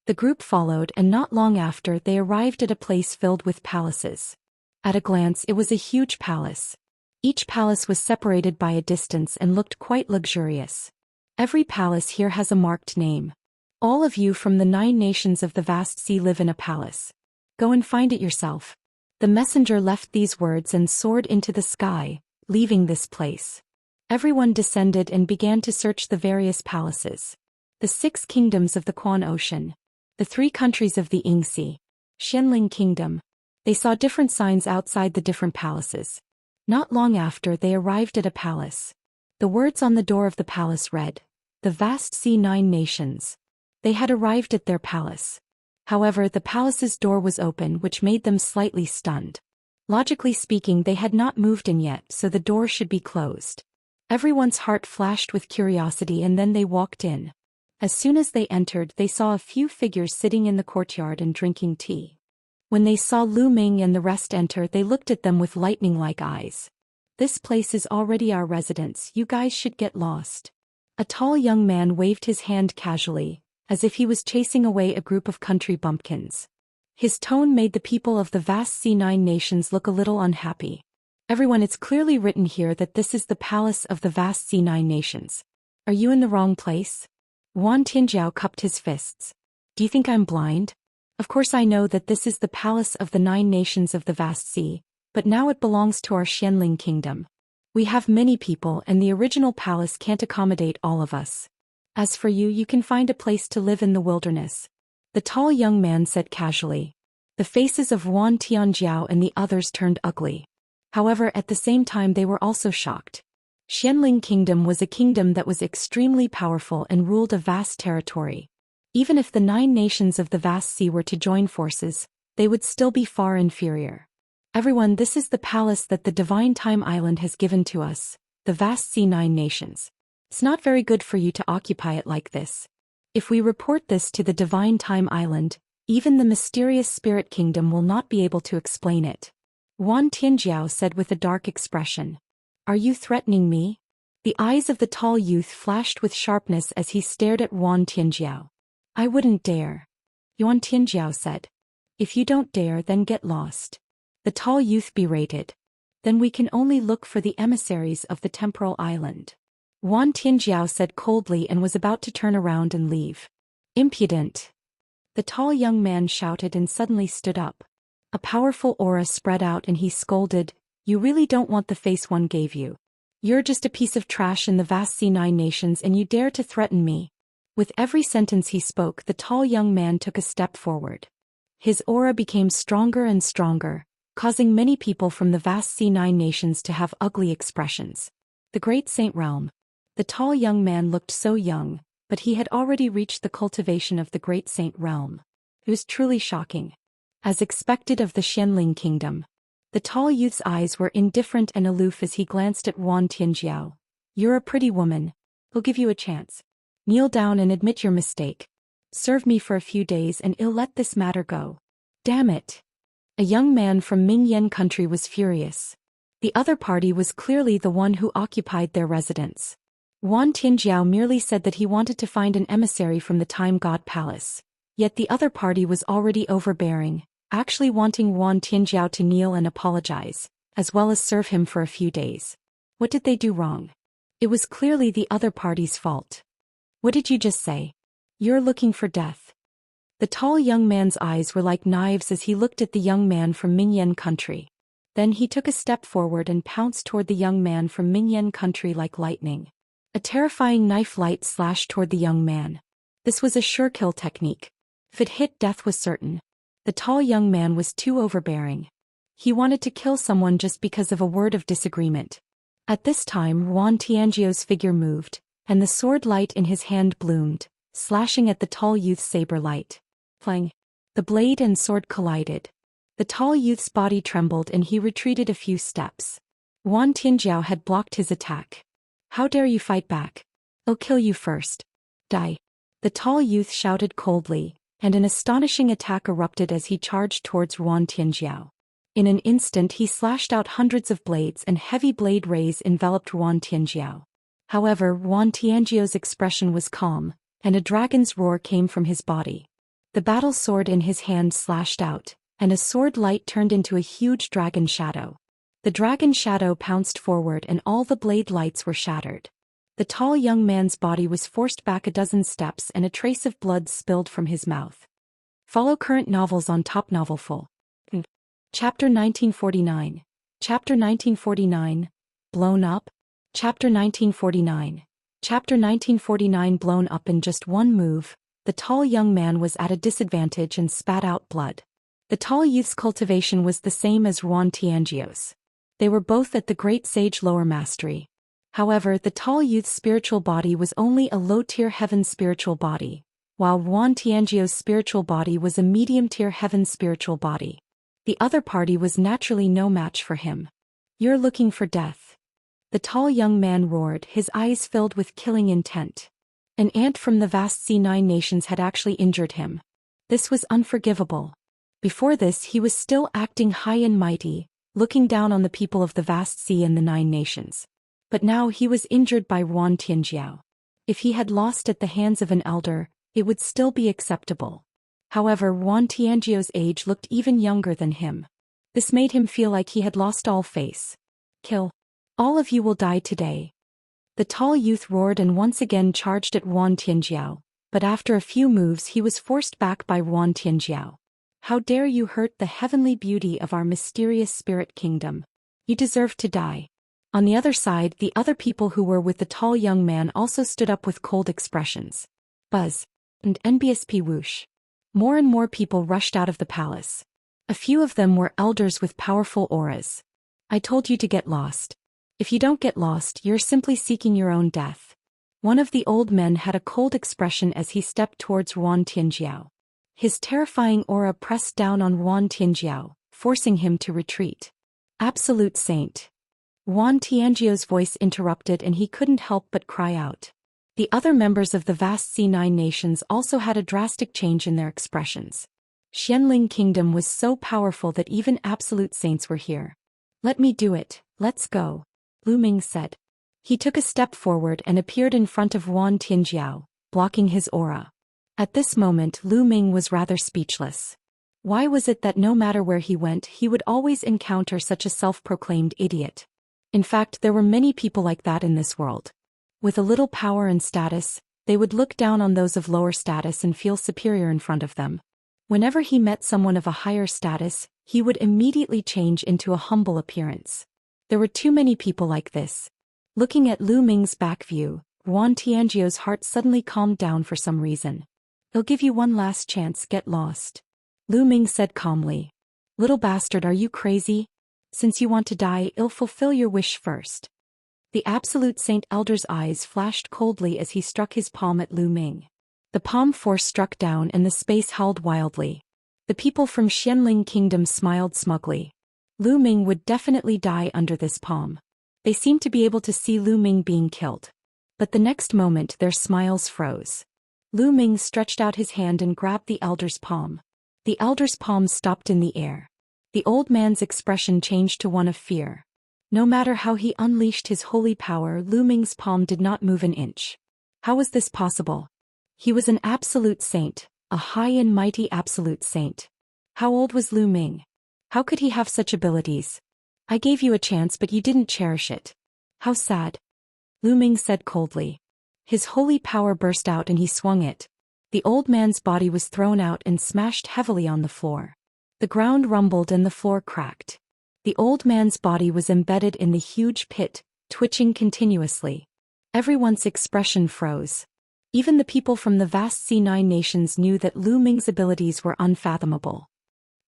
Speaker 1: The group followed, and not long after they arrived at a place filled with palaces. At a glance it was a huge palace. Each palace was separated by a distance and looked quite luxurious. Every palace here has a marked name. All of you from the 9 nations of the vast sea live in a palace. Go and find it yourself. The messenger left these words and soared into the sky, leaving this place. Everyone descended and began to search the various palaces. The 6 kingdoms of the Quan Ocean. The 3 countries of the Yingxi. Xianling Kingdom. They saw different signs outside the different palaces. Not long after they arrived at a palace. The words on the door of the palace read, "The vast sea 9 nations." They had arrived at their palace. However, the palace's door was open, which made them slightly stunned. Logically speaking, they had not moved in yet, so the door should be closed. Everyone's heart flashed with curiosity, and then they walked in. As soon as they entered, they saw a few figures sitting in the courtyard and drinking tea. When they saw Lu Ming and the rest enter, they looked at them with lightning-like eyes. "This place is already our residence, you guys should get lost." A tall young man waved his hand casually, as if he was chasing away a group of country bumpkins. His tone made the people of the vast sea 9 nations look a little unhappy. "Everyone, it's clearly written here that this is the palace of the vast sea 9 nations. Are you in the wrong place?" Wan Tianjiao cupped his fists. "Do you think I'm blind? Of course I know that this is the palace of the 9 nations of the vast sea, but now it belongs to our Xianling kingdom. We have many people and the original palace can't accommodate all of us. As for you, you can find a place to live in the wilderness," the tall young man said casually. The faces of Wan Tianjiao and the others turned ugly. However, at the same time they were also shocked. Xianling Kingdom was a kingdom that was extremely powerful and ruled a vast territory. Even if the 9 nations of the vast sea were to join forces, they would still be far inferior. "Everyone, this is the palace that the Divine Time Island has given to us, the vast sea 9 nations. It's not very good for you to occupy it like this. If we report this to the Divine Time Island, even the mysterious Spirit Kingdom will not be able to explain it." Wan Tianjiao said with a dark expression. "Are you threatening me?" The eyes of the tall youth flashed with sharpness as he stared at Wan Tianjiao. "I wouldn't dare," Yuan Tianjiao said. "If you don't dare, then get lost." The tall youth berated. "Then we can only look for the emissaries of the temporal island," Wan Tianjiao said coldly and was about to turn around and leave. "Impudent!" The tall young man shouted and suddenly stood up. A powerful aura spread out and he scolded, "You really don't want the face one gave you. You're just a piece of trash in the vast sea 9 nations and you dare to threaten me." With every sentence he spoke, the tall young man took a step forward. His aura became stronger and stronger, causing many people from the vast sea 9 nations to have ugly expressions. The Great Saint Realm. The tall young man looked so young, but he had already reached the cultivation of the Great Saint Realm. It was truly shocking. As expected of the Xianling Kingdom. The tall youth's eyes were indifferent and aloof as he glanced at Wan Tianjiao. "You're a pretty woman. I'll give you a chance. Kneel down and admit your mistake. Serve me for a few days and I'll let this matter go." "Damn it!" A young man from Mingyan country was furious. The other party was clearly the one who occupied their residence. Wan Tianjiao merely said that he wanted to find an emissary from the Time God Palace. Yet the other party was already overbearing, actually wanting Wan Tianjiao to kneel and apologize, as well as serve him for a few days. What did they do wrong? It was clearly the other party's fault. What did you just say? You're looking for death. The tall young man's eyes were like knives as he looked at the young man from Mingyan country. Then he took a step forward and pounced toward the young man from Mingyan country like lightning. A terrifying knife light slashed toward the young man. This was a sure kill technique. If it hit, death was certain. The tall young man was too overbearing. He wanted to kill someone just because of a word of disagreement. At this time Yuan Tianjiu's figure moved, and the sword light in his hand bloomed, slashing at the tall youth's saber light. Clang! The blade and sword collided. The tall youth's body trembled and he retreated a few steps. Yuan Tianjiu had blocked his attack. How dare you fight back? I'll kill you first. Die. The tall youth shouted coldly, and an astonishing attack erupted as he charged towards Yuan Tianjiu. In an instant he slashed out hundreds of blades and heavy blade rays enveloped Yuan Tianjiu. However, Yuan Tianjiu's expression was calm, and a dragon's roar came from his body. The battle sword in his hand slashed out, and a sword light turned into a huge dragon shadow. The dragon shadow pounced forward and all the blade lights were shattered. The tall young man's body was forced back a dozen steps and a trace of blood spilled from his mouth. Follow current novels on Top Novel Full. Chapter 1949. Chapter 1949. Blown up? Chapter 1949. Chapter 1949. Blown up. In just one move, the tall young man was at a disadvantage and spat out blood. The tall youth's cultivation was the same as Yuan Tianjiu's. They were both at the great sage lower mastery. However, the tall youth's spiritual body was only a low-tier heaven spiritual body, while Yuan Tianjiu's spiritual body was a medium-tier heaven spiritual body. The other party was naturally no match for him. You're looking for death. The tall young man roared, his eyes filled with killing intent. An ant from the vast sea 9 nations had actually injured him. This was unforgivable. Before this he was still acting high and mighty, looking down on the people of the vast sea and the 9 nations. But now he was injured by Yuan Tianjiu. If he had lost at the hands of an elder, it would still be acceptable. However, Yuan Tianjiu's age looked even younger than him. This made him feel like he had lost all face. Kill. All of you will die today. The tall youth roared and once again charged at Yuan Tianjiu, but after a few moves he was forced back by Yuan Tianjiu. How dare you hurt the heavenly beauty of our mysterious spirit kingdom? You deserve to die. On the other side, the other people who were with the tall young man also stood up with cold expressions. Buzz. And NBSP whoosh. More and more people rushed out of the palace. A few of them were elders with powerful auras. I told you to get lost. If you don't get lost, you're simply seeking your own death. One of the old men had a cold expression as he stepped towards Yuan Tianjiu. His terrifying aura pressed down on Yuan Tianjiu, forcing him to retreat. Absolute saint. Yuan Tianjiu's voice interrupted and he couldn't help but cry out. The other members of the vast C9 nations also had a drastic change in their expressions. Xianling Kingdom was so powerful that even absolute saints were here. Let me do it, let's go, Lu Ming said. He took a step forward and appeared in front of Yuan Tianjiu, blocking his aura. At this moment Lu Ming was rather speechless. Why was it that no matter where he went he would always encounter such a self-proclaimed idiot? In fact, there were many people like that in this world. With a little power and status, they would look down on those of lower status and feel superior in front of them. Whenever he met someone of a higher status, he would immediately change into a humble appearance. There were too many people like this. Looking at Lu Ming's back view, Yuan Tianjiu's heart suddenly calmed down for some reason. I'll give you one last chance, get lost. Lu Ming said calmly. Little bastard, are you crazy? Since you want to die, I'll fulfill your wish first. The absolute saint elder's eyes flashed coldly as he struck his palm at Lu Ming. The palm force struck down and the space howled wildly. The people from Xianling Kingdom smiled smugly. Lu Ming would definitely die under this palm. They seemed to be able to see Lu Ming being killed. But the next moment their smiles froze. Lu Ming stretched out his hand and grabbed the elder's palm. The elder's palm stopped in the air. The old man's expression changed to one of fear. No matter how he unleashed his holy power, Lu Ming's palm did not move an inch. How was this possible? He was an absolute saint, a high and mighty absolute saint. How old was Lu Ming? How could he have such abilities? I gave you a chance but you didn't cherish it. How sad. Lu Ming said coldly. His holy power burst out and he swung it. The old man's body was thrown out and smashed heavily on the floor. The ground rumbled and the floor cracked. The old man's body was embedded in the huge pit, twitching continuously. Everyone's expression froze. Even the people from the vast C9 nations knew that Lu Ming's abilities were unfathomable.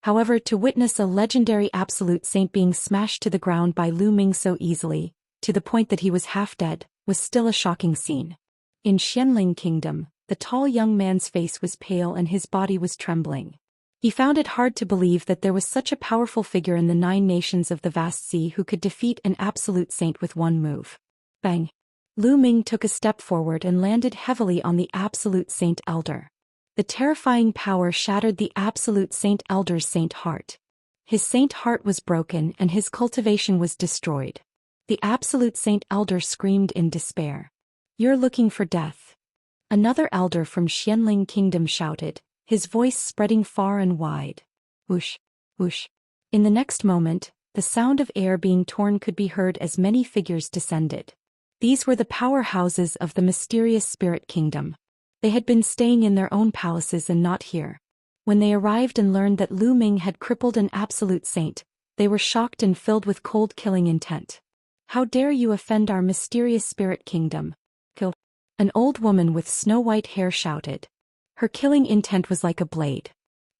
Speaker 1: However, to witness a legendary absolute saint being smashed to the ground by Lu Ming so easily, to the point that he was half dead, was still a shocking scene. In Xianling Kingdom, the tall young man's face was pale and his body was trembling. He found it hard to believe that there was such a powerful figure in the 9 nations of the vast sea who could defeat an absolute saint with one move. Bang! Lu Ming took a step forward and landed heavily on the absolute saint elder. The terrifying power shattered the absolute saint elder's saint heart. His saint heart was broken and his cultivation was destroyed. The absolute saint elder screamed in despair. "You're looking for death." Another elder from Xianling Kingdom shouted, his voice spreading far and wide. Whoosh, whoosh. In the next moment, the sound of air being torn could be heard as many figures descended. These were the powerhouses of the mysterious spirit kingdom. They had been staying in their own palaces and not here. When they arrived and learned that Lu Ming had crippled an absolute saint, they were shocked and filled with cold killing intent. "How dare you offend our mysterious spirit kingdom? Kill!" An old woman with snow-white hair shouted. Her killing intent was like a blade.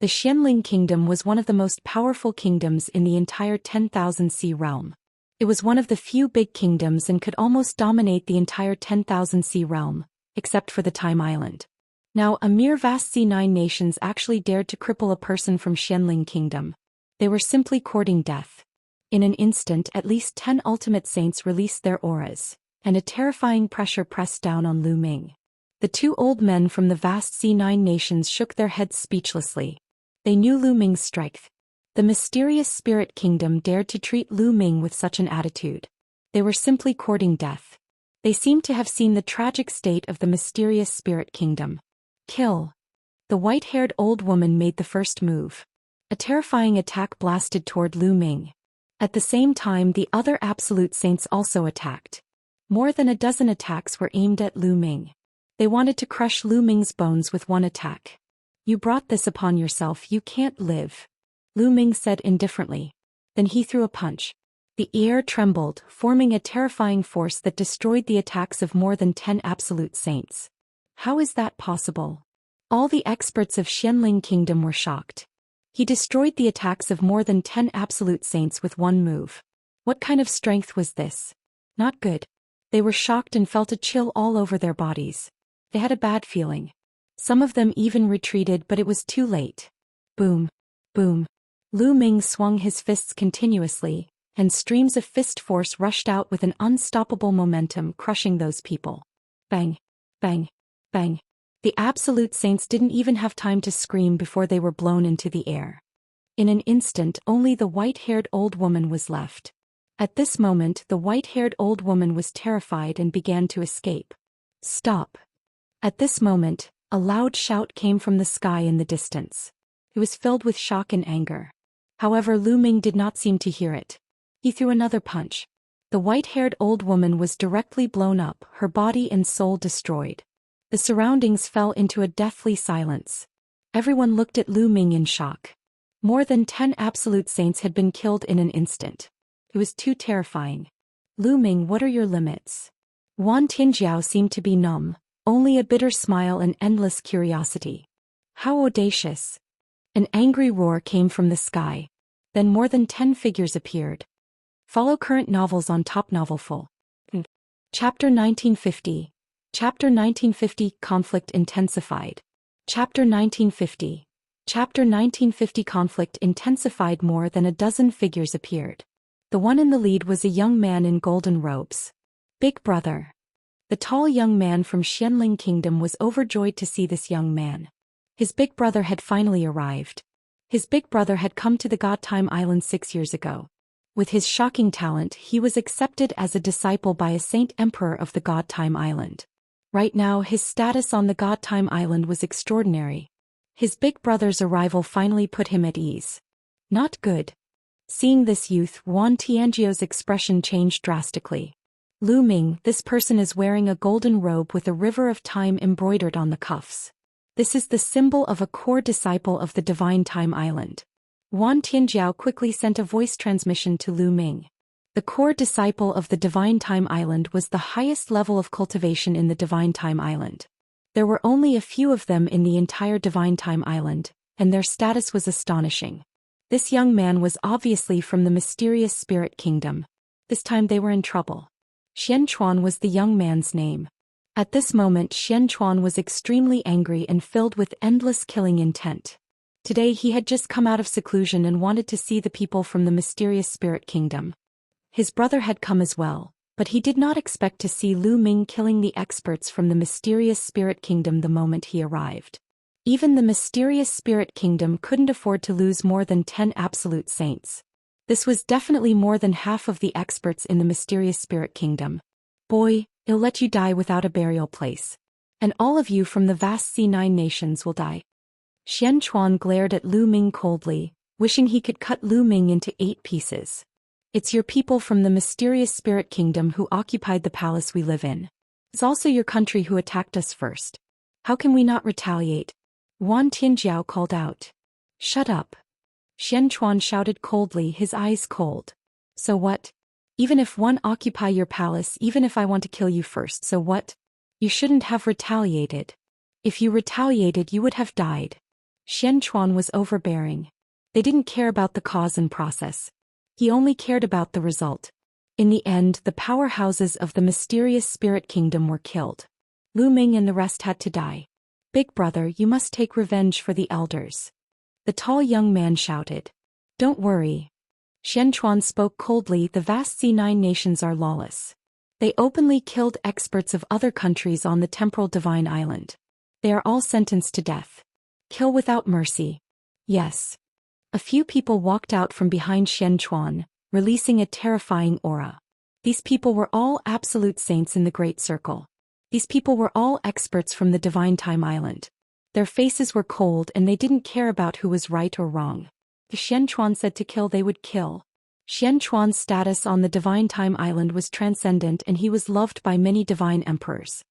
Speaker 1: The Xianling Kingdom was one of the most powerful kingdoms in the entire 10,000 Sea realm. It was one of the few big kingdoms and could almost dominate the entire 10,000 Sea realm, except for the Time Island. Now, a mere vast C9 nations actually dared to cripple a person from Xianling Kingdom. They were simply courting death. In an instant, at least 10 ultimate saints released their auras, and a terrifying pressure pressed down on Lu Ming. The 2 old men from the vast C9 nations shook their heads speechlessly. They knew Lu Ming's strength. The mysterious spirit kingdom dared to treat Lu Ming with such an attitude. They were simply courting death. They seemed to have seen the tragic state of the mysterious spirit kingdom. Kill. The white-haired old woman made the first move. A terrifying attack blasted toward Lu Ming. At the same time, the other absolute saints also attacked. More than a dozen attacks were aimed at Lu Ming. They wanted to crush Lu Ming's bones with one attack. "You brought this upon yourself, you can't live," Lu Ming said indifferently. Then he threw a punch. The air trembled, forming a terrifying force that destroyed the attacks of more than 10 absolute saints. How is that possible? All the experts of Xianling Kingdom were shocked. He destroyed the attacks of more than 10 absolute saints with one move. What kind of strength was this? Not good. They were shocked and felt a chill all over their bodies. They had a bad feeling. Some of them even retreated, but it was too late. Boom. Boom. Lu Ming swung his fists continuously, and streams of fist force rushed out with an unstoppable momentum, crushing those people. Bang. Bang. Bang. The absolute saints didn't even have time to scream before they were blown into the air. In an instant, only the white-haired old woman was left. At this moment, the white-haired old woman was terrified and began to escape. "Stop." At this moment, a loud shout came from the sky in the distance. It was filled with shock and anger. However, Lu Ming did not seem to hear it. He threw another punch. The white-haired old woman was directly blown up, her body and soul destroyed. The surroundings fell into a deathly silence. Everyone looked at Lu Ming in shock. More than 10 absolute saints had been killed in an instant. It was too terrifying. "Lu Ming, what are your limits?" Wan Tinjiao seemed to be numb, only a bitter smile and endless curiosity. "How audacious!" An angry roar came from the sky. Then more than 10 figures appeared. Follow current novels on Top Novel Full. Chapter 1950. Chapter 1950 Conflict Intensified. Chapter 1950. Chapter 1950 Conflict Intensified. More than a dozen figures appeared. The one in the lead was a young man in golden robes. Big brother. The tall young man from Xianling Kingdom was overjoyed to see this young man. His big brother had finally arrived. His big brother had come to the God Time Island 6 years ago. With his shocking talent, he was accepted as a disciple by a saint emperor of the God Time Island. Right now, his status on the God Time Island was extraordinary. His big brother's arrival finally put him at ease. Not good. Seeing this youth, Wan Tianjiao's expression changed drastically. Lu Ming, this person is wearing a golden robe with a river of time embroidered on the cuffs. This is the symbol of a core disciple of the Divine Time Island. Wan Tianjiao quickly sent a voice transmission to Lu Ming. The core disciple of the Divine Time Island was the highest level of cultivation in the Divine Time Island. There were only a few of them in the entire Divine Time Island, and their status was astonishing. This young man was obviously from the mysterious spirit kingdom. This time they were in trouble. Xianchuan was the young man's name. At this moment Xianchuan was extremely angry and filled with endless killing intent. Today he had just come out of seclusion and wanted to see the people from the mysterious spirit kingdom. His brother had come as well, but he did not expect to see Lu Ming killing the experts from the mysterious spirit kingdom the moment he arrived. Even the mysterious spirit kingdom couldn't afford to lose more than 10 absolute saints. This was definitely more than half of the experts in the mysterious spirit kingdom. Boy, I'll let you die without a burial place. And all of you from the vast C9 nations will die. Xianchuan glared at Lu Ming coldly, wishing he could cut Lu Ming into 8 pieces. It's your people from the mysterious spirit kingdom who occupied the palace we live in. It's also your country who attacked us first. How can we not retaliate? Wan Tianjiao called out. Shut up. Xianchuan shouted coldly, his eyes cold. So what? Even if one occupy your palace, even if I want to kill you first, so what? You shouldn't have retaliated. If you retaliated you would have died. Xianchuan was overbearing. They didn't care about the cause and process. He only cared about the result. In the end, the powerhouses of the mysterious spirit kingdom were killed. Lu Ming and the rest had to die. Big brother, you must take revenge for the elders. The tall young man shouted. Don't worry. Xianchuan spoke coldly, the vast C9 nations are lawless. They openly killed experts of other countries on the temporal divine island. They are all sentenced to death. Kill without mercy. Yes. A few people walked out from behind Xianchuan, releasing a terrifying aura. These people were all absolute saints in the Great Circle. These people were all experts from the Divine Time Island. Their faces were cold and they didn't care about who was right or wrong. If Xianchuan said to kill, they would kill. Xianchuan's status on the Divine Time Island was transcendent and he was loved by many divine emperors.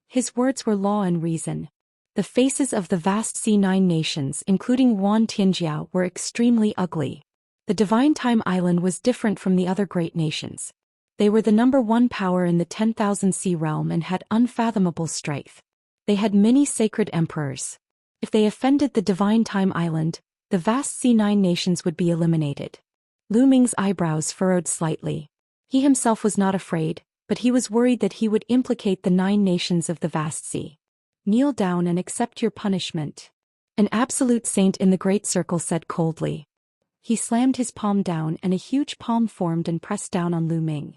Speaker 1: His words were law and reason. The faces of the vast C9 nations, including Wan Tianjiao, were extremely ugly. The Divine Time Island was different from the other great nations. They were the #1 power in the 10,000 sea realm and had unfathomable strength. They had many sacred emperors. If they offended the Divine Time Island, the vast C9 nations would be eliminated. Lu Ming's eyebrows furrowed slightly. He himself was not afraid, but he was worried that he would implicate the 9 nations of the vast sea. Kneel down and accept your punishment. An absolute saint in the Great Circle said coldly. He slammed his palm down and a huge palm formed and pressed down on Lu Ming.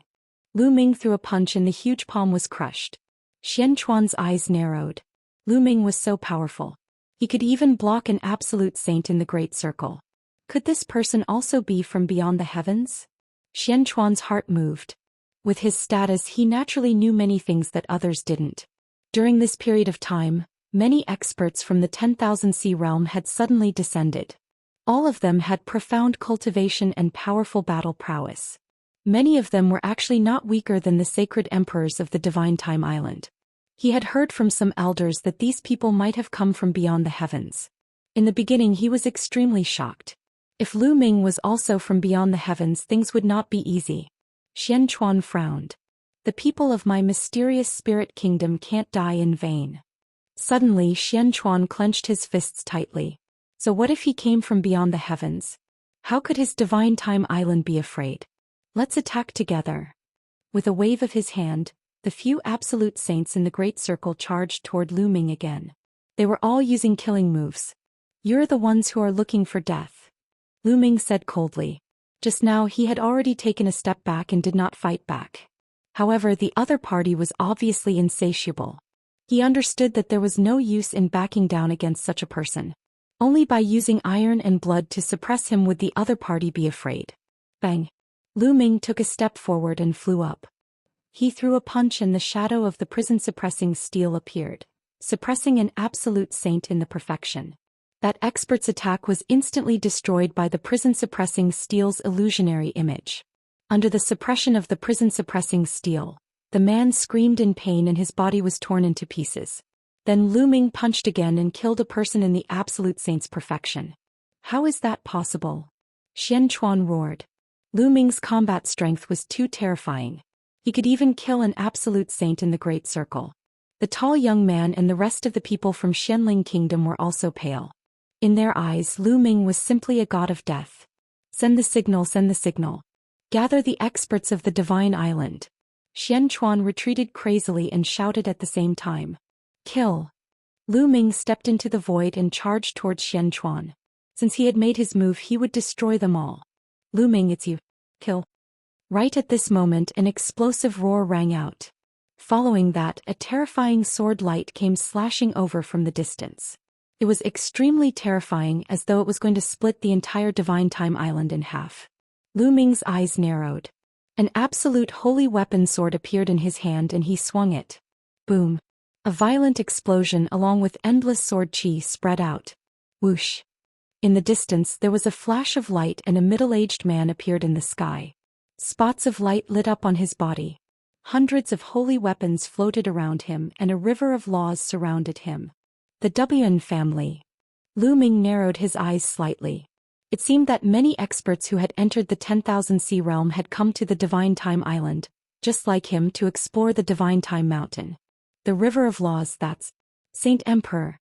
Speaker 1: Lu Ming threw a punch and the huge palm was crushed. Xianchuan's eyes narrowed. Lu Ming was so powerful. He could even block an absolute saint in the Great Circle. Could this person also be from beyond the heavens? Xianchuan's heart moved. With his status, he naturally knew many things that others didn't. During this period of time, many experts from the 10,000 sea realm had suddenly descended. All of them had profound cultivation and powerful battle prowess. Many of them were actually not weaker than the sacred emperors of the Divine Time Island. He had heard from some elders that these people might have come from beyond the heavens. In the beginning he was extremely shocked. If Lu Ming was also from beyond the heavens, things would not be easy. Xianchuan frowned. The people of my mysterious spirit kingdom can't die in vain. Suddenly Xianchuan clenched his fists tightly. So what if he came from beyond the heavens? How could his Divine Time Island be afraid? Let's attack together. With a wave of his hand, the few absolute saints in the Great Circle charged toward Lu Ming again. They were all using killing moves. You're the ones who are looking for death. Lu Ming said coldly. Just now he had already taken a step back and did not fight back. However, the other party was obviously insatiable. He understood that there was no use in backing down against such a person. Only by using iron and blood to suppress him would the other party be afraid. Bang! Lu Ming took a step forward and flew up. He threw a punch and the shadow of the prison-suppressing steel appeared, suppressing an absolute saint in the perfection. That expert's attack was instantly destroyed by the prison-suppressing steel's illusionary image. Under the suppression of the prison-suppressing steel, The man screamed in pain and his body was torn into pieces. Then Lu Ming punched again and killed a person in the absolute saint's perfection. How is that possible? Xianxia roared. Lu Ming's combat strength was too terrifying. He could even kill an absolute saint in the Great Circle. The tall young man and the rest of the people from Xianling Kingdom were also pale. In their eyes, Lu Ming was simply a god of death. Send the signal, send the signal. Gather the experts of the Divine Island. Xianxia retreated crazily and shouted at the same time. Kill. Lu Ming stepped into the void and charged towards Xianxia. Since he had made his move, he would destroy them all. Lu Ming, it's you. Kill. Right at this moment, an explosive roar rang out. Following that, a terrifying sword light came slashing over from the distance. It was extremely terrifying, as though it was going to split the entire Divine Time Island in half. Lu Ming's eyes narrowed. An absolute holy weapon sword appeared in his hand and he swung it. Boom. A violent explosion along with endless sword chi spread out. Whoosh. In the distance there was a flash of light and a middle-aged man appeared in the sky. Spots of light lit up on his body. Hundreds of holy weapons floated around him and a river of laws surrounded him. The Wuxian family. Lu Ming narrowed his eyes slightly. It seemed that many experts who had entered the 10,000 Sea realm had come to the Divine Time Island, just like him, to explore the Divine Time Mountain. The River of Laws, that's Saint Emperor.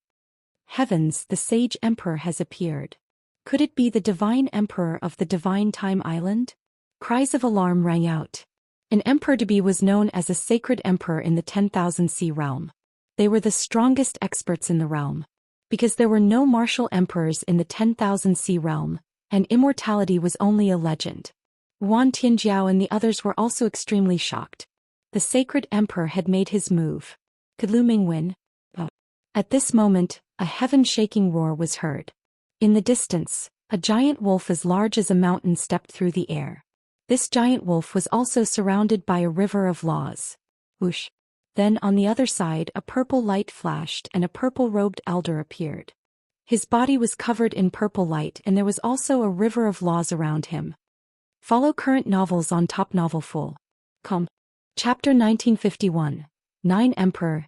Speaker 1: Heavens, the Sage Emperor has appeared. Could it be the Divine Emperor of the Divine Time Island? Cries of alarm rang out. An emperor to be was known as a sacred emperor in the 10,000 Sea realm. They were the strongest experts in the realm. Because there were no martial emperors in the 10,000 Sea realm, and immortality was only a legend. Wan Tianjiao and the others were also extremely shocked. The sacred emperor had made his move. Could Lu Ming win? Oh. At this moment, a heaven-shaking roar was heard. In the distance, a giant wolf as large as a mountain stepped through the air. This giant wolf was also surrounded by a river of laws. Whoosh. Then on the other side a purple light flashed and a purple-robed elder appeared. His body was covered in purple light and there was also a river of laws around him. Follow current novels on Top Novel Full. Chapter 1951. 9 Emperor.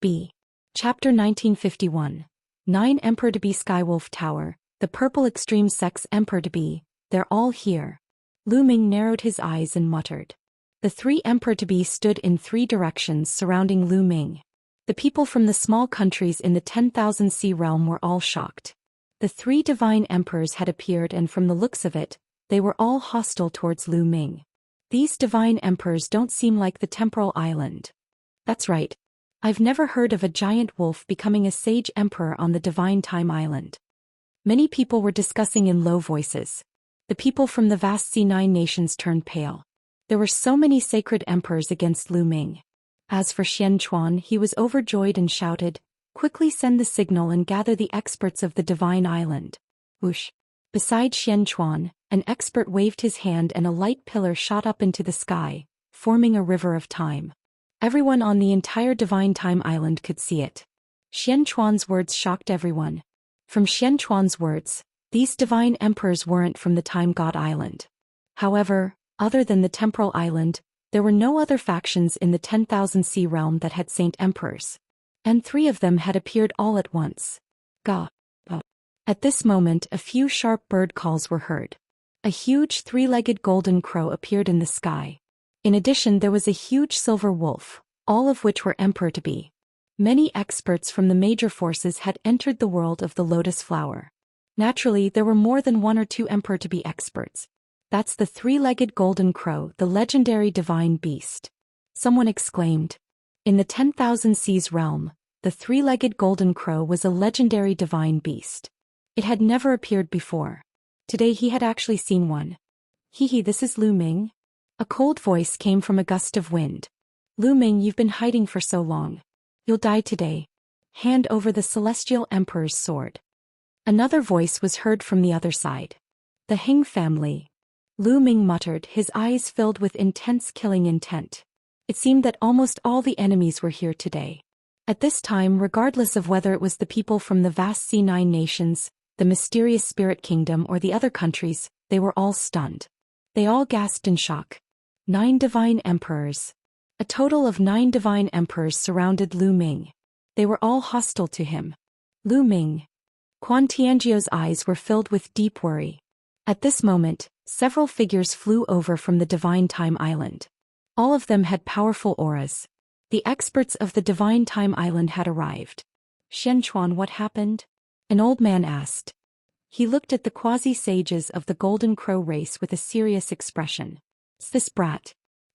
Speaker 1: B. Chapter 1951. 9 Emperor to be Skywolf Tower, the Purple Extreme Sex Emperor to be, they're all here. Lu Ming narrowed his eyes and muttered. The 3 Emperor to be stood in 3 directions surrounding Lu Ming. The people from the small countries in the 10,000 Sea realm were all shocked. The 3 divine emperors had appeared and from the looks of it, they were all hostile towards Lu Ming. These divine emperors don't seem like the temporal island. That's right. I've never heard of a giant wolf becoming a sage emperor on the Divine Time Island. Many people were discussing in low voices. The people from the vast C9 nations turned pale. There were so many sacred emperors against Lu Ming. As for Xianxia, he was overjoyed and shouted, "Quickly send the signal and gather the experts of the Divine Island." Whoosh. Beside Xianxia, an expert waved his hand and a light pillar shot up into the sky, forming a river of time. Everyone on the entire Divine Time Island could see it. Xianxuan's words shocked everyone. From Xianxuan's words, these divine emperors weren't from the Time God Island. However, other than the Temporal Island, there were no other factions in the 10,000 Sea realm that had saint emperors. And 3 of them had appeared all at once. Ga. At this moment a few sharp bird calls were heard. A huge 3-legged golden crow appeared in the sky. In addition there was a huge silver wolf, all of which were emperor to be. Many experts from the major forces had entered the world of the lotus flower. Naturally there were more than 1 or 2 emperor to be experts. That's the 3-legged golden crow, the legendary divine beast. Someone exclaimed. In the 10,000 Seas realm, the 3-legged golden crow was a legendary divine beast. It had never appeared before. Today he had actually seen one. Hehe, this is Lu Ming? A cold voice came from a gust of wind. Lu Ming, you've been hiding for so long. You'll die today. Hand over the Celestial Emperor's sword. Another voice was heard from the other side. The Hing family. Lu Ming muttered, his eyes filled with intense killing intent. It seemed that almost all the enemies were here today. At this time, regardless of whether it was the people from the vast C9 nations, the mysterious Spirit Kingdom or the other countries, they were all stunned. They all gasped in shock. 9 divine emperors. A total of 9 divine emperors surrounded Lu Ming. They were all hostile to him. Lu Ming. Quan Tianjiu's eyes were filled with deep worry. At this moment, several figures flew over from the Divine Time Island. All of them had powerful auras. The experts of the Divine Time Island had arrived. Xianxia, what happened? An old man asked. He looked at the quasi-sages of the Golden Crow race with a serious expression. It's this brat.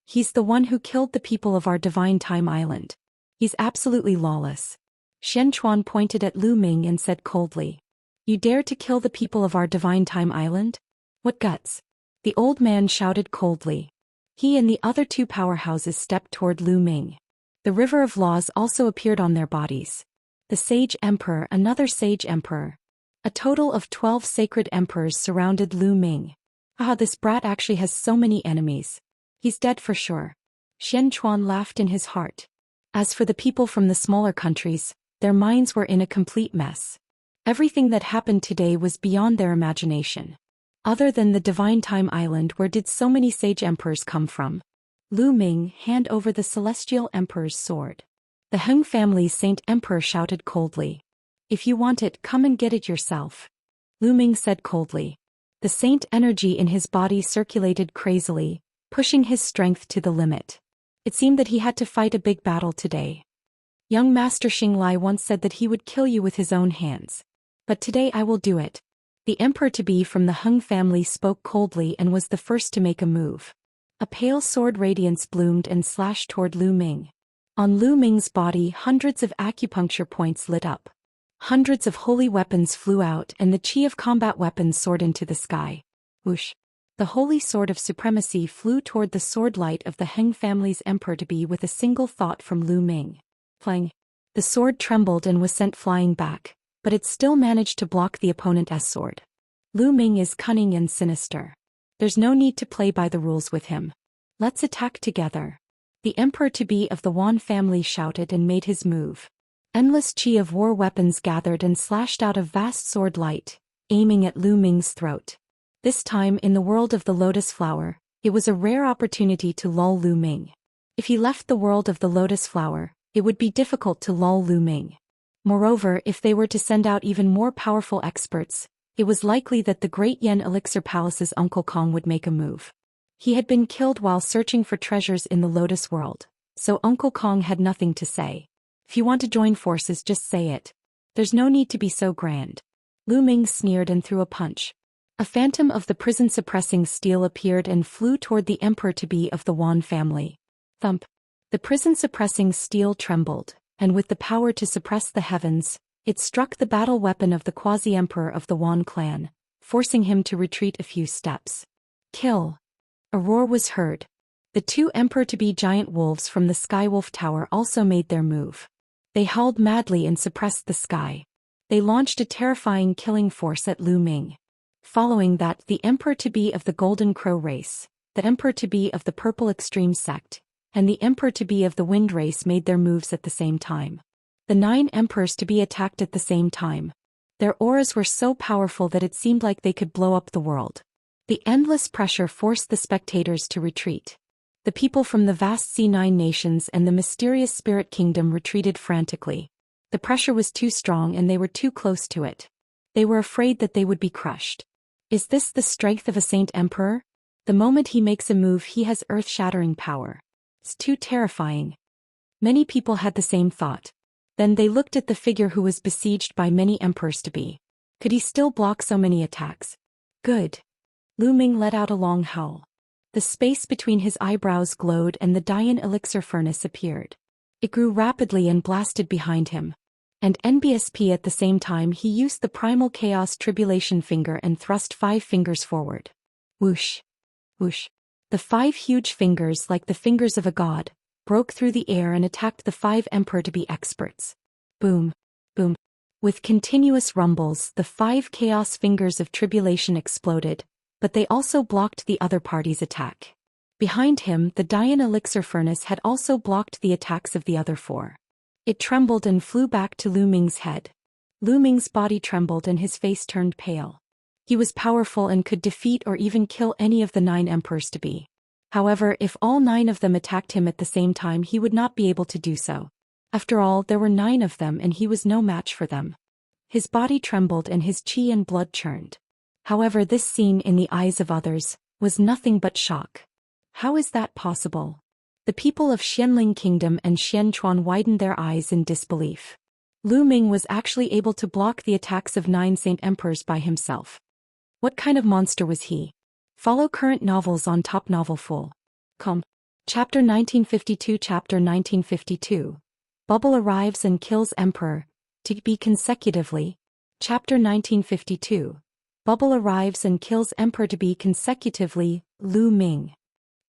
Speaker 1: He's the one who killed the people of our Divine Time Island. He's absolutely lawless. Xianxia pointed at Lu Ming and said coldly. You dare to kill the people of our Divine Time Island? What guts? The old man shouted coldly. He and the other 2 powerhouses stepped toward Lu Ming. The river of laws also appeared on their bodies. The Sage Emperor, another Sage Emperor. A total of 12 sacred emperors surrounded Lu Ming. Ah, this brat actually has so many enemies. He's dead for sure. Xianxia laughed in his heart. As for the people from the smaller countries, their minds were in a complete mess. Everything that happened today was beyond their imagination. Other than the Divine Time Island, where did so many sage emperors come from? Lu Ming, hand over the Celestial Emperor's sword. The Heng family's Saint Emperor shouted coldly. If you want it, come and get it yourself. Lu Ming said coldly. The saint energy in his body circulated crazily, pushing his strength to the limit. It seemed that he had to fight a big battle today. Young Master Xinglai once said that he would kill you with his own hands. But today I will do it. The emperor-to-be from the Heng family spoke coldly and was the first to make a move. A pale sword radiance bloomed and slashed toward Lu Ming. On Lu Ming's body, hundreds of acupuncture points lit up. Hundreds of holy weapons flew out and the chi of combat weapons soared into the sky. Whoosh! The holy sword of supremacy flew toward the sword light of the Heng family's emperor-to-be with a single thought from Lu Ming. Clang! The sword trembled and was sent flying back, but it still managed to block the opponent's sword. Lu Ming is cunning and sinister. There's no need to play by the rules with him. Let's attack together. The emperor-to-be of the Wan family shouted and made his move. Endless chi of war weapons gathered and slashed out of vast sword light, aiming at Lu Ming's throat. This time in the world of the lotus flower, it was a rare opportunity to lull Lu Ming. If he left the world of the lotus flower, it would be difficult to lull Lu Ming. Moreover, if they were to send out even more powerful experts, it was likely that the Great Yen Elixir Palace's Uncle Kong would make a move. He had been killed while searching for treasures in the lotus world, so Uncle Kong had nothing to say. If you want to join forces, just say it. There's no need to be so grand. Lu Ming sneered and threw a punch. A phantom of the prison-suppressing steel appeared and flew toward the emperor-to-be of the Wan family. Thump! The prison-suppressing steel trembled, and with the power to suppress the heavens, it struck the battle weapon of the quasi-emperor of the Wan clan, forcing him to retreat a few steps. Kill! A roar was heard. The 2 emperor-to-be giant wolves from the Skywolf Tower also made their move. They howled madly and suppressed the sky. They launched a terrifying killing force at Lu Ming. Following that, the emperor-to-be of the Golden Crow race, the emperor-to-be of the Purple Extreme sect, and the emperor-to-be of the Wind race made their moves at the same time. The 9 emperors-to-be attacked at the same time. Their auras were so powerful that it seemed like they could blow up the world. The endless pressure forced the spectators to retreat. The people from the vast C9 nations and the mysterious spirit kingdom retreated frantically. The pressure was too strong and they were too close to it. They were afraid that they would be crushed. Is this the strength of a saint emperor? The moment he makes a move, he has earth-shattering power. It's too terrifying. Many people had the same thought. Then they looked at the figure who was besieged by many emperors-to-be. Could he still block so many attacks? Good. Lu Ming let out a long howl. The space between his eyebrows glowed and the Dian elixir furnace appeared. It grew rapidly and blasted behind him. And NBSP at the same time he used the primal chaos tribulation finger and thrust 5 fingers forward. Whoosh! Whoosh! The 5 huge fingers, like the fingers of a god, broke through the air and attacked the 5 emperor-to-be experts. Boom! Boom! With continuous rumbles, the 5 chaos fingers of tribulation exploded, but they also blocked the other party's attack. Behind him, the Dian elixir furnace had also blocked the attacks of the other 4. It trembled and flew back to Lu Ming's head. Lu Ming's body trembled and his face turned pale. He was powerful and could defeat or even kill any of the 9 emperors-to-be. However, if all 9 of them attacked him at the same time, he would not be able to do so. After all, there were 9 of them and he was no match for them. His body trembled and his qi and blood churned. However, this scene in the eyes of others was nothing but shock. How is that possible? The people of Xianling Kingdom and Xianchuan widened their eyes in disbelief. Lu Ming was actually able to block the attacks of 9 Saint Emperors by himself. What kind of monster was he? Follow current novels on Top Novel Full. Chapter 1952. Chapter 1952. Bubble arrives and kills Emperor, to be consecutively. Chapter 1952. Bubble arrives and kills Emperor to be consecutively, Lu Ming.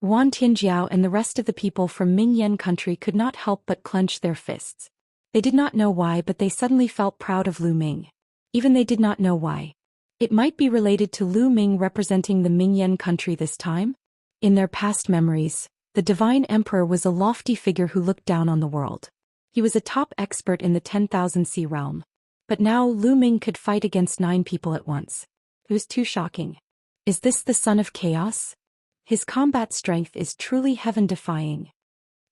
Speaker 1: Wan Tianjiao and the rest of the people from Mingyan country could not help but clench their fists. They did not know why, but they suddenly felt proud of Lu Ming. Even they did not know why. It might be related to Lu Ming representing the Mingyan country this time? In their past memories, the divine emperor was a lofty figure who looked down on the world. He was a top expert in the 10,000 sea realm. But now Lu Ming could fight against 9 people at once. It was too shocking. Is this the son of chaos? His combat strength is truly heaven-defying.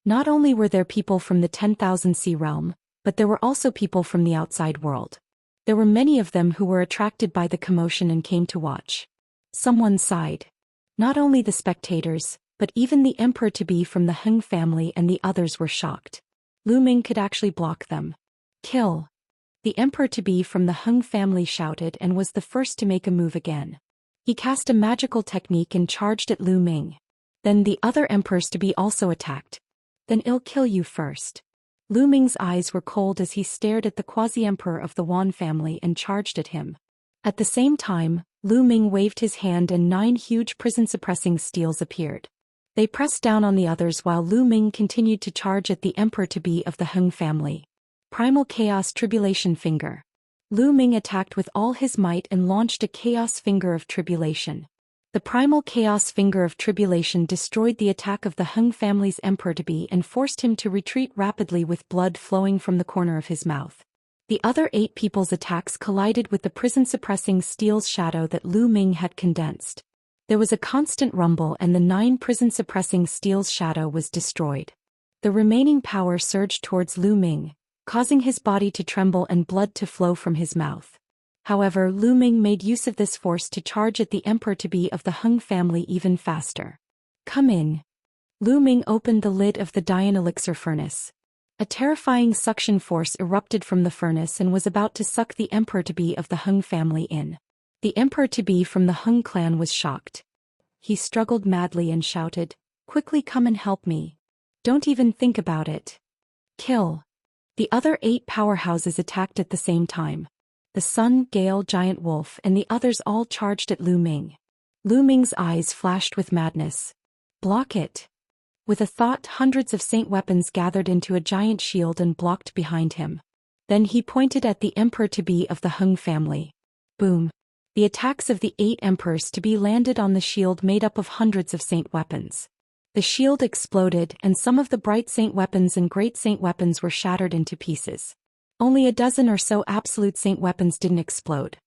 Speaker 1: Not only were there people from the 10,000 sea realm, but there were also people from the outside world. There were many of them who were attracted by the commotion and came to watch. Someone sighed. Not only the spectators, but even the emperor-to-be from the Heng family and the others were shocked. Lu Ming could actually block them. Kill. The emperor-to-be from the Heng family shouted and was the first to make a move again. He cast a magical technique and charged at Lu Ming. Then the other emperors-to-be also attacked. Then I'll kill you first. Lu Ming's eyes were cold as he stared at the quasi-emperor of the Wan family and charged at him. At the same time, Lu Ming waved his hand and 9 huge prison-suppressing steels appeared. They pressed down on the others while Lu Ming continued to charge at the emperor-to-be of the Heng family. Primal Chaos Tribulation Finger. Lu Ming attacked with all his might and launched a Chaos Finger of Tribulation. The Primal Chaos Finger of Tribulation destroyed the attack of the Heng family's emperor-to-be and forced him to retreat rapidly with blood flowing from the corner of his mouth. The other 8 people's attacks collided with the prison-suppressing steel's shadow that Lu Ming had condensed. There was a constant rumble and the 9 prison-suppressing steel's shadow was destroyed. The remaining power surged towards Lu Ming, causing his body to tremble and blood to flow from his mouth. However, Lu Ming made use of this force to charge at the emperor-to-be of the Heng family even faster. Come in. Lu Ming opened the lid of the Dian elixir furnace. A terrifying suction force erupted from the furnace and was about to suck the emperor-to-be of the Heng family in. The emperor-to-be from the Heng clan was shocked. He struggled madly and shouted, "Quickly come and help me. Don't even think about it. Kill." The other 8 powerhouses attacked at the same time. The Sun, Gale, Giant Wolf and the others all charged at Lu Ming. Lu Ming's eyes flashed with madness. Block it. With a thought, hundreds of saint weapons gathered into a giant shield and blocked behind him. Then he pointed at the emperor-to-be of the Heng family. Boom. The attacks of the 8 emperors-to-be landed on the shield made up of hundreds of saint weapons. The shield exploded and some of the bright saint weapons and great saint weapons were shattered into pieces. Only a dozen or so absolute saint weapons didn't explode.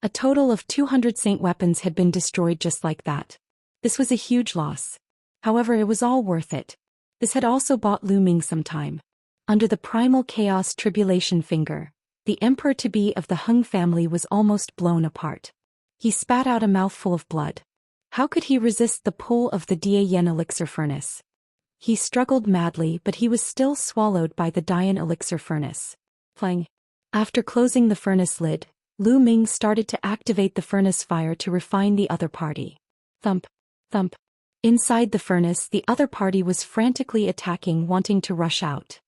Speaker 1: A total of 200 saint weapons had been destroyed just like that. This was a huge loss. However, it was all worth it. This had also bought Lu Ming some time. Under the Primal Chaos Tribulation Finger, the emperor-to-be of the Heng family was almost blown apart. He spat out a mouthful of blood. How could he resist the pull of the Dian elixir furnace? He struggled madly, but he was still swallowed by the Dian elixir furnace. Clang. After closing the furnace lid, Lu Ming started to activate the furnace fire to refine the other party. Thump. Thump. Inside the furnace, the other party was frantically attacking, wanting to rush out.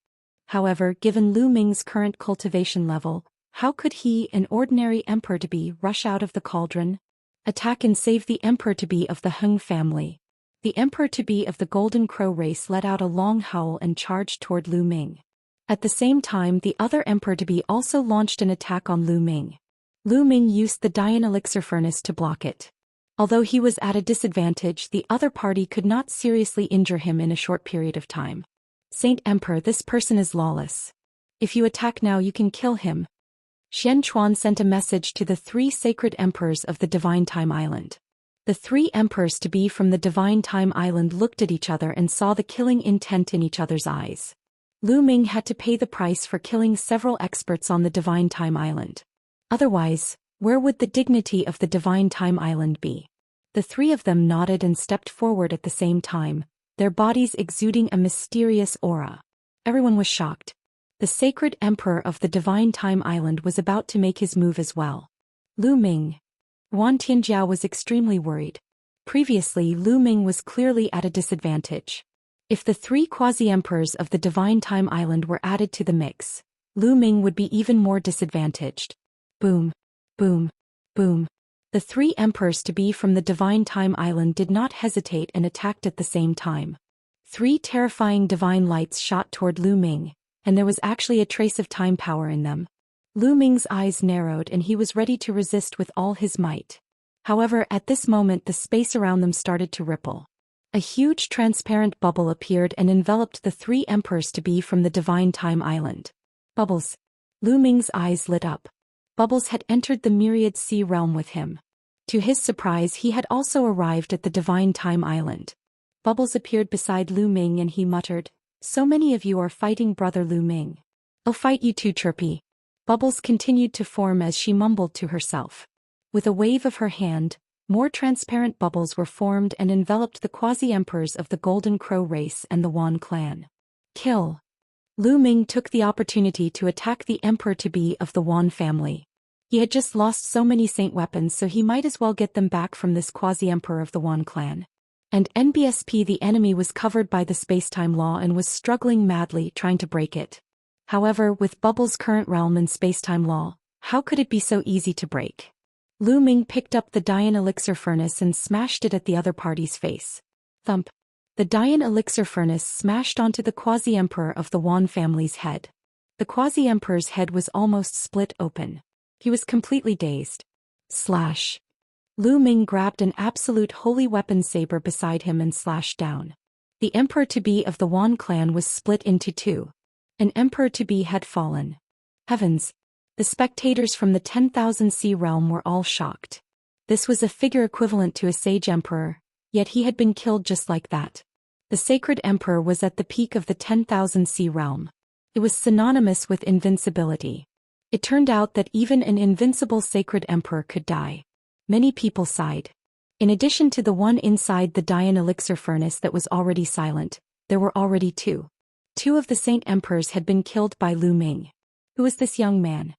Speaker 1: However, given Lu Ming's current cultivation level, how could he, an ordinary emperor-to-be, rush out of the cauldron? Attack and save the emperor-to-be of the Heng family. The emperor-to-be of the Golden Crow race let out a long howl and charged toward Lu Ming. At the same time, the other emperor-to-be also launched an attack on Lu Ming. Lu Ming used the Dian elixir furnace to block it. Although he was at a disadvantage, the other party could not seriously injure him in a short period of time. Saint Emperor, this person is lawless. If you attack now, you can kill him. Xianchuan sent a message to the 3 sacred emperors of the Divine Time Island. The three emperors-to-be from the Divine Time Island looked at each other and saw the killing intent in each other's eyes. Lu Ming had to pay the price for killing several experts on the Divine Time Island. Otherwise, where would the dignity of the Divine Time Island be? The three of them nodded and stepped forward at the same time, their bodies exuding a mysterious aura. Everyone was shocked. The sacred emperor of the Divine Time Island was about to make his move as well. Lu Ming. Wan Tianjiao was extremely worried. Previously, Lu Ming was clearly at a disadvantage. If the three quasi-emperors of the Divine Time Island were added to the mix, Lu Ming would be even more disadvantaged. Boom. Boom. Boom. The three emperors-to-be from the Divine Time Island did not hesitate and attacked at the same time. Three terrifying divine lights shot toward Lu Ming, and there was actually a trace of time power in them. Lu Ming's eyes narrowed and he was ready to resist with all his might. However, at this moment the space around them started to ripple. A huge transparent bubble appeared and enveloped the three emperors-to-be from the Divine Time Island. Bubbles. Lu Ming's eyes lit up. Bubbles had entered the myriad sea realm with him. To his surprise, he had also arrived at the Divine Time Island. Bubbles appeared beside Lu Ming and he muttered, "So many of you are fighting brother Lu Ming. I'll fight you too, Chirpy." Bubbles continued to form as she mumbled to herself. With a wave of her hand, more transparent bubbles were formed and enveloped the quasi-emperors of the Golden Crow race and the Wan clan. Kill. Lu Ming took the opportunity to attack the emperor-to-be of the Wan family. He had just lost so many saint weapons, so he might as well get them back from this quasi-emperor of the Wan clan. And NBSP, the enemy, was covered by the space-time law and was struggling madly trying to break it. However, with Bubbles' current realm and space-time law, how could it be so easy to break? Lu Ming picked up the Dian elixir furnace and smashed it at the other party's face. Thump. The Dian elixir furnace smashed onto the quasi-emperor of the Wan family's head. The quasi-emperor's head was almost split open. He was completely dazed. Slash. Lu Ming grabbed an absolute holy weapon saber beside him and slashed down. The emperor-to-be of the Wan clan was split into two. An emperor-to-be had fallen. Heavens! The spectators from the 10,000 Sea realm were all shocked. This was a figure equivalent to a sage emperor, yet he had been killed just like that. The sacred emperor was at the peak of the 10,000 Sea realm. It was synonymous with invincibility. It turned out that even an invincible sacred emperor could die. Many people sighed. In addition to the one inside the Dian elixir furnace that was already silent, there were already two. Two of the saint emperors had been killed by Lu Ming. Who was this young man?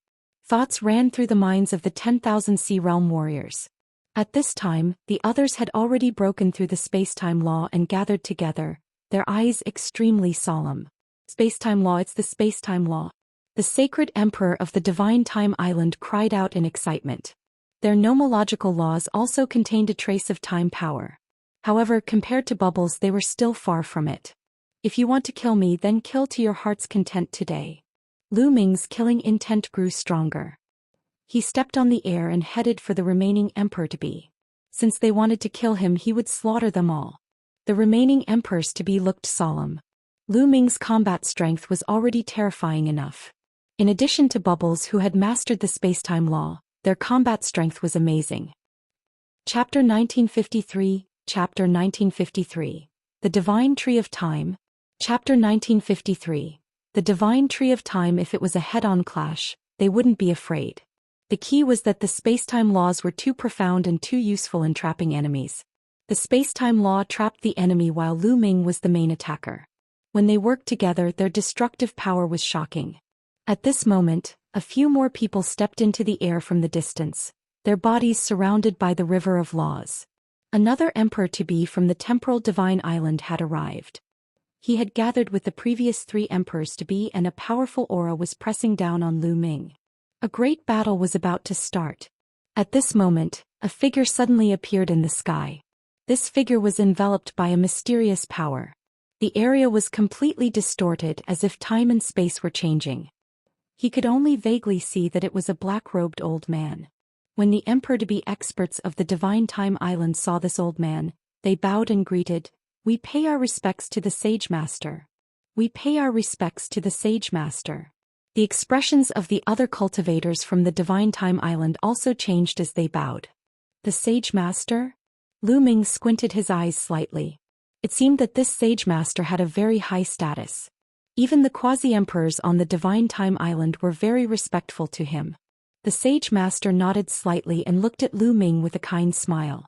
Speaker 1: Thoughts ran through the minds of the 10,000 Sea realm warriors. At this time, the others had already broken through the space-time law and gathered together, their eyes extremely solemn. Space-time law, it's the space-time law. The sacred emperor of the Divine Time Island cried out in excitement. Their nomological laws also contained a trace of time power. However, compared to Bubbles, they were still far from it. If you want to kill me, then kill to your heart's content today. Lu Ming's killing intent grew stronger. He stepped on the air and headed for the remaining emperor-to-be. Since they wanted to kill him, he would slaughter them all. The remaining emperors-to-be looked solemn. Lu Ming's combat strength was already terrifying enough. In addition to Bubbles, who had mastered the space-time law, their combat strength was amazing. Chapter 1953, Chapter 1953. The Divine Tree of Time. Chapter 1953. The Divine Tree of Time. If it was a head-on clash, they wouldn't be afraid. The key was that the space-time laws were too profound and too useful in trapping enemies. The space-time law trapped the enemy while Lu Ming was the main attacker. When they worked together, their destructive power was shocking. At this moment, a few more people stepped into the air from the distance, their bodies surrounded by the river of laws. Another emperor-to-be from the temporal divine island had arrived. He had gathered with the previous three emperors-to-be and a powerful aura was pressing down on Lu Ming. A great battle was about to start. At this moment, a figure suddenly appeared in the sky. This figure was enveloped by a mysterious power. The area was completely distorted as if time and space were changing. He could only vaguely see that it was a black-robed old man. When the emperor-to-be experts of the Divine Time Island saw this old man, they bowed and greeted, "We pay our respects to the Sage Master. We pay our respects to the Sage Master." The expressions of the other cultivators from the Divine Time Island also changed as they bowed. The Sage Master? Lu Ming squinted his eyes slightly. It seemed that this sage master had a very high status. Even the quasi-emperors on the Divine Time Island were very respectful to him. The sage master nodded slightly and looked at Lu Ming with a kind smile.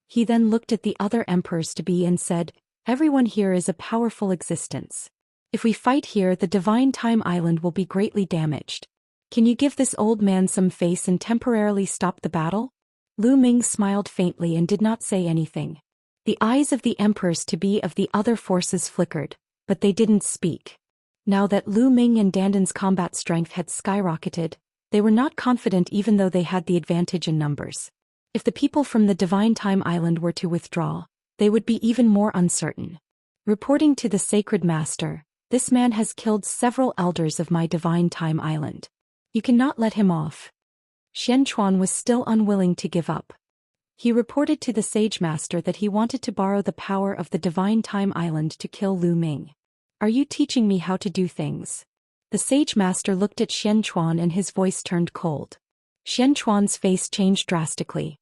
Speaker 1: He then looked at the other emperors-to-be and said, "Everyone here is a powerful existence. If we fight here, the Divine Time Island will be greatly damaged. Can you give this old man some face and temporarily stop the battle?" Lu Ming smiled faintly and did not say anything. The eyes of the emperors-to-be of the other forces flickered, but they didn't speak. Now that Lu Ming and Dandan's combat strength had skyrocketed, they were not confident even though they had the advantage in numbers. If the people from the Divine Time Island were to withdraw, they would be even more uncertain. Reporting to the Sacred Master, "This man has killed several elders of my Divine Time Island. You cannot let him off." Xianxia was still unwilling to give up. He reported to the Sage Master that he wanted to borrow the power of the Divine Time Island to kill Lu Ming. "Are you teaching me how to do things?" The Sage Master looked at Xianxia and his voice turned cold. Xianxuan's face changed drastically.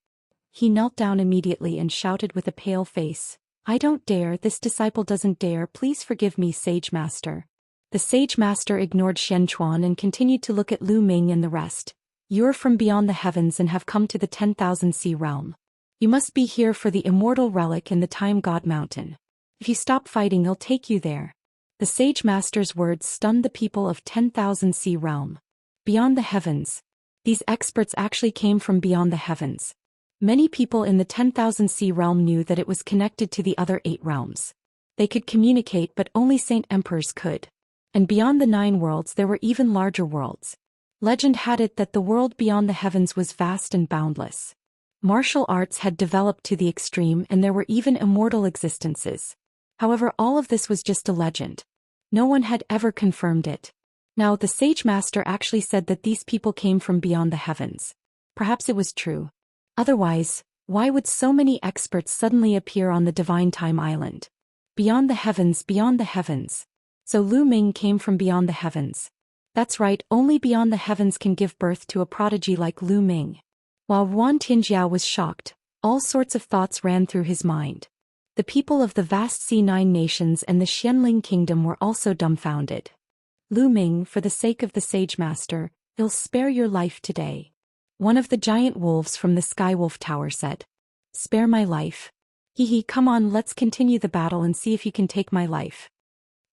Speaker 1: He knelt down immediately and shouted with a pale face, "I don't dare, this disciple doesn't dare, please forgive me, Sage Master." The Sage Master ignored Xianxia and continued to look at Lu Ming and the rest. "You're from beyond the heavens and have come to the 10,000 Sea realm. You must be here for the Immortal relic in the Time God Mountain. If you stop fighting, I'll take you there." The Sage Master's words stunned the people of 10,000 Sea realm. Beyond the heavens. These experts actually came from beyond the heavens. Many people in the 10,000 Sea realm knew that it was connected to the other 8 realms. They could communicate, but only Saint Emperors could. And beyond the 9 worlds there were even larger worlds. Legend had it that the world beyond the heavens was vast and boundless. Martial arts had developed to the extreme and there were even immortal existences. However, all of this was just a legend. No one had ever confirmed it. Now the Sage Master actually said that these people came from beyond the heavens. Perhaps it was true. Otherwise, why would so many experts suddenly appear on the Divine Time Island? Beyond the heavens, beyond the heavens. So Lu Ming came from beyond the heavens. That's right, only beyond the heavens can give birth to a prodigy like Lu Ming. While Yuan Tinjiao was shocked, all sorts of thoughts ran through his mind. The people of the vast C9 nations and the Xianling kingdom were also dumbfounded. "Lu Ming, for the sake of the Sage Master, I'll spare your life today." One of the giant wolves from the Skywolf Tower said. "Spare my life? Hee, come on, let's continue the battle and see if you can take my life."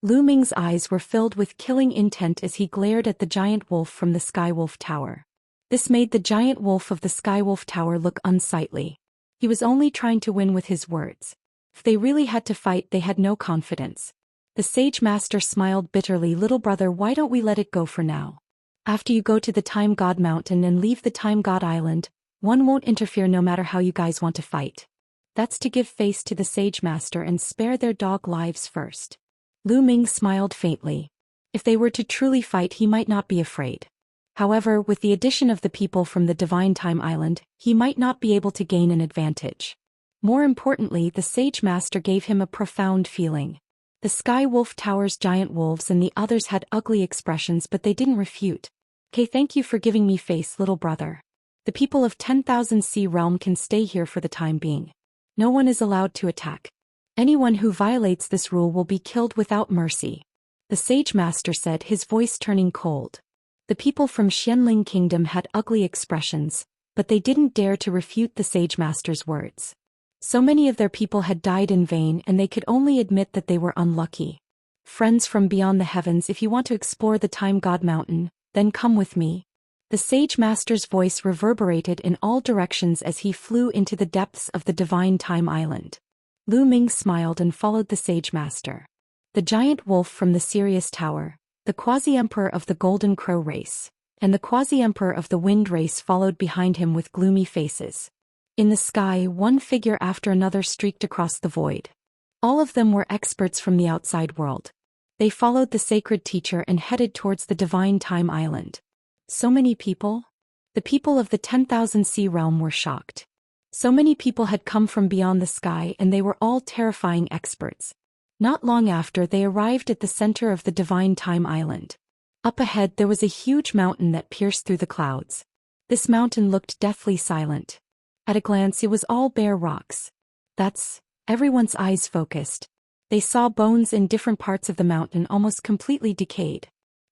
Speaker 1: Lu Ming's eyes were filled with killing intent as he glared at the giant wolf from the Skywolf Tower. This made the giant wolf of the Skywolf Tower look unsightly. He was only trying to win with his words. If they really had to fight, they had no confidence. The Sage Master smiled bitterly. "Little brother, why don't we let it go for now? After you go to the Time God Mountain and leave the Time God Island, one won't interfere no matter how you guys want to fight." That's to give face to the Sage Master and spare their dog lives first. Lu Ming smiled faintly. If they were to truly fight, he might not be afraid. However, with the addition of the people from the Divine Time Island, he might not be able to gain an advantage. More importantly, the Sage Master gave him a profound feeling. The Sky Wolf Tower's giant wolves and the others had ugly expressions, but they didn't refute. "Okay, thank you for giving me face, little brother. The people of 10,000 Sea realm can stay here for the time being. No one is allowed to attack. Anyone who violates this rule will be killed without mercy," the Sage Master said, his voice turning cold. The people from Xianling Kingdom had ugly expressions, but they didn't dare to refute the Sage Master's words. So many of their people had died in vain and they could only admit that they were unlucky. "Friends from beyond the heavens, if you want to explore the Time God Mountain, then come with me." The Sage Master's voice reverberated in all directions as he flew into the depths of the Divine Time Island. Lu Ming smiled and followed the Sage Master. The giant wolf from the Sirius Tower, the quasi-emperor of the Golden Crow race, and the quasi-emperor of the Wind race followed behind him with gloomy faces. In the sky, one figure after another streaked across the void. All of them were experts from the outside world. They followed the sacred teacher and headed towards the Divine Time Island. So many people? The people of the 10,000 Sea realm were shocked. So many people had come from beyond the sky and they were all terrifying experts. Not long after, they arrived at the center of the Divine Time Island. Up ahead there was a huge mountain that pierced through the clouds. This mountain looked deathly silent. At a glance it was all bare rocks. Everyone's eyes focused. They saw bones in different parts of the mountain almost completely decayed.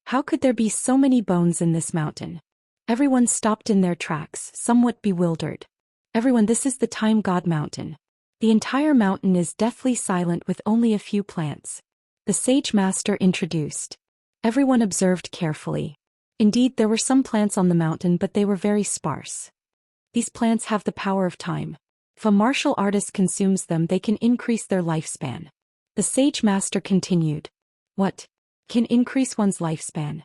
Speaker 1: How could there be so many bones in this mountain? Everyone stopped in their tracks, somewhat bewildered. Everyone, this is the Time God Mountain. The entire mountain is deathly silent with only a few plants. The sage master introduced. Everyone observed carefully. Indeed, there were some plants on the mountain, but they were very sparse. These plants have the power of time. If a martial artist consumes them, they can increase their lifespan. The sage master continued. What? Can increase one's lifespan?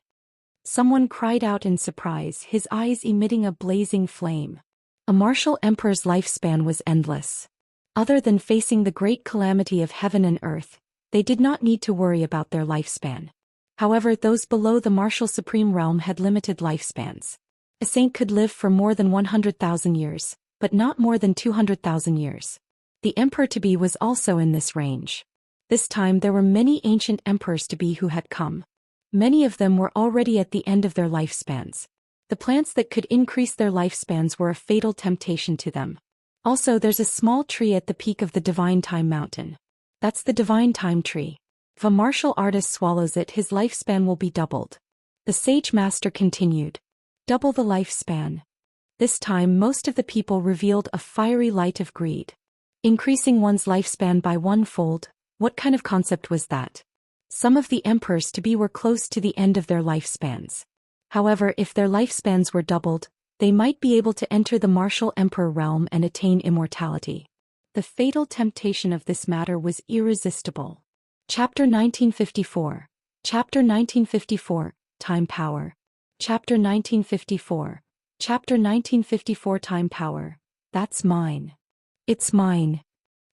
Speaker 1: Someone cried out in surprise, his eyes emitting a blazing flame. A martial emperor's lifespan was endless. Other than facing the great calamity of heaven and earth, they did not need to worry about their lifespan. However, those below the martial supreme realm had limited lifespans. A saint could live for more than 100,000 years, but not more than 200,000 years. The emperor-to-be was also in this range. This time there were many ancient emperors-to-be who had come. Many of them were already at the end of their lifespans. The plants that could increase their lifespans were a fatal temptation to them. Also, there's a small tree at the peak of the Divine Time Mountain. That's the Divine Time Tree. If a martial artist swallows it, his lifespan will be doubled. The sage master continued. Double the lifespan. This time most of the people revealed a fiery light of greed. Increasing one's lifespan by 1-fold, what kind of concept was that? Some of the emperors-to-be were close to the end of their lifespans. However, if their lifespans were doubled, they might be able to enter the martial emperor realm and attain immortality. The fatal temptation of this matter was irresistible. Chapter 1954. Chapter 1954, Time Power. Chapter 1954. Chapter 1954 Time Power. That's mine. It's mine.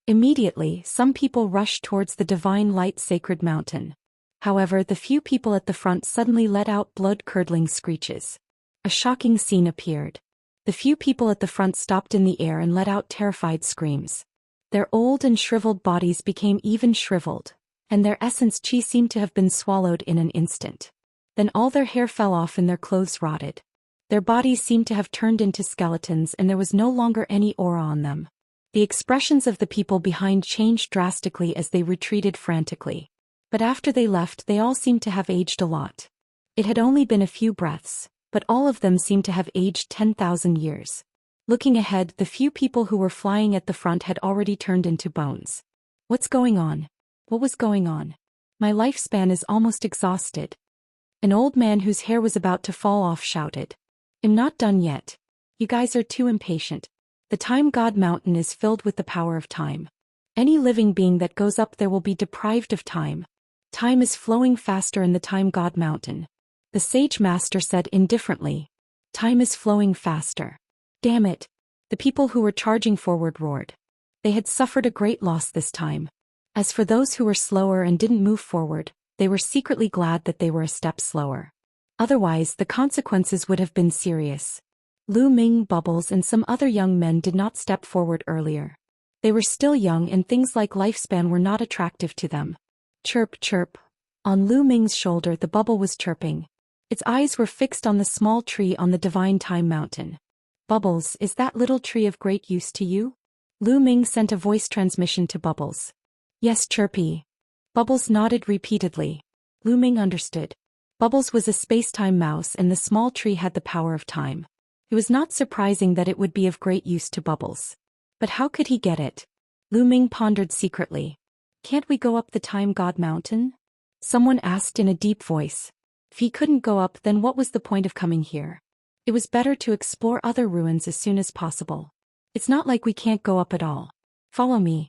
Speaker 1: Immediately, some people rushed towards the divine light sacred mountain. However, the few people at the front suddenly let out blood-curdling screeches. A shocking scene appeared. The few people at the front stopped in the air and let out terrified screams. Their old and shriveled bodies became even shriveled, and their essence chi seemed to have been swallowed in an instant. Then all their hair fell off and their clothes rotted. Their bodies seemed to have turned into skeletons and there was no longer any aura on them. The expressions of the people behind changed drastically as they retreated frantically. But after they left, they all seemed to have aged a lot. It had only been a few breaths, but all of them seemed to have aged 10,000 years. Looking ahead, the few people who were flying at the front had already turned into bones. What's going on? What was going on? My lifespan is almost exhausted. An old man whose hair was about to fall off shouted. I'm not done yet. You guys are too impatient. The Time God Mountain is filled with the power of time. Any living being that goes up there will be deprived of time. Time is flowing faster in the Time God Mountain. The sage master said indifferently. Time is flowing faster. Damn it. The people who were charging forward roared. They had suffered a great loss this time. As for those who were slower and didn't move forward, they were secretly glad that they were a step slower. Otherwise, the consequences would have been serious. Lu Ming, Bubbles and some other young men did not step forward earlier. They were still young and things like lifespan were not attractive to them. Chirp, chirp. On Lu Ming's shoulder the bubble was chirping. Its eyes were fixed on the small tree on the Divine Time Mountain. Bubbles, is that little tree of great use to you? Lu Ming sent a voice transmission to Bubbles. Yes, Chirpy. Bubbles nodded repeatedly. Lu Ming understood. Bubbles was a space-time mouse and the small tree had the power of time. It was not surprising that it would be of great use to Bubbles. But how could he get it? Lu Ming pondered secretly. Can't we go up the Time God Mountain? Someone asked in a deep voice. If he couldn't go up, then what was the point of coming here? It was better to explore other ruins as soon as possible. It's not like we can't go up at all. Follow me.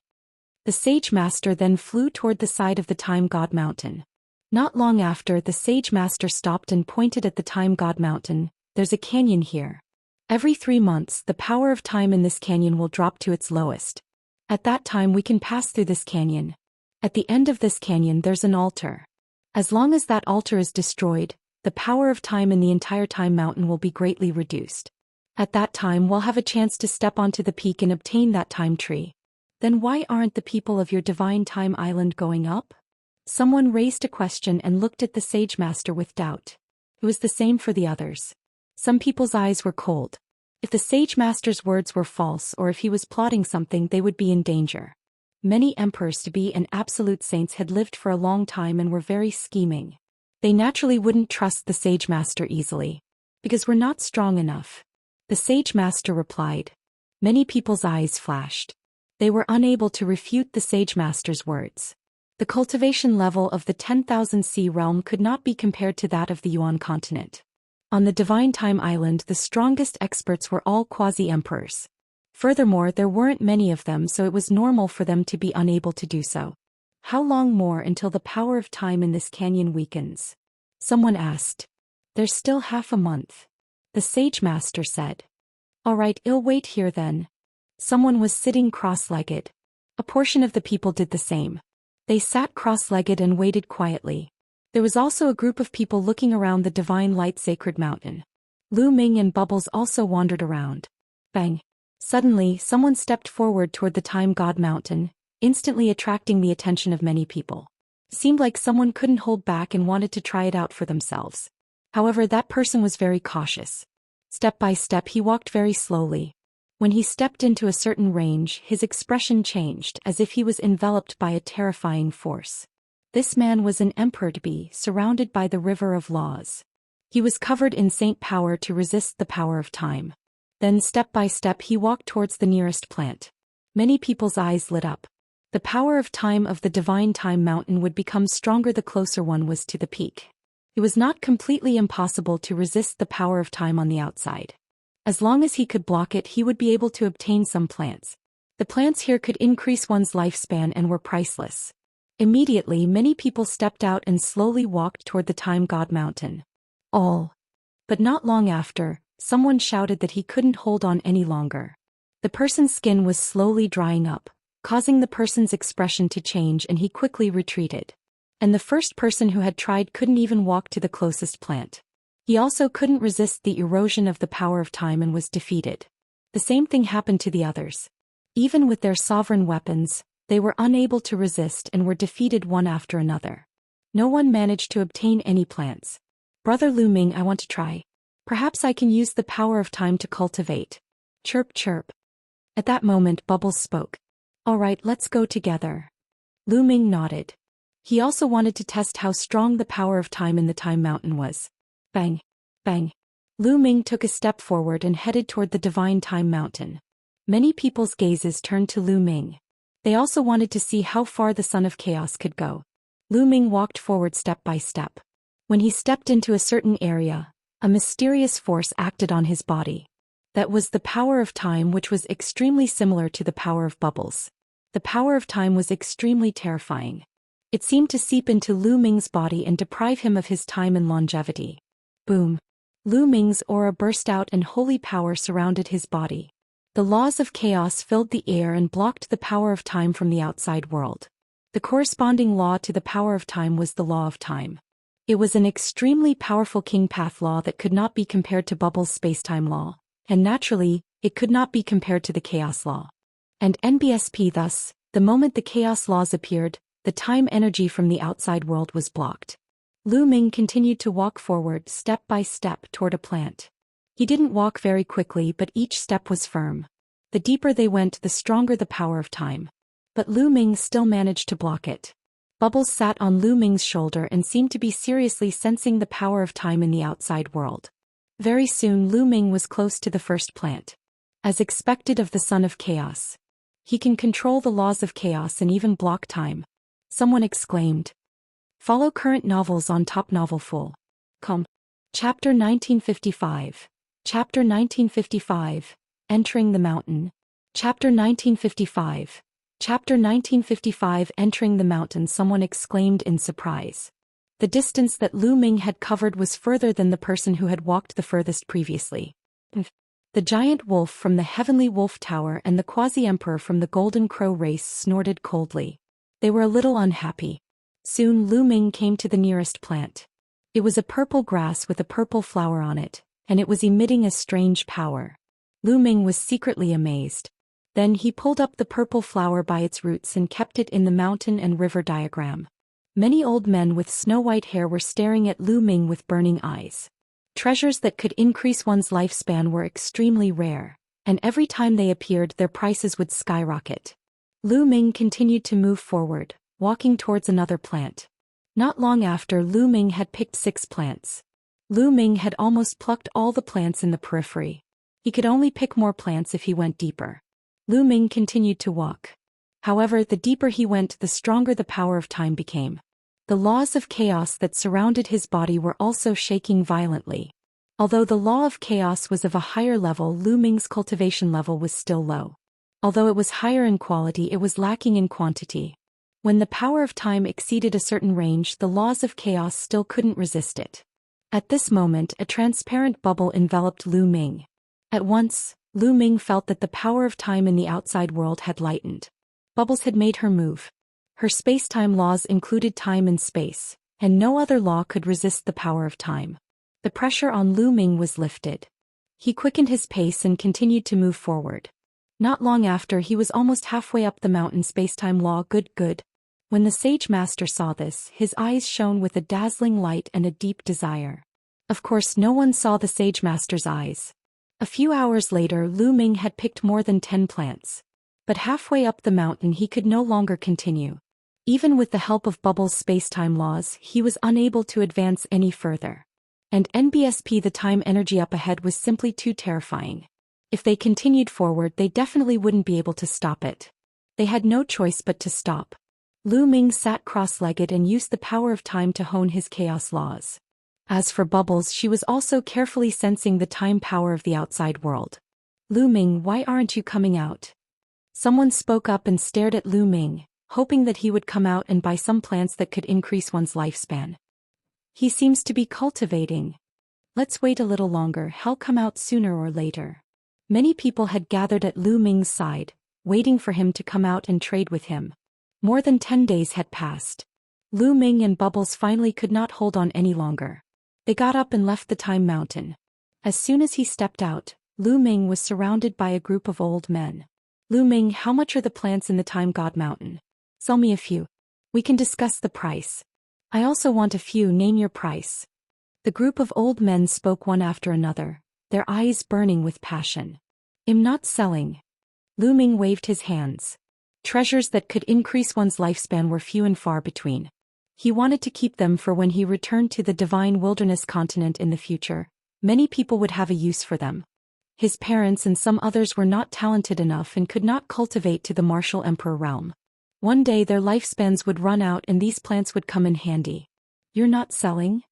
Speaker 1: The sage master then flew toward the side of the Time God Mountain. Not long after, the sage master stopped and pointed at the Time God Mountain. There's a canyon here. Every 3 months, the power of time in this canyon will drop to its lowest. At that time we can pass through this canyon. At the end of this canyon there's an altar. As long as that altar is destroyed, the power of time in the entire Time Mountain will be greatly reduced. At that time we'll have a chance to step onto the peak and obtain that time tree. Then why aren't the people of your Divine Time Island going up? Someone raised a question and looked at the sage master with doubt. It was the same for the others. Some people's eyes were cold. If the sage master's words were false or if he was plotting something, they would be in danger. Many emperors to be and absolute saints had lived for a long time and were very scheming. They naturally wouldn't trust the sage master easily. Because we're not strong enough. The sage master replied. Many people's eyes flashed. They were unable to refute the sage master's words. The cultivation level of the 10,000 sea realm could not be compared to that of the Yuan continent. On the Divine Time Island, the strongest experts were all quasi-emperors. Furthermore, there weren't many of them, so it was normal for them to be unable to do so. How long more until the power of time in this canyon weakens? Someone asked. There's still half a month. The sage master said. All right, I'll wait here then. Someone was sitting cross-legged. A portion of the people did the same. They sat cross-legged and waited quietly. There was also a group of people looking around the divine light sacred mountain. Lu Ming and Bubbles also wandered around. Bang! Suddenly, someone stepped forward toward the time god mountain, instantly attracting the attention of many people. Seemed like someone couldn't hold back and wanted to try it out for themselves. However, that person was very cautious. Step by step he walked very slowly. When he stepped into a certain range, his expression changed as if he was enveloped by a terrifying force. This man was an emperor-to-be, surrounded by the river of laws. He was covered in saint power to resist the power of time. Then step by step he walked towards the nearest plant. Many people's eyes lit up. The power of time of the divine time mountain would become stronger the closer one was to the peak. It was not completely impossible to resist the power of time on the outside. As long as he could block it, he would be able to obtain some plants. The plants here could increase one's lifespan and were priceless. Immediately, many people stepped out and slowly walked toward the time god mountain. All. But not long after, someone shouted that he couldn't hold on any longer. The person's skin was slowly drying up, causing the person's expression to change, and he quickly retreated. And the first person who had tried couldn't even walk to the closest plant. He also couldn't resist the erosion of the power of time and was defeated. The same thing happened to the others. Even with their sovereign weapons, they were unable to resist and were defeated one after another. No one managed to obtain any plants. Brother Lu Ming, I want to try. Perhaps I can use the power of time to cultivate. Chirp chirp. At that moment Bubbles spoke. All right, let's go together. Lu Ming nodded. He also wanted to test how strong the power of time in the time mountain was. Bang! Bang! Lu Ming took a step forward and headed toward the divine time mountain. Many people's gazes turned to Lu Ming. They also wanted to see how far the Son of Chaos could go. Lu Ming walked forward step by step. When he stepped into a certain area, a mysterious force acted on his body. That was the power of time, which was extremely similar to the power of Bubbles. The power of time was extremely terrifying. It seemed to seep into Lu Ming's body and deprive him of his time and longevity. Boom! Lu Ming's aura burst out and holy power surrounded his body. The laws of chaos filled the air and blocked the power of time from the outside world. The corresponding law to the power of time was the law of time. It was an extremely powerful king path law that could not be compared to Bubbles' spacetime law, and naturally, it could not be compared to the chaos law. And NBSP thus, the moment the chaos laws appeared, the time energy from the outside world was blocked. Lu Ming continued to walk forward step by step toward a plant. He didn't walk very quickly, but each step was firm. The deeper they went, the stronger the power of time. But Lu Ming still managed to block it. Bubbles sat on Lu Ming's shoulder and seemed to be seriously sensing the power of time in the outside world. Very soon Lu Ming was close to the first plant. As expected of the Son of Chaos. He can control the laws of chaos and even block time. Someone exclaimed. Follow current novels on Top Novel Full. Chapter 1955. Chapter 1955. Entering the Mountain. Chapter 1955. Chapter 1955. Entering the Mountain. Someone exclaimed in surprise. The distance that Lu Ming had covered was further than the person who had walked the furthest previously. The giant wolf from the Heavenly Wolf Tower and the quasi-emperor from the Golden Crow race snorted coldly. They were a little unhappy. Soon Lu Ming came to the nearest plant. It was a purple grass with a purple flower on it, and it was emitting a strange power. Lu Ming was secretly amazed. Then he pulled up the purple flower by its roots and kept it in the mountain and river diagram. Many old men with snow-white hair were staring at Lu Ming with burning eyes. Treasures that could increase one's lifespan were extremely rare, and every time they appeared their prices would skyrocket. Lu Ming continued to move forward, walking towards another plant. Not long after, Lu Ming had picked 6 plants. Lu Ming had almost plucked all the plants in the periphery. He could only pick more plants if he went deeper. Lu Ming continued to walk. However, the deeper he went, the stronger the power of time became. The laws of chaos that surrounded his body were also shaking violently. Although the law of chaos was of a higher level, Lu Ming's cultivation level was still low. Although it was higher in quality, it was lacking in quantity. When the power of time exceeded a certain range, the laws of chaos still couldn't resist it. At this moment, a transparent bubble enveloped Lu Ming. At once, Lu Ming felt that the power of time in the outside world had lightened. Bubbles had made her move. Her space-time laws included time and space, and no other law could resist the power of time. The pressure on Lu Ming was lifted. He quickened his pace and continued to move forward. Not long after, he was almost halfway up the mountain. Space-time law, good. When the Sage Master saw this, his eyes shone with a dazzling light and a deep desire. Of course, no one saw the Sage Master's eyes. A few hours later, Lu Ming had picked more than 10 plants. But halfway up the mountain he could no longer continue. Even with the help of Bubble's space-time laws, he was unable to advance any further. And NBSP, the time energy up ahead, was simply too terrifying. If they continued forward, they definitely wouldn't be able to stop it. They had no choice but to stop. Lu Ming sat cross-legged and used the power of time to hone his chaos laws. As for Bubbles, she was also carefully sensing the time power of the outside world. Lu Ming, why aren't you coming out? Someone spoke up and stared at Lu Ming, hoping that he would come out and buy some plants that could increase one's lifespan. He seems to be cultivating. Let's wait a little longer, he'll come out sooner or later. Many people had gathered at Lu Ming's side, waiting for him to come out and trade with him. More than 10 days had passed. Lu Ming and Bubbles finally could not hold on any longer. They got up and left the Time Mountain. As soon as he stepped out, Lu Ming was surrounded by a group of old men. Lu Ming, how much are the plants in the Time God Mountain? Sell me a few. We can discuss the price. I also want a few, name your price. The group of old men spoke one after another, their eyes burning with passion. I'm not selling. Lu Ming waved his hands. Treasures that could increase one's lifespan were few and far between. He wanted to keep them for when he returned to the Divine Wilderness continent in the future. Many people would have a use for them. His parents and some others were not talented enough and could not cultivate to the martial emperor realm. One day their lifespans would run out and these plants would come in handy. You're not selling?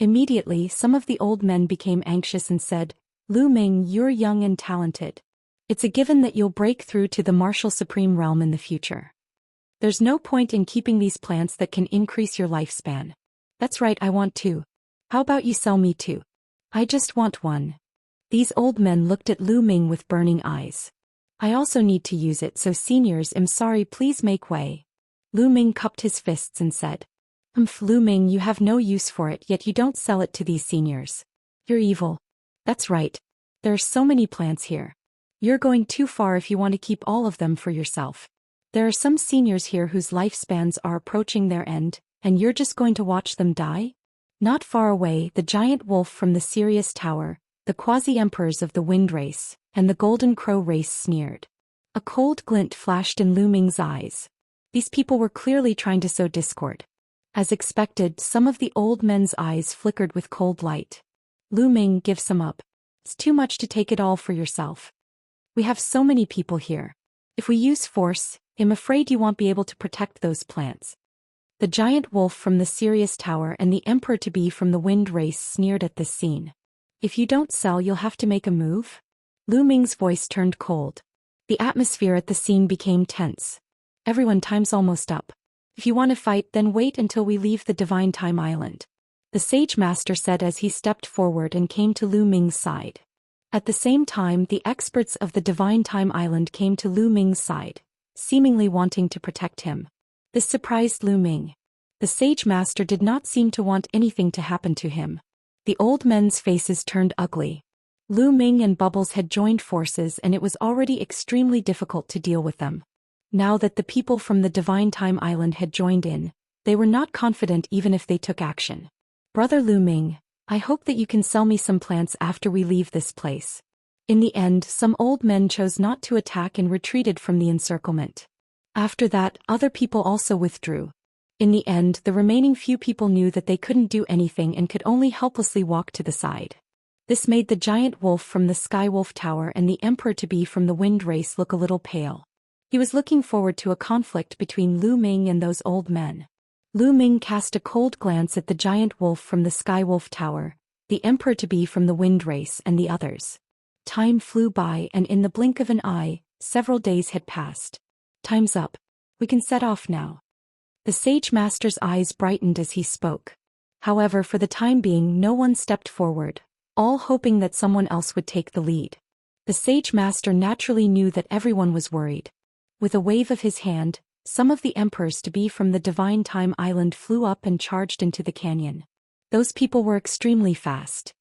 Speaker 1: Immediately, some of the old men became anxious and said, Lu Ming, you're young and talented. It's a given that you'll break through to the martial supreme realm in the future. There's no point in keeping these plants that can increase your lifespan. That's right, I want two. How about you sell me two? I just want one. These old men looked at Lu Ming with burning eyes. I also need to use it, so seniors, I'm sorry, please make way. Lu Ming cupped his fists and said, Lu Ming, you have no use for it, yet you don't sell it to these seniors. You're evil. That's right. There are so many plants here. You're going too far if you want to keep all of them for yourself. There are some seniors here whose lifespans are approaching their end, and you're just going to watch them die? Not far away, the giant wolf from the Sirius Tower, the quasi-emperors of the Wind Race, and the Golden Crow race sneered. A cold glint flashed in Lu Ming's eyes. These people were clearly trying to sow discord. As expected, some of the old men's eyes flickered with cold light. Lu Ming, give some up. It's too much to take it all for yourself. We have so many people here. If we use force, I'm afraid you won't be able to protect those plants. The giant wolf from the Sirius Tower and the emperor-to-be from the Wind Race sneered at this scene. If you don't sell, you'll have to make a move? Lu Ming's voice turned cold. The atmosphere at the scene became tense. Everyone, time's almost up. If you want to fight, then wait until we leave the Divine Time Island. The Sage Master said as he stepped forward and came to Lu Ming's side. At the same time, the experts of the Divine Time Island came to Lu Ming's side, seemingly wanting to protect him. This surprised Lu Ming. The Sage Master did not seem to want anything to happen to him. The old men's faces turned ugly. Lu Ming and Bubbles had joined forces and it was already extremely difficult to deal with them. Now that the people from the Divine Time Island had joined in, they were not confident even if they took action. Brother Lu Ming, I hope that you can sell me some plants after we leave this place. In the end, some old men chose not to attack and retreated from the encirclement. After that, other people also withdrew. In the end, the remaining few people knew that they couldn't do anything and could only helplessly walk to the side. This made the giant wolf from the Sky Wolf Tower and the emperor-to-be from the Wind Race look a little pale. He was looking forward to a conflict between Lu Ming and those old men. Lu Ming cast a cold glance at the giant wolf from the Sky Wolf Tower, the emperor-to-be from the Wind Race and the others. Time flew by and in the blink of an eye, several days had passed. Time's up. We can set off now. The Sage Master's eyes brightened as he spoke. However, for the time being no one stepped forward, all hoping that someone else would take the lead. The Sage Master naturally knew that everyone was worried. With a wave of his hand, some of the emperors-to-be from the Divine Time Island flew up and charged into the canyon. Those people were extremely fast.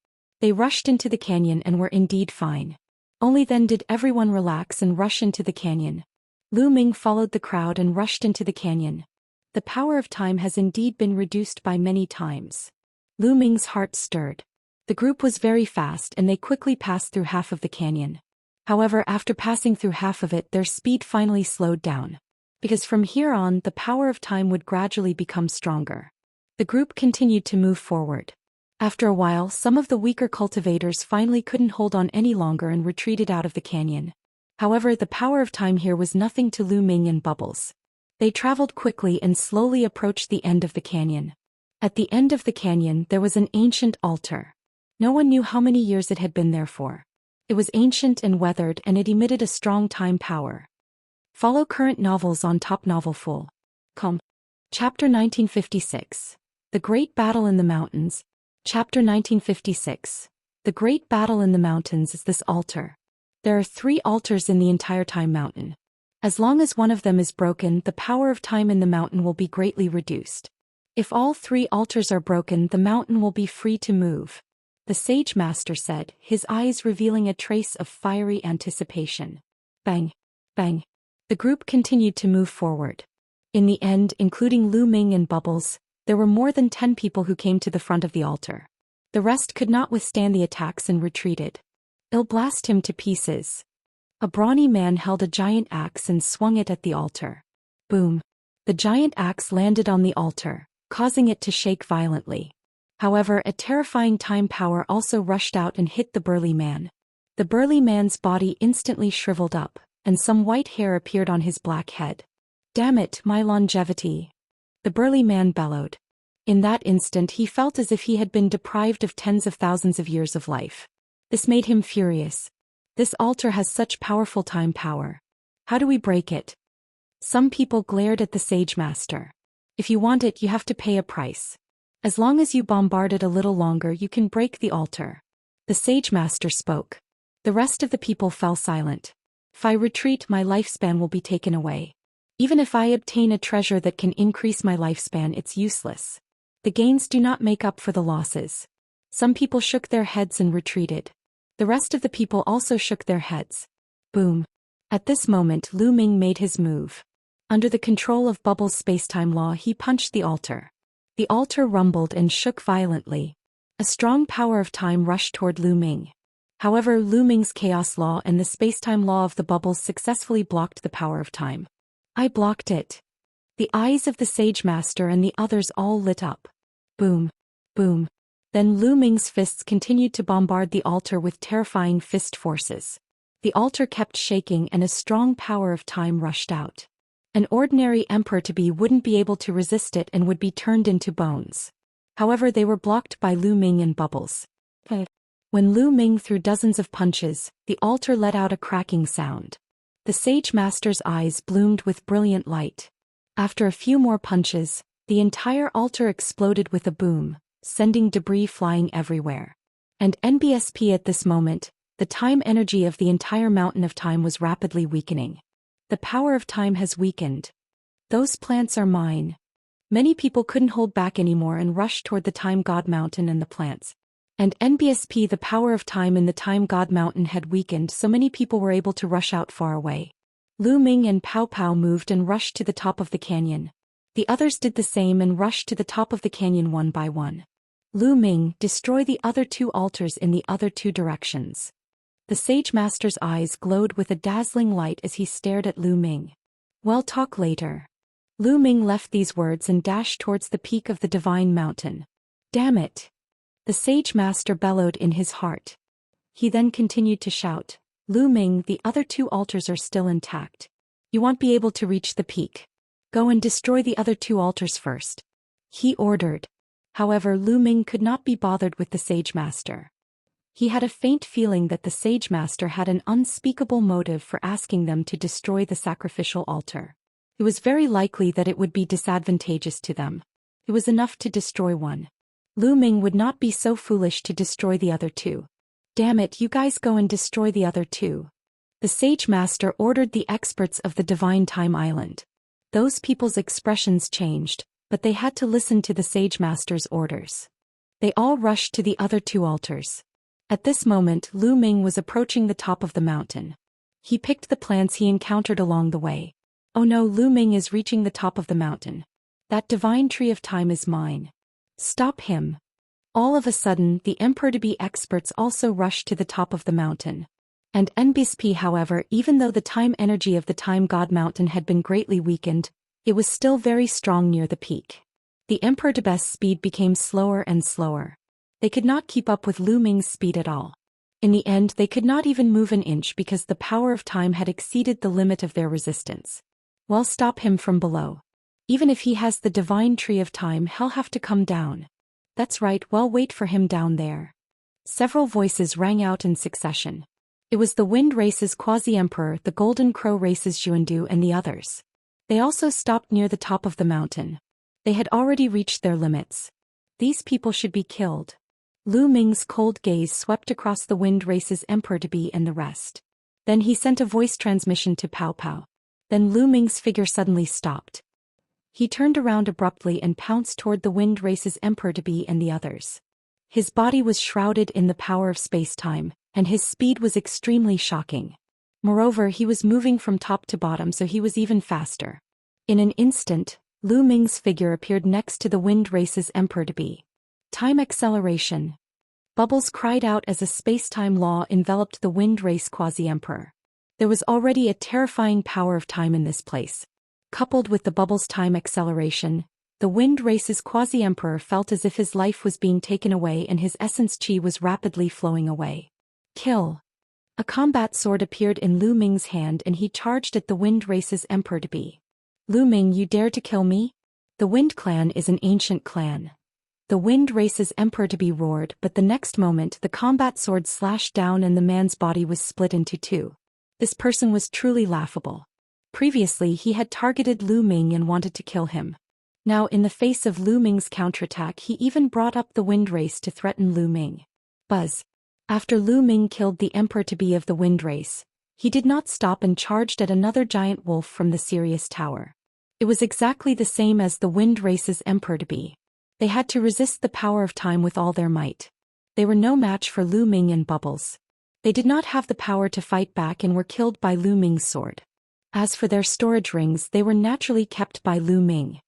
Speaker 1: They rushed into the canyon and were indeed fine. Only then did everyone relax and rush into the canyon. Lu Ming followed the crowd and rushed into the canyon. The power of time has indeed been reduced by many times. Lu Ming's heart stirred. The group was very fast and they quickly passed through half of the canyon. However, after passing through half of it, their speed finally slowed down. Because from here on, the power of time would gradually become stronger. The group continued to move forward. After a while, some of the weaker cultivators finally couldn't hold on any longer and retreated out of the canyon. However, the power of time here was nothing to Lu Ming and Bubbles. They traveled quickly and slowly approached the end of the canyon. At the end of the canyon, there was an ancient altar. No one knew how many years it had been there for. It was ancient and weathered and it emitted a strong time power. Follow current novels on Top Novel Full. Chapter 1956. The Great Battle in the Mountains. Chapter 1956. The Great Battle in the Mountains is this altar. There are 3 altars in the entire Time Mountain. As long as one of them is broken, the power of time in the mountain will be greatly reduced. If all 3 altars are broken, the mountain will be free to move. The Sage Master said, his eyes revealing a trace of fiery anticipation. Bang! Bang! The group continued to move forward. In the end, including Lu Ming and Bubbles, there were more than 10 people who came to the front of the altar. The rest could not withstand the attacks and retreated. I'll blast him to pieces. A brawny man held a giant axe and swung it at the altar. Boom! The giant axe landed on the altar, causing it to shake violently. However, a terrifying time power also rushed out and hit the burly man. The burly man's body instantly shriveled up, and some white hair appeared on his black head. Damn it, my longevity! The burly man bellowed. In that instant he felt as if he had been deprived of tens of thousands of years of life. This made him furious. This altar has such powerful time power. How do we break it? Some people glared at the Sage Master. If you want it, you have to pay a price. As long as you bombard it a little longer, you can break the altar. The Sage Master spoke. The rest of the people fell silent. If I retreat, my lifespan will be taken away. Even if I obtain a treasure that can increase my lifespan, it's useless. The gains do not make up for the losses. Some people shook their heads and retreated. The rest of the people also shook their heads. Boom. At this moment, Lu Ming made his move. Under the control of Bubbles' spacetime law, he punched the altar. The altar rumbled and shook violently. A strong power of time rushed toward Lu Ming. However, Lu Ming's chaos law and the spacetime law of the bubbles successfully blocked the power of time. I blocked it. The eyes of the Sage Master and the others all lit up. Boom. Boom. Then Lu Ming's fists continued to bombard the altar with terrifying fist forces. The altar kept shaking and a strong power of time rushed out. An ordinary emperor-to-be wouldn't be able to resist it and would be turned into bones. However, they were blocked by Lu Ming and Bubbles. When Lu Ming threw dozens of punches, the altar let out a cracking sound. The Sage Master's eyes bloomed with brilliant light. After a few more punches, the entire altar exploded with a boom, sending debris flying everywhere. And NBSP at this moment, the time energy of the entire mountain of time was rapidly weakening. The power of time has weakened. Those plants are mine. Many people couldn't hold back anymore and rushed toward the Time God Mountain and the plants. And NBSP, the power of time in the Time God Mountain had weakened, so many people were able to rush out far away. Lu Ming and Pow Pow moved and rushed to the top of the canyon. The others did the same and rushed to the top of the canyon one by one. Lu Ming, destroy the other 2 altars in the other 2 directions. The Sage Master's eyes glowed with a dazzling light as he stared at Lu Ming. We'll talk later. Lu Ming left these words and dashed towards the peak of the divine mountain. Damn it! The Sage Master bellowed in his heart. He then continued to shout, Lu Ming, the other 2 altars are still intact. You won't be able to reach the peak. Go and destroy the other 2 altars first. He ordered. However, Lu Ming could not be bothered with the Sage Master. He had a faint feeling that the Sage Master had an unspeakable motive for asking them to destroy the sacrificial altar. It was very likely that it would be disadvantageous to them. It was enough to destroy one. Lu Ming would not be so foolish to destroy the other 2. Damn it, you guys go and destroy the other 2. The Sage Master ordered the experts of the Divine Time Island. Those people's expressions changed, but they had to listen to the Sage Master's orders. They all rushed to the other 2 altars. At this moment, Lu Ming was approaching the top of the mountain. He picked the plants he encountered along the way. Oh no, Lu Ming is reaching the top of the mountain. That divine tree of time is mine. Stop him. All of a sudden, the Emperor-to-be experts also rushed to the top of the mountain. And NBSP, however, even though the time energy of the Time God Mountain had been greatly weakened, it was still very strong near the peak. The Emperor-to-be's speed became slower and slower. They could not keep up with Lu Ming's speed at all. In the end, they could not even move an inch because the power of time had exceeded the limit of their resistance. Well, stop him from below. Even if he has the divine tree of time, he'll have to come down. That's right, well, wait for him down there. Several voices rang out in succession. It was the Wind Race's Quasi-Emperor, the Golden Crow Race's Xuandu, and the others. They also stopped near the top of the mountain. They had already reached their limits. These people should be killed. Lu Ming's cold gaze swept across the Wind Race's Emperor-to-be and the rest. Then he sent a voice transmission to Pao Pao. Then Lu Ming's figure suddenly stopped. He turned around abruptly and pounced toward the Wind Race's Emperor-to-be and the others. His body was shrouded in the power of space-time, and his speed was extremely shocking. Moreover, he was moving from top to bottom, so he was even faster. In an instant, Lu Ming's figure appeared next to the Wind Race's Emperor-to-be. Time acceleration. Bubbles cried out as a space-time law enveloped the Wind Race Quasi-Emperor. There was already a terrifying power of time in this place. Coupled with the bubbles' time acceleration, the Wind Race's Quasi-Emperor felt as if his life was being taken away and his essence chi was rapidly flowing away. Kill. A combat sword appeared in Lu Ming's hand and he charged at the Wind Race's Emperor-to-be. Lu Ming, you dare to kill me? The Wind Clan is an ancient clan. The Wind Race's Emperor-to-be roared, but the next moment the combat sword slashed down and the man's body was split into 2. This person was truly laughable. Previously he had targeted Lu Ming and wanted to kill him. Now in the face of Lu Ming's counterattack he even brought up the Wind Race to threaten Lu Ming. Buzz. After Lu Ming killed the Emperor-to-be of the Wind Race, he did not stop and charged at another giant wolf from the Sirius Tower. It was exactly the same as the Wind Race's Emperor-to-be. They had to resist the power of time with all their might. They were no match for Lu Ming and Bubbles. They did not have the power to fight back and were killed by Lu Ming's sword. As for their storage rings, they were naturally kept by Lu Ming.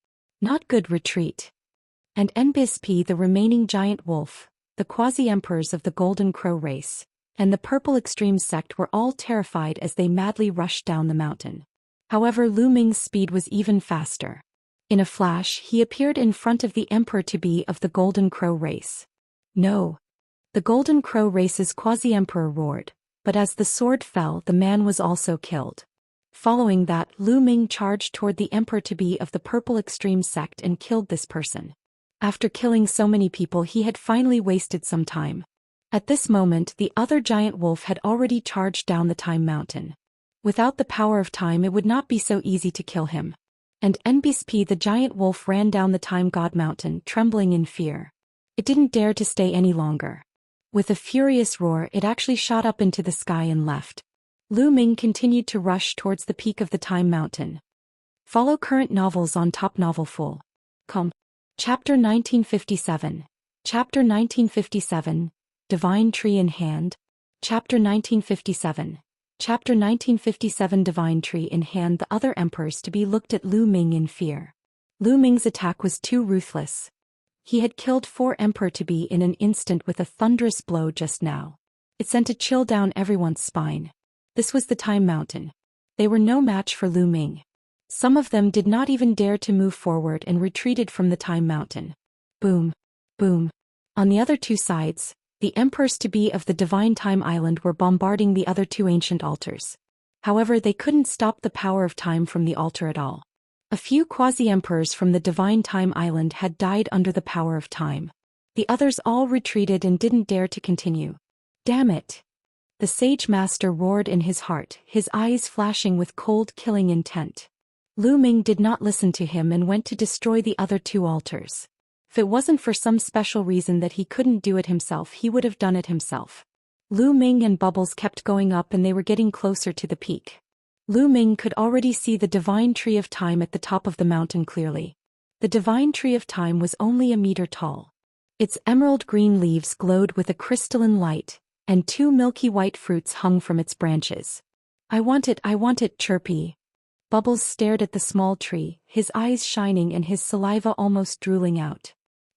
Speaker 1: Not good retreat. And NBSP, the remaining giant wolf, the quasi-emperors of the Golden Crow race, and the Purple Extreme sect were all terrified as they madly rushed down the mountain. However, Lu Ming's speed was even faster. In a flash, he appeared in front of the Emperor-to-be of the Golden Crow race. No. The Golden Crow race's quasi-emperor roared, but as the sword fell, the man was also killed. Following that, Lu Ming charged toward the Emperor-to-be of the Purple Extreme sect and killed this person. After killing so many people, he had finally wasted some time. At this moment, the other giant wolf had already charged down the Time Mountain. Without the power of time, it would not be so easy to kill him. And NBSP, the giant wolf, ran down the Time God Mountain, trembling in fear. It didn't dare to stay any longer. With a furious roar, it actually shot up into the sky and left. Lu Ming continued to rush towards the peak of the Time Mountain. Follow current novels on Top Novel Full. Chapter 1957. Chapter 1957. Divine Tree in Hand. Chapter 1957. Chapter 1957. Divine Tree in Hand. The other emperors to be looked at Lu Ming in fear. Lu Ming's attack was too ruthless. He had killed 4 Emperor-to-be in an instant with a thunderous blow just now. It sent a chill down everyone's spine. This was the Time Mountain. They were no match for Lu Ming. Some of them did not even dare to move forward and retreated from the Time Mountain. Boom. Boom. On the other 2 sides, the Emperors-to-be of the Divine Time Island were bombarding the other 2 ancient altars. However, they couldn't stop the power of time from the altar at all. A few quasi-emperors from the Divine Time Island had died under the power of time. The others all retreated and didn't dare to continue. Damn it! The Sage Master roared in his heart, his eyes flashing with cold killing intent. Lu Ming did not listen to him and went to destroy the other 2 altars. If it wasn't for some special reason that he couldn't do it himself, he would have done it himself. Lu Ming and Bubbles kept going up and they were getting closer to the peak. Lu Ming could already see the Divine Tree of Time at the top of the mountain clearly. The Divine Tree of Time was only a meter tall. Its emerald green leaves glowed with a crystalline light, and 2 milky white fruits hung from its branches. I want it, Chirpy. Bubbles stared at the small tree, his eyes shining and his saliva almost drooling out.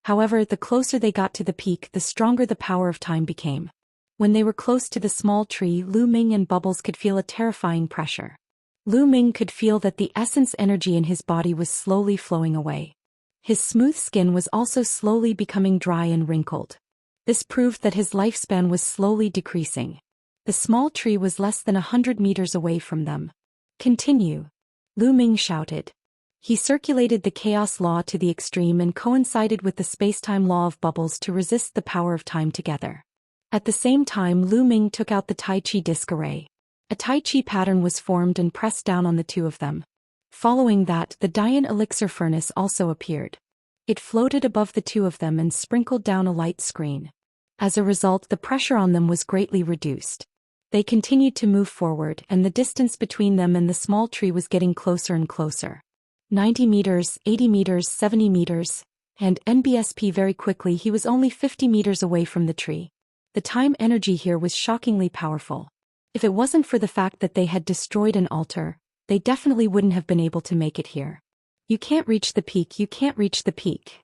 Speaker 1: However, the closer they got to the peak, the stronger the power of time became. When they were close to the small tree, Lu Ming and Bubbles could feel a terrifying pressure. Lu Ming could feel that the essence energy in his body was slowly flowing away. His smooth skin was also slowly becoming dry and wrinkled. This proved that his lifespan was slowly decreasing. The small tree was less than 100 meters away from them. Continue. Lu Ming shouted. He circulated the chaos law to the extreme and coincided with the spacetime law of Bubbles to resist the power of time together. At the same time, Lu Ming took out the Tai Chi disc array. A Tai Chi pattern was formed and pressed down on the 2 of them. Following that, the Dian elixir furnace also appeared. It floated above the 2 of them and sprinkled down a light screen. As a result, the pressure on them was greatly reduced. They continued to move forward, and the distance between them and the small tree was getting closer and closer. 90 meters, 80 meters, 70 meters, and NBSP very quickly he was only 50 meters away from the tree. The time energy here was shockingly powerful. If it wasn't for the fact that they had destroyed an altar, they definitely wouldn't have been able to make it here. You can't reach the peak, you can't reach the peak.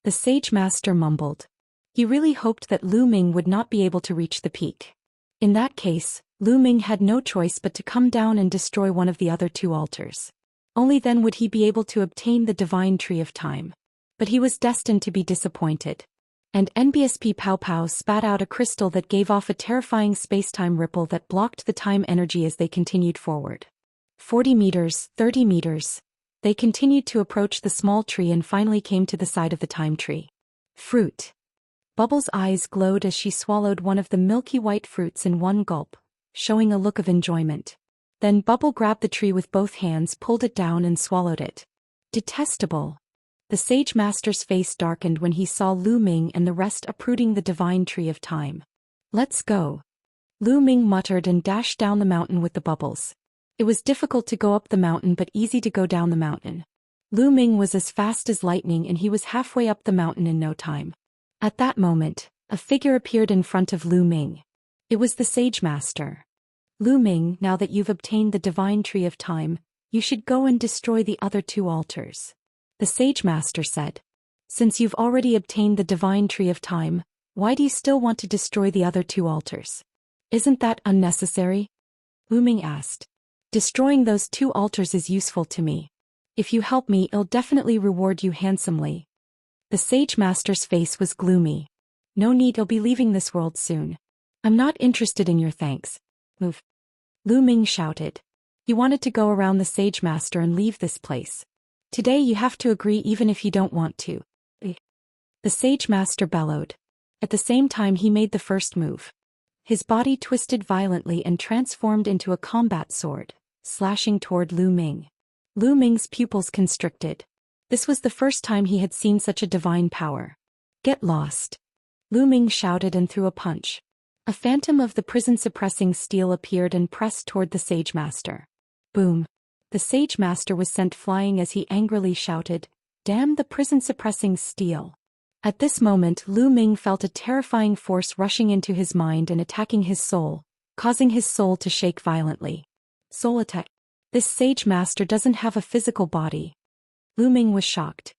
Speaker 1: The Sage Master mumbled. He really hoped that Lu Ming would not be able to reach the peak. In that case, Lu Ming had no choice but to come down and destroy one of the other 2 altars. Only then would he be able to obtain the Divine Tree of Time. But he was destined to be disappointed. And NBSP Pow Pow spat out a crystal that gave off a terrifying spacetime ripple that blocked the time energy as they continued forward. 40 meters, 30 meters. They continued to approach the small tree and finally came to the side of the time tree. Fruit. Bubbles' eyes glowed as she swallowed one of the milky white fruits in one gulp, showing a look of enjoyment. Then Bubble grabbed the tree with both hands, pulled it down and swallowed it. Detestable. The Sage Master's face darkened when he saw Lu Ming and the rest uprooting the Divine Tree of Time. Let's go. Lu Ming muttered and dashed down the mountain with the bubbles. It was difficult to go up the mountain but easy to go down the mountain. Lu Ming was as fast as lightning and he was halfway up the mountain in no time. At that moment, a figure appeared in front of Lu Ming. It was the Sage Master. Lu Ming, now that you've obtained the Divine Tree of Time, you should go and destroy the other 2 altars. The Sage Master said. Since you've already obtained the Divine Tree of Time, why do you still want to destroy the other 2 altars? Isn't that unnecessary? Lu Ming asked. Destroying those 2 altars is useful to me. If you help me, I'll definitely reward you handsomely. The Sage Master's face was gloomy. No need, I'll be leaving this world soon. I'm not interested in your thanks. Move. Lu Ming shouted. He wanted to go around the Sage Master and leave this place. Today you have to agree even if you don't want to. The Sage Master bellowed. At the same time he made the first move. His body twisted violently and transformed into a combat sword, slashing toward Lu Ming. Lu Ming's pupils constricted. This was the first time he had seen such a divine power. Get lost. Lu Ming shouted and threw a punch. A phantom of the prison-suppressing steel appeared and pressed toward the Sage Master. Boom. The Sage Master was sent flying as he angrily shouted, "Damn the prison-suppressing steel." At this moment Lu Ming felt a terrifying force rushing into his mind and attacking his soul, causing his soul to shake violently. Soul attack. This Sage Master doesn't have a physical body. Lu Ming was shocked.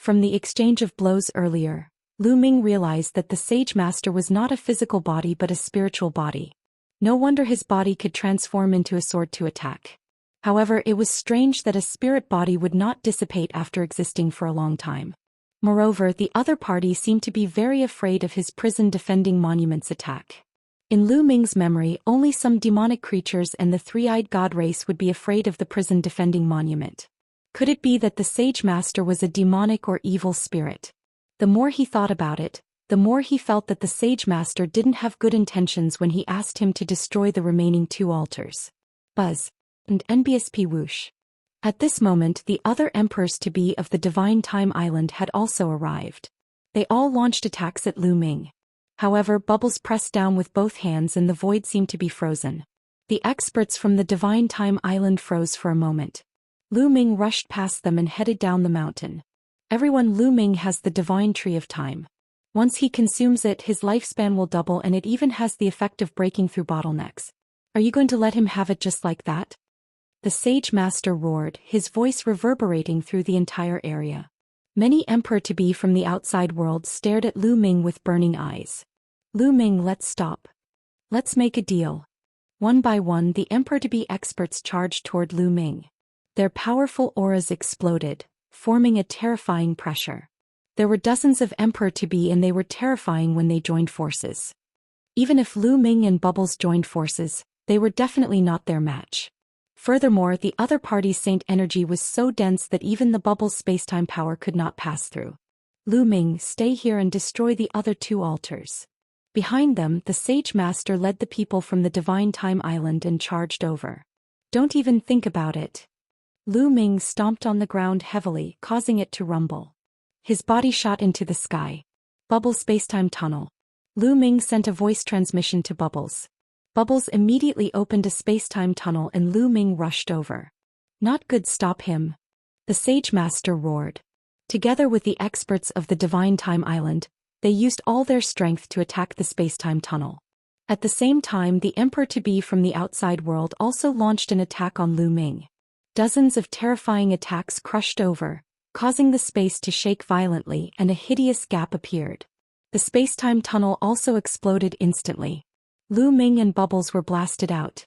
Speaker 1: From the exchange of blows earlier, Lu Ming realized that the Sage Master was not a physical body but a spiritual body. No wonder his body could transform into a sword to attack. However, it was strange that a spirit body would not dissipate after existing for a long time. Moreover, the other party seemed to be very afraid of his prison-defending monument's attack. In Lu Ming's memory, only some demonic creatures and the three-eyed god race would be afraid of the prison-defending monument. Could it be that the Sage Master was a demonic or evil spirit? The more he thought about it, the more he felt that the Sage Master didn't have good intentions when he asked him to destroy the remaining 2 altars. Buzz. And NBSP whoosh. At this moment the other emperors-to-be of the Divine Time Island had also arrived. They all launched attacks at Lu Ming. However, Bubbles pressed down with both hands and the void seemed to be frozen. The experts from the Divine Time Island froze for a moment. Lu Ming rushed past them and headed down the mountain. Everyone, Lu Ming has the Divine Tree of Time. Once he consumes it, his lifespan will double, and it even has the effect of breaking through bottlenecks. Are you going to let him have it just like that? The Sage Master roared, his voice reverberating through the entire area. Many emperor-to-be from the outside world stared at Lu Ming with burning eyes. Lu Ming, let's stop. Let's make a deal. One by one, the emperor-to-be experts charged toward Lu Ming. Their powerful auras exploded, forming a terrifying pressure. There were dozens of emperor-to-be and they were terrifying when they joined forces. Even if Lu Ming and Bubbles joined forces, they were definitely not their match. Furthermore, the other party's saint energy was so dense that even the Bubbles' spacetime power could not pass through. Lu Ming, stay here and destroy the other 2 altars. Behind them, the Sage Master led the people from the Divine Time Island and charged over. Don't even think about it. Lu Ming stomped on the ground heavily, causing it to rumble. His body shot into the sky. Bubbles' spacetime tunnel. Lu Ming sent a voice transmission to Bubbles. Bubbles immediately opened a spacetime tunnel and Lu Ming rushed over. Not good, stop him. The Sage Master roared. Together with the experts of the Divine Time Island, they used all their strength to attack the spacetime tunnel. At the same time, the emperor-to-be from the outside world also launched an attack on Lu Ming. Dozens of terrifying attacks crushed over, causing the space to shake violently, and a hideous gap appeared. The spacetime tunnel also exploded instantly. Lu Ming and Bubbles were blasted out.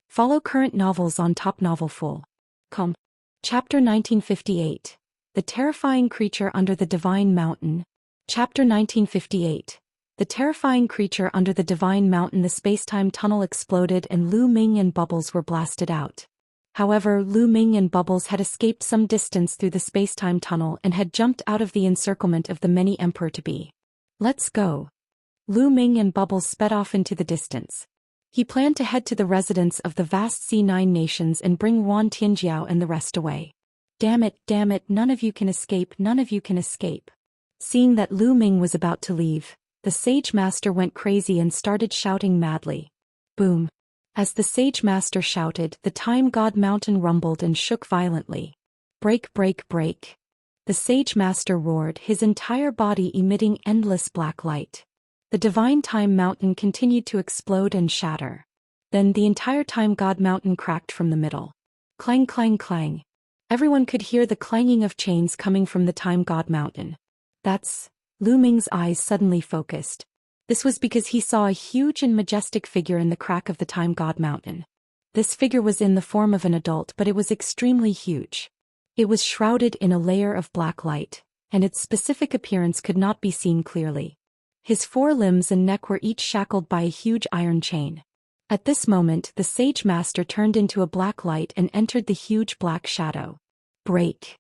Speaker 1: Follow current novels on Top Novel Full. Chapter 1958. The Terrifying Creature Under the Divine Mountain. Chapter 1958. The Terrifying Creature Under the Divine Mountain. The spacetime tunnel exploded and Lu Ming and Bubbles were blasted out. However, Lu Ming and Bubbles had escaped some distance through the spacetime tunnel and had jumped out of the encirclement of the many emperor-to-be. Let's go. Lu Ming and Bubbles sped off into the distance. He planned to head to the residence of the vast C9 nations and bring Wan Tianjiao and the rest away. Damn it, none of you can escape, none of you can escape. Seeing that Lu Ming was about to leave, the Sage Master went crazy and started shouting madly. Boom. As the Sage Master shouted, the Time God Mountain rumbled and shook violently. Break, break, break. The Sage Master roared, his entire body emitting endless black light. The Divine Time Mountain continued to explode and shatter. Then the entire Time God Mountain cracked from the middle. Clang, clang, clang. Everyone could hear the clanging of chains coming from the Time God Mountain. That's... Lu Ming's eyes suddenly focused. This was because he saw a huge and majestic figure in the crack of the Time God Mountain. This figure was in the form of an adult, but it was extremely huge. It was shrouded in a layer of black light, and its specific appearance could not be seen clearly. His 4 limbs and neck were each shackled by a huge iron chain. At this moment, the Sage Master turned into a black light and entered the huge black shadow. Break.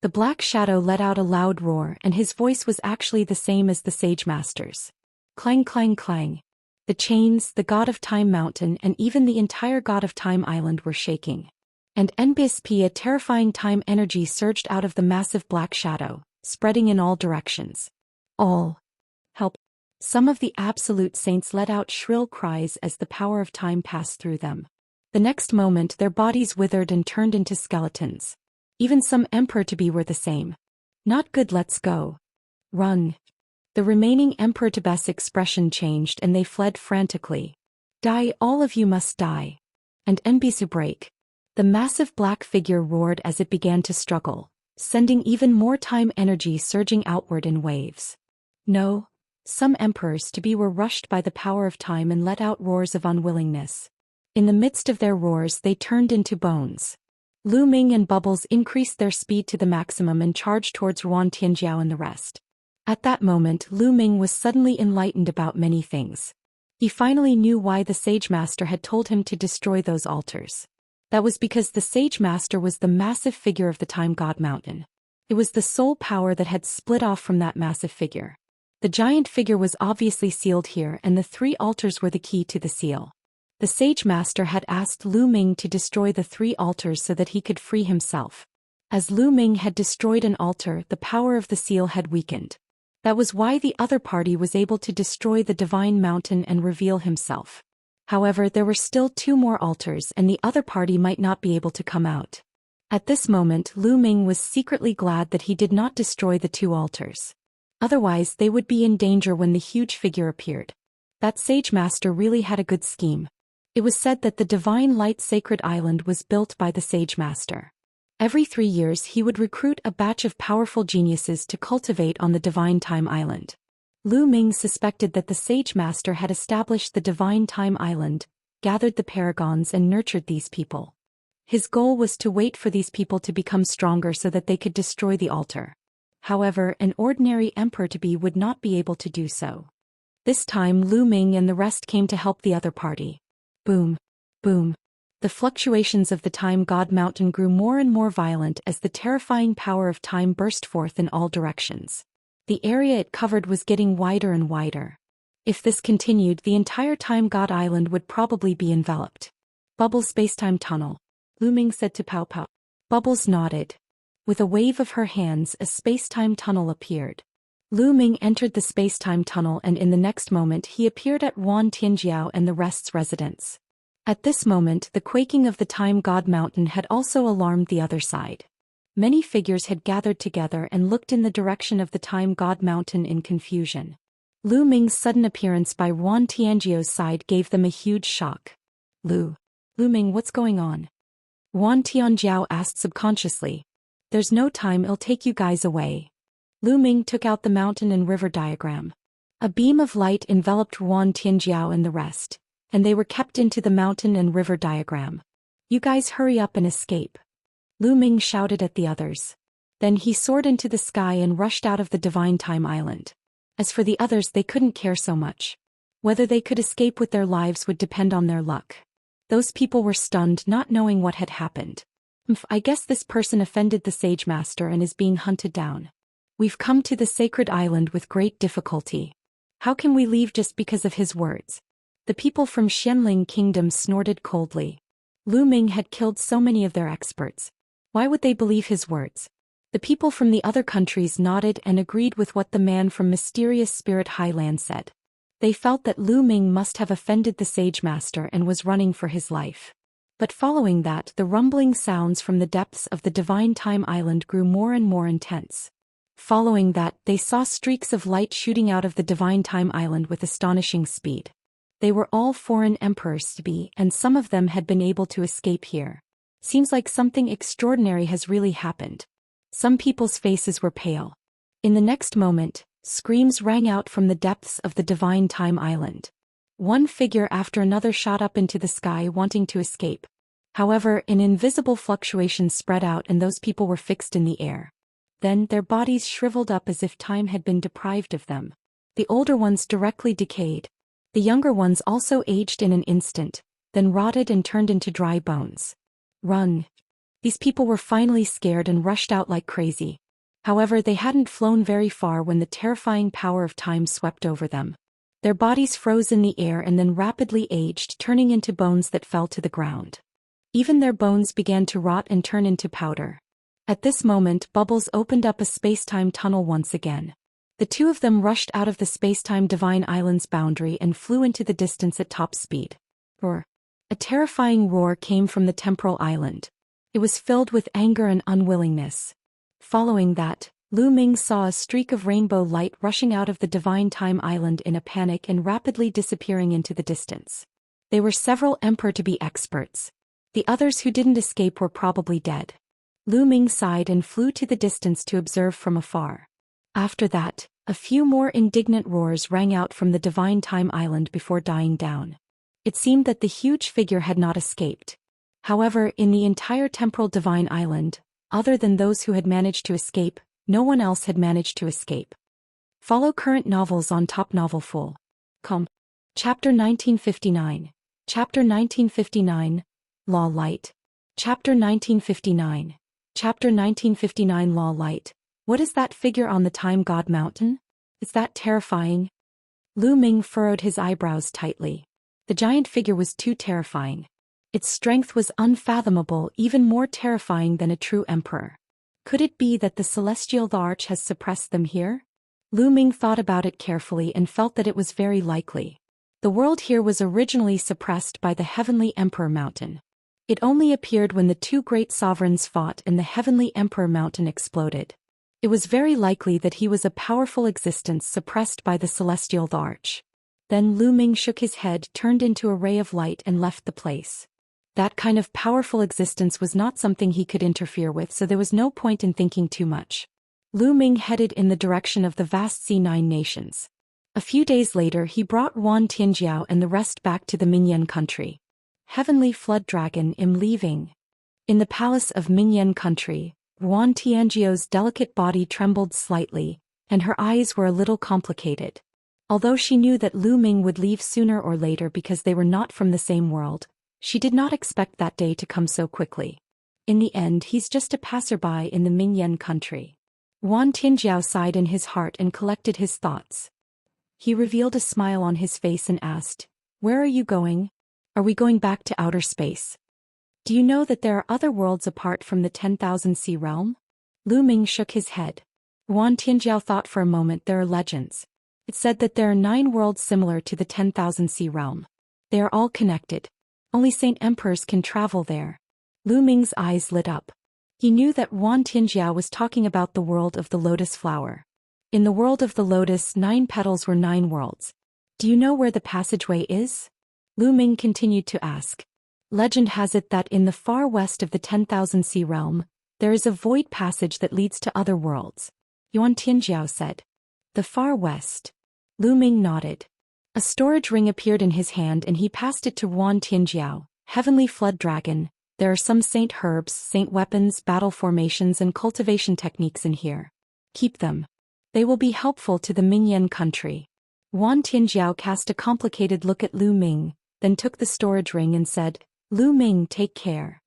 Speaker 1: The black shadow let out a loud roar, and his voice was actually the same as the Sage Master's. Clang, clang, clang. The chains, the God of Time Mountain, and even the entire God of Time Island were shaking. And NBSP, a terrifying time energy surged out of the massive black shadow, spreading in all directions. All. Help. Some of the absolute saints let out shrill cries as the power of time passed through them. The next moment their bodies withered and turned into skeletons. Even some emperor-to-be were the same. Not good, let's go. Run. The remaining emperor-to-be's expression changed and they fled frantically. Die, all of you must die. And Nbisu break. The massive black figure roared as it began to struggle, sending even more time energy surging outward in waves. No, some emperors-to-be were rushed by the power of time and let out roars of unwillingness. In the midst of their roars they turned into bones. Lu Ming and Bubbles increased their speed to the maximum and charged towards Yuan Tianjiao and the rest. At that moment Lu Ming was suddenly enlightened about many things. He finally knew why the Sage Master had told him to destroy those altars. That was because the Sage Master was the massive figure of the Time God Mountain. It was the soul power that had split off from that massive figure. The giant figure was obviously sealed here, and the 3 altars were the key to the seal. The Sage Master had asked Lu Ming to destroy the 3 altars so that he could free himself. As Lu Ming had destroyed an altar, the power of the seal had weakened. That was why the other party was able to destroy the divine mountain and reveal himself. However, there were still 2 more altars and the other party might not be able to come out. At this moment Lu Ming was secretly glad that he did not destroy the 2 altars. Otherwise they would be in danger when the huge figure appeared. That Sage Master really had a good scheme. It was said that the Divine Light Sacred Island was built by the Sage Master. Every 3 years he would recruit a batch of powerful geniuses to cultivate on the Divine Time Island. Lu Ming suspected that the Sage Master had established the Divine Time Island, gathered the paragons and nurtured these people. His goal was to wait for these people to become stronger so that they could destroy the altar. However, an ordinary emperor-to-be would not be able to do so. This time Lu Ming and the rest came to help the other party. Boom. Boom. The fluctuations of the Time God Mountain grew more and more violent as the terrifying power of time burst forth in all directions. The area it covered was getting wider and wider. If this continued, the entire Time God Island would probably be enveloped. Bubbles Spacetime Tunnel, Lu Ming said to Pao Pao. Bubbles nodded. With a wave of her hands, a spacetime tunnel appeared. Lu Ming entered the spacetime tunnel and in the next moment he appeared at Yuan Tianjiao and the rest's residence. At this moment the quaking of the Time God Mountain had also alarmed the other side. Many figures had gathered together and looked in the direction of the Time God Mountain in confusion. Lu Ming's sudden appearance by Yuan Tianjiao's side gave them a huge shock. Lu Ming, what's going on? Yuan Tianjiao asked subconsciously. There's no time, it'll take you guys away. Lu Ming took out the mountain and river diagram. A beam of light enveloped Yuan Tianjiao and the rest, and they were kept into the mountain and river diagram. You guys hurry up and escape. Lu Ming shouted at the others. Then he soared into the sky and rushed out of the Divine Time Island. As for the others, they couldn't care so much. Whether they could escape with their lives would depend on their luck. Those people were stunned, not knowing what had happened. I guess this person offended the Sage Master and is being hunted down. We've come to the sacred island with great difficulty. How can we leave just because of his words? The people from Xianling Kingdom snorted coldly. Lu Ming had killed so many of their experts. Why would they believe his words? The people from the other countries nodded and agreed with what the man from Mysterious Spirit Highland said. They felt that Lu Ming must have offended the Sage Master and was running for his life. But following that, the rumbling sounds from the depths of the Divine Time Island grew more and more intense. Following that, they saw streaks of light shooting out of the Divine Time Island with astonishing speed. They were all foreign emperors-to-be, and some of them had been able to escape here. Seems like something extraordinary has really happened. Some people's faces were pale. In the next moment, screams rang out from the depths of the Divine Time Island. One figure after another shot up into the sky wanting to escape. However, an invisible fluctuation spread out and those people were fixed in the air. Then their bodies shriveled up as if time had been deprived of them. The older ones directly decayed. The younger ones also aged in an instant, then rotted and turned into dry bones. Run! These people were finally scared and rushed out like crazy. However, they hadn't flown very far when the terrifying power of time swept over them. Their bodies froze in the air and then rapidly aged, turning into bones that fell to the ground. Even their bones began to rot and turn into powder. At this moment, Bubbles opened up a space-time tunnel once again. The two of them rushed out of the space-time Divine Island's boundary and flew into the distance at top speed. Roar! A terrifying roar came from the temporal island. It was filled with anger and unwillingness. Following that, Lu Ming saw a streak of rainbow light rushing out of the Divine Time Island in a panic and rapidly disappearing into the distance. They were several emperor-to-be experts. The others who didn't escape were probably dead. Lu Ming sighed and flew to the distance to observe from afar. After that, a few more indignant roars rang out from the Divine Time Island before dying down. It seemed that the huge figure had not escaped. However, in the entire temporal Divine Island, other than those who had managed to escape, no one else had managed to escape. Follow current novels on Top Novel Full. Chapter 1959. Chapter 1959. Law Light. Chapter 1959. Chapter 1959 Law Light. What is that figure on the Time God Mountain? Is that terrifying? Lu Ming furrowed his eyebrows tightly. The giant figure was too terrifying. Its strength was unfathomable, even more terrifying than a true emperor. Could it be that the celestial Thearch has suppressed them here? Lu Ming thought about it carefully and felt that it was very likely. The world here was originally suppressed by the Heavenly Emperor Mountain. It only appeared when the two great sovereigns fought and the Heavenly Emperor Mountain exploded. It was very likely that he was a powerful existence suppressed by the celestial Thearch. Then Lu Ming shook his head, turned into a ray of light and left the place. That kind of powerful existence was not something he could interfere with, so there was no point in thinking too much. Lu Ming headed in the direction of the vast C9 nations. A few days later he brought Wan Tianjiao and the rest back to the Minyan country. Heavenly Flood Dragon Im leaving. In the palace of Minyan country, Wan Tianjiao's delicate body trembled slightly, and her eyes were a little complicated. Although she knew that Lu Ming would leave sooner or later because they were not from the same world, she did not expect that day to come so quickly. In the end, he's just a passerby in the Minyan country. Wan Tianjiao sighed in his heart and collected his thoughts. He revealed a smile on his face and asked, "Where are you going? Are we going back to outer space? Do you know that there are other worlds apart from the 10,000 sea realm?" Lu Ming shook his head. Wan Tianjiao thought for a moment. There are legends. It said that there are 9 worlds similar to the 10,000 sea realm. They are all connected. Only Saint Emperors can travel there. Lu Ming's eyes lit up. He knew that Wan Tianjiao was talking about the world of the lotus flower. In the world of the lotus, 9 petals were 9 worlds. Do you know where the passageway is? Lu Ming continued to ask. Legend has it that in the far west of the 10,000 sea realm, there is a void passage that leads to other worlds. Yuan Tianjiao said. The far west. Lu Ming nodded. A storage ring appeared in his hand and he passed it to Wan Tianjiao. Heavenly Flood Dragon, there are some saint herbs, saint weapons, battle formations and cultivation techniques in here. Keep them. They will be helpful to the Minyan country. Wan Tianjiao cast a complicated look at Lu Ming, then took the storage ring and said, "Lu Ming, take care.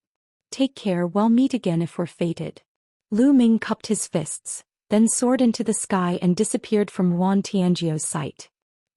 Speaker 1: Take care, we'll meet again if we're fated." Lu Ming cupped his fists, then soared into the sky and disappeared from Wan Tianjiao's sight.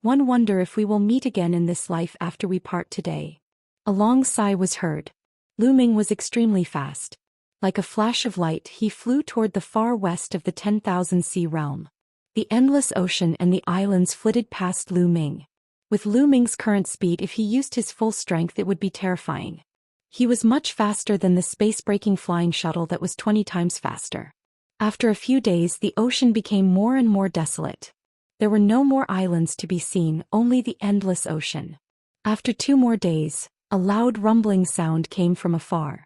Speaker 1: One wonder if we will meet again in this life after we part today. A long sigh was heard. Lu Ming was extremely fast. Like a flash of light, he flew toward the far west of the 10,000 sea realm. The endless ocean and the islands flitted past Lu Ming. With Lu Ming's current speed, if he used his full strength, it would be terrifying. He was much faster than the space-breaking flying shuttle that was 20 times faster. After a few days, the ocean became more and more desolate. There were no more islands to be seen, only the endless ocean. After 2 more days, a loud rumbling sound came from afar.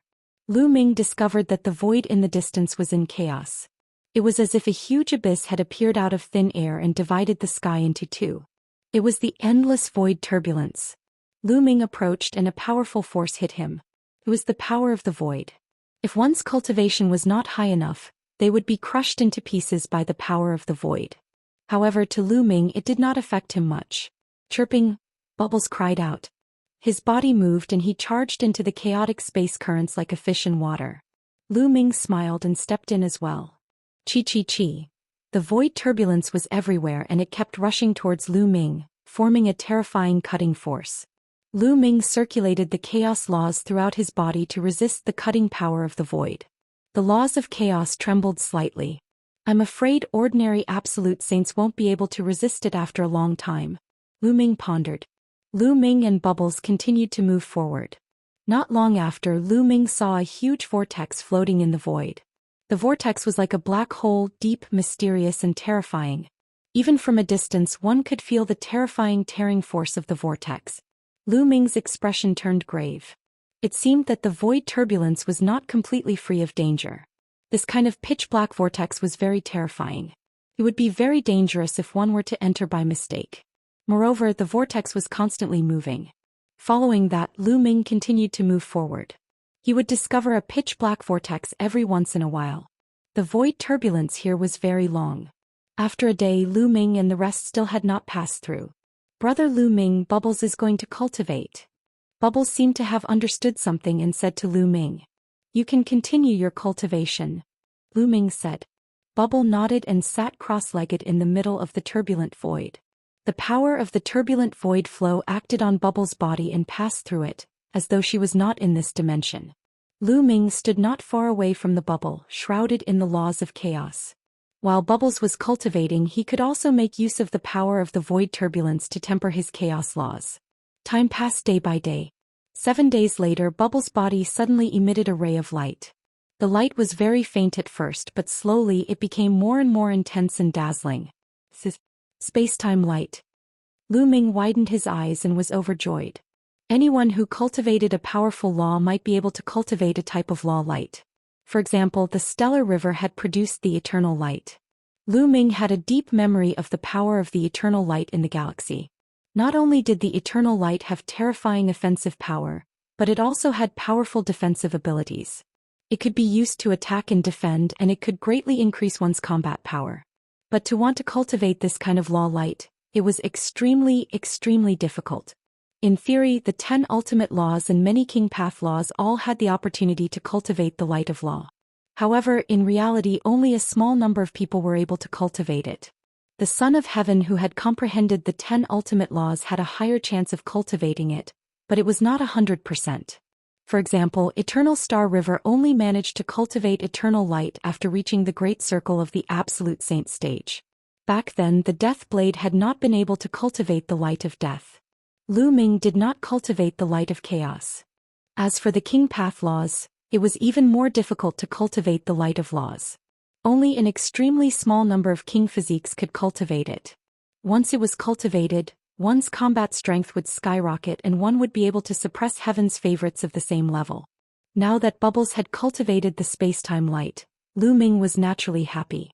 Speaker 1: Lu Ming discovered that the void in the distance was in chaos. It was as if a huge abyss had appeared out of thin air and divided the sky into 2. It was the endless void turbulence. Lu Ming approached and a powerful force hit him. It was the power of the void. If one's cultivation was not high enough, they would be crushed into pieces by the power of the void. However, to Lu Ming it did not affect him much. Chirping, Bubbles cried out. His body moved and he charged into the chaotic space currents like a fish in water. Lu Ming smiled and stepped in as well. Chi. The void turbulence was everywhere and it kept rushing towards Lu Ming, forming a terrifying cutting force. Lu Ming circulated the chaos laws throughout his body to resist the cutting power of the void. The laws of chaos trembled slightly. I'm afraid ordinary absolute saints won't be able to resist it after a long time. Lu Ming pondered. Lu Ming and Bubbles continued to move forward. Not long after, Lu Ming saw a huge vortex floating in the void. The vortex was like a black hole, deep, mysterious and terrifying. Even from a distance one could feel the terrifying tearing force of the vortex. Lu Ming's expression turned grave. It seemed that the void turbulence was not completely free of danger. This kind of pitch-black vortex was very terrifying. It would be very dangerous if one were to enter by mistake. Moreover, the vortex was constantly moving. Following that, Lu Ming continued to move forward. He would discover a pitch-black vortex every once in a while. The void turbulence here was very long. After a day, Lu Ming and the rest still had not passed through. Brother Lu Ming, Bubbles is going to cultivate. Bubbles seemed to have understood something and said to Lu Ming, "You can continue your cultivation." Lu Ming said. Bubble nodded and sat cross-legged in the middle of the turbulent void. The power of the turbulent void flow acted on Bubbles' body and passed through it, as though she was not in this dimension. Lu Ming stood not far away from the bubble, shrouded in the laws of chaos. While Bubbles was cultivating, he could also make use of the power of the void turbulence to temper his chaos laws. Time passed day by day. 7 days later, Bubbles' body suddenly emitted a ray of light. The light was very faint at first, but slowly it became more and more intense and dazzling. Space-time light. Lu Ming widened his eyes and was overjoyed. Anyone who cultivated a powerful law might be able to cultivate a type of law light. For example, the stellar river had produced the eternal light. Lu Ming had a deep memory of the power of the eternal light in the galaxy. Not only did the eternal light have terrifying offensive power, but it also had powerful defensive abilities. It could be used to attack and defend, and it could greatly increase one's combat power. But to want to cultivate this kind of law light, it was extremely difficult. In theory, the 10 ultimate laws and many king path laws all had the opportunity to cultivate the light of law. However, in reality only a small number of people were able to cultivate it. The Son of Heaven who had comprehended the 10 ultimate laws had a higher chance of cultivating it, but it was not 100%. For example, Eternal Star River only managed to cultivate eternal light after reaching the Great Circle of the Absolute Saint stage. Back then, the Death Blade had not been able to cultivate the light of death. Lu Ming did not cultivate the light of chaos. As for the King Path laws, it was even more difficult to cultivate the light of laws. Only an extremely small number of king physiques could cultivate it. Once it was cultivated, one's combat strength would skyrocket and one would be able to suppress heaven's favorites of the same level. Now that Bubbles had cultivated the space-time light, Lu Ming was naturally happy.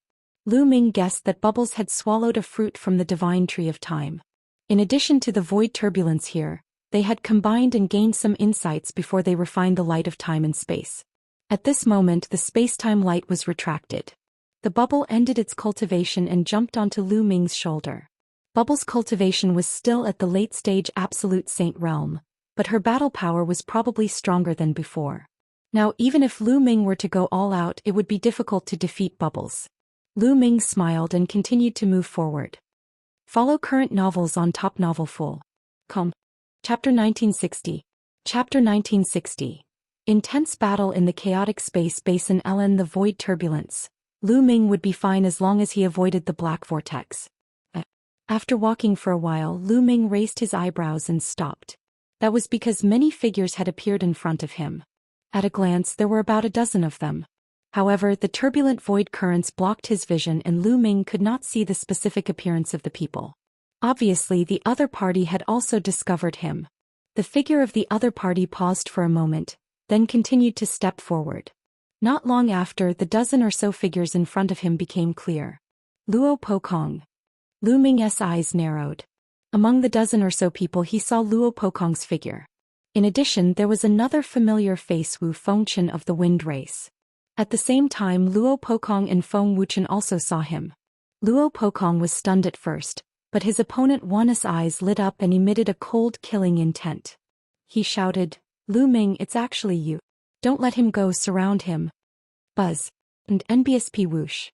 Speaker 1: Lu Ming guessed that Bubbles had swallowed a fruit from the divine tree of time. In addition to the void turbulence here, they had combined and gained some insights before they refined the light of time and space. At this moment, the space-time light was retracted. The bubble ended its cultivation and jumped onto Lu Ming's shoulder. Bubbles' cultivation was still at the late-stage Absolute Saint realm, but her battle power was probably stronger than before. Now, even if Lu Ming were to go all out, it would be difficult to defeat Bubbles. Lu Ming smiled and continued to move forward. Follow current novels on Top Novel Full. Chapter 1960. Chapter 1960. Intense battle in the chaotic space basin. Ellen, the void turbulence. Lu Ming would be fine as long as he avoided the black vortex. After walking for a while, Lu Ming raised his eyebrows and stopped. That was because many figures had appeared in front of him. At a glance, there were about a dozen of them. However, the turbulent void currents blocked his vision and Lu Ming could not see the specific appearance of the people. Obviously, the other party had also discovered him. The figure of the other party paused for a moment, then continued to step forward. Not long after, the dozen or so figures in front of him became clear. Luo Pokong. Lu Ming's eyes narrowed. Among the dozen or so people he saw Luo Pokong's figure. In addition, there was another familiar face, Wu Fengchen of the Wind Race. At the same time, Luo Pokong and Feng Wuchen also saw him. Luo Pokong was stunned at first, but his opponent Wan's eyes lit up and emitted a cold, killing intent. He shouted, "Lu Ming, it's actually you. Don't let him go, surround him." Buzz. And NBSP whoosh.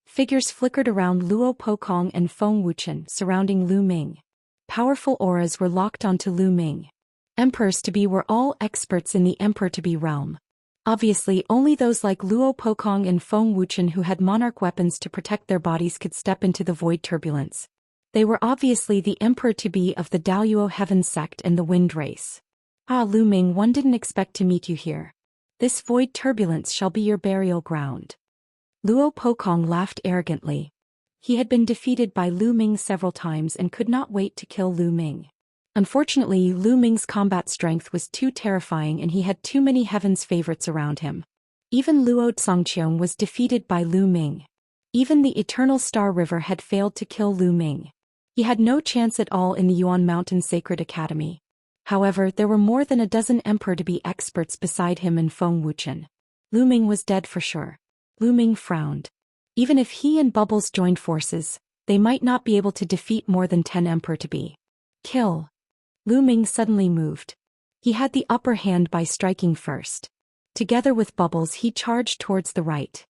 Speaker 1: Figures flickered around Luo Pokong and Feng Wuchen, surrounding Lu Ming. Powerful auras were locked onto Lu Ming. Emperors-to-be were all experts in the Emperor-to-be realm. Obviously, only those like Luo Pokong and Feng Wuchen who had monarch weapons to protect their bodies could step into the void turbulence. They were obviously the Emperor-to-be of the Daoist Heaven sect and the Wind Race. "Ah, Lu Ming, one didn't expect to meet you here. This void turbulence shall be your burial ground." Luo Pokong laughed arrogantly. He had been defeated by Lu Ming several times and could not wait to kill Lu Ming. Unfortunately, Lu Ming's combat strength was too terrifying and he had too many heaven's favorites around him. Even Luo Zongqiong was defeated by Lu Ming. Even the Eternal Star River had failed to kill Lu Ming. He had no chance at all in the Yuan Mountain Sacred Academy. However, there were more than a dozen Emperor-to-be experts beside him in Feng Wuchen. Lu Ming was dead for sure. Lu Ming frowned. Even if he and Bubbles joined forces, they might not be able to defeat more than 10 Emperor-to-be. Kill. Lu Ming suddenly moved. He had the upper hand by striking first. Together with Bubbles he charged towards the right.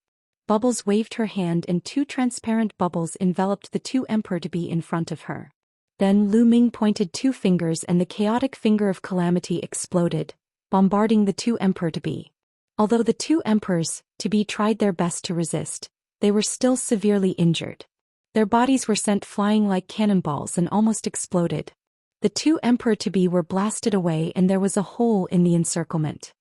Speaker 1: Bubbles waved her hand and 2 transparent bubbles enveloped the 2 Emperor-to-be in front of her. Then Lu Ming pointed 2 fingers and the chaotic finger of calamity exploded, bombarding the 2 Emperor-to-be. Although the 2 Emperors-to-be tried their best to resist, they were still severely injured. Their bodies were sent flying like cannonballs and almost exploded. The 2 Emperor-to-be were blasted away and there was a hole in the encirclement.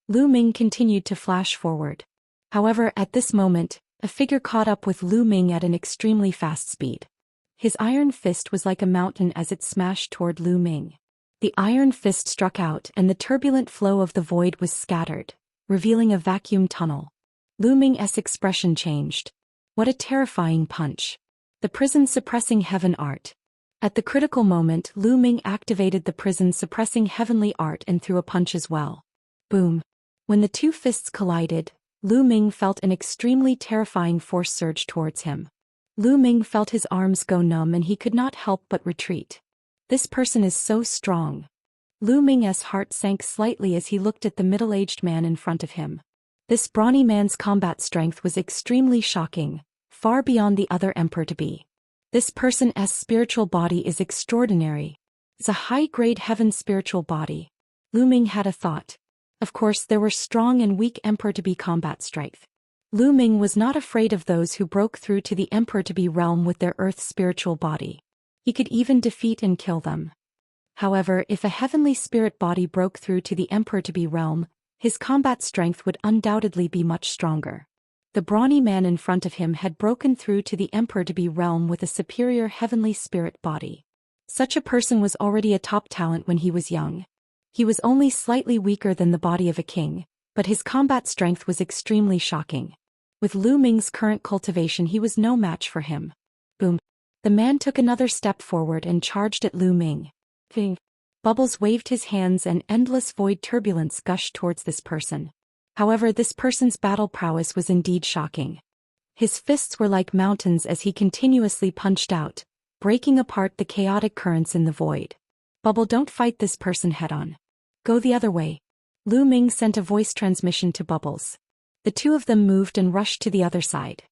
Speaker 1: Lu Ming continued to flash forward. However, at this moment, a figure caught up with Lu Ming at an extremely fast speed. His iron fist was like a mountain as it smashed toward Lu Ming. The iron fist struck out and the turbulent flow of the void was scattered, revealing a vacuum tunnel. Lu Ming's expression changed. What a terrifying punch. The prison-suppressing heaven art. At the critical moment, Lu Ming activated the prison-suppressing heavenly art and threw a punch as well. Boom. When the 2 fists collided, Lu Ming felt an extremely terrifying force surge towards him. Lu Ming felt his arms go numb and he could not help but retreat. This person is so strong. Lu Ming's heart sank slightly as he looked at the middle-aged man in front of him. This brawny man's combat strength was extremely shocking, far beyond the other Emperor-to-be. This person's spiritual body is extraordinary. It's a high-grade heaven spiritual body. Lu Ming had a thought. Of course, there were strong and weak Emperor-to-be combat strength. Lu Ming was not afraid of those who broke through to the Emperor-to-be realm with their earth spiritual body. He could even defeat and kill them. However, if a heavenly spirit body broke through to the Emperor-to-be realm, his combat strength would undoubtedly be much stronger. The brawny man in front of him had broken through to the Emperor-to-be realm with a superior heavenly spirit body. Such a person was already a top talent when he was young. He was only slightly weaker than the body of a king, but his combat strength was extremely shocking. With Lu Ming's current cultivation he was no match for him. Boom. The man took another step forward and charged at Lu Ming. Ping. Bubbles waved his hands and endless void turbulence gushed towards this person. However, this person's battle prowess was indeed shocking. His fists were like mountains as he continuously punched out, breaking apart the chaotic currents in the void. Bubble, don't fight this person head-on. Go the other way. Lu Ming sent a voice transmission to Bubbles. The 2 of them moved and rushed to the other side.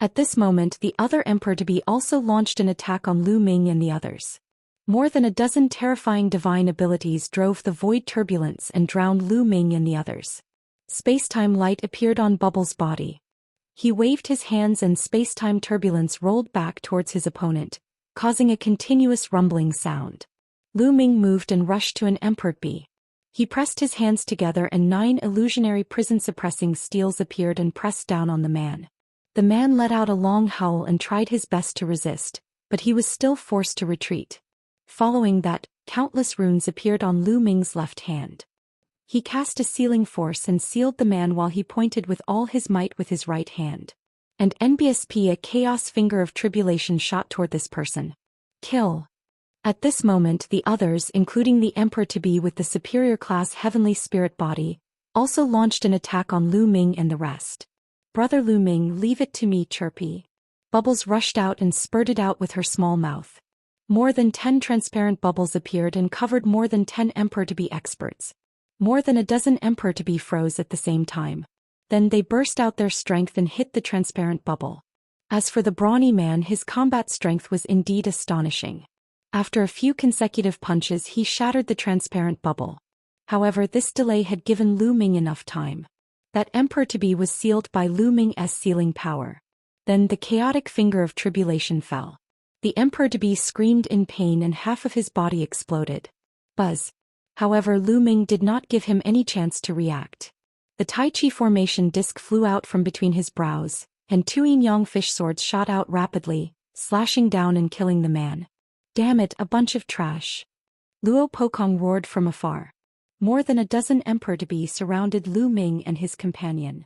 Speaker 1: At this moment, the other Emperor-to-be also launched an attack on Lu Ming and the others. More than a dozen terrifying divine abilities drove the void turbulence and drowned Lu Ming and the others. Space-time light appeared on Bubbles' body. He waved his hands and space-time turbulence rolled back towards his opponent, causing a continuous rumbling sound. Lu Ming moved and rushed to an Emperor-to-be. He pressed his hands together and 9 illusionary prison-suppressing steels appeared and pressed down on the man. The man let out a long howl and tried his best to resist, but he was still forced to retreat. Following that, countless runes appeared on Lu Ming's left hand. He cast a sealing force and sealed the man while he pointed with all his might with his right hand. And NBSP, a chaos finger of tribulation, shot toward this person. Kill. At this moment the others, including the Emperor-to-be with the superior class heavenly spirit body, also launched an attack on Lu Ming and the rest. Brother Lu Ming, leave it to me, chirpy. Bubbles rushed out and spurted out with her small mouth. More than 10 transparent bubbles appeared and covered more than 10 Emperor-to-be experts. More than a dozen Emperor-to-be froze at the same time. Then they burst out their strength and hit the transparent bubble. As for the brawny man, his combat strength was indeed astonishing. After a few consecutive punches he shattered the transparent bubble. However, this delay had given Lu Ming enough time. That Emperor-to-be was sealed by Lu Ming's sealing power. Then the chaotic finger of tribulation fell. The Emperor-to-be screamed in pain and half of his body exploded. Buzz. However, Lu Ming did not give him any chance to react. The Tai Chi formation disc flew out from between his brows, and 2 yin-yang fish swords shot out rapidly, slashing down and killing the man. Damn it, a bunch of trash. Luo Pokong roared from afar. More than a dozen Emperor-to-be surrounded Lu Ming and his companion.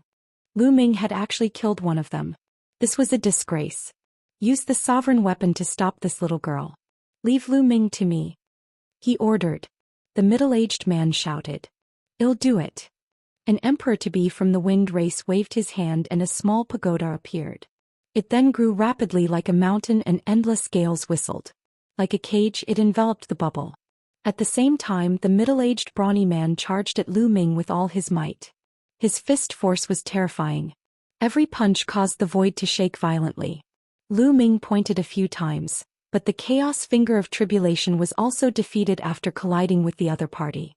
Speaker 1: Lu Ming had actually killed one of them. This was a disgrace. Use the sovereign weapon to stop this little girl. Leave Lu Ming to me, he ordered. The middle-aged man shouted. I'll do it. An emperor-to-be from the winged race waved his hand and a small pagoda appeared. It then grew rapidly like a mountain and endless gales whistled. Like a cage, it enveloped the bubble. At the same time, the middle-aged brawny man charged at Lu Ming with all his might. His fist force was terrifying. Every punch caused the void to shake violently. Lu Ming pointed a few times, but the chaos finger of tribulation was also defeated after colliding with the other party.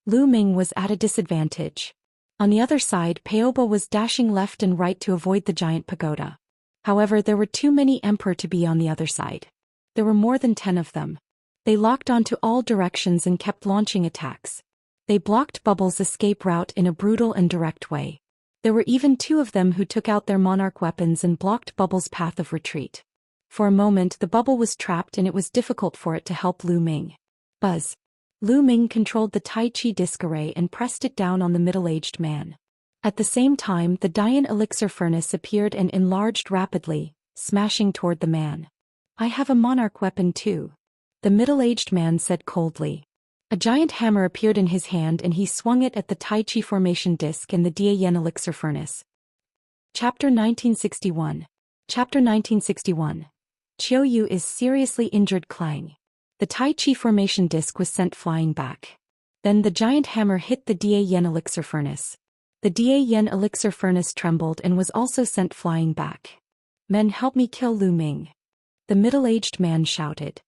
Speaker 1: Lu Ming was at a disadvantage. On the other side, Paoba was dashing left and right to avoid the giant pagoda. However, there were too many emperor-to-be on the other side. There were more than 10 of them. They locked onto all directions and kept launching attacks. They blocked Bubble's escape route in a brutal and direct way. There were even 2 of them who took out their monarch weapons and blocked Bubble's path of retreat. For a moment, the bubble was trapped and it was difficult for it to help Lu Ming. Buzz. Lu Ming controlled the Tai Chi disc array and pressed it down on the middle-aged man. At the same time, the Dian elixir furnace appeared and enlarged rapidly, smashing toward the man. I have a monarch weapon too, the middle-aged man said coldly. A giant hammer appeared in his hand and he swung it at the Tai Chi formation disc and the Dian elixir furnace. Chapter 1961. Chapter 1961. Qiu Yu is seriously injured. Clang. The Tai Chi formation disc was sent flying back. Then the giant hammer hit the Dian elixir furnace. The Dian elixir furnace trembled and was also sent flying back. Men, help me kill Lu Ming. The middle-aged man shouted.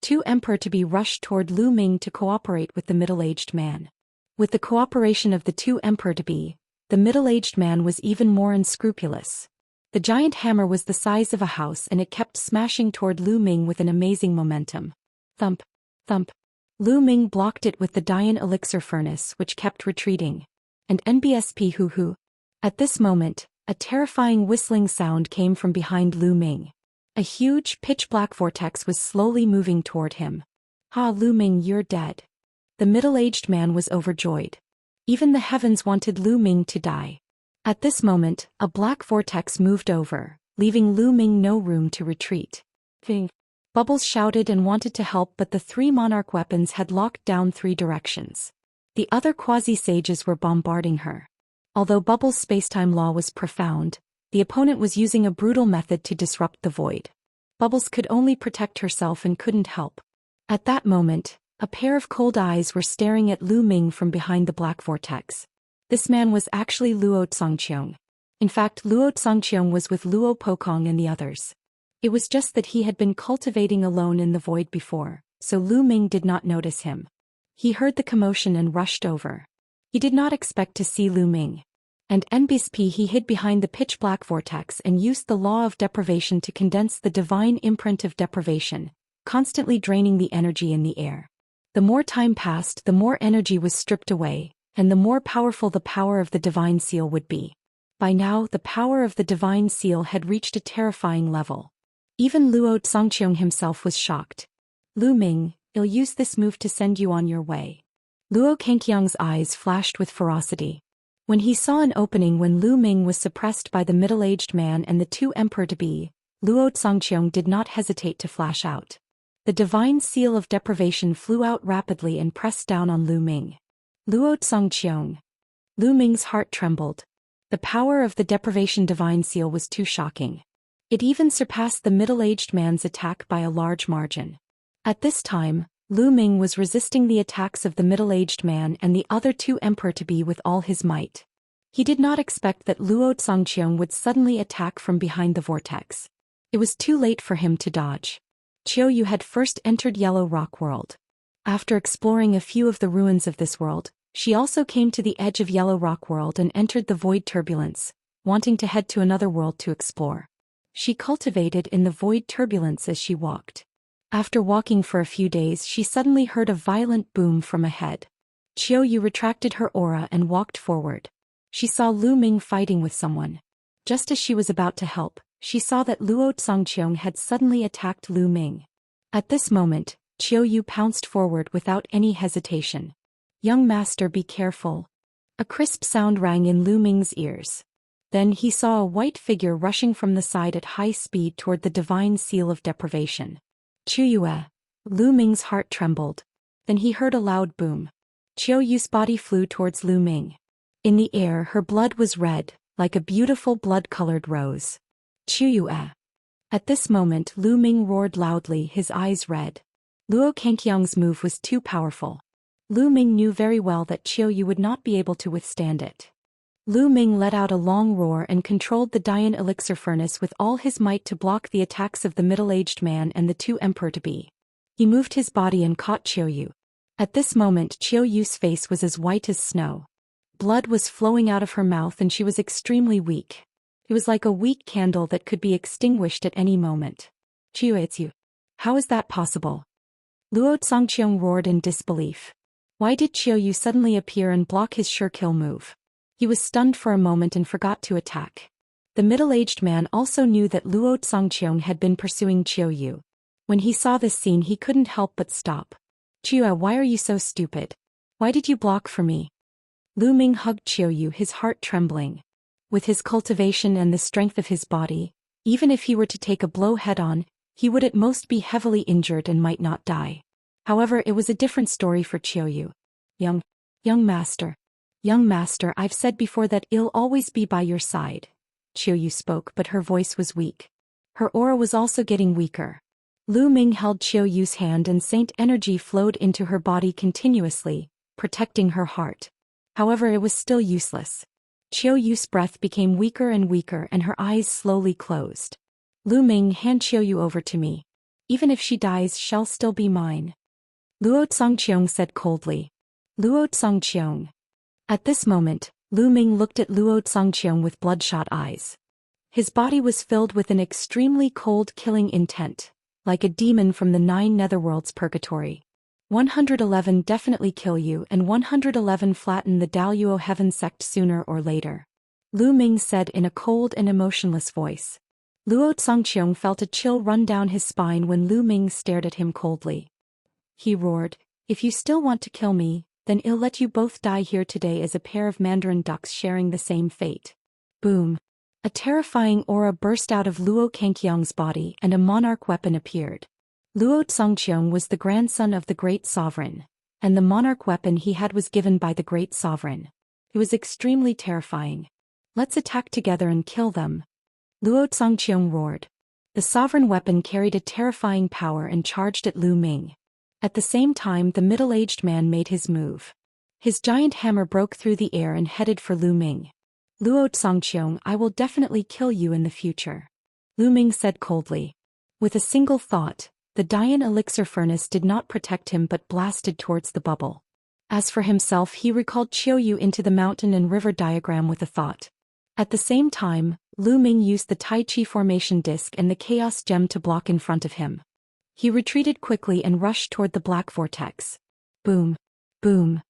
Speaker 1: 2 emperor-to-be rushed toward Lu Ming to cooperate with the middle-aged man. With the cooperation of the 2 emperor-to-be, the middle-aged man was even more unscrupulous. The giant hammer was the size of a house and it kept smashing toward Lu Ming with an amazing momentum. Thump, thump. Lu Ming blocked it with the Dian elixir furnace which kept retreating. And NBSP hoo-hoo. At this moment, a terrifying whistling sound came from behind Lu Ming. A huge, pitch-black vortex was slowly moving toward him. Ha, Lu Ming, you're dead. The middle-aged man was overjoyed. Even the heavens wanted Lu Ming to die. At this moment, a black vortex moved over, leaving Lu Ming no room to retreat. Ving. Bubbles shouted and wanted to help, but the 3 monarch weapons had locked down 3 directions. The other quasi-sages were bombarding her. Although Bubbles' spacetime law was profound, the opponent was using a brutal method to disrupt the void. Bubbles could only protect herself and couldn't help. At that moment, a pair of cold eyes were staring at Lu Ming from behind the black vortex. This man was actually Luo Zhangqiong. In fact, Luo Zhangqiong was with Luo Pokong and the others. It was just that he had been cultivating alone in the void before, so Lu Ming did not notice him. He heard the commotion and rushed over. He did not expect to see Lu Ming. And NBSP he hid behind the pitch-black vortex and used the law of deprivation to condense the divine imprint of deprivation, constantly draining the energy in the air. The more time passed, the more energy was stripped away, and the more powerful the power of the divine seal would be. By now, the power of the divine seal had reached a terrifying level. Even Luo Zhangqiong himself was shocked. Lu Ming, I'll use this move to send you on your way. Luo Kangqiang's eyes flashed with ferocity. When he saw an opening when Lu Ming was suppressed by the middle-aged man and the 2 emperor-to-be, Luo Zhangqiong did not hesitate to flash out. The divine seal of deprivation flew out rapidly and pressed down on Lu Ming. Luo Zhangqiong. Lu Ming's heart trembled. The power of the deprivation divine seal was too shocking. It even surpassed the middle-aged man's attack by a large margin. At this time, Lu Ming was resisting the attacks of the middle-aged man and the other 2 emperor-to-be with all his might. He did not expect that Luo Zhangqiong would suddenly attack from behind the vortex. It was too late for him to dodge. Qiu Yu had first entered Yellow Rock World. After exploring a few of the ruins of this world, she also came to the edge of Yellow Rock World and entered the Void Turbulence, wanting to head to another world to explore. She cultivated in the Void Turbulence as she walked. After walking for a few days, she suddenly heard a violent boom from ahead. Qiu Yu retracted her aura and walked forward. She saw Lu Ming fighting with someone. Just as she was about to help, she saw that Luo Zhangqiong had suddenly attacked Lu Ming. At this moment, Qiu Yu pounced forward without any hesitation. "Young master, be careful." A crisp sound rang in Lu Ming's ears. Then he saw a white figure rushing from the side at high speed toward the divine seal of deprivation. Chiyue. Lu Ming's heart trembled. Then he heard a loud boom. Qiu Yu's body flew towards Lu Ming. In the air her blood was red, like a beautiful blood-colored rose. Chiyue. At this moment Lu Ming roared loudly, his eyes red. Luo Kangqiang's move was too powerful. Lu Ming knew very well that Qiu Yu would not be able to withstand it. Lu Ming let out a long roar and controlled the Dian elixir furnace with all his might to block the attacks of the middle-aged man and the two emperor-to-be. He moved his body and caught Qiu Yu. At this moment Qiu Yu's face was as white as snow. Blood was flowing out of her mouth and she was extremely weak. It was like a weak candle that could be extinguished at any moment. Qiu, it's you. How is that possible? Luo Zhangqiang roared in disbelief. Why did Qiu Yu suddenly appear and block his sure-kill move? He was stunned for a moment and forgot to attack. The middle-aged man also knew that Luo Zhangqiang had been pursuing Qiu Yu. When he saw this scene he couldn't help but stop. Qiu, why are you so stupid? Why did you block for me? Lu Ming hugged Qiu Yu, his heart trembling. With his cultivation and the strength of his body, even if he were to take a blow head-on, he would at most be heavily injured and might not die. However, it was a different story for Qiu Yu. Young master, I've said before that I'll always be by your side. Qiu Yu spoke, but her voice was weak. Her aura was also getting weaker. Lu Ming held Qiu Yu's hand and saint energy flowed into her body continuously, protecting her heart. However, it was still useless. Qiu Yu's breath became weaker and weaker and her eyes slowly closed. Lu Ming, hand Qiu Yu over to me. Even if she dies, she'll still be mine. Luo Zhangqiang said coldly. Luo Zhangqiang. At this moment, Lu Ming looked at Luo Zhangqiang with bloodshot eyes. His body was filled with an extremely cold killing intent, like a demon from the 9 netherworlds purgatory. 111 definitely kill you and 111 flatten the Daoyuo heaven sect sooner or later. Lu Ming said in a cold and emotionless voice. Luo Zhangqiang felt a chill run down his spine when Lu Ming stared at him coldly. He roared, if you still want to kill me, then I'll let you both die here today as a pair of mandarin ducks sharing the same fate. Boom. A terrifying aura burst out of Luo Kangqiang's body and a monarch weapon appeared. Luo Zhangqiang was the grandson of the great sovereign, and the monarch weapon he had was given by the great sovereign. It was extremely terrifying. Let's attack together and kill them. Luo Zhangqiang roared. The sovereign weapon carried a terrifying power and charged at Lu Ming. At the same time the middle-aged man made his move. His giant hammer broke through the air and headed for Lu Ming. Luo Zhangqiang, I will definitely kill you in the future. Lu Ming said coldly. With a single thought, the Dian elixir furnace did not protect him but blasted towards the bubble. As for himself, he recalled Qiu Yu into the mountain and river diagram with a thought. At the same time, Lu Ming used the Tai Chi formation disc and the chaos gem to block in front of him. He retreated quickly and rushed toward the black vortex. Boom. Boom.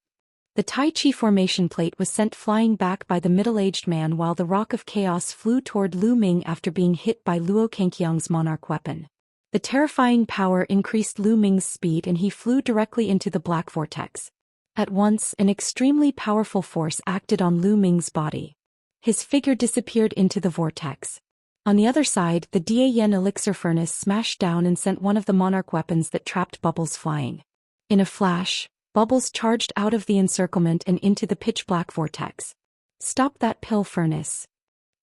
Speaker 1: The Tai Chi formation plate was sent flying back by the middle-aged man while the rock of chaos flew toward Lu Ming after being hit by Luo Kangqiang's monarch weapon. The terrifying power increased Lu Ming's speed and he flew directly into the black vortex. At once, an extremely powerful force acted on Lu Ming's body. His figure disappeared into the vortex. On the other side, the Daoist elixir furnace smashed down and sent one of the monarch weapons that trapped bubbles flying. In a flash, bubbles charged out of the encirclement and into the pitch-black vortex. Stop that pill furnace.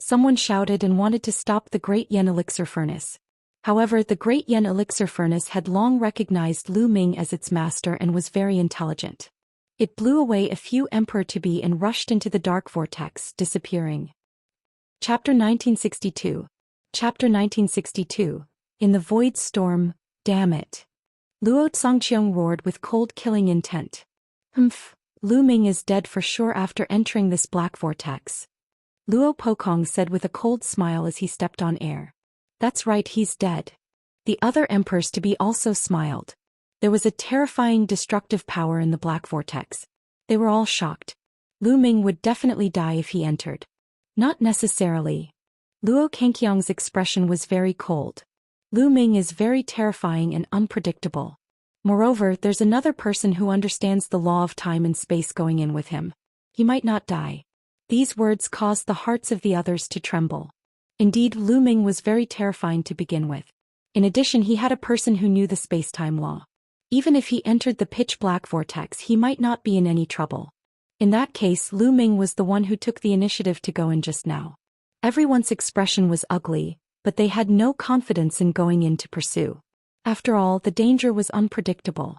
Speaker 1: Someone shouted and wanted to stop the Great Yen elixir furnace. However, the Great Yen elixir furnace had long recognized Lu Ming as its master and was very intelligent. It blew away a few emperor-to-be and rushed into the dark vortex, disappearing. Chapter 1962. Chapter 1962. In the Void Storm, damn it. Luo Zhangqiang roared with cold killing intent. Humph, Lu Ming is dead for sure after entering this black vortex. Luo Pokong said with a cold smile as he stepped on air. That's right, he's dead. The other emperors-to-be also smiled. There was a terrifying destructive power in the black vortex. They were all shocked. Lu Ming would definitely die if he entered. Not necessarily. Luo Kangqiang's expression was very cold. Lu Ming is very terrifying and unpredictable. Moreover, there's another person who understands the law of time and space going in with him. He might not die. These words caused the hearts of the others to tremble. Indeed, Lu Ming was very terrifying to begin with. In addition, he had a person who knew the space-time law. Even if he entered the pitch-black vortex, he might not be in any trouble. In that case, Lu Ming was the one who took the initiative to go in just now. Everyone's expression was ugly, but they had no confidence in going in to pursue. After all, the danger was unpredictable.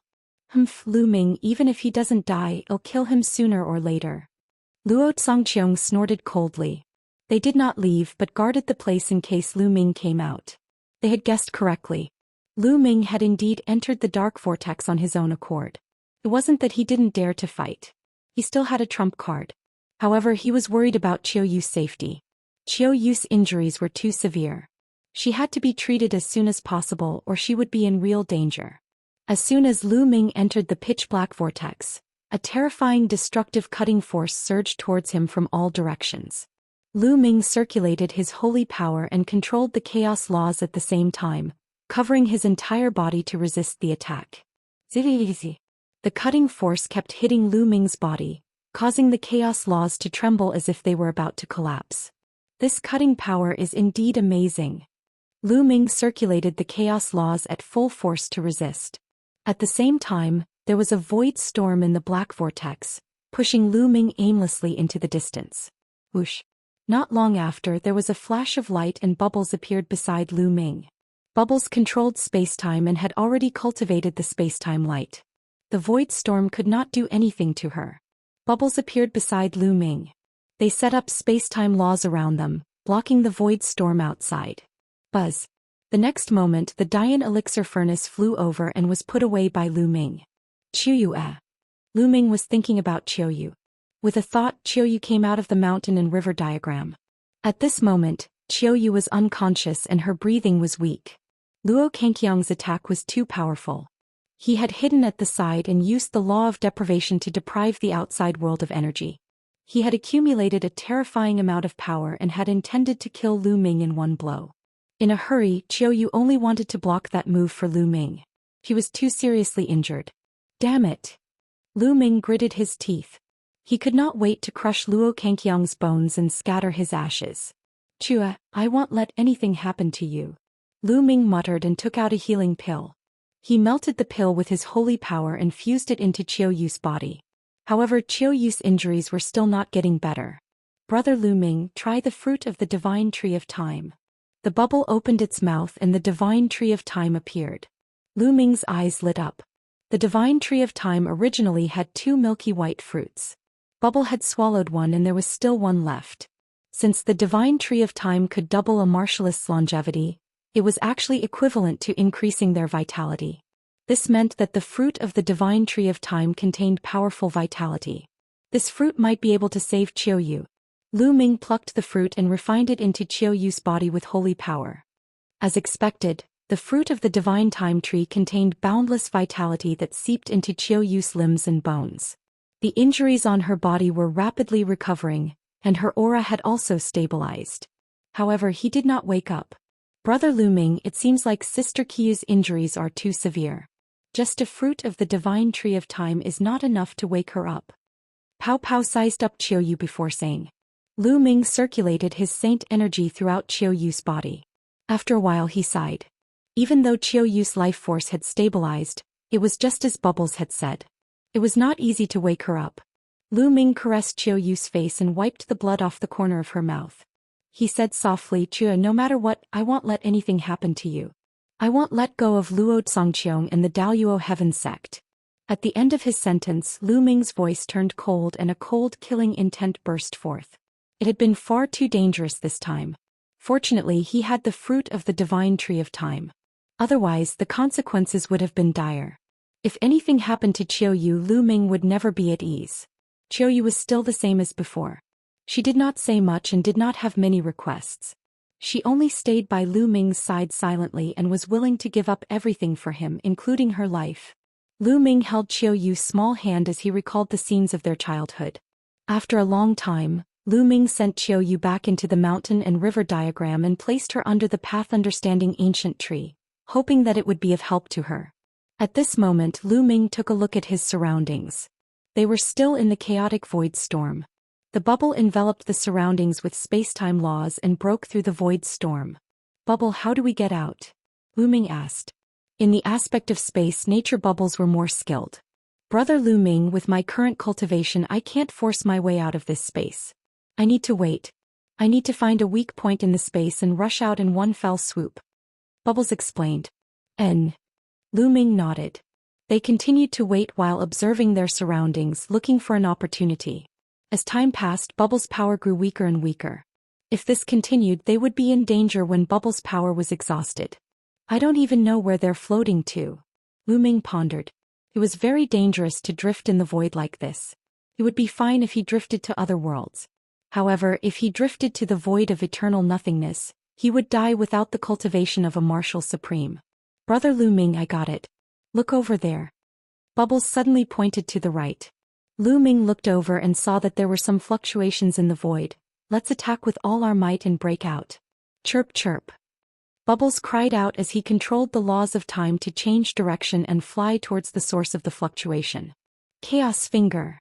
Speaker 1: Lu Ming, even if he doesn't die, it'll kill him sooner or later. Luo Zhangqiong snorted coldly. They did not leave but guarded the place in case Lu Ming came out. They had guessed correctly. Lu Ming had indeed entered the dark vortex on his own accord. It wasn't that he didn't dare to fight. He still had a trump card. However, he was worried about Qiu Yu's safety. Qiu Yu's injuries were too severe. She had to be treated as soon as possible or she would be in real danger. As soon as Lu Ming entered the pitch-black vortex, a terrifying destructive cutting force surged towards him from all directions. Lu Ming circulated his holy power and controlled the chaos laws at the same time, covering his entire body to resist the attack. The cutting force kept hitting Lu Ming's body, causing the chaos laws to tremble as if they were about to collapse. This cutting power is indeed amazing. Lu Ming circulated the chaos laws at full force to resist. At the same time, there was a void storm in the black vortex, pushing Lu Ming aimlessly into the distance. Whoosh! Not long after, there was a flash of light and bubbles appeared beside Lu Ming. Bubbles controlled spacetime and had already cultivated the spacetime light. The void storm could not do anything to her. Bubbles appeared beside Lu Ming. They set up spacetime laws around them, blocking the void storm outside. Buzz. The next moment, the Dian elixir furnace flew over and was put away by Lu Ming. Qiu Yu. Lu Ming was thinking about Qiu Yu. With a thought, Qiu Yu came out of the mountain and river diagram. At this moment, Qiu Yu was unconscious and her breathing was weak. Luo Kangqiang's attack was too powerful. He had hidden at the side and used the law of deprivation to deprive the outside world of energy. He had accumulated a terrifying amount of power and had intended to kill Lu Ming in one blow. In a hurry, Qiu Yu only wanted to block that move for Lu Ming. He was too seriously injured. Damn it! Lu Ming gritted his teeth. He could not wait to crush Luo Kangqiang's bones and scatter his ashes. Chua, I won't let anything happen to you. Lu Ming muttered and took out a healing pill. He melted the pill with his holy power and fused it into Qiu Yu's body. However, Qiu Yu's injuries were still not getting better. Brother Lu Ming, try the fruit of the divine tree of time. The bubble opened its mouth and the divine tree of time appeared. Lu Ming's eyes lit up. The divine tree of time originally had 2 milky white fruits. Bubble had swallowed one and there was still one left. Since the divine tree of time could double a martialist's longevity, it was actually equivalent to increasing their vitality. This meant that the fruit of the divine tree of time contained powerful vitality. This fruit might be able to save Qiu Yu. Lu Ming plucked the fruit and refined it into Qiu Yu's body with holy power. As expected, the fruit of the divine time tree contained boundless vitality that seeped into Qiu Yu's limbs and bones. The injuries on her body were rapidly recovering, and her aura had also stabilized. However, he did not wake up. Brother Lu Ming, it seems like Sister Qiu's injuries are too severe. Just a fruit of the divine tree of time is not enough to wake her up. Pao Pao sized up Qiu Yu before saying. Lu Ming circulated his saint energy throughout Qiu Yu's body. After a while he sighed. Even though Qiu Yu's life force had stabilized, it was just as Bubbles had said. It was not easy to wake her up. Lu Ming caressed Qiu Yu's face and wiped the blood off the corner of her mouth. He said softly, Chua, no matter what, I won't let anything happen to you. I won't let go of Luo Zhangqiong and the Daoist Heaven sect. At the end of his sentence, Lu Ming's voice turned cold and a cold killing intent burst forth. It had been far too dangerous this time. Fortunately, he had the fruit of the divine tree of time. Otherwise, the consequences would have been dire. If anything happened to Qiu Yu, Lu Ming would never be at ease. Qiu Yu was still the same as before. She did not say much and did not have many requests. She only stayed by Lu Ming's side silently and was willing to give up everything for him, including her life. Lu Ming held Qiu Yu's small hand as he recalled the scenes of their childhood. After a long time, Lu Ming sent Qiu Yu back into the mountain and river diagram and placed her under the path understanding ancient tree, hoping that it would be of help to her. At this moment, Lu Ming took a look at his surroundings. They were still in the chaotic void storm. The bubble enveloped the surroundings with space-time laws and broke through the void's storm. Bubble, how do we get out? Lu Ming asked. In the aspect of space, nature bubbles were more skilled. Brother Lu Ming, with my current cultivation, I can't force my way out of this space. I need to wait. I need to find a weak point in the space and rush out in one fell swoop. Bubbles explained. Lu Ming nodded. They continued to wait while observing their surroundings, looking for an opportunity. As time passed, Bubbles' power grew weaker and weaker. If this continued, they would be in danger when Bubbles' power was exhausted. I don't even know where they're floating to. Lu Ming pondered. It was very dangerous to drift in the void like this. It would be fine if he drifted to other worlds. However, if he drifted to the void of eternal nothingness, he would die without the cultivation of a martial supreme. Brother Lu Ming, I got it. Look over there. Bubbles suddenly pointed to the right. Lu Ming looked over and saw that there were some fluctuations in the void. Let's attack with all our might and break out. Chirp chirp. Bubbles cried out as he controlled the laws of time to change direction and fly towards the source of the fluctuation. Chaos finger.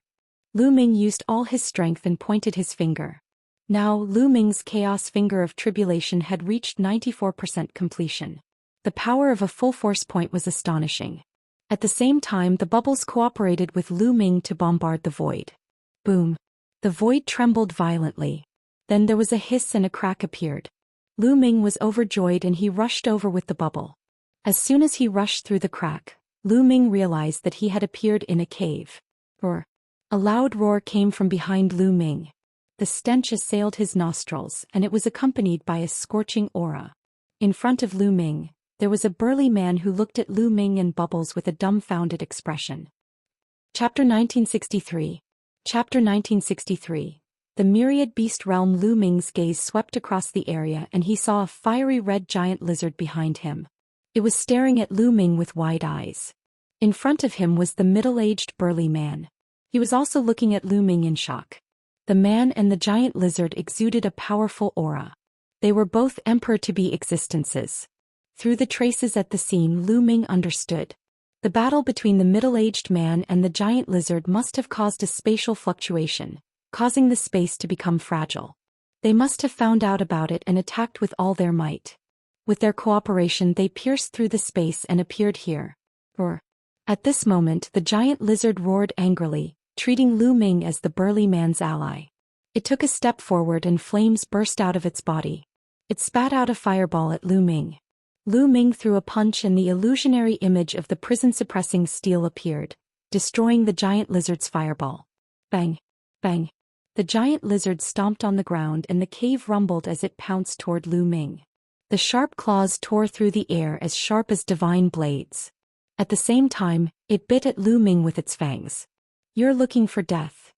Speaker 1: Lu Ming used all his strength and pointed his finger. Now, Lu Ming's chaos finger of tribulation had reached 94% completion. The power of a full force point was astonishing. At the same time, the bubbles cooperated with Lu Ming to bombard the void. Boom. The void trembled violently. Then there was a hiss and a crack appeared. Lu Ming was overjoyed and he rushed over with the bubble. As soon as he rushed through the crack, Lu Ming realized that he had appeared in a cave. Roar. A loud roar came from behind Lu Ming. The stench assailed his nostrils, and it was accompanied by a scorching aura. In front of Lu Ming, there was a burly man who looked at Lu Ming and Bubbles with a dumbfounded expression. Chapter 1963. Chapter 1963. The myriad beast realm. Lu Ming's gaze swept across the area and he saw a fiery red giant lizard behind him. It was staring at Lu Ming with wide eyes. In front of him was the middle-aged burly man. He was also looking at Lu Ming in shock. The man and the giant lizard exuded a powerful aura. They were both emperor-to-be existences. Through the traces at the scene, Lu Ming understood. The battle between the middle-aged man and the giant lizard must have caused a spatial fluctuation, causing the space to become fragile. They must have found out about it and attacked with all their might. With their cooperation, they pierced through the space and appeared here. Roar. At this moment, the giant lizard roared angrily, treating Lu Ming as the burly man's ally. It took a step forward and flames burst out of its body. It spat out a fireball at Lu Ming. Lu Ming threw a punch and the illusionary image of the prison-suppressing steel appeared, destroying the giant lizard's fireball. Bang! Bang! The giant lizard stomped on the ground and the cave rumbled as it pounced toward Lu Ming. The sharp claws tore through the air as sharp as divine blades. At the same time, it bit at Lu Ming with its fangs. You're looking for death.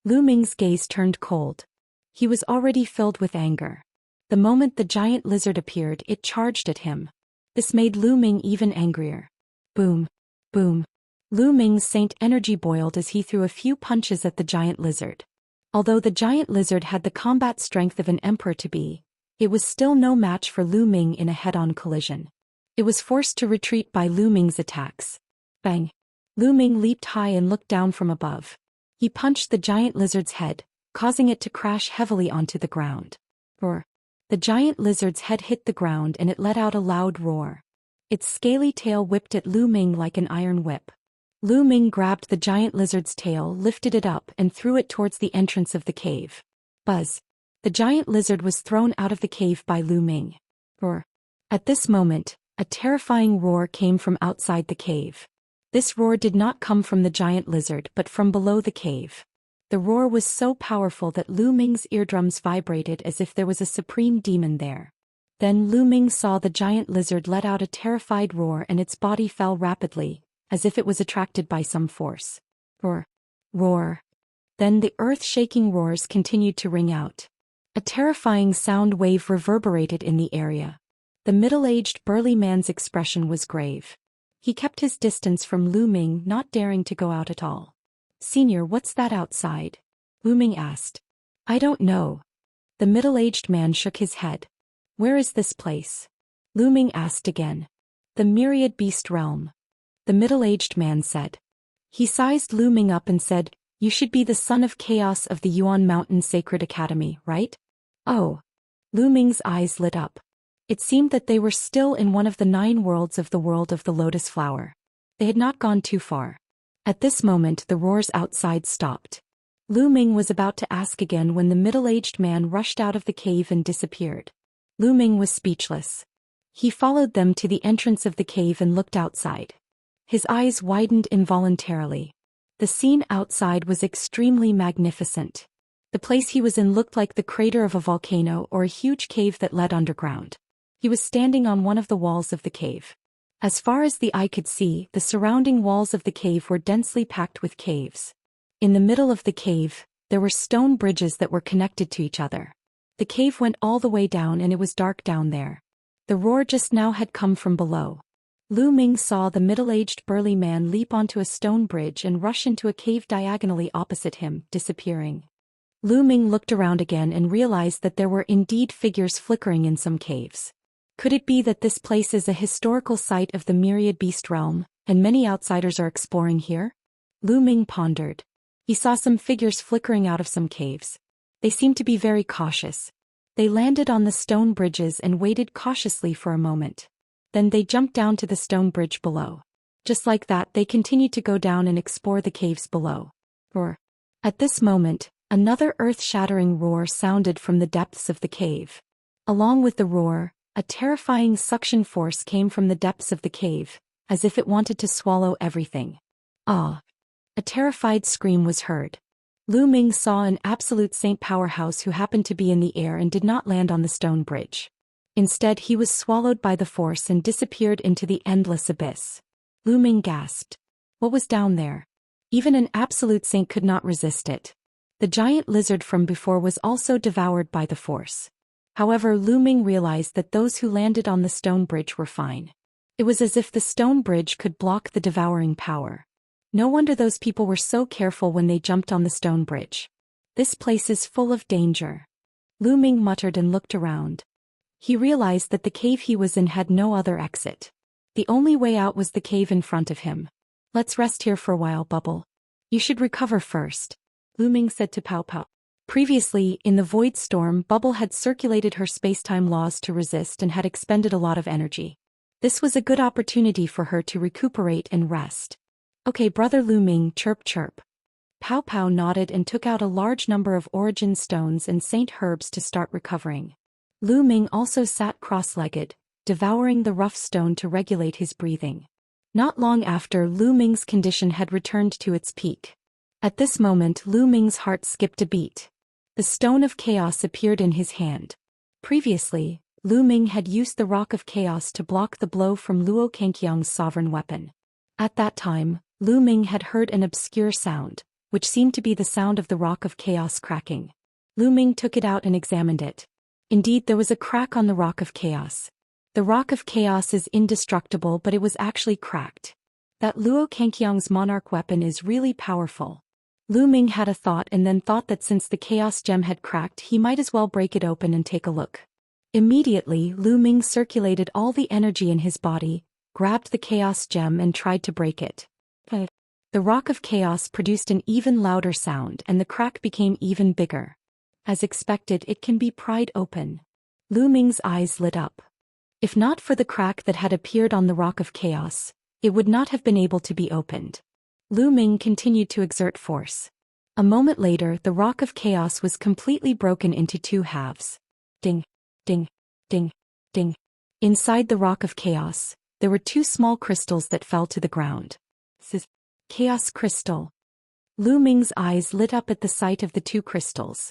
Speaker 1: Lu Ming's gaze turned cold. He was already filled with anger. The moment the giant lizard appeared, it charged at him. This made Lu Ming even angrier. Boom. Boom. Lu Ming's saint energy boiled as he threw a few punches at the giant lizard. Although the giant lizard had the combat strength of an emperor-to-be, it was still no match for Lu Ming in a head-on collision. It was forced to retreat by Lu Ming's attacks. Bang! Lu Ming leaped high and looked down from above. He punched the giant lizard's head, causing it to crash heavily onto the ground. Roar. The giant lizard's head hit the ground and it let out a loud roar. Its scaly tail whipped at Lu Ming like an iron whip. Lu Ming grabbed the giant lizard's tail, lifted it up and threw it towards the entrance of the cave. Buzz. The giant lizard was thrown out of the cave by Lu Ming. Roar. At this moment, a terrifying roar came from outside the cave. This roar did not come from the giant lizard but from below the cave. The roar was so powerful that Lu Ming's eardrums vibrated as if there was a supreme demon there. Then Lu Ming saw the giant lizard let out a terrified roar and its body fell rapidly, as if it was attracted by some force. Roar. Roar. Then the earth-shaking roars continued to ring out. A terrifying sound wave reverberated in the area. The middle-aged burly man's expression was grave. He kept his distance from Lu Ming, not daring to go out at all. Senior, what's that outside? Lu Ming asked. I don't know. The middle-aged man shook his head. Where is this place? Lu Ming asked again. The myriad beast realm. The middle-aged man said. He sized Lu Ming up and said, You should be the son of chaos of the Yuan Mountain Sacred Academy, right? Oh. Lu Ming's eyes lit up. It seemed that they were still in one of the 9 worlds of the world of the lotus flower. They had not gone too far. At this moment the roars outside stopped. Lu Ming was about to ask again when the middle-aged man rushed out of the cave and disappeared. Lu Ming was speechless. He followed them to the entrance of the cave and looked outside. His eyes widened involuntarily. The scene outside was extremely magnificent. The place he was in looked like the crater of a volcano or a huge cave that led underground. He was standing on one of the walls of the cave. As far as the eye could see, the surrounding walls of the cave were densely packed with caves. In the middle of the cave, there were stone bridges that were connected to each other. The cave went all the way down and it was dark down there. The roar just now had come from below. Lu Ming saw the middle-aged burly man leap onto a stone bridge and rush into a cave diagonally opposite him, disappearing. Lu Ming looked around again and realized that there were indeed figures flickering in some caves. Could it be that this place is a historical site of the Myriad Beast realm, and many outsiders are exploring here? Lu Ming pondered. He saw some figures flickering out of some caves. They seemed to be very cautious. They landed on the stone bridges and waited cautiously for a moment. Then they jumped down to the stone bridge below. Just like that, they continued to go down and explore the caves below. Roar. At this moment, another earth-shattering roar sounded from the depths of the cave. Along with the roar, a terrifying suction force came from the depths of the cave, as if it wanted to swallow everything. Ah! A terrified scream was heard. Lu Ming saw an absolute saint powerhouse who happened to be in the air and did not land on the stone bridge. Instead, he was swallowed by the force and disappeared into the endless abyss. Lu Ming gasped. What was down there? Even an absolute saint could not resist it. The giant lizard from before was also devoured by the force. However, Lu Ming realized that those who landed on the stone bridge were fine. It was as if the stone bridge could block the devouring power. No wonder those people were so careful when they jumped on the stone bridge. This place is full of danger. Lu Ming muttered and looked around. He realized that the cave he was in had no other exit. The only way out was the cave in front of him. Let's rest here for a while, Bubble. You should recover first, Lu Ming said to Pao Pao. Previously, in the Void Storm, Bubble had circulated her spacetime laws to resist and had expended a lot of energy. This was a good opportunity for her to recuperate and rest. Okay, brother Lu Ming, chirp chirp. Pao Pao nodded and took out a large number of origin stones and saint herbs to start recovering. Lu Ming also sat cross-legged, devouring the rough stone to regulate his breathing. Not long after, Lu Ming's condition had returned to its peak. At this moment, Lu Ming's heart skipped a beat. The Stone of Chaos appeared in his hand. Previously, Lu Ming had used the Rock of Chaos to block the blow from Luo Kangqiang's sovereign weapon. At that time, Lu Ming had heard an obscure sound, which seemed to be the sound of the Rock of Chaos cracking. Lu Ming took it out and examined it. Indeed, there was a crack on the Rock of Chaos. The Rock of Chaos is indestructible, but it was actually cracked. That Luo Kangqiang's monarch weapon is really powerful. Lu Ming had a thought and then thought that since the Chaos Gem had cracked, he might as well break it open and take a look. Immediately, Lu Ming circulated all the energy in his body, grabbed the Chaos Gem and tried to break it. The Rock of Chaos produced an even louder sound and the crack became even bigger. As expected, it can be pried open. Lu Ming's eyes lit up. If not for the crack that had appeared on the Rock of Chaos, it would not have been able to be opened. Lu Ming continued to exert force. A moment later, the Rock of Chaos was completely broken into 2 halves. Ding, ding, ding, ding. Inside the Rock of Chaos, there were 2 small crystals that fell to the ground. Chaos Crystal. Lu Ming's eyes lit up at the sight of the 2 crystals.